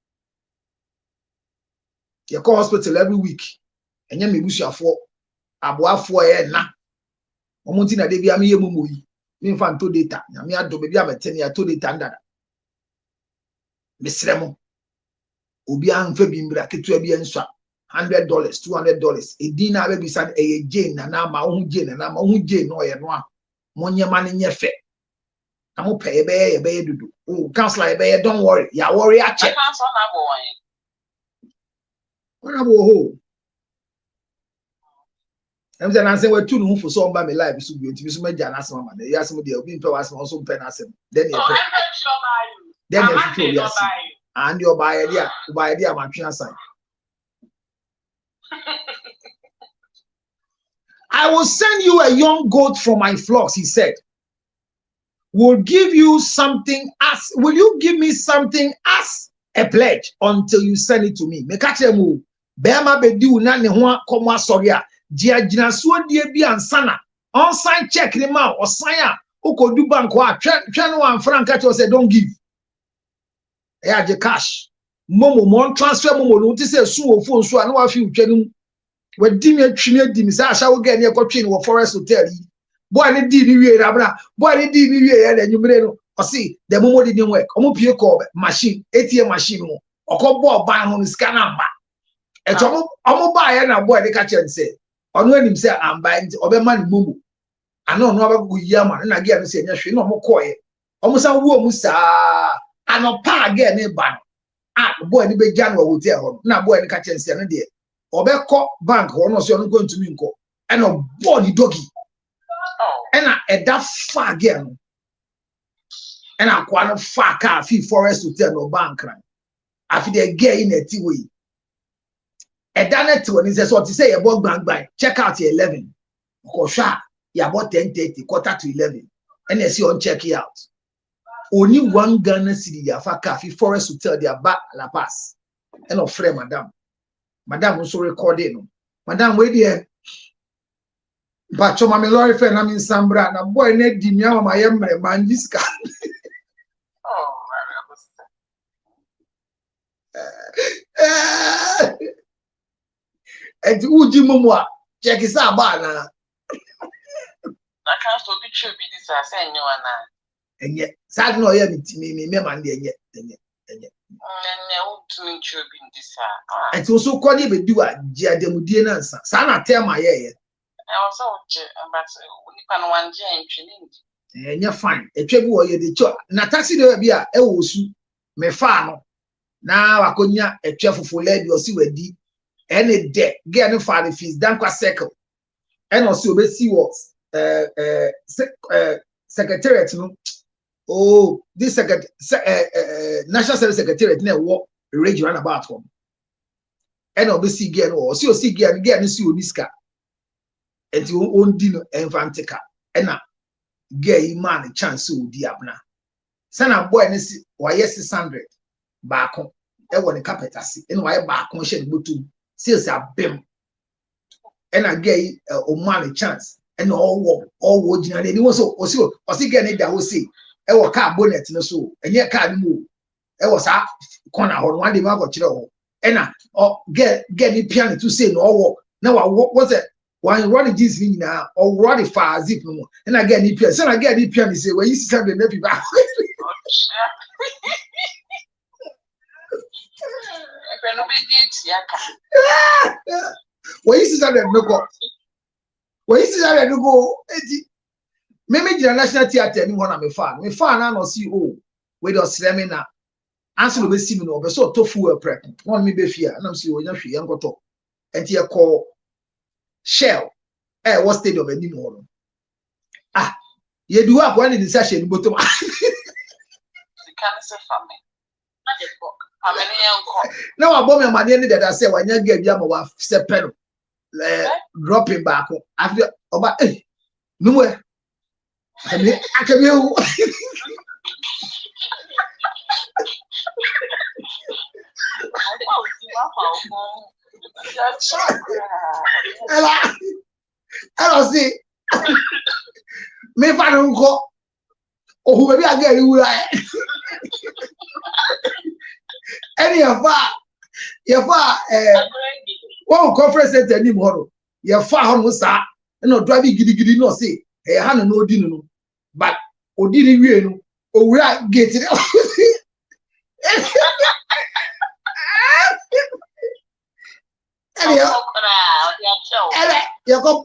[SPEAKER 1] Ye call hospital every week. Enya me busuafo aboafo e na. Omonti na de bia me yemumoyi. Me mfa nto data. Nyame ado be bia metene ya to data ndada. Mesremo. Obi anfa bi mbra ketua bia nswa. $100, $200. Edina be bisa eye Jane na ma ohu Jane na ma ohu Jane no ye no a. Monye mane nyefe. Amu pay be dudu. Oh, counselor be don't worry. Ya worry a check. What about ho? I'm saying we two no for so mba me live so bi so meja na asem ma na ya asem de obi mpe wa asem so mpe na asem. Then you pay. Then you feel you asem. And your buy idea ma twa aside. "I will send you a young goat from my flocks," he said. Will you give me something as a pledge until you send it to me? Mekachemu bema bedi una ne ho akomo asori a dia ginasuo die bi ansana on sign check ni ma o sign a ukodu bank wa twa no wan frank at say don't give. Ya je cash. Momo mon transfer momo no ti say su wo phone so a na wa fi utwanum. Wadi me atwini adi mi sa asha wo ga ne ekotwe ni wo Forest Hotel yi. Boy ni di ni wie rabra. Boy ni di ni wie ya na nyumre no. O see the momo didn't work. Omo pie call machine, ATM machine mo. Okobo ban ho scan number. E to omo ba ya na boy dey catch and say. Onu anim say amba nti obema ni momo. Ana onu abago yi ama na ge no say nya hwe na omo call ye. Omo san wo mu sa anopa ge ne ba. Boy ni be jan wo hotel ho. Na boy ni catch and say no dey. Obeko bank ho no say onu go ntumi nko. E no boy doggy. Ena eda fa again. Ena kwa no fa ka fi Forest Hotel no bank ran. Afi de get in a way. Eda net when he says what he say about bank check out 11. Ko sha ya about 10:30 quarter to 11. And you see on check it out. Only one Ghana city ya fa ka fi Forest Hotel dia ba La Paz. And of friend madam. Madam also recording. Madam we there But choma me lorry friend am in Sambra na boy ne di mi ama yemre man diska.
[SPEAKER 6] Oh,
[SPEAKER 1] enti uji mumwa check isa ba na
[SPEAKER 6] I can't so be true be this as any one na.
[SPEAKER 1] enye sad no ye me man de enye
[SPEAKER 6] Ne to me true be this
[SPEAKER 1] enti o so ko ni be du a ji adamudie na nsa sa na tema ye
[SPEAKER 6] I was so but nipa no wan je ntwene
[SPEAKER 1] enye fine etwa bi wo ye de cho na taxi de bi a e wo su me fa no na wakonya etwa fofo lady o si wadi ene de ge ne fa the fees dan kwa circle ene o si obesi wo secretariat no oh this national service secretariat na wo region about home ene obesi ge no o si ge no si oniska enti on di no enfantika ena ge man chance odi abna sana boy ne si waye 600 baako e wo ne carpet ase ene waye baako hye ne botum sales abem ena ge o man chance ena owo gina ne wo so o si ge ne da ho si e wo car bonnet no so enye car ni mo e wo sa corner ho one dey ma go kire ho ena o ge ni piano to say no owo na wa what one run jeans ni na or run the far zip no and I get ni piano so I get ni piano say when you see something na people when you see something no go me the national theater ni one me fan na no see oh we do seminar answer no be see me no be so tofu prep one me be fear and am see onya hwe yankoto enti e call Shell what stadium any more you do have one in the session bottom
[SPEAKER 6] the cancer family not the book how many uncle
[SPEAKER 1] now I bomb your money that I say when you get yam wa step pen dropping back after about no more I can you Hello, see. Me fan unko. Oh, who maybe I get you right. Any of your one conference center ni mo. Your far home sa. No driving gidi no say. Hey, hand no di no. But odiri wie no. Owura gate. You go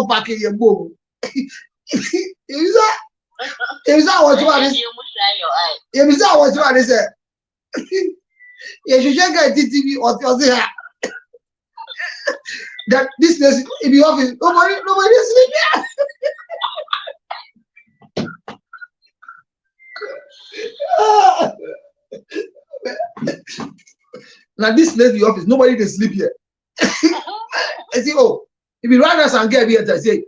[SPEAKER 1] packing your boom. Is that what you want? Is that what you want to say? You should check out TTV or say that this place in the office, nobody is sleeping. Now this place in the office, nobody can sleep here. I say, oh, if you run us and get here, I say,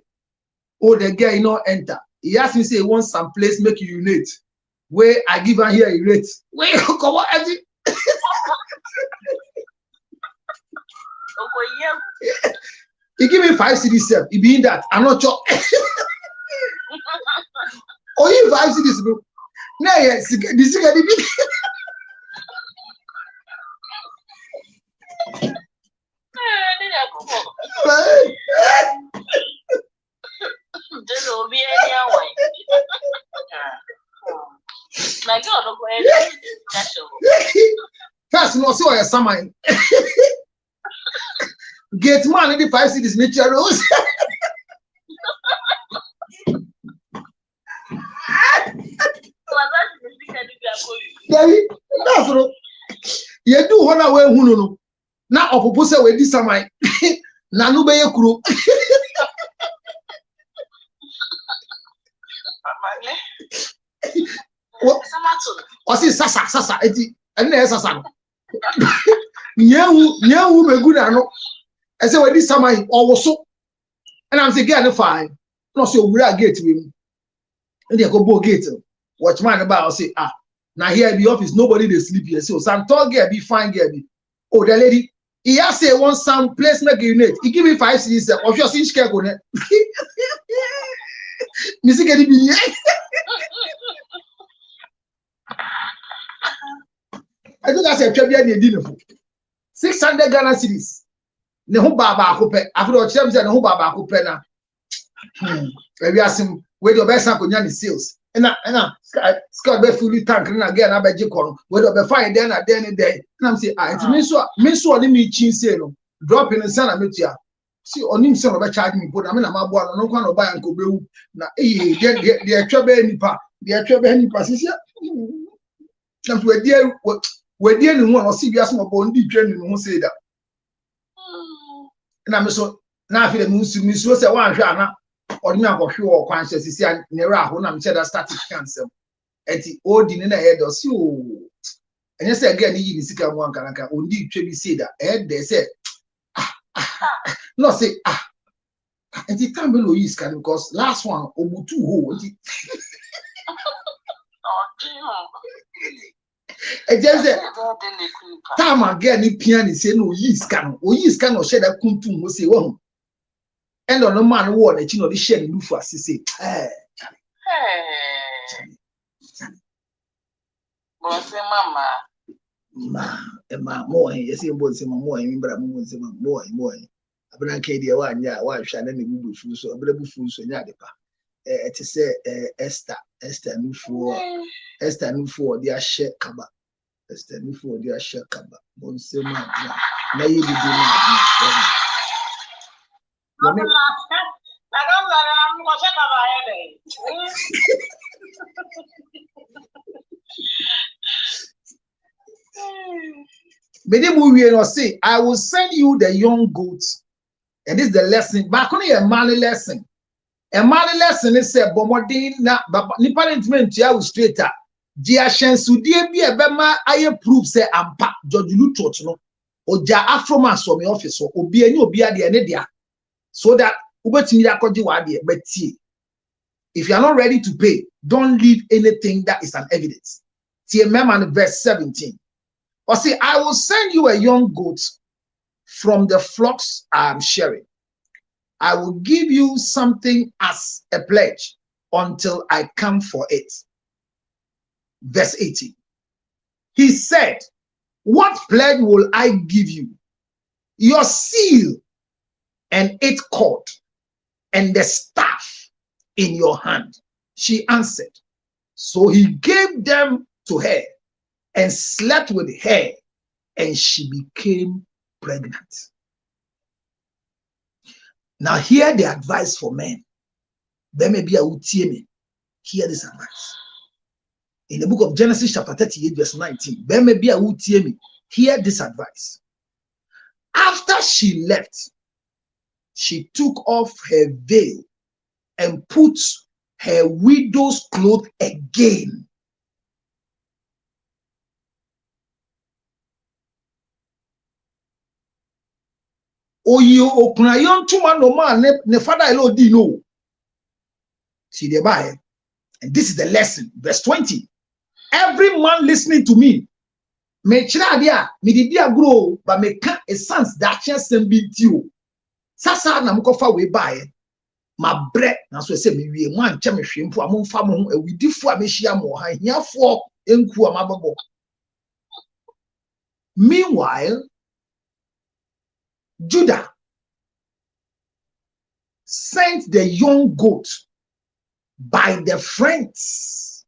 [SPEAKER 1] oh, the girl you know enter. He asked me say he wants some place make you unite. Where I give her here he rate. Where you come on, Eddie? He give me 5 CDs. He be in that. I'm not sure. Oh, you 5 CDs, bro. No, yes, this is gonna be. First, no, see what you're summing. Get man in the 5 cities, nature rose. That's all. You do one away, who no. Now, of opposite with this samai. Nanu be kuru. What is sasa eti ene sasa nyewu megu na no I say we this samai owoso and I'm say get no fine no say owura gate we mu and they go bo gate watchman about say now here in the office nobody they sleep here so some tall girl be fine girl be oh the lady He has say one some placement unit. He give me 5 cedis. Of your since care go ne. Missy get it. I think that's a trivia near dinner. 600 Ghana cedis. Ne ho baba akope. After the chem say ne ho baba akope na. We ask him where the best konya ni sales. Na Scott be fully tank na again na be jikon. Where the be fine there na there ni there. Na am say it means so me chin say no. Drop in the sun na metia. See onim say no be charge me but na me na maboa no kwa no buy anko bewu. Na the atwa nipa. The atwa nipa sisia. Na we dey ni ho no see biase mo bo ndi twa ni ho say da. Na me so na afi de mi so say wan hwe ana odi me akohwe o kwan hye sisi ne ra ho na me che da static cancel. Enti odi ni na head o si o. Enye say again ni ni sika mo ankanaka ondi twa bi say da de say no say enti time be no use can because last one obutu ho enti just say time again ni piano say no use can o share that kuntum mo say wo and on no man wo na chi no dey share ni lufu asese
[SPEAKER 6] Bonse mama
[SPEAKER 1] mo yes e bonse mama mo en bra mo bonse mama mo abena ke dia wa nya wa hwa na bubu fu so abena bu fu so nya de pa it is Esther nufu di ahye kaba Esther nufu di ahye kaba bonse mama na ye bi di say, I will send you the young goats, and this is the lesson. Back on a money lesson. A money lesson is a bomodin na niparentment ya will straighter. Dia shensu die bi ebema aye proof say ampa George Lutot no. Oja afroman so me office so obi ani obi ade ne dia. So that ubetimi akoji wa ade but if you are not ready to pay, don't leave anything that is an evidence. TMM verse 17. Or see, I will send you a young goat from the flocks I am sharing. I will give you something as a pledge until I come for it. Verse 18. He said, what pledge will I give you? Your seal and its cord and the staff in your hand. She answered. So he gave them to her and slept with her, and she became pregnant. Now hear the advice for men. There may be a utieme. Hear this advice. In the book of Genesis chapter 38 verse 19, there may be a utieme. Hear this advice. After she left, she took off her veil and put her widow's cloth again. Oyo okunayon tuma no man ne father elo di no. See the Bible. And this is the lesson. Verse 20. Every man listening to me, me chira dia, me di dia grow, but me can a sense that chance and be you. Sasa na mkofa we buy. Ma bre na so say me wie mo ancha me hwempo amomfa mo ho awidifo a me hia mo ha hiafo enku amababo. Meanwhile, Judah sent the young goat by the friends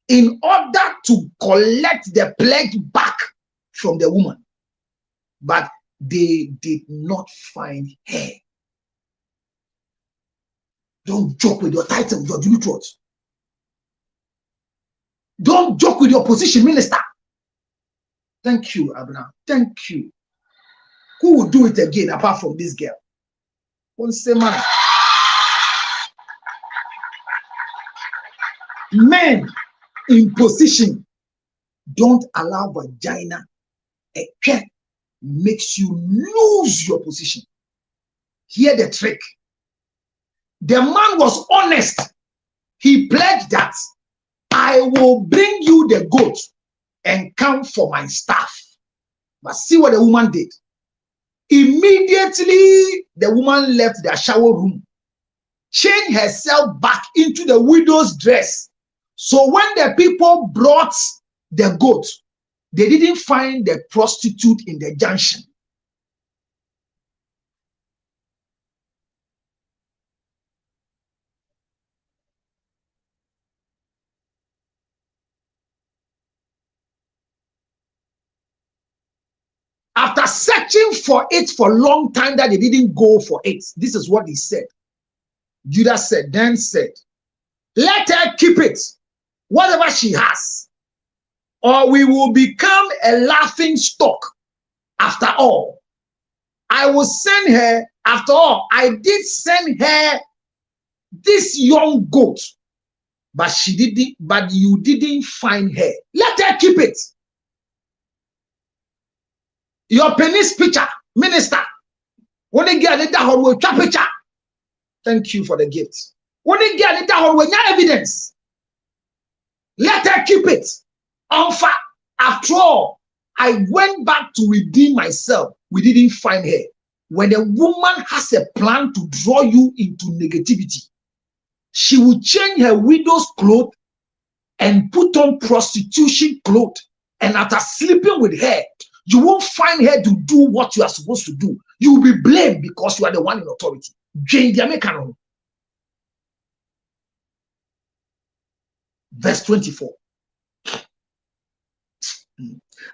[SPEAKER 1] in order to collect the pledge back from the woman, but they did not find her. Don't joke with your title, George Lutot. Don't joke with your position, minister. Thank you, Abraham. Thank you. Who will do it again apart from this girl? One say man. Men in position, don't allow vagina. A cat makes you lose your position. Hear the trick. The man was honest. He pledged that I will bring you the goat and come for my staff. But see what the woman did. Immediately, the woman left the shower room, changed herself back into the widow's dress. So when the people brought the goat, they didn't find the prostitute in the junction. After searching for it for a long time that they didn't go for it, this is what he said. Judas then said, let her keep it, whatever she has, or we will become a laughing stock. After all, I will send her, after all, I did send her this young goat, but you didn't find her. Let her keep it. Your penis picture, minister. When they get it down with picture. Thank you for the gift. When they get it down with no evidence, let her keep it. After all, I went back to redeem myself. We didn't find her. When a woman has a plan to draw you into negativity, she will change her widow's clothes and put on prostitution clothes. And after sleeping with her, you won't find her to do what you are supposed to do. You will be blamed because you are the one in authority. Verse 24.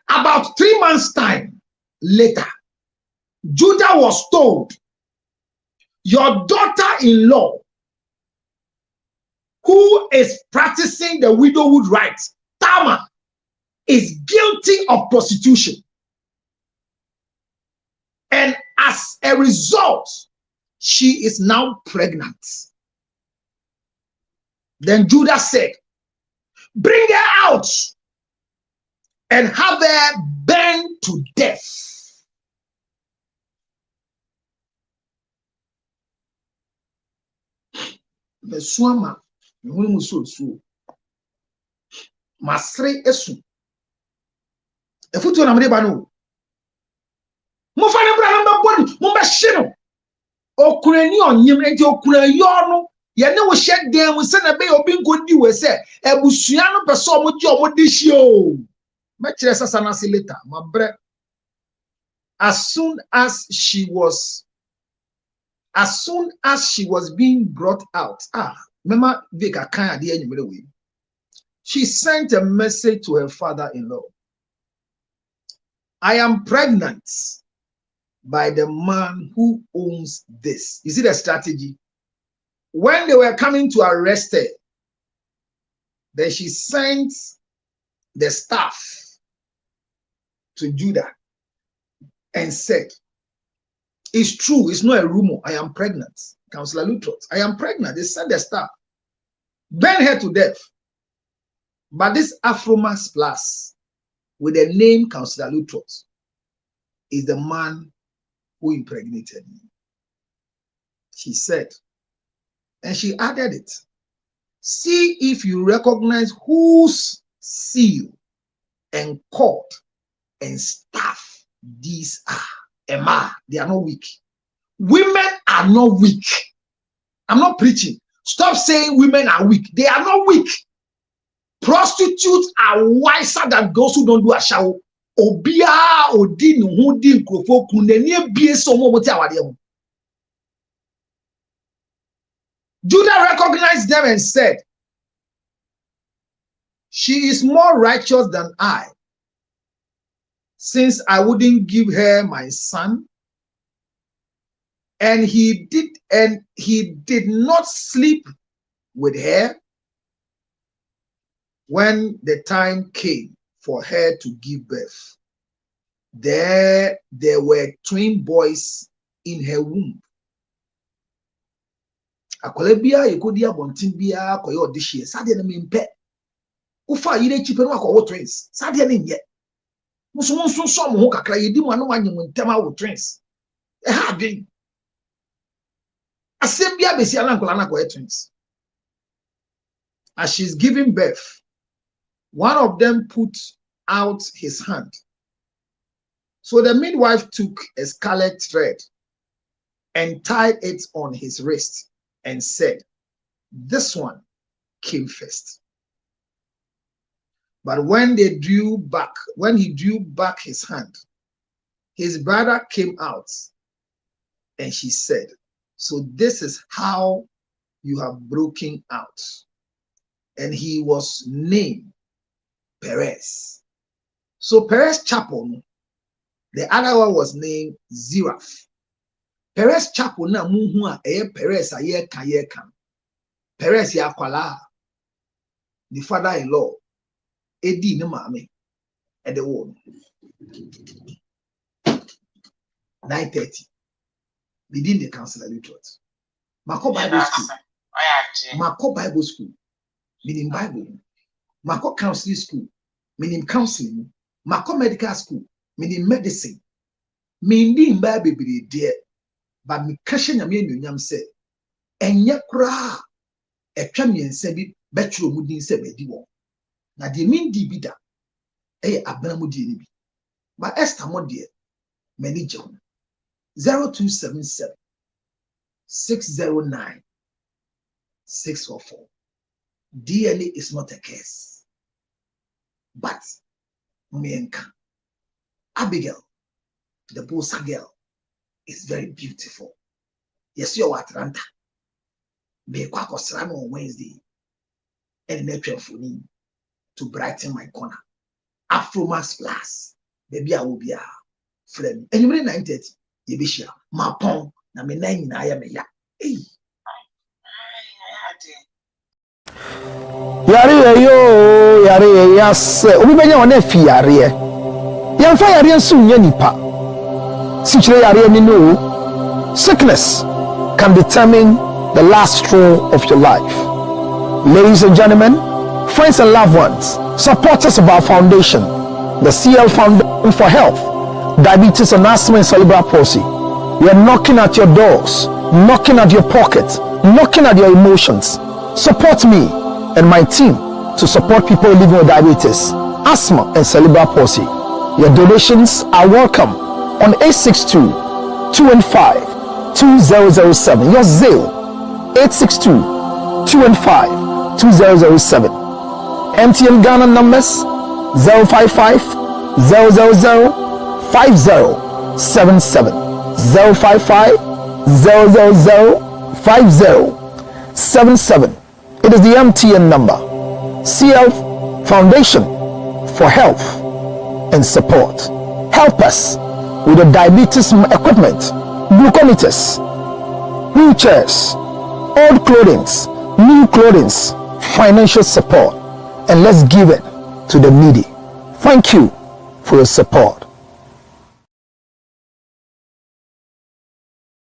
[SPEAKER 1] About 3 months' time later, Judah was told, your daughter-in-law, who is practicing the widowhood rites, Tamar, is guilty of prostitution. And as a result, she is now pregnant. Then Judah said, bring her out and have her burned to death. Mesuama, masre esu. Efutu na mreba no. Mufane bra namba boni, mumba shino. Okureni onyem enti okura yo no. Ye ne wo hye den wo se na be obi nkodi we se ebusua no pese omo je omo de hie o. Me kire sasa na se later, mabre. As soon as she was being brought out, remember Vika kan ade anyimere we. She sent a message to her father-in-law. I am pregnant by the man who owns this. You see the strategy? When they were coming to arrest her, then she sent the staff to Judah and said, it's true, it's not a rumor, I am pregnant. Councillor Luttrot, I am pregnant. They sent the staff, burn her to death. But this Afromax Plus, with the name Councillor Luttrot, is the man who impregnated me. She said, and she added it. See if you recognize whose seal and cord and staff these are. Emma, they are not weak. Women are not weak. I'm not preaching. Stop saying women are weak. They are not weak. Prostitutes are wiser than those who don't do a shower. Obia odi no hu di nkrofo kunani abie so mo moti awade ho. Judah recognized them and said, she is more righteous than I, since I wouldn't give her my son. And he did not sleep with her when the time came for her to give birth. There were twin boys in her womb. Akolebia yekodi abontin bia koye odihie sade na mempe ufa yire chipe no akwo twins sade na nye muso so mo ho kakra yedi mu anu anyem ntema wo twins e ha den asembia besi ala nkola na koye twins. As she's giving birth, one of them put out his hand, So the midwife took a scarlet thread and tied it on his wrist and said, "This one came first." But when he drew back his hand, his brother came out, and she said, "So this is how you have broken out." And he was named Perez. So Perez Chapel, the other one was named Zeraph. Perez Chapel na muhu a Perez aye kan. Perez ya kwala. The father-in-law edi ne maame at the wall. 9:30. Within the council electorate. Mako Bible School. Mako Bible School. Meaning Bible. Mako Counseling School. Meaning counseling. Mako Medical School. Meaning medicine. Meaning Bible be there. But me kashe nyame nyam se enye kura etwa miense bi betro mudin se bedi wo. Na de min di bi da abana mudi ni bi. But Esther mo de mani je ho. 0277 609 644. DNA is not a case, but Mienka Abigail, the Bosa girl, is very beautiful. Yes, you're Atlanta. Be Kwakosran on Wednesday, and natural for me to brighten my corner. Afro Max Plus, baby, I will be a friend. And you mean 9:30, you be sure. My pong, na me nine I am a ya. Hey.
[SPEAKER 9] Yare yo, yare yas. Obi benya wana fi yare. Yamfa yare nsu nya nipa. Sichire yare ni no. Sickness can determine the last straw of your life. Ladies and gentlemen, friends and loved ones, supporters of our foundation, the CL Foundation for Health, Diabetes and Asthma and Cerebral Palsy. We are knocking at your doors, knocking at your pockets, knocking at your emotions. Support me and my team to support people living with diabetes, asthma, and cerebral palsy. Your donations are welcome on 862-215-2007. Your Zelle 862-215-2007. MTN Ghana numbers 055 000 5077 055 000 5077. It is the MTN number. CL Foundation for Health and Support. Help us with the diabetes equipment, glucometers, wheelchairs, old clothing, new clothing, financial support, and let's give it to the needy. Thank you for your support.